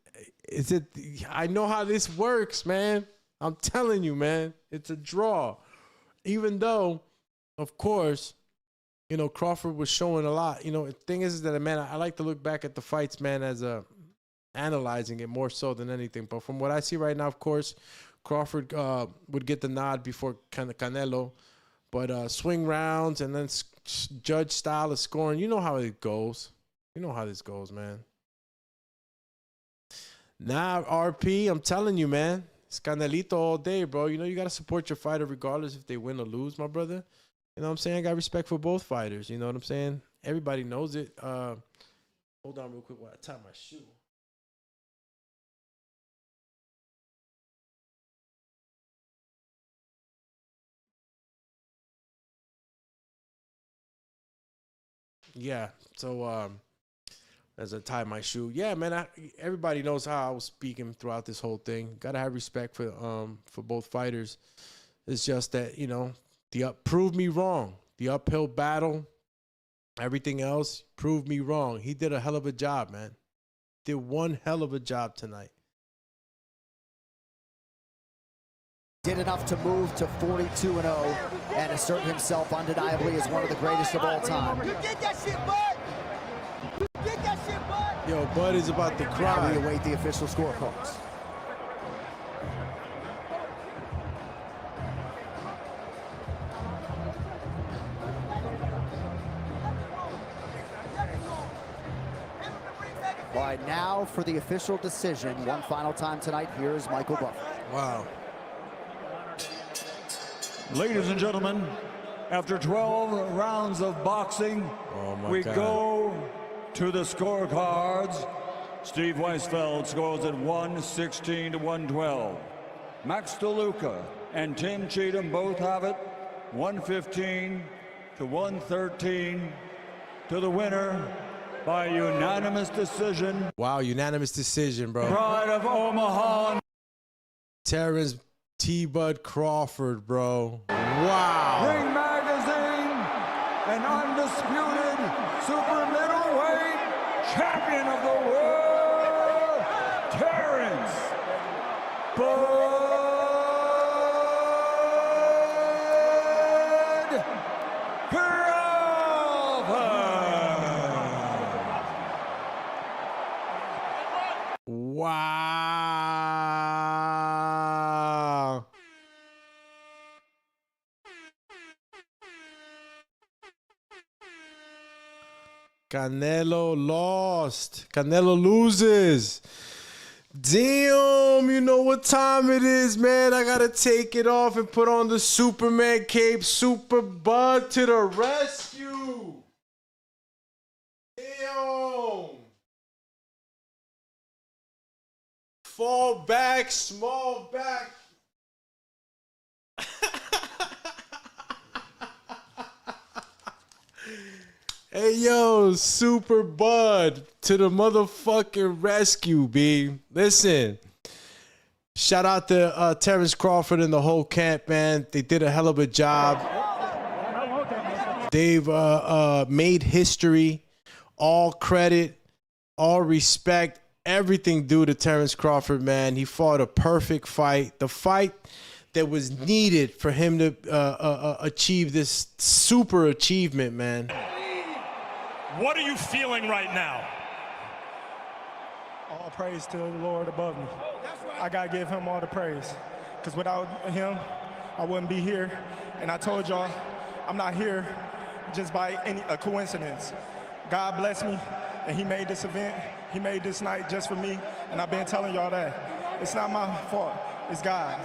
I know how this works, man. I'm telling you, man. It's a draw. Even though, of course, Crawford was showing a lot. The thing is that, man, I like to look back at the fights, man, as analyzing it more so than anything. But from what I see right now, of course, Crawford would get the nod before Canelo. But swing rounds and then judge style of scoring, you know how it goes. You know how this goes, man. Now, RP, I'm telling you, man, it's Canelito all day, bro. You got to support your fighter regardless if they win or lose, my brother. You know what I'm saying? I got respect for both fighters. You know what I'm saying? Everybody knows it. Hold on real quick while I tie my shoe. Yeah, so as I tie my shoe. Yeah, man, everybody knows how I was speaking throughout this whole thing. Got to have respect for both fighters. It's just that, prove me wrong. The uphill battle, everything else, proved me wrong. He did a hell of a job, man. Did one hell of a job tonight. Did enough to move to 42-0 and assert himself undeniably as one of the greatest of all time. You did that shit, bud! You did that shit, bud! Yo, Bud is about to cry. Now we await the official scorecards. All right, now for the official decision. One final time tonight. Here is Michael Buffer. Wow. Ladies and gentlemen, after 12 rounds of boxing, we go to the scorecards. Steve Weisfeld scores at 116 to 112. Max DeLuca and Tim Cheatham both have it 115 to 113 to the winner by unanimous decision. Wow, unanimous decision, bro. Pride of Omaha. Terence T-Bud Crawford, bro. Wow. Ring Magazine, an undisputed super middleweight champion of the world, Terence Bud Crawford. Wow. Canelo lost. Canelo loses. Damn, you know what time it is, man. I gotta take it off and put on the Superman cape. Super Bud to the rescue. Damn. Fall back, small back. Hey, yo, Super Bud to the motherfucking rescue, B. Listen, shout out to Terence Crawford and the whole camp, man. They did a hell of a job. They've made history. All credit, all respect, everything due to Terence Crawford, man. He fought a perfect fight. The fight that was needed for him to achieve this super achievement, man. What are you feeling right now? All praise to the Lord above me. I got to give him all the praise. Because without him, I wouldn't be here. And I told y'all, I'm not here just by a coincidence. God blessed me, and he made this event. He made this night just for me. And I've been telling y'all that. It's not my fault. It's God.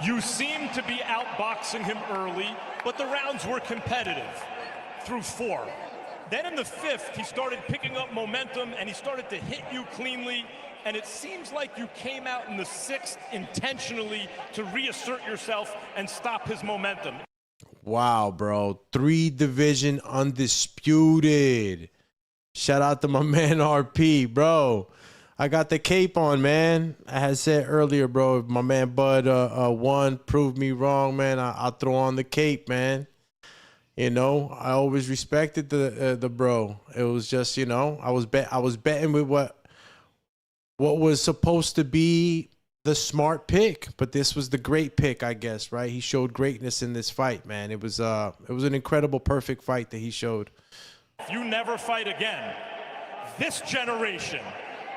You seem to be outboxing him early, but the rounds were competitive through 4. Then in the 5th, he started picking up momentum, and he started to hit you cleanly, and it seems like you came out in the 6th intentionally to reassert yourself and stop his momentum. Wow, bro. 3-division undisputed. Shout out to my man RP, bro. I got the cape on, man. I had said earlier, bro, if my man Bud won, proved me wrong, man, I'll throw on the cape, man. You know, I always respected the bro. It was just, you know, I was betting with what was supposed to be the smart pick, but this was the great pick, I guess, right? He showed greatness in this fight, man. It was an incredible, perfect fight that he showed. If you never fight again, this generation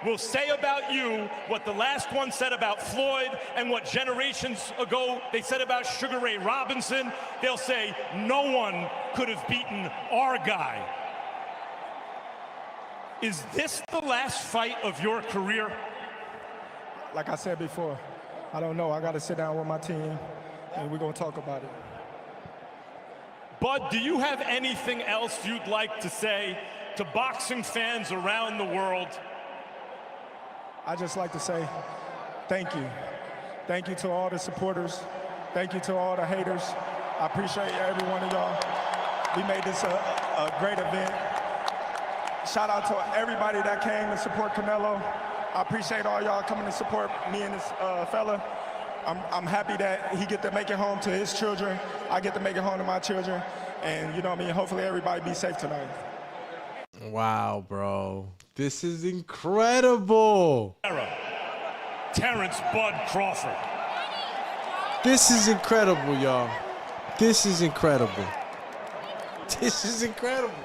will say about you what the last one said about Floyd and what generations ago they said about Sugar Ray Robinson. They'll say, no one could have beaten our guy. Is this the last fight of your career? Like I said before, I don't know. I got to sit down with my team, and we're going to talk about it. Bud, do you have anything else you'd like to say to boxing fans around the world? I just like to say thank you. Thank you to all the supporters. Thank you to all the haters. I appreciate every one of y'all. We made this a great event. Shout out to everybody that came to support Canelo. I appreciate all y'all coming to support me and this fella. I'm happy that he get to make it home to his children. I get to make it home to my children. And you know what I mean? Hopefully everybody be safe tonight. Wow, bro. This is incredible. Terence Bud Crawford. This is incredible, y'all. This is incredible. This is incredible.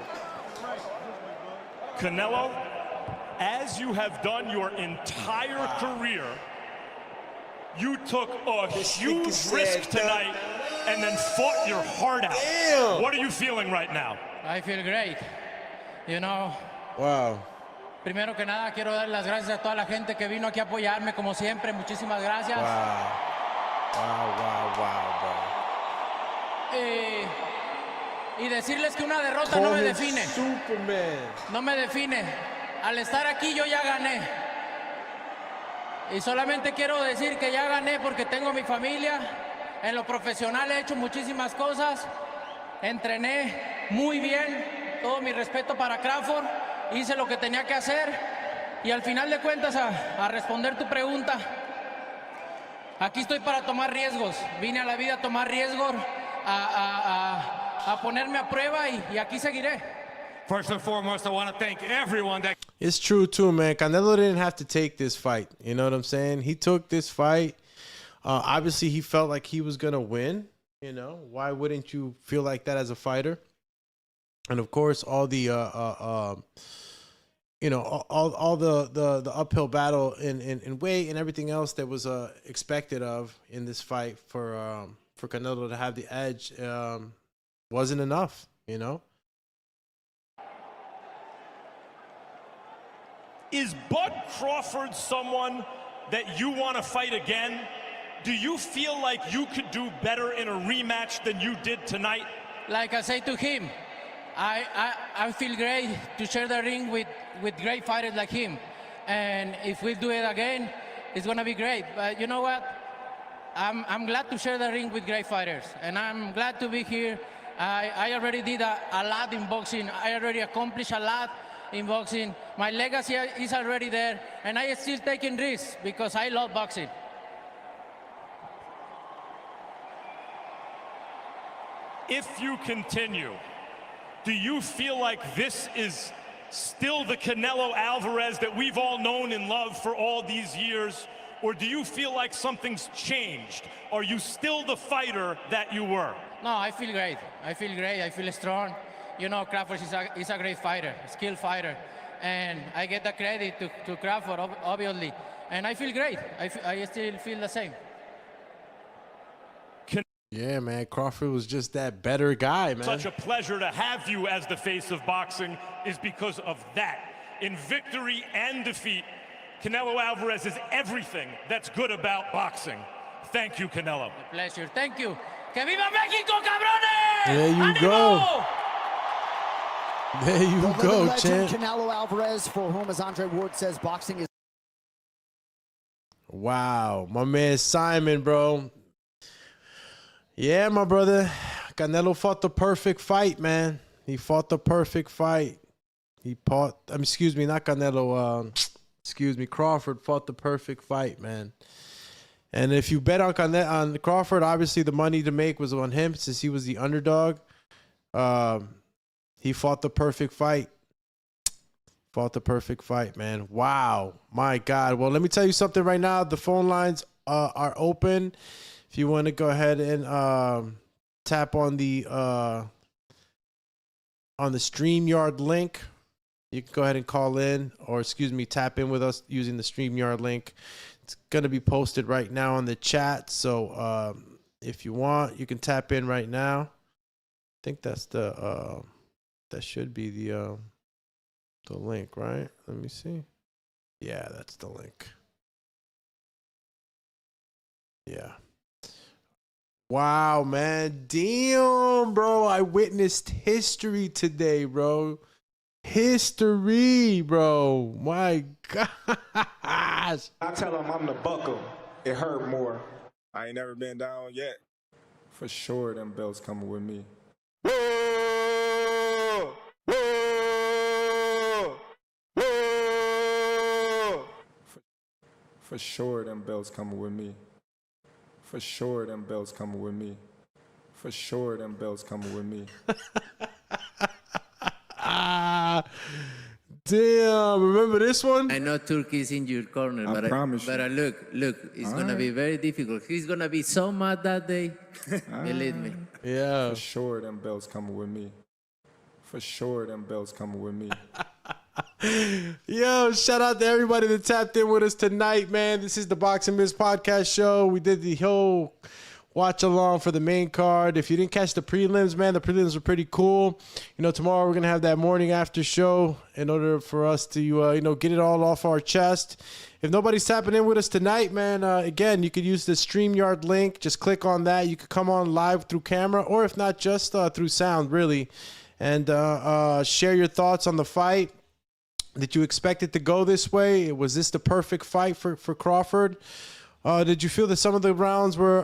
Canelo, as you have done your entire career, you took a huge risk tonight and then fought your heart out. Damn. What are you feeling right now? I feel great. You know. Wow. Primero que nada, quiero dar las gracias a toda la gente que vino aquí a apoyarme, como siempre. Muchísimas gracias. Wow. Wow, wow, wow, bro. y decirles que una derrota no me define. No me define. Al estar aquí yo ya gané. Y solamente quiero decir que ya gané porque tengo mi familia. En lo profesional he hecho muchísimas cosas. Entrené muy bien. Todo mi respeto para Crawford. Hice lo que tenía que hacer. Y al final de cuentas, a responder tu pregunta, aquí estoy para tomar riesgos. Vine a la vida a tomar riesgos, a ponerme a prueba y aquí seguiré. First and foremost, I want to thank everyone that... It's true, too, man. Canelo didn't have to take this fight. You know what I'm saying? He took this fight. Obviously, he felt like he was going to win. You know, why wouldn't you feel like that as a fighter? And, of course, all the, all the uphill battle in weight and everything else that was expected of in this fight for Canelo to have the edge wasn't enough, you know? Is Bud Crawford someone that you want to fight again? Do you feel like you could do better in a rematch than you did tonight? Like I say to him, I feel great to share the ring with great fighters like him. And if we do it again, it's going to be great. But you know what? I'm glad to share the ring with great fighters. And I'm glad to be here. I already did a lot in boxing. I already accomplished a lot in boxing. My legacy is already there. And I am still taking risks because I love boxing. If you continue, do you feel like this is still the Canelo Alvarez that we've all known and loved for all these years? Or do you feel like something's changed? Are you still the fighter that you were? No, I feel great. I feel great. I feel strong. You know, Crawford is a great fighter, a skilled fighter. And I get the credit to Crawford, obviously. And I feel great. I still feel the same. Yeah, man, Crawford was just that better guy, man. Such a pleasure to have you as the face of boxing is because of that. In victory and defeat, Canelo Alvarez is everything that's good about boxing. Thank you, Canelo. A pleasure. Thank you. ¡Que viva México, cabrones! There you ¡Ánimo! go. There you The go, legend, champ. Canelo Alvarez, for whom, as Andre Ward says, boxing is... Wow, my man Simon, bro. Yeah, my brother. Canelo fought the perfect fight, man. He fought the perfect fight. Not Canelo. Crawford fought the perfect fight, man. And if you bet on Crawford, obviously the money to make was on him since he was the underdog. He fought the perfect fight. Fought the perfect fight, man. Wow. My God. Well, let me tell you something right now. The phone lines are open. If you want to go ahead and tap on the StreamYard link, you can go ahead and call in, or tap in with us using the StreamYard link. It's going to be posted right now on the chat. So if you want, you can tap in right now. I think that's that should be the link, right? Let me see. Yeah, that's the link. Yeah. Wow, man. Damn, bro. I witnessed history today, bro. History, bro. My gosh. I tell him I'm the buckle. It hurt more. I ain't never been down yet. For sure, them belts coming with me. For sure, them belts coming with me. For sure, them belts coming with me. For sure, them belts coming with me. Damn, remember this one? I know Turkey's in your corner, I promise you. but look, it's gonna be very difficult. He's gonna be so mad that day. Believe me. Yeah. For sure, them belts coming with me. For sure, them belts coming with me. Yo, shout out to everybody that tapped in with us tonight, man. This is the Boxing Biz Podcast show. We did the whole watch along for the main card. If you didn't catch the prelims, man, the prelims were pretty cool. You know, tomorrow we're going to have that morning after show in order for us to, you know, get it all off our chest. If nobody's tapping in with us tonight, man, again, you could use the StreamYard link. Just click on that. You could come on live through camera, or if not, just through sound, really. And share your thoughts on the fight. Did you expect it to go this way? Was this the perfect fight for Crawford? Did you feel that some of the rounds were,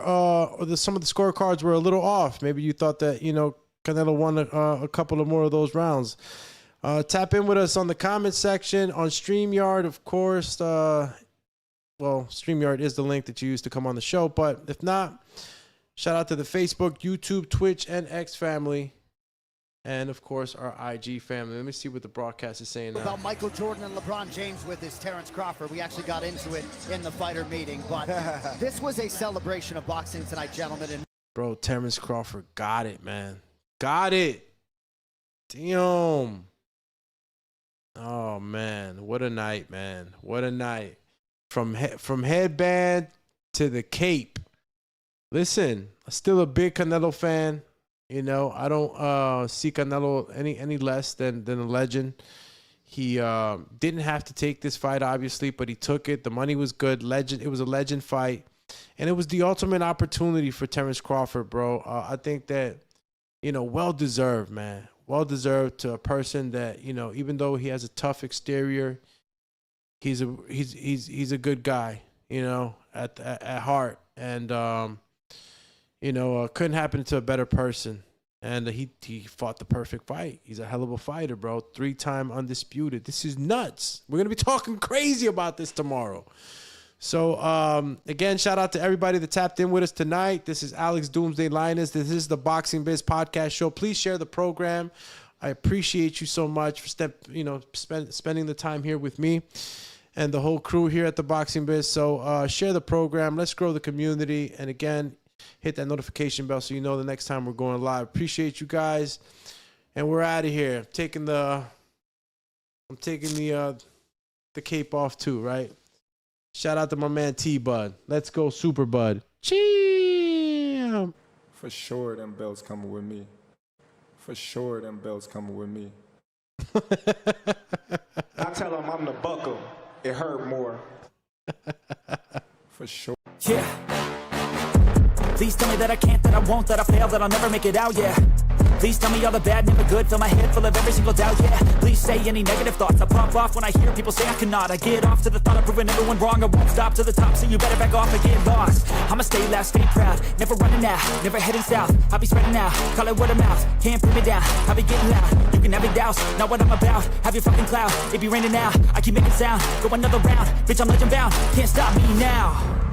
some of the scorecards were a little off? Maybe you thought that, you know, Canelo won a couple of more of those rounds. Tap in with us on the comment section on StreamYard, of course. Well, StreamYard is the link that you use to come on the show. But if not, shout out to the Facebook, YouTube, Twitch, and X family. And, of course, our IG family. Let me see what the broadcast is saying now. About Michael Jordan and LeBron James with this Terence Crawford. We actually got into it in the fighter meeting. But this was a celebration of boxing tonight, gentlemen. And bro, Terence Crawford got it, man. Got it. Damn. Oh, man. What a night, man. What a night. From headband to the cape. Listen, I'm still a big Canelo fan. You know, I don't see Canelo any less than a legend. He didn't have to take this fight, obviously, but he took it. The money was good. Legend. It was a legend fight. And it was the ultimate opportunity for Terence Crawford, bro. I think that, you know, well-deserved, man. Well-deserved to a person that, you know, even though he has a tough exterior, he's a good guy, you know, at heart. And, you know, couldn't happen to a better person. And he fought the perfect fight. He's a hell of a fighter, bro. 3-time undisputed. This is nuts. We're going to be talking crazy about this tomorrow. So, again, shout out to everybody that tapped in with us tonight. This is Alex Doomsday Linus. This is the Boxing Biz Podcast show. Please share the program. I appreciate you so much for spending the time here with me and the whole crew here at the Boxing Biz. So, share the program. Let's grow the community. And, again, hit that notification bell so you know the next time we're going live. Appreciate you guys. And we're out of here. I'm taking the cape off too, right? Shout out to my man T-Bud. Let's go, Super Bud. Cheam. For sure, them belts coming with me. For sure, them belts coming with me. I tell them I'm the buckle. It hurt more. For sure. Yeah. Please tell me that I can't, that I won't, that I fail, that I'll never make it out, yeah. Please tell me all the bad, never good, fill my head full of every single doubt, yeah. Please say any negative thoughts, I pop off when I hear people say I cannot. I get off to the thought of proving everyone wrong, I won't stop to the top, so you better back off and get lost. I'ma stay loud, stay proud, never running out, never heading south. I'll be spreading out, call it word of mouth, can't put me down, I'll be getting loud. You can have your doubts, not what I'm about, have your fucking cloud, it be raining now, I keep making sound, go another round, bitch I'm legend bound, can't stop me now.